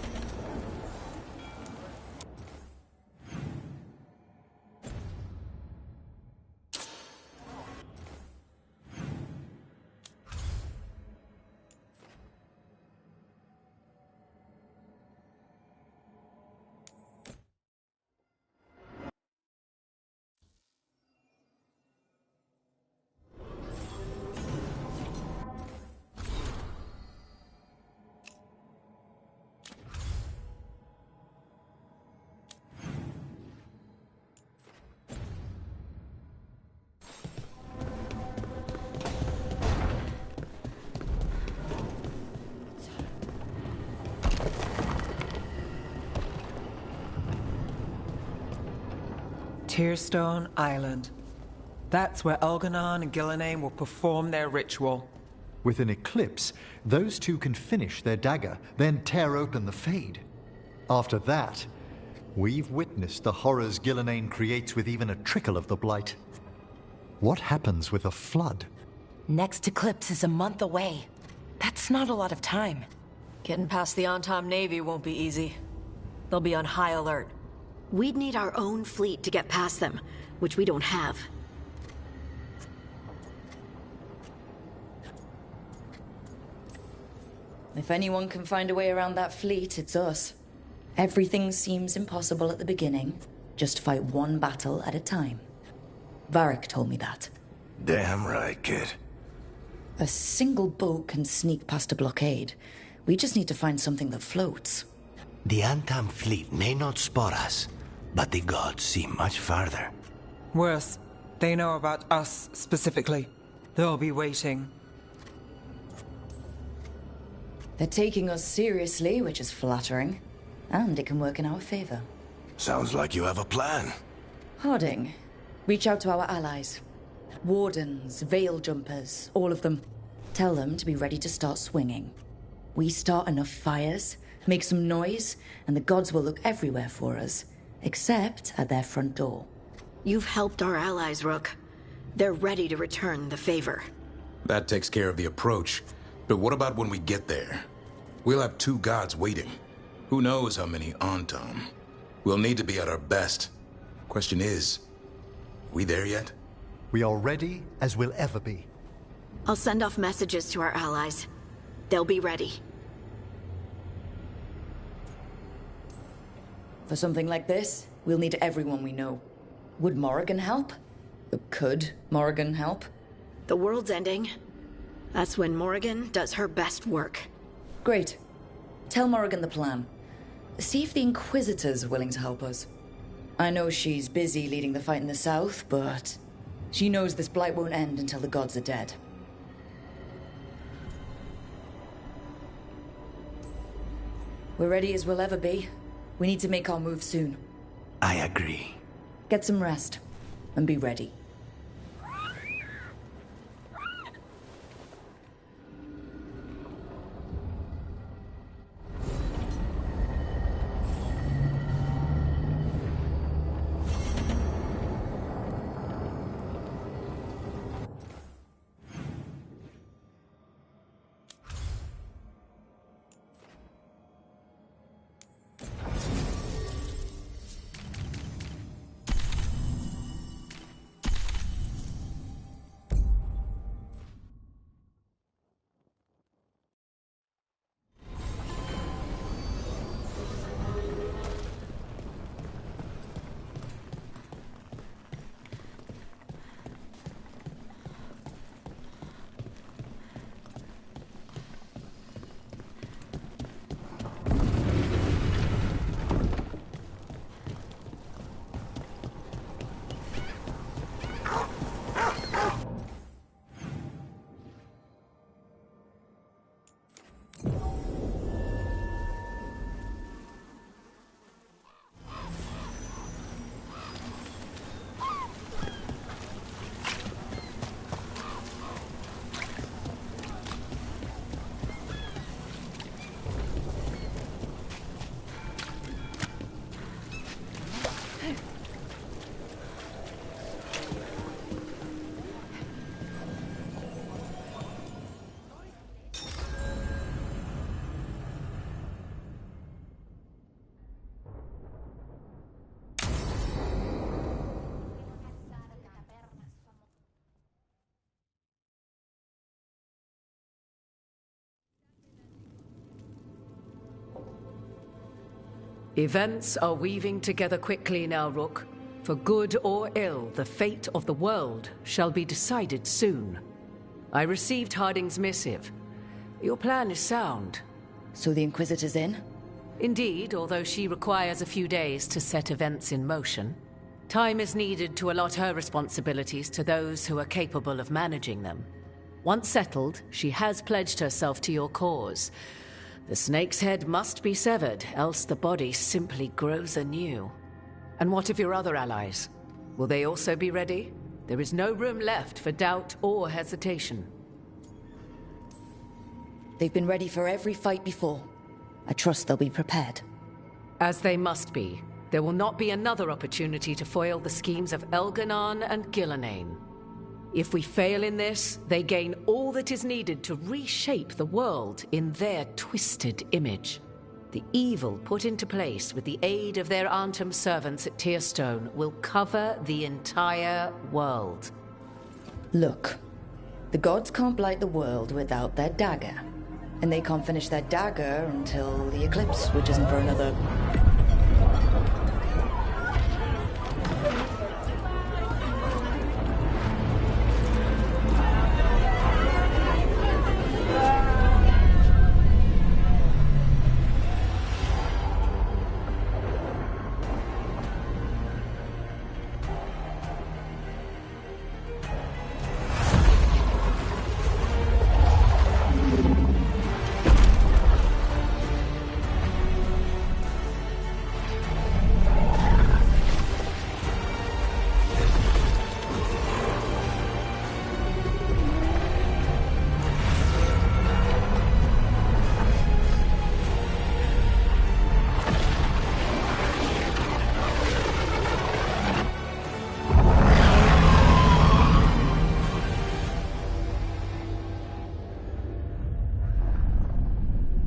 Tearstone Island. That's where Elganon and Gillenane will perform their ritual. With an eclipse, those two can finish their dagger, then tear open the Fade. After that, we've witnessed the horrors Gillenane creates with even a trickle of the Blight. What happens with a flood? Next eclipse is a month away. That's not a lot of time. Getting past the on-time Navy won't be easy. They'll be on high alert. We'd need our own fleet to get past them, which we don't have. If anyone can find a way around that fleet, it's us. Everything seems impossible at the beginning. Just fight one battle at a time. Varric told me that. Damn right, kid. A single boat can sneak past a blockade. We just need to find something that floats. The Antam fleet may not spot us, but the gods see much farther. Worse, they know about us specifically. They'll be waiting. They're taking us seriously, which is flattering. And it can work in our favor. Sounds like you have a plan. Harding, reach out to our allies. Wardens, Veil Jumpers, all of them. Tell them to be ready to start swinging. We start enough fires, make some noise, and the gods will look everywhere for us. Except at their front door. You've helped our allies, Rook. They're ready to return the favor. That takes care of the approach. But what about when we get there? We'll have 2 gods waiting. Who knows how many Antam? We'll need to be at our best. Question is, we there yet? We are ready as we'll ever be. I'll send off messages to our allies. They'll be ready. For something like this, we'll need everyone we know. Would Morrigan help? Could Morrigan help? The world's ending. That's when Morrigan does her best work. Great. Tell Morrigan the plan. See if the Inquisitors are willing to help us. I know she's busy leading the fight in the south, but she knows this blight won't end until the gods are dead. We're ready as we'll ever be. We need to make our move soon. I agree. Get some rest, and be ready. Events are weaving together quickly now, Rook. For good or ill, the fate of the world shall be decided soon. I received Harding's missive. Your plan is sound. So the Inquisitor's in? Indeed, although she requires a few days to set events in motion. Time is needed to allot her responsibilities to those who are capable of managing them. Once settled, she has pledged herself to your cause. The snake's head must be severed, else the body simply grows anew. And what of your other allies? Will they also be ready? There is no room left for doubt or hesitation. They've been ready for every fight before. I trust they'll be prepared. As they must be. There will not be another opportunity to foil the schemes of Elganon and Gillenane. If we fail in this, they gain all that is needed to reshape the world in their twisted image. The evil put into place with the aid of their Antum servants at Tearstone will cover the entire world. Look, the gods can't blight the world without their dagger. And they can't finish their dagger until the eclipse, which isn't for another...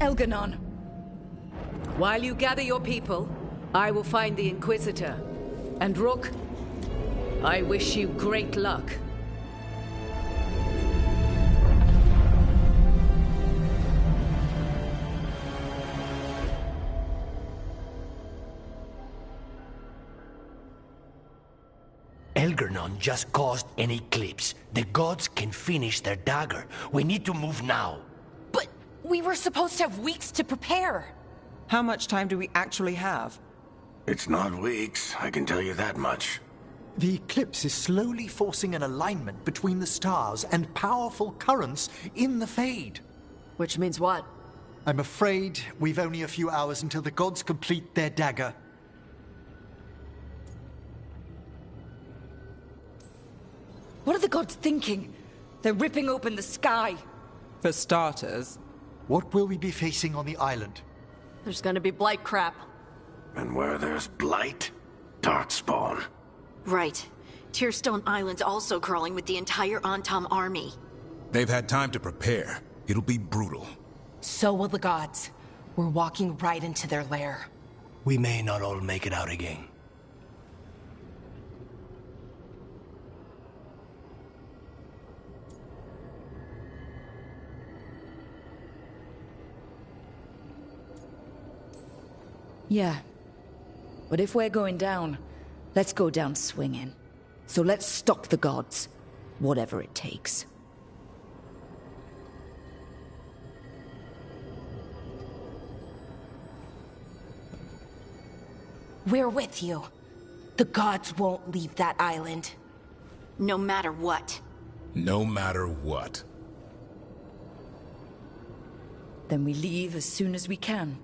Elganon. While you gather your people, I will find the Inquisitor. And Rook, I wish you great luck. Elgernon just caused an eclipse. The gods can finish their dagger. We need to move now. But we were supposed to have weeks to prepare. How much time do we actually have? It's not weeks, I can tell you that much. The eclipse is slowly forcing an alignment between the stars and powerful currents in the Fade. Which means what? I'm afraid we've only a few hours until the gods complete their dagger. What are the gods thinking? They're ripping open the sky. For starters. What will we be facing on the island? There's gonna be blight crap. And where there's blight, darkspawn. Right. Tearstone Island's also crawling with the entire Antom army. They've had time to prepare. It'll be brutal. So will the gods. We're walking right into their lair. We may not all make it out again. Yeah. But if we're going down, let's go down swinging. So let's stop the gods. Whatever it takes. We're with you. The gods won't leave that island. No matter what. No matter what. Then we leave as soon as we can.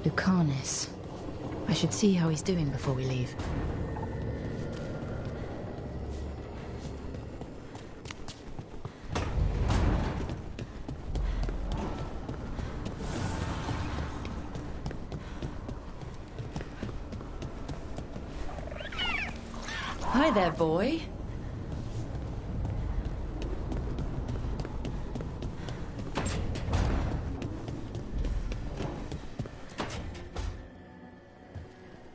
Lucanus. I should see how he's doing before we leave. Hi there, boy.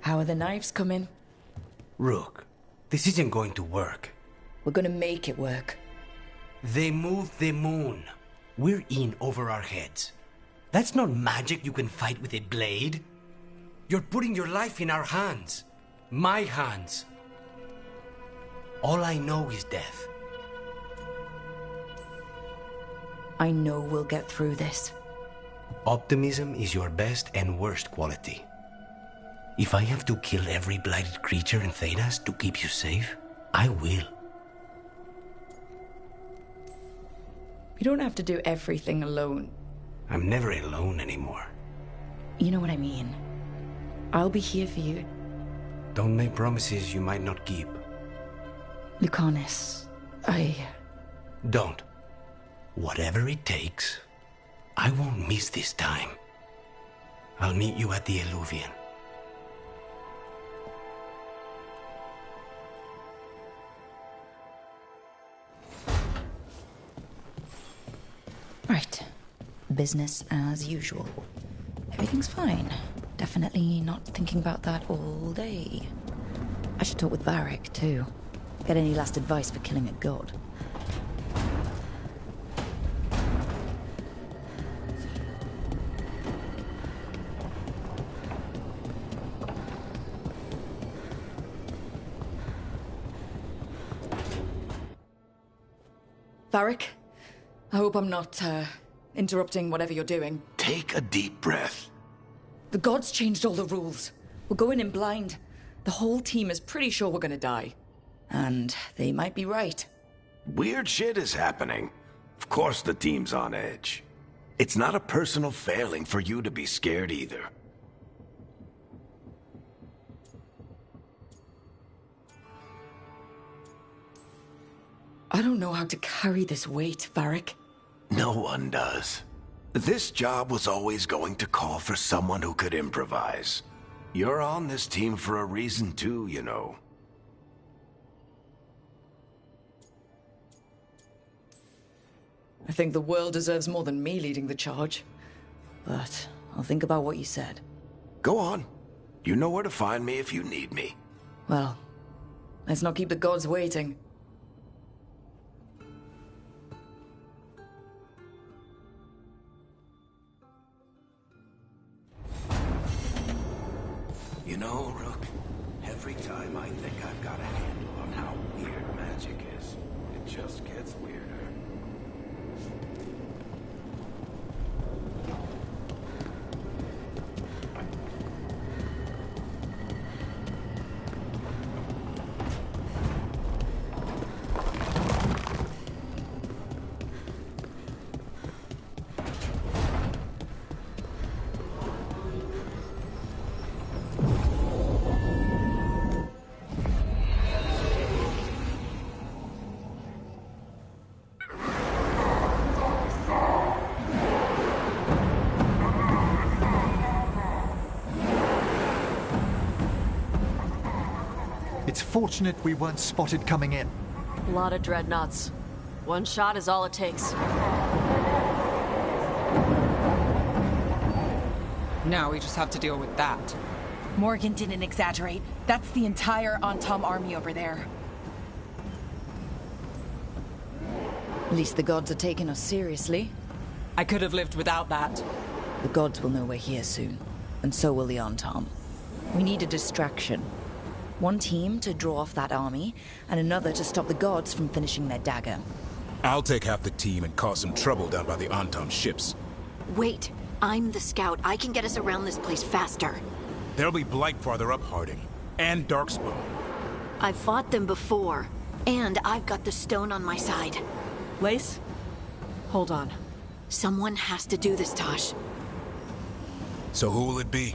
How are the knives coming? Rook, this isn't going to work. We're gonna make it work. They moved the moon. We're in over our heads. That's not magic you can fight with a blade. You're putting your life in our hands. My hands. All I know is death. I know we'll get through this. Optimism is your best and worst quality. If I have to kill every blighted creature in Thedas to keep you safe, I will. You don't have to do everything alone. I'm never alone anymore. You know what I mean. I'll be here for you. Don't make promises you might not keep. Lucanus, Don't. Whatever it takes, I won't miss this time. I'll meet you at the Eluvian. Right. Business as usual. Everything's fine. Definitely not thinking about that all day. I should talk with Varric, too. Get any last advice for killing a god. Varric, I hope I'm not, interrupting whatever you're doing. Take a deep breath. The gods changed all the rules. We're going in blind. The whole team is pretty sure we're gonna die. And they might be right. Weird shit is happening. Of course the team's on edge. It's not a personal failing for you to be scared either. I don't know how to carry this weight, Varric. No one does. This job was always going to call for someone who could improvise. You're on this team for a reason too, you know. I think the world deserves more than me leading the charge. But I'll think about what you said. Go on. You know where to find me if you need me. Well, let's not keep the gods waiting. You know, Rook, every time I think I've got a handle on how weird magic is, it just gets weirder. It's fortunate we weren't spotted coming in. A lot of dreadnoughts. One shot is all it takes. Now we just have to deal with that. Morgan didn't exaggerate. That's the entire Antom army over there. At least the gods are taking us seriously. I could have lived without that. The gods will know we're here soon, and so will the Antom. We need a distraction. One team to draw off that army, and another to stop the gods from finishing their dagger. I'll take half the team and cause some trouble down by the Antom ships. Wait, I'm the scout. I can get us around this place faster. There'll be Blight farther up, Harding. And Darkspawn. I've fought them before, and I've got the stone on my side. Lace? Hold on. Someone has to do this, Tosh. So who will it be?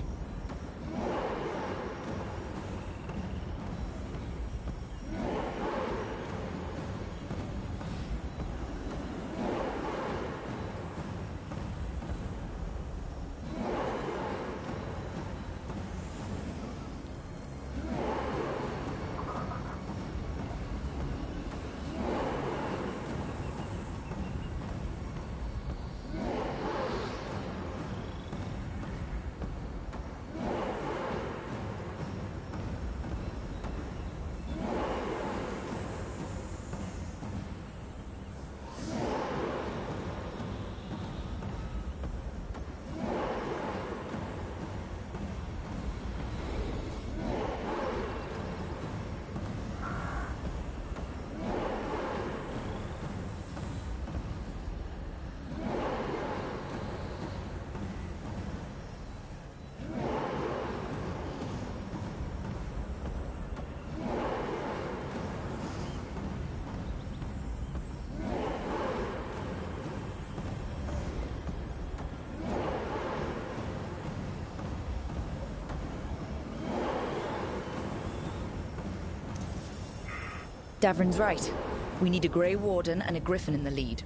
Davrin's right. We need a Grey Warden and a Griffin in the lead.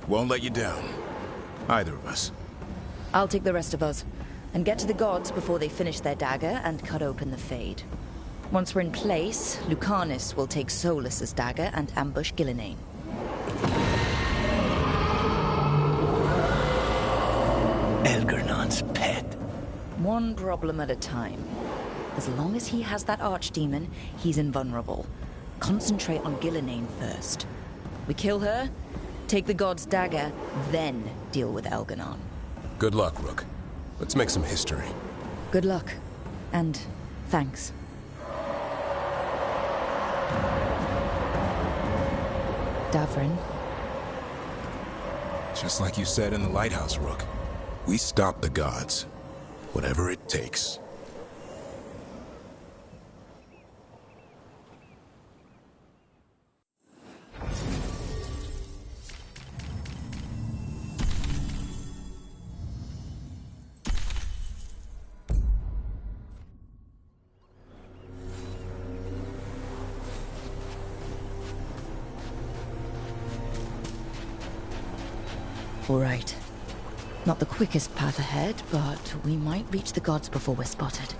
Won't let you down. Either of us. I'll take the rest of us, and get to the gods before they finish their dagger and cut open the Fade. Once we're in place, Lucanus will take Solus's dagger and ambush Gillinane. Elgernon's pet. One problem at a time. As long as he has that archdemon, he's invulnerable. Concentrate on Gillinane first. We kill her, take the god's dagger, then deal with Elgernon. Good luck, Rook. Let's make some history. Good luck. And thanks. Davrin. Just like you said in the lighthouse, Rook. We stop the gods. Whatever it takes. All right. Not the quickest path ahead, but we might reach the gods before we're spotted.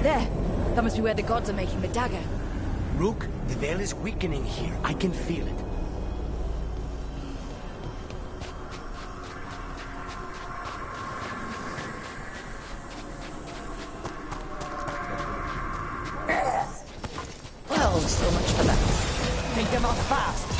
There! That must be where the gods are making the dagger. Rook, the veil is weakening here. I can feel it. Well, so much for that. Take them off fast!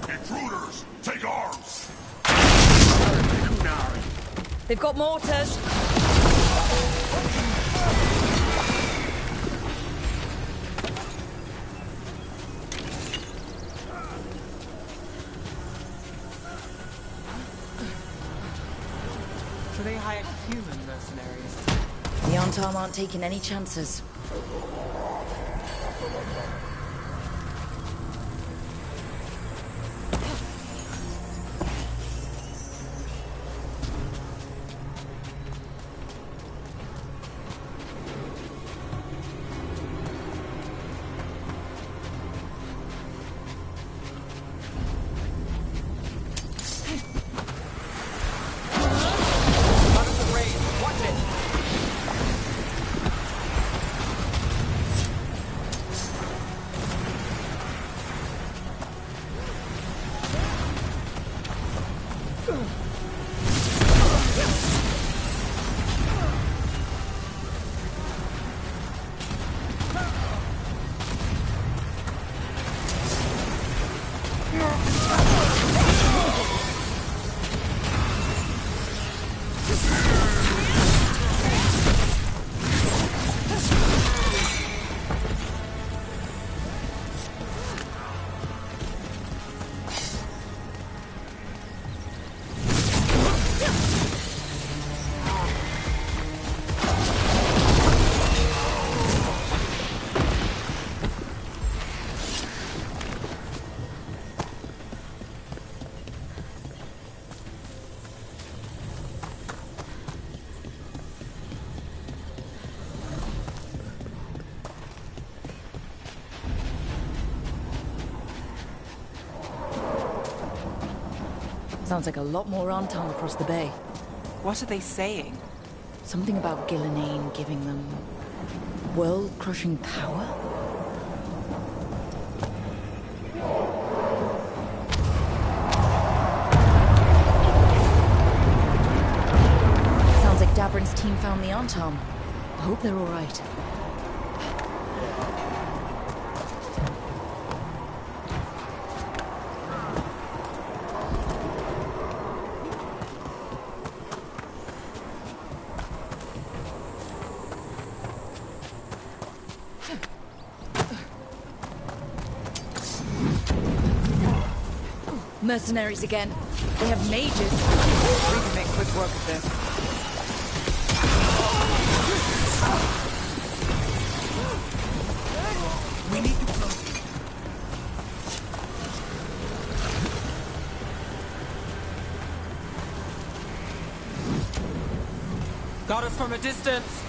Intruders, take arms! They've got mortars! So they hired human mercenaries. The Antam aren't taking any chances. Sounds like a lot more Antam across the bay. What are they saying? Something about Gillenane giving them world-crushing power? Sounds like Davrin's team found the Antam. I hope they're all right. Mercenaries again. They have mages. We can make quick work of this. We need to close. Got us from a distance.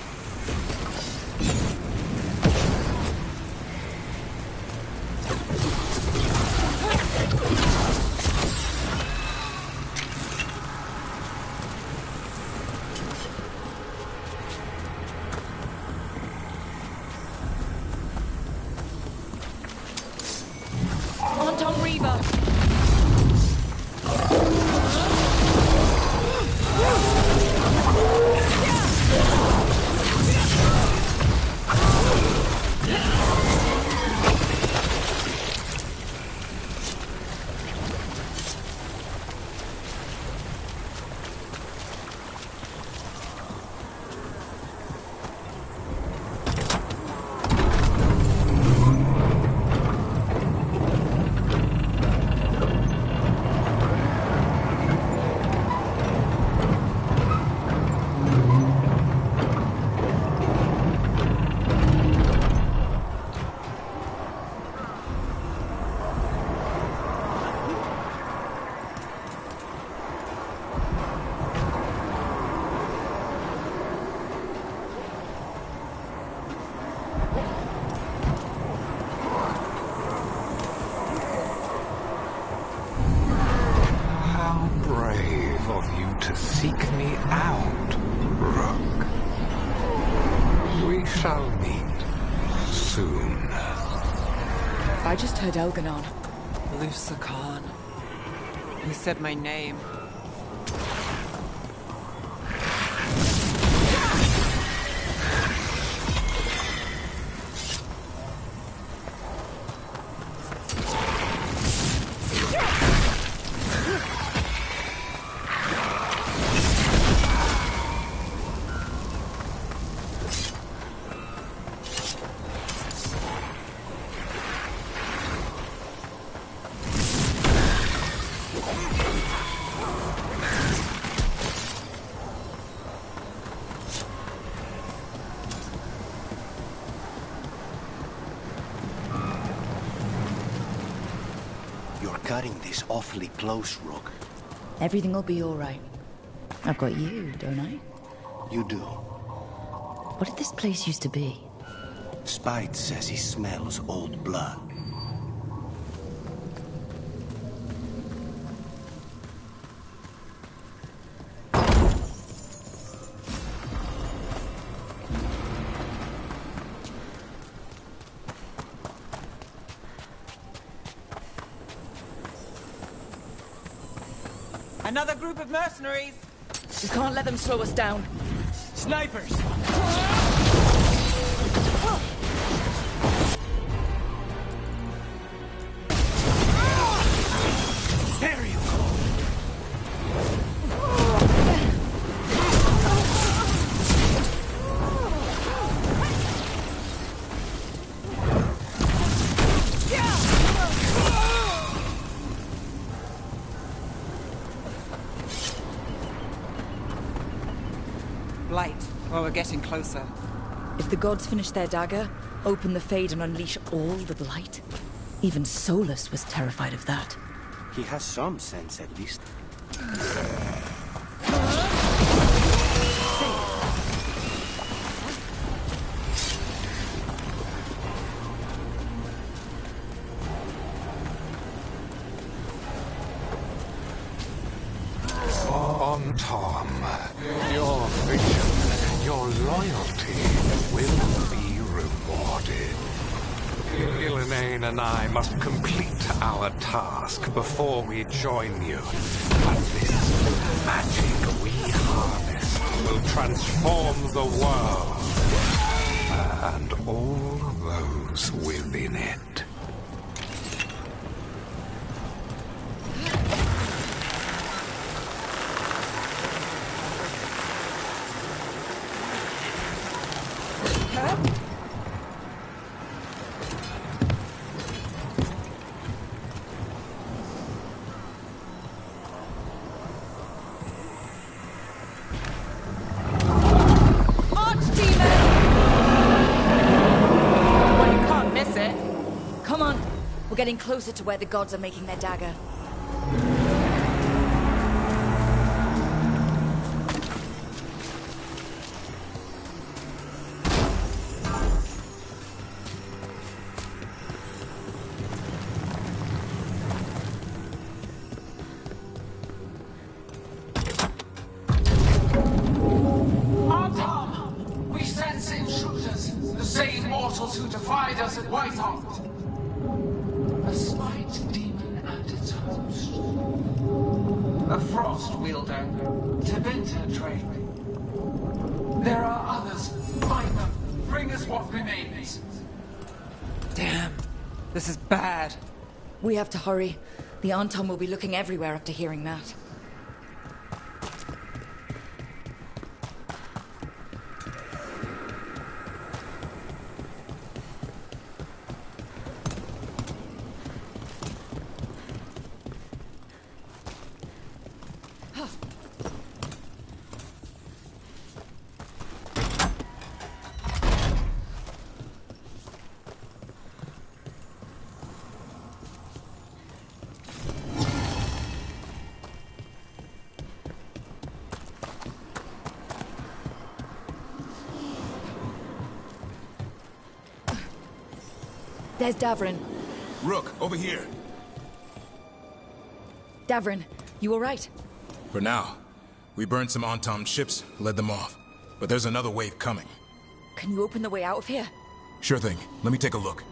seek me out, Rook. We shall meet soon. I just heard Elganon. Lusa Khan. He said my name. Cutting this awfully close, Rook. Everything will be all right. I've got you, don't I? You do. What did this place used to be? Spite says he smells old blood. Another group of mercenaries! We can't let them slow us down. Snipers! There you go! Light. Well, we're getting closer. If the gods finish their dagger, open the Fade and unleash all the blight. Even Solus was terrified of that. He has some sense, at least. On Tom, your vision, your loyalty will be rewarded. Ilanane and I must complete our task before we join you. But this magic we harness will transform the world and all those within it. We're getting closer to where the gods are making their dagger. Tom! We sense intruders, the same mortals who defied us at Whitehall. A spite demon and its host. A frost wielder, Tevinter train. There are others. Find them. Bring us what remains. Damn. This is bad. We have to hurry. The Anton will be looking everywhere after hearing that. There's Davrin. Rook, over here. Davrin, you all right? For now. We burned some Antom ships, led them off. But there's another wave coming. Can you open the way out of here? Sure thing. Let me take a look.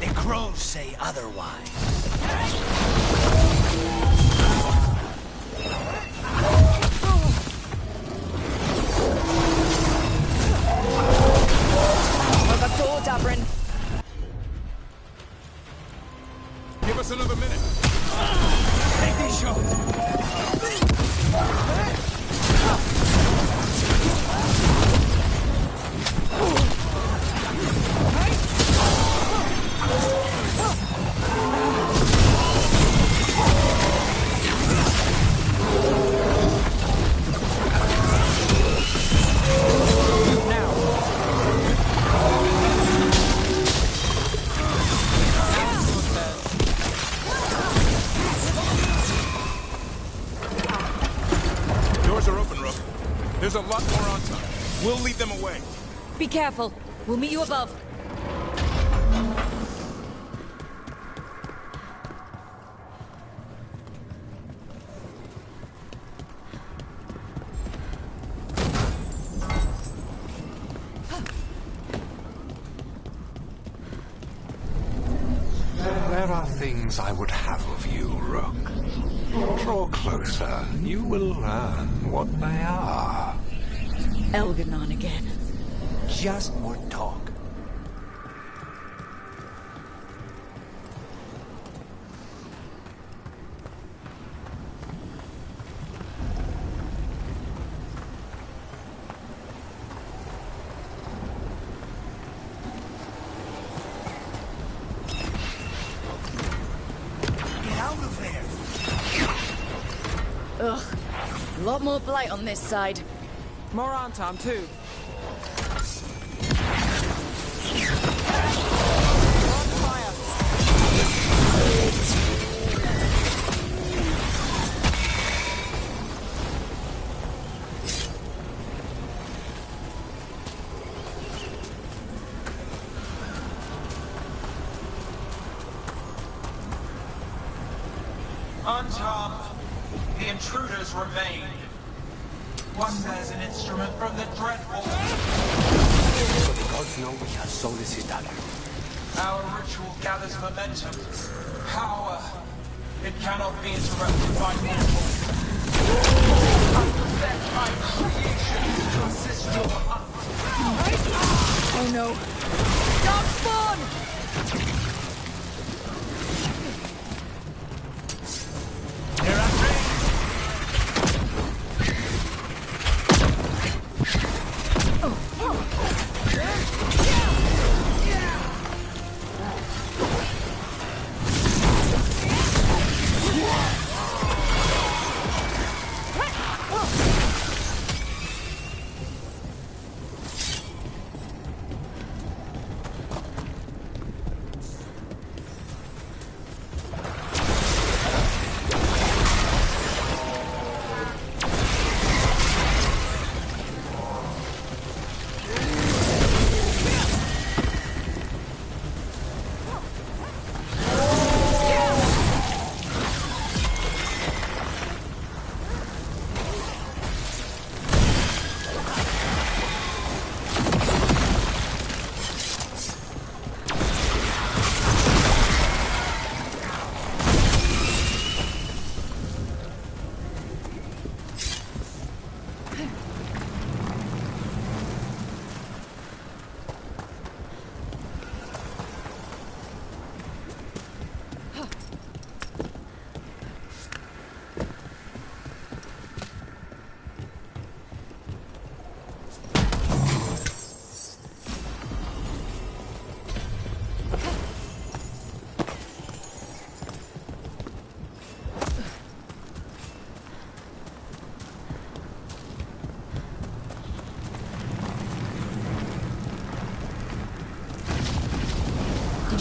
The crows say otherwise. Give us another minute. Take these shots. There's a lot more on time. We'll lead them away. Be careful. We'll meet you above. There are things I would have of you, Rook. Draw closer. You will learn what they are. Elganon again. Just more talk. Get out of there! Ugh. A lot more blight on this side. More Antom, too. Antom, the intruders remain. One bears an instrument from the Dreadwolf. So the gods know we have Solis' dagger. Our ritual gathers momentum, power. It cannot be interrupted by mortals. I present my creation to assist your hunt. Oh no. Dark spawn! They're at range.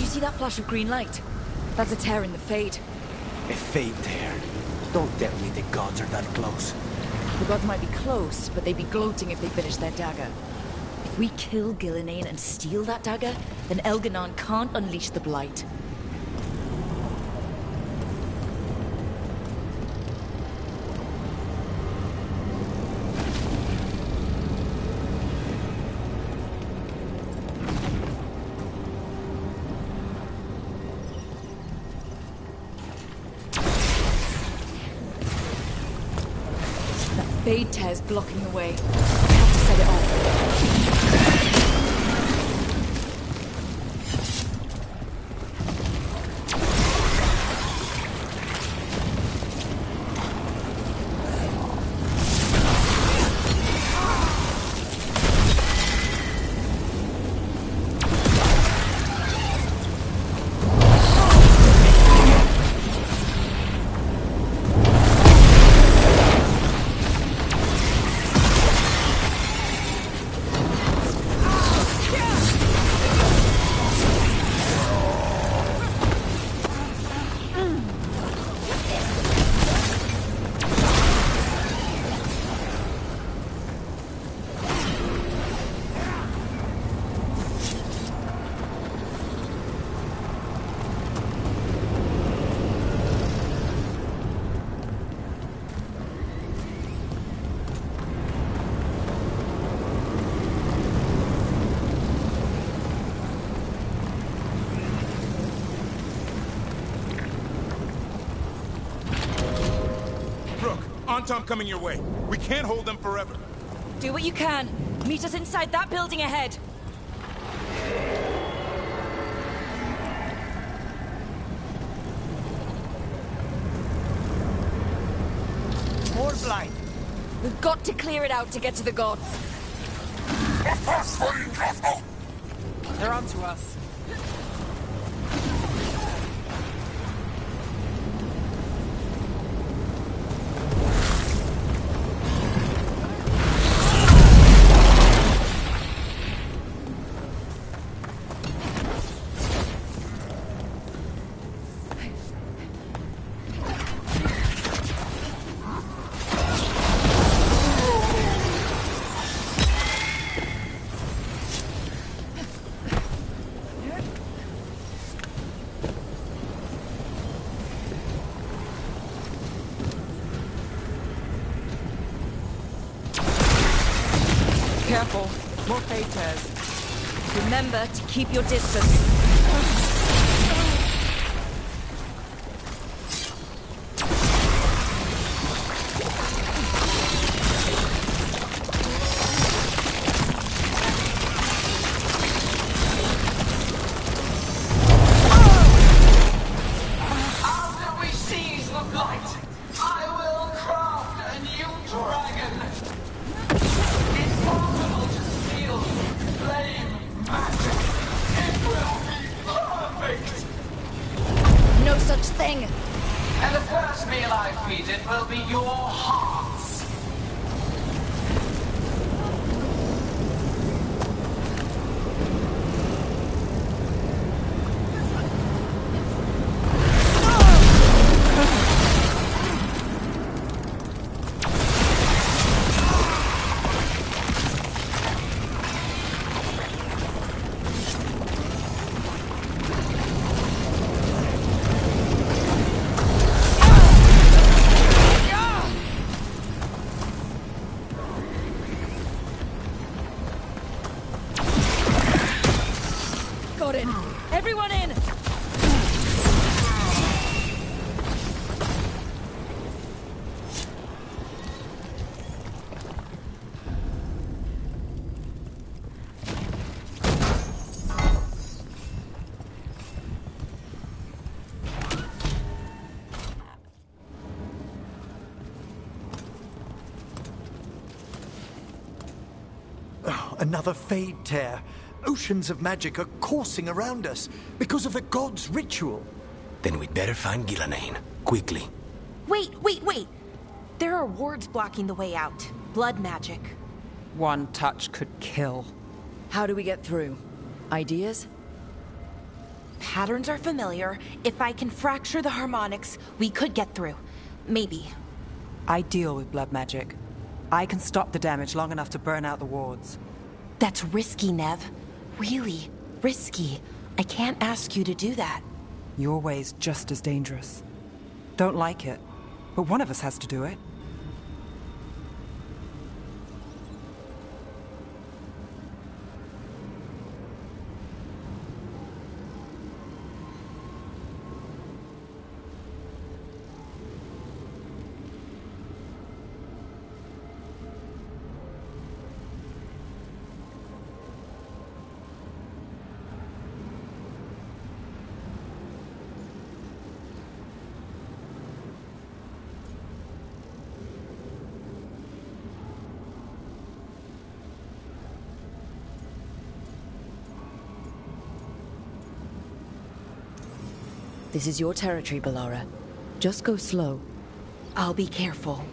See that flash of green light? That's a tear in the Fade. A fade tear. Don't tell me the gods are that close. The gods might be close, but they'd be gloating if they finished their dagger. If If we kill Gillenane and steal that dagger, then Elganon can't unleash the Blight. Fade tear's blocking the way. I have to set it off. Antom coming your way. We can't hold them forever. Do what you can. Meet us inside that building ahead. More blight. We've got to clear it out to get to the gods. They're onto us. Careful. More fade tears. Remember to keep your distance. After we seize the Blight, I will craft a new dragon. It's possible to steal flame magic. It will be perfect. No such thing. And the first meal I feed it will be your hearts. Got it. Everyone in! Oh, another fade tear. Oceans of magic are coursing around us because of the god's ritual. Then we'd better find Gillenane. Quickly. Wait. There are wards blocking the way out. Blood magic. One touch could kill. How do we get through? Ideas? Patterns are familiar. If I can fracture the harmonics, we could get through. Maybe. I deal with blood magic. I can stop the damage long enough to burn out the wards. That's risky, Nev. Really risky. I can't ask you to do that. Your way's just as dangerous. Don't like it, but one of us has to do it. This is your territory, Bellara. Just go slow. I'll be careful.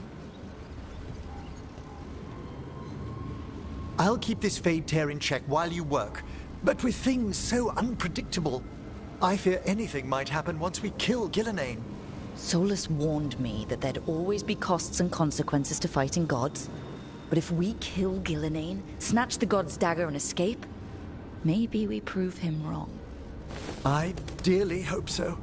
I'll keep this Fade Tear in check while you work. But with things so unpredictable, I fear anything might happen once we kill Gillenane. Solus warned me that there'd always be costs and consequences to fighting gods. But if we kill Gillenane, snatch the god's dagger and escape, maybe we prove him wrong. I dearly hope so.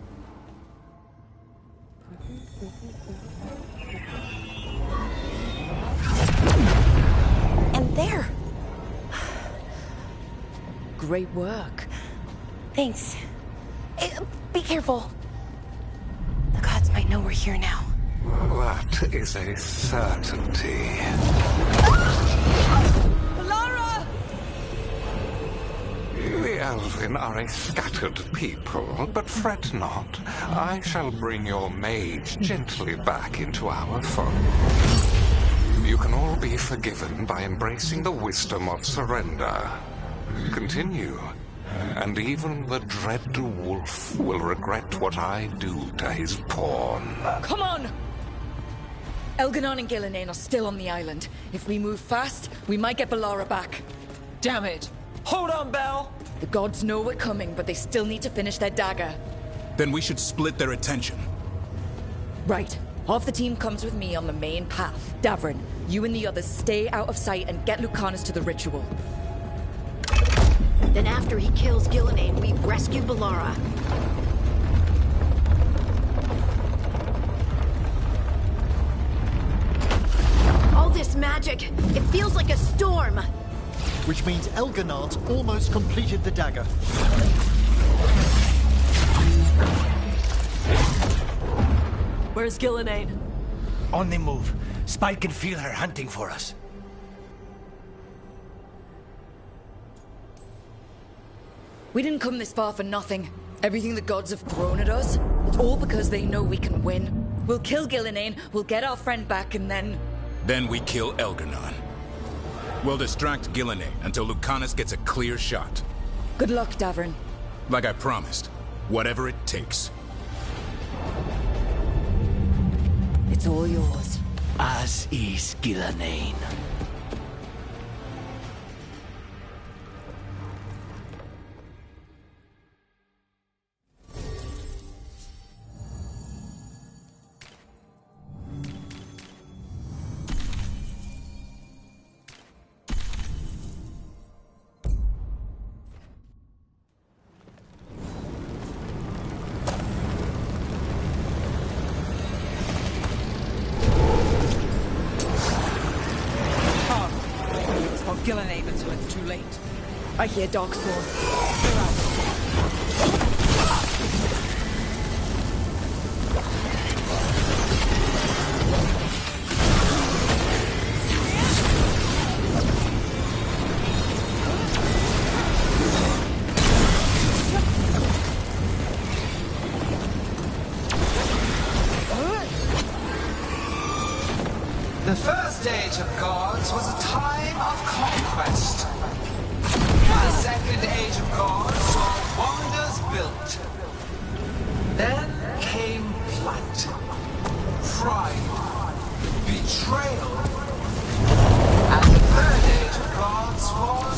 And there! Great work. Thanks. Be careful. The gods might know we're here now. That is a certainty. Bellara! The Elven are a scattered people, but fret not. I shall bring your mage gently back into our fold. You can all be forgiven by embracing the wisdom of surrender. Continue, and even the dread wolf will regret what I do to his pawn. Come on! Elganon and Gillenane are still on the island. If we move fast, we might get Bellara back. Damn it! Hold on, Belle! The gods know we're coming, but they still need to finish their dagger. Then we should split their attention. Right. Half the team comes with me on the main path. Davrin, you and the others stay out of sight and get Lucanus to the ritual. Then after he kills Gillenane, we rescue Bellara. All this magic, it feels like a storm. Which means Elganard's almost completed the dagger. Where's Gillenane? On the move. Spike can feel her hunting for us. We didn't come this far for nothing. Everything the gods have thrown at us, it's all because they know we can win. We'll kill Gillenane, we'll get our friend back, and then... Then we kill Elganon. We'll distract Gillenane until Lucanus gets a clear shot. Good luck, Davrin. Like I promised, whatever it takes. It's all yours. As is Gillenane. Gillenane until it's too late. I hear Darkspawn. The first age of gods was a time of conquest. The second age of gods saw wonders built. Then came plight, pride, betrayal. And the third age of gods was...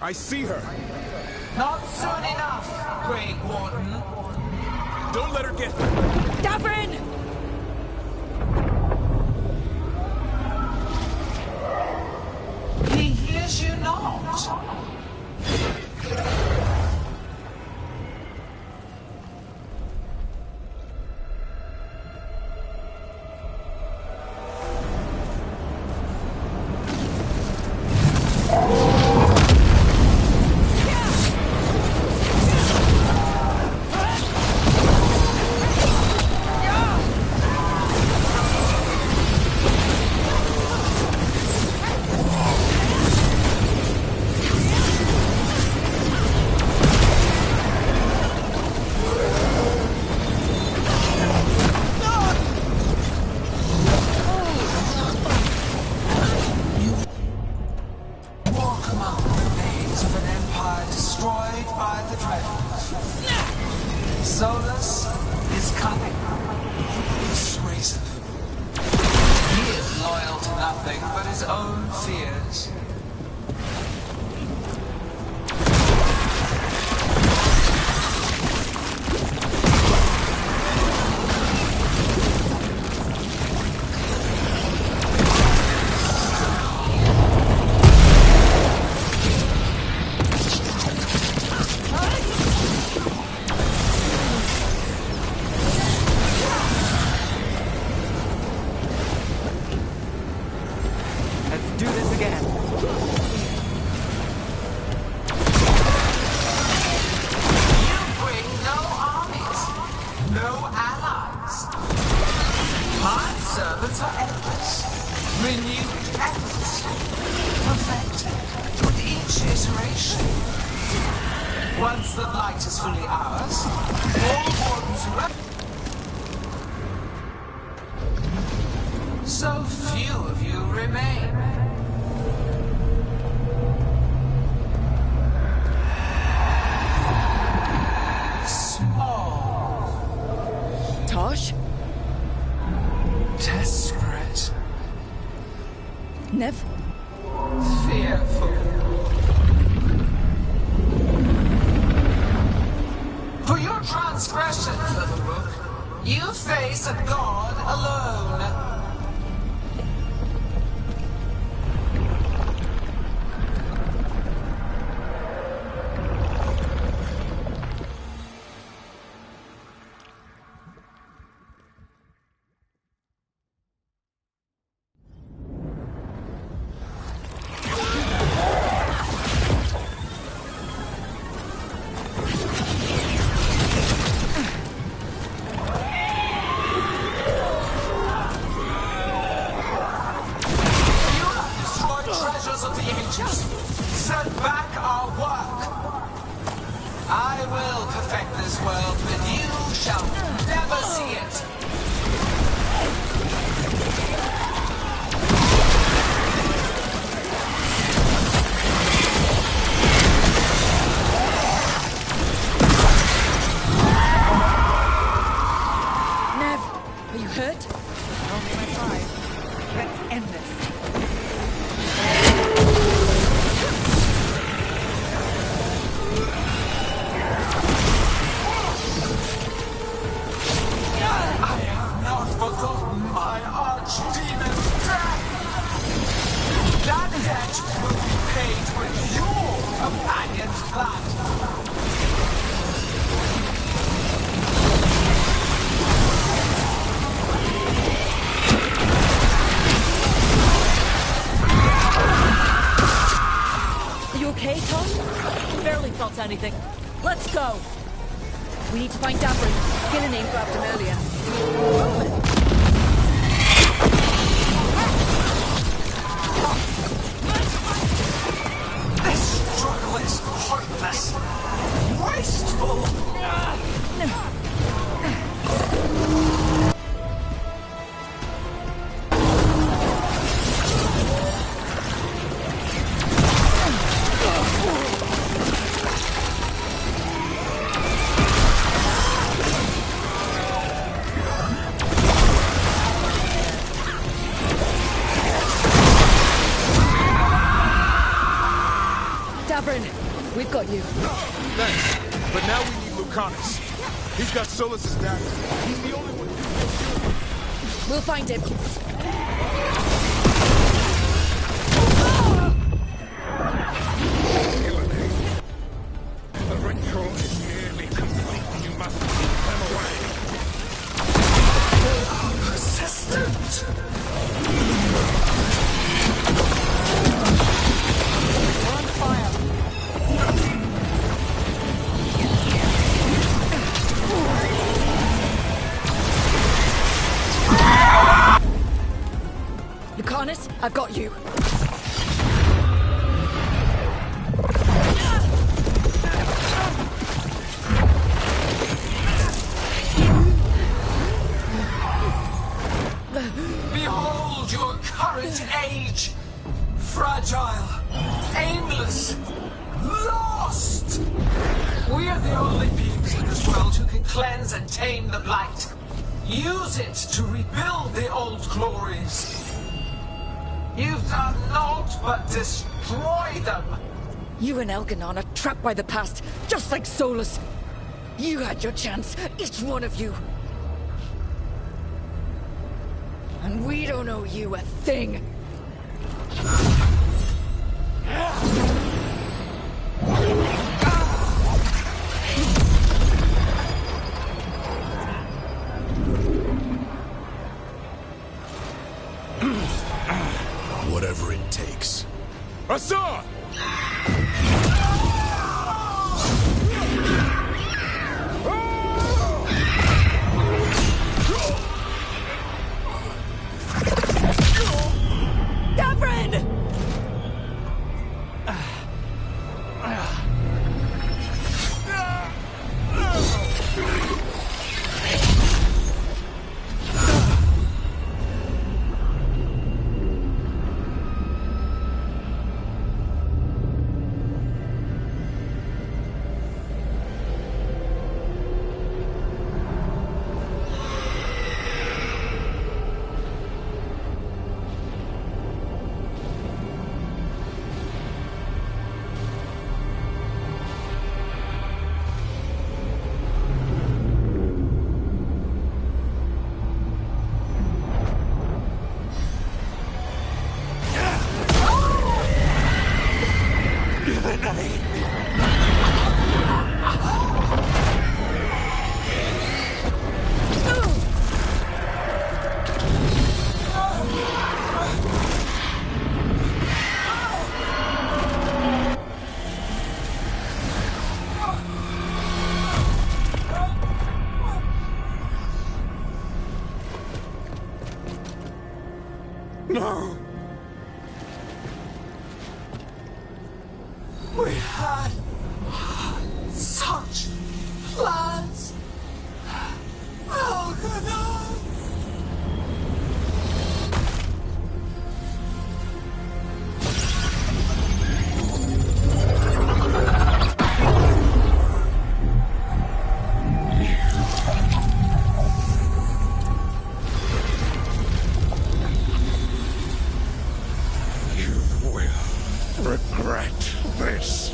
I see her. Not soon enough, Grey Warden. Don't let her get... Davrin! He hears you not. Solus is cunning, persuasive. He is loyal to nothing but his own fears. Once the light is fully ours, all wardens so few of you remain. Small. Tosh? Desperate. Nev? Fearful. For your transgression, Featherrook, you face a god alone. Set back our work. I will perfect this world, but you shall never see it. Nev, are you hurt? Only my pride. Let's end this. That debt will be paid with your companion's blood. Are you okay, Tom? Barely felt anything. Let's go. We need to find Davrin. Get a name grabbed him earlier. This struggle is pointless. Wasteful. got you. Thanks. But now we need Lucanus. He's got Solus's dagger. He's the only one who can. We'll find him. The ritual is nearly complete. You must keep them away. Persistent! We're on fire. Lucanus, I've got you. Behold your current age! Fragile, aimless, lost! We are the only beings in this world who can cleanse and tame the Blight. Use it to rebuild the old glories. You've done naught but destroy them. You and Elganon are trapped by the past, just like Solus. You had your chance, each one of you. And we don't owe you a thing. Whatever it takes. Assad! Davrin! No! We had such plans! Elganon! Regret this.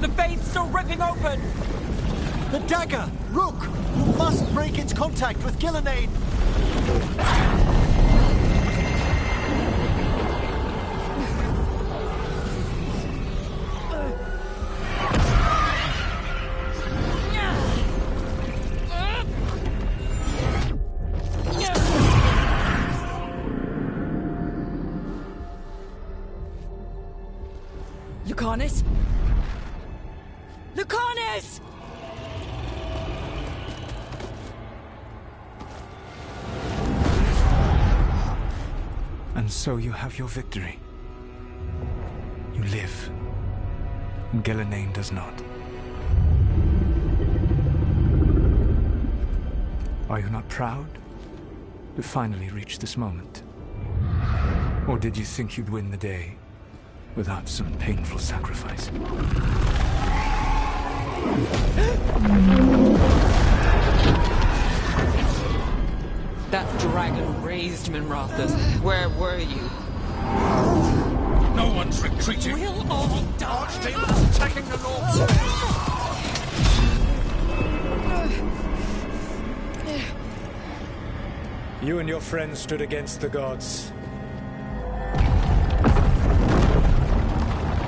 The vein's still ripping open! The dagger! Rook! You must break its contact with Gillenane! Lucanus? Lucanus! And so you have your victory. You live, and Gillenane does not. Are you not proud to finally reach this moment? Or did you think you'd win the day without some painful sacrifice? That dragon raised Minrathus. Where were you? No one's retreating. We'll all die. Archdemons attacking the north. You and your friends stood against the gods.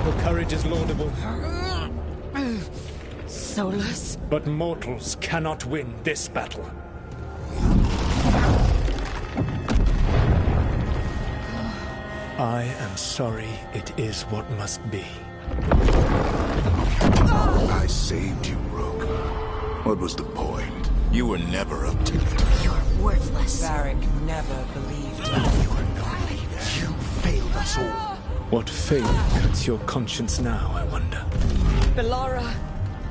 Your courage is laudable. Solus? But mortals cannot win this battle. I am sorry, it is what must be. I saved you, Rook. What was the point? You were never up to it. You're worthless. Varric never believed you. You are no leader. You failed us all. What fate cuts your conscience now, I wonder? Belara.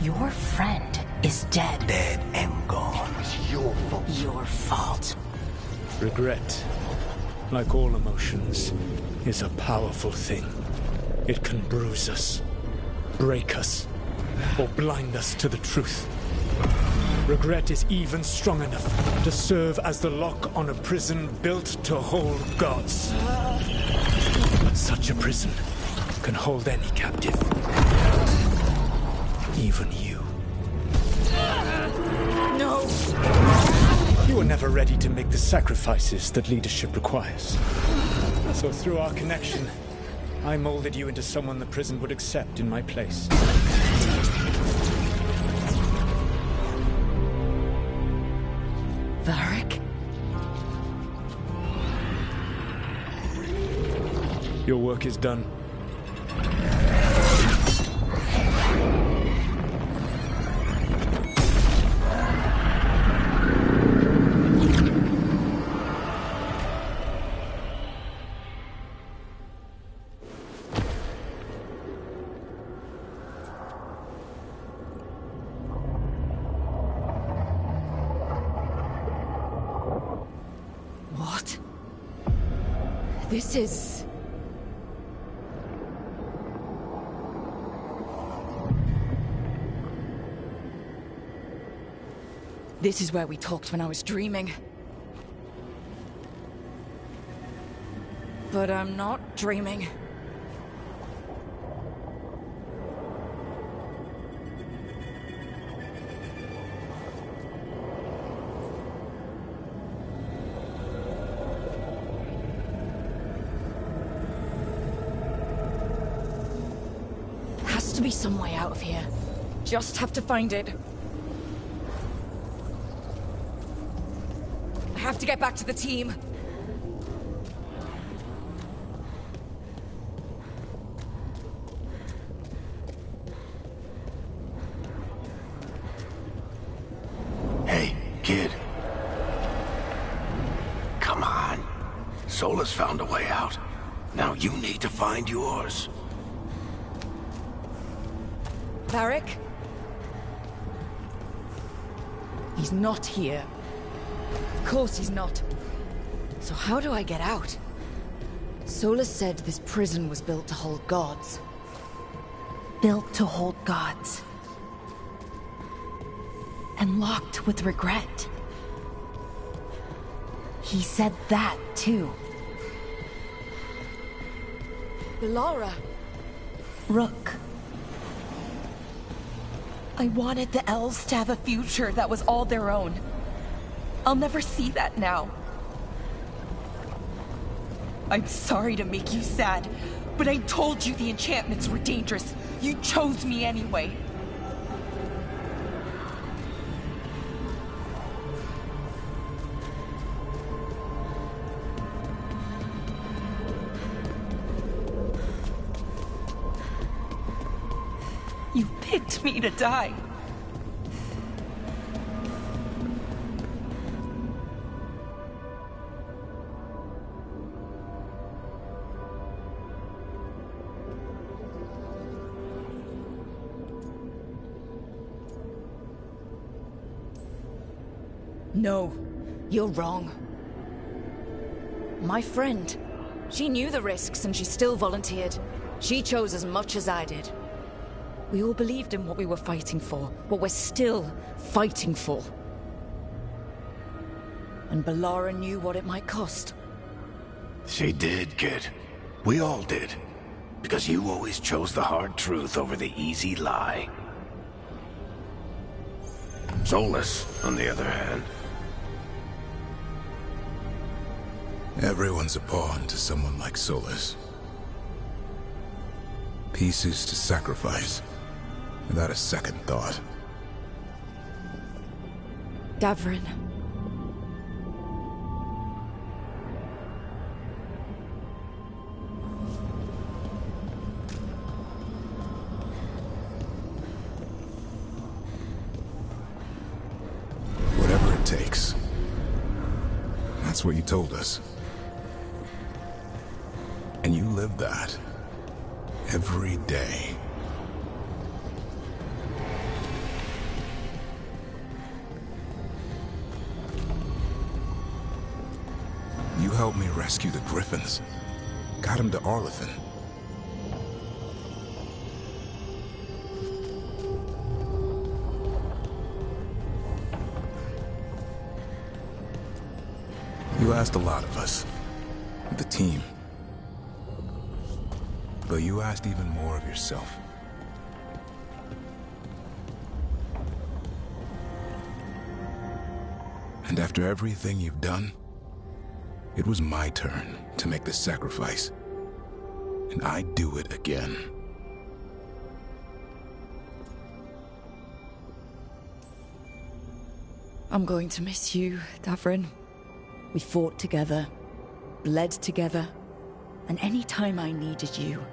Your friend is dead. Dead and gone. It was your fault. Your fault. Regret, like all emotions, is a powerful thing. It can bruise us, break us, or blind us to the truth. Regret is even strong enough to serve as the lock on a prison built to hold gods. But such a prison can hold any captive. Even you. No! You were never ready to make the sacrifices that leadership requires. So through our connection, I molded you into someone the prison would accept in my place. Varric? Your work is done. What? This is... This is where we talked when I was dreaming. But I'm not dreaming. Has to be some way out of here. Just have to find it. I have to get back to the team. Hey, kid. Come on. Solus found a way out. Now you need to find yours. Varric? He's not here. Of course he's not. So how do I get out? Solus said this prison was built to hold gods. Built to hold gods. And locked with regret. He said that, too. Belara! Rook. I wanted the elves to have a future that was all their own. I'll never see that now. I'm sorry to make you sad, but I told you the enchantments were dangerous. You chose me anyway. You picked me to die. No, you're wrong. My friend, She knew the risks and she still volunteered. She chose as much as I did. We all believed in what we were fighting for, what we're still fighting for. And Bellara knew what it might cost. She did, kid. We all did. Because you always chose the hard truth over the easy lie. Solus, on the other hand. Everyone's a pawn to someone like Solus. Pieces to sacrifice, without a second thought. Davrin. Whatever it takes. That's what you told us. And you live that. Every day. You helped me rescue the Griffins. Got him to Arlethan. You asked a lot of us. The team. But you asked even more of yourself. And after everything you've done, it was my turn to make the sacrifice. And I'd do it again. I'm going to miss you, Davrin. We fought together, bled together, and any time I needed you,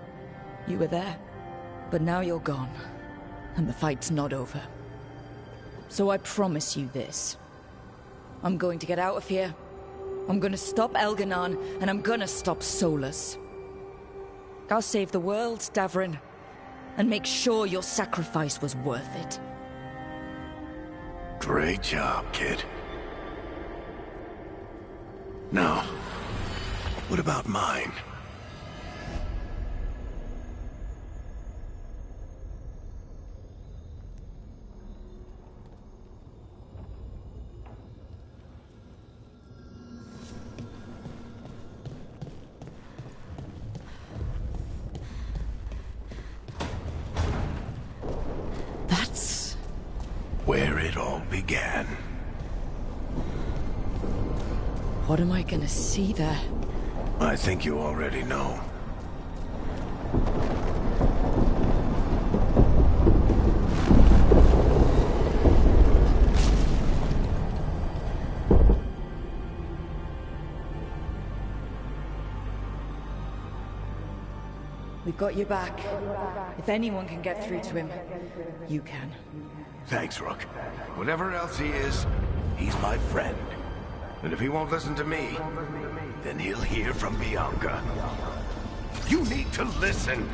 you were there. But now you're gone, and the fight's not over. So I promise you this. I'm going to get out of here. I'm gonna stop Elganon, and I'm gonna stop Solus. I'll save the world, Davrin, and make sure your sacrifice was worth it. Great job, kid. Now, what about mine? That's where it all began. What am I gonna see there? I think you already know. We've got your back. If anyone can get through to him, you can. Thanks, Rook. Whatever else he is, he's my friend. And if he won't listen to me, then he'll hear from Bianca. You need to listen!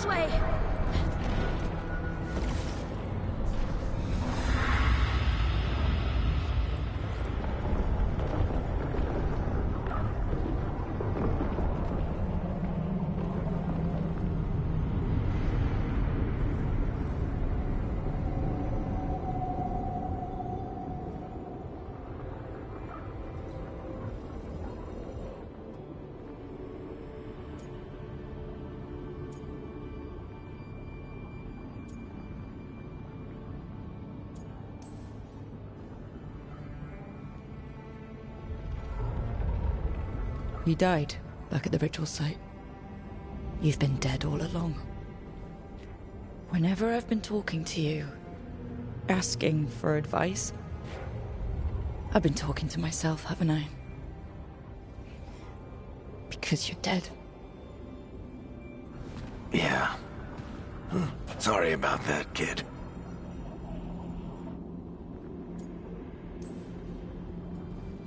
This way! You died back at the ritual site. You've been dead all along. Whenever I've been talking to you, asking for advice, I've been talking to myself, haven't I? Because you're dead. Yeah. Sorry about that, kid.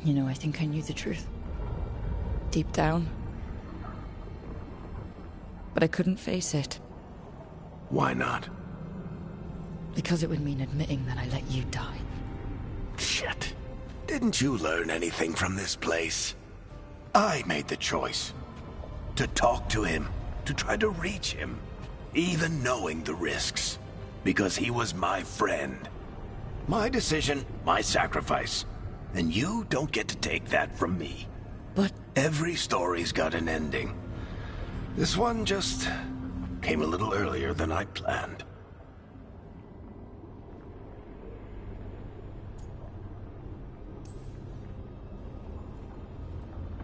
You know, I think I knew the truth. Deep down. But I couldn't face it. Why not? Because it would mean admitting that I let you die. Shit. Didn't you learn anything from this place? I made the choice. To talk to him, to try to reach him, even knowing the risks. Because he was my friend. My decision, my sacrifice. And you don't get to take that from me. But... Every story's got an ending. This one just came a little earlier than I'd planned.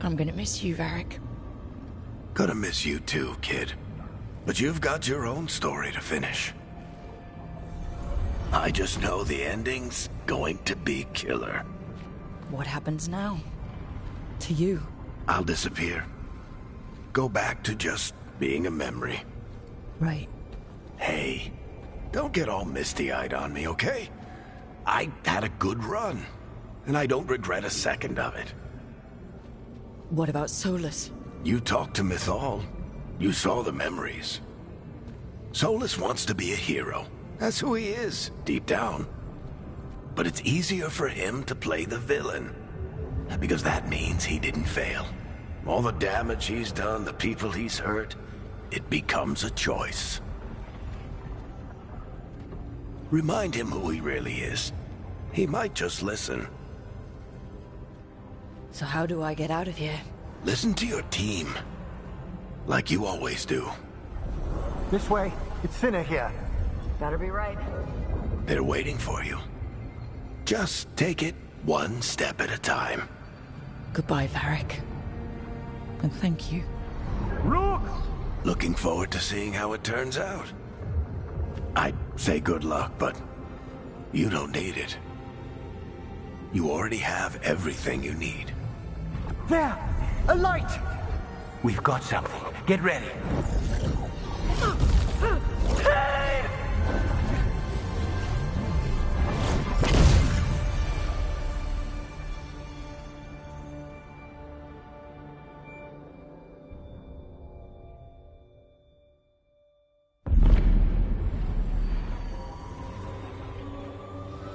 I'm gonna miss you, Varric. Gonna miss you too, kid. But you've got your own story to finish. I just know the ending's going to be killer. What happens now? To you? I'll disappear. Go back to just being a memory. Right. Hey, don't get all misty-eyed on me, okay? I had a good run, and I don't regret a second of it. What about Solus? You talked to Mythal. You saw the memories. Solus wants to be a hero. That's who he is, deep down. But it's easier for him to play the villain. Because that means he didn't fail. All the damage he's done, the people he's hurt, it becomes a choice. Remind him who he really is. He might just listen. So how do I get out of here? Listen to your team. Like you always do. This way. It's thinner here. Better be right. They're waiting for you. Just take it one step at a time. Goodbye, Varric. And thank you. Look! Looking forward to seeing how it turns out. I'd say good luck, but you don't need it. You already have everything you need. There! A light! We've got something. Get ready.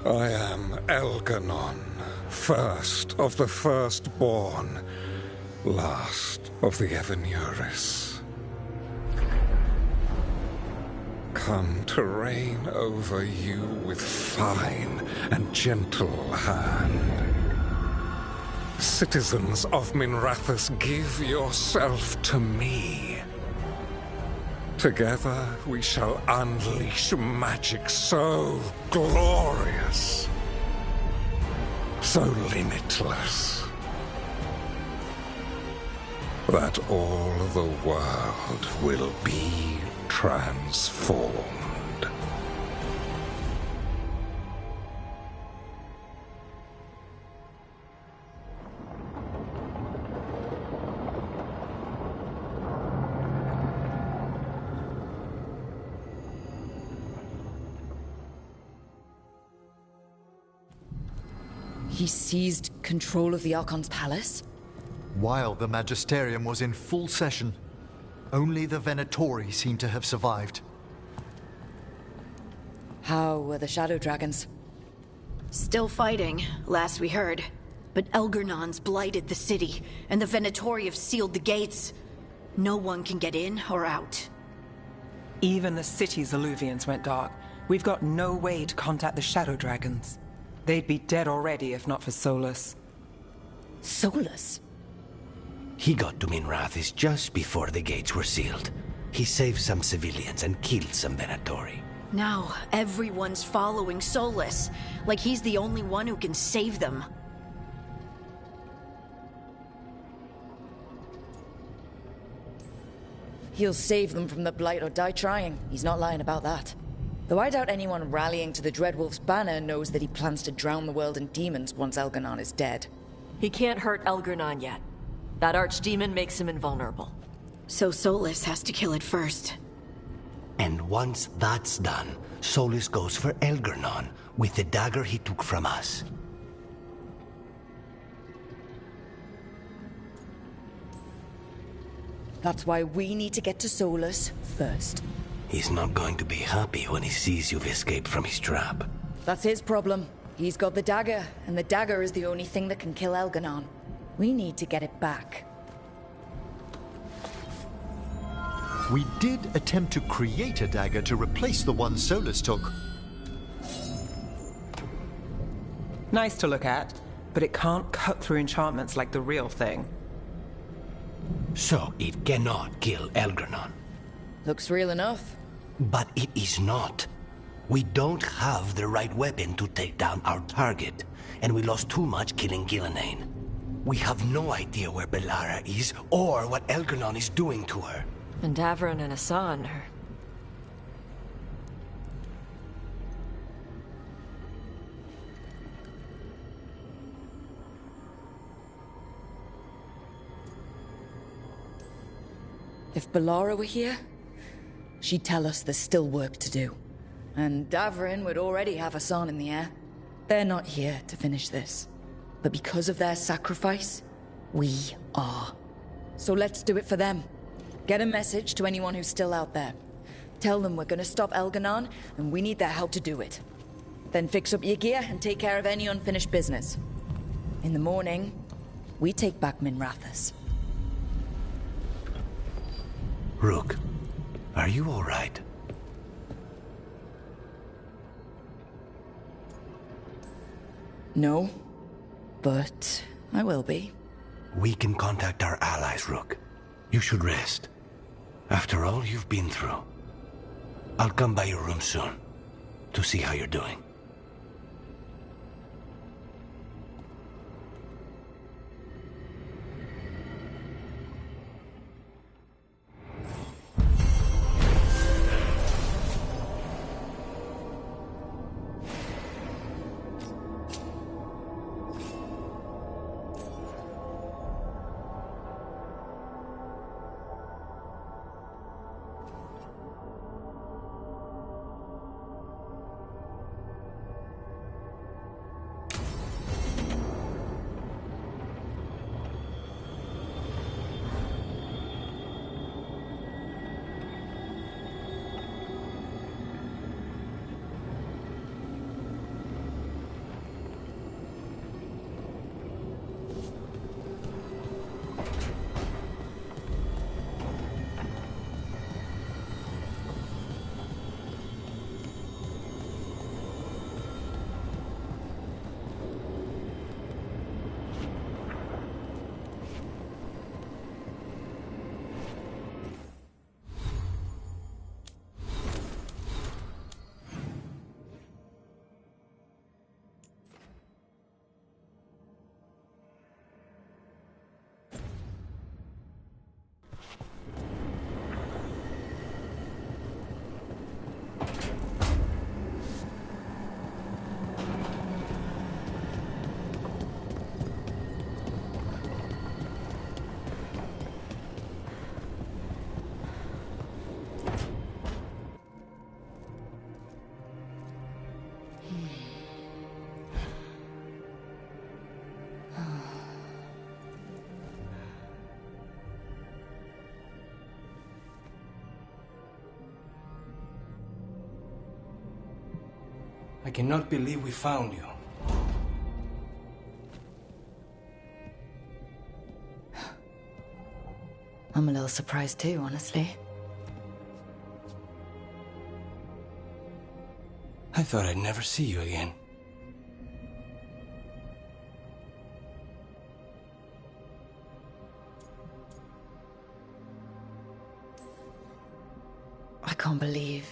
I am Elganon, first of the firstborn, last of the Evanuris. Come to reign over you with fine and gentle hand. Citizens of Minrathous, give yourself to me. Together we shall unleash magic so glorious, so limitless, that all the world will be transformed. He seized control of the Archon's palace? While the Magisterium was in full session. Only the Venatori seem to have survived. How were the Shadow Dragons? Still fighting, last we heard. But Elgernon's blighted the city, and the Venatori have sealed the gates. No one can get in or out. Even the city's alluvians went dark. We've got no way to contact the Shadow Dragons. They'd be dead already if not for Solus. Solus? He got to Minrathis just before the gates were sealed. He saved some civilians and killed some Venatori. Now, everyone's following Solus, like he's the only one who can save them. He'll save them from the Blight or die trying. He's not lying about that. Though I doubt anyone rallying to the Dreadwolf's banner knows that he plans to drown the world in demons once Elgernon is dead. He can't hurt Elgernon yet. That archdemon makes him invulnerable. So Solus has to kill it first. And once that's done, Solus goes for Elgernon with the dagger he took from us. That's why we need to get to Solus first. He's not going to be happy when he sees you've escaped from his trap. That's his problem. He's got the dagger, and the dagger is the only thing that can kill Elgernon. We need to get it back. We did attempt to create a dagger to replace the one Solus took. Nice to look at, but it can't cut through enchantments like the real thing. So it cannot kill Elgernon. Looks real enough. But it is not. We don't have the right weapon to take down our target, and we lost too much killing Gillenane. We have no idea where Bellara is, or what Elgernon is doing to her. And Davron and Hassan are... If Bellara were here, she'd tell us there's still work to do. And Davrin would already have Hassan in the air. They're not here to finish this. But because of their sacrifice, we are. So let's do it for them. Get a message to anyone who's still out there. Tell them we're gonna stop Elgernon, and we need their help to do it. Then fix up your gear and take care of any unfinished business. In the morning, we take back Minrathis. Rook, are you all right? No, but I will be. We can contact our allies, Rook. You should rest. After all you've been through. I'll come by your room soon to see how you're doing. cannot believe we found you. I'm a little surprised too, honestly. I thought I'd never see you again. I can't believe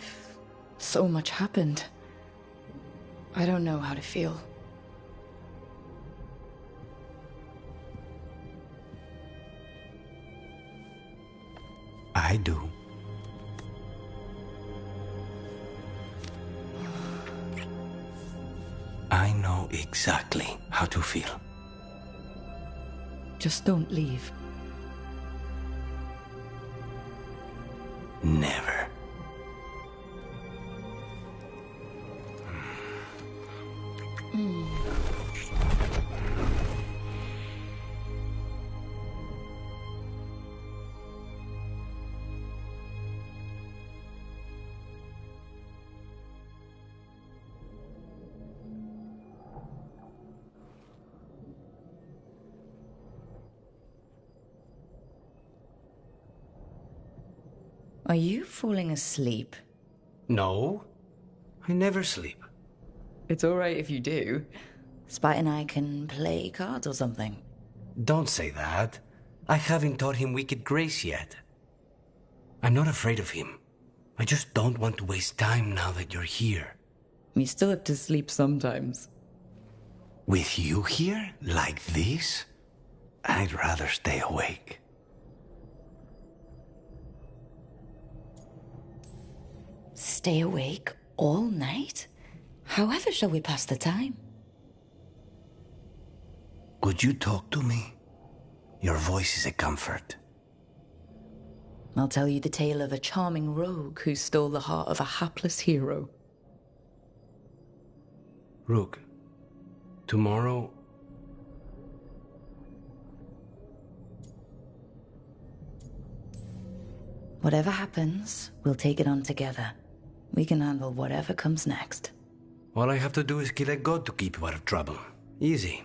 so much happened. I don't know how to feel. I do. I know exactly how to feel. Just don't leave. Never. Are you falling asleep? No, I never sleep. It's alright if you do. Spite and I can play cards or something. Don't say that. I haven't taught him wicked grace yet. I'm not afraid of him. I just don't want to waste time now that you're here. We still have to sleep sometimes. With you here, like this, I'd rather stay awake. Stay awake all night? However shall we pass the time? Would you talk to me? Your voice is a comfort. I'll tell you the tale of a charming rogue who stole the heart of a hapless hero. Rook, tomorrow... Whatever happens, we'll take it on together. We can handle whatever comes next. All I have to do is kill a god to keep you out of trouble. Easy.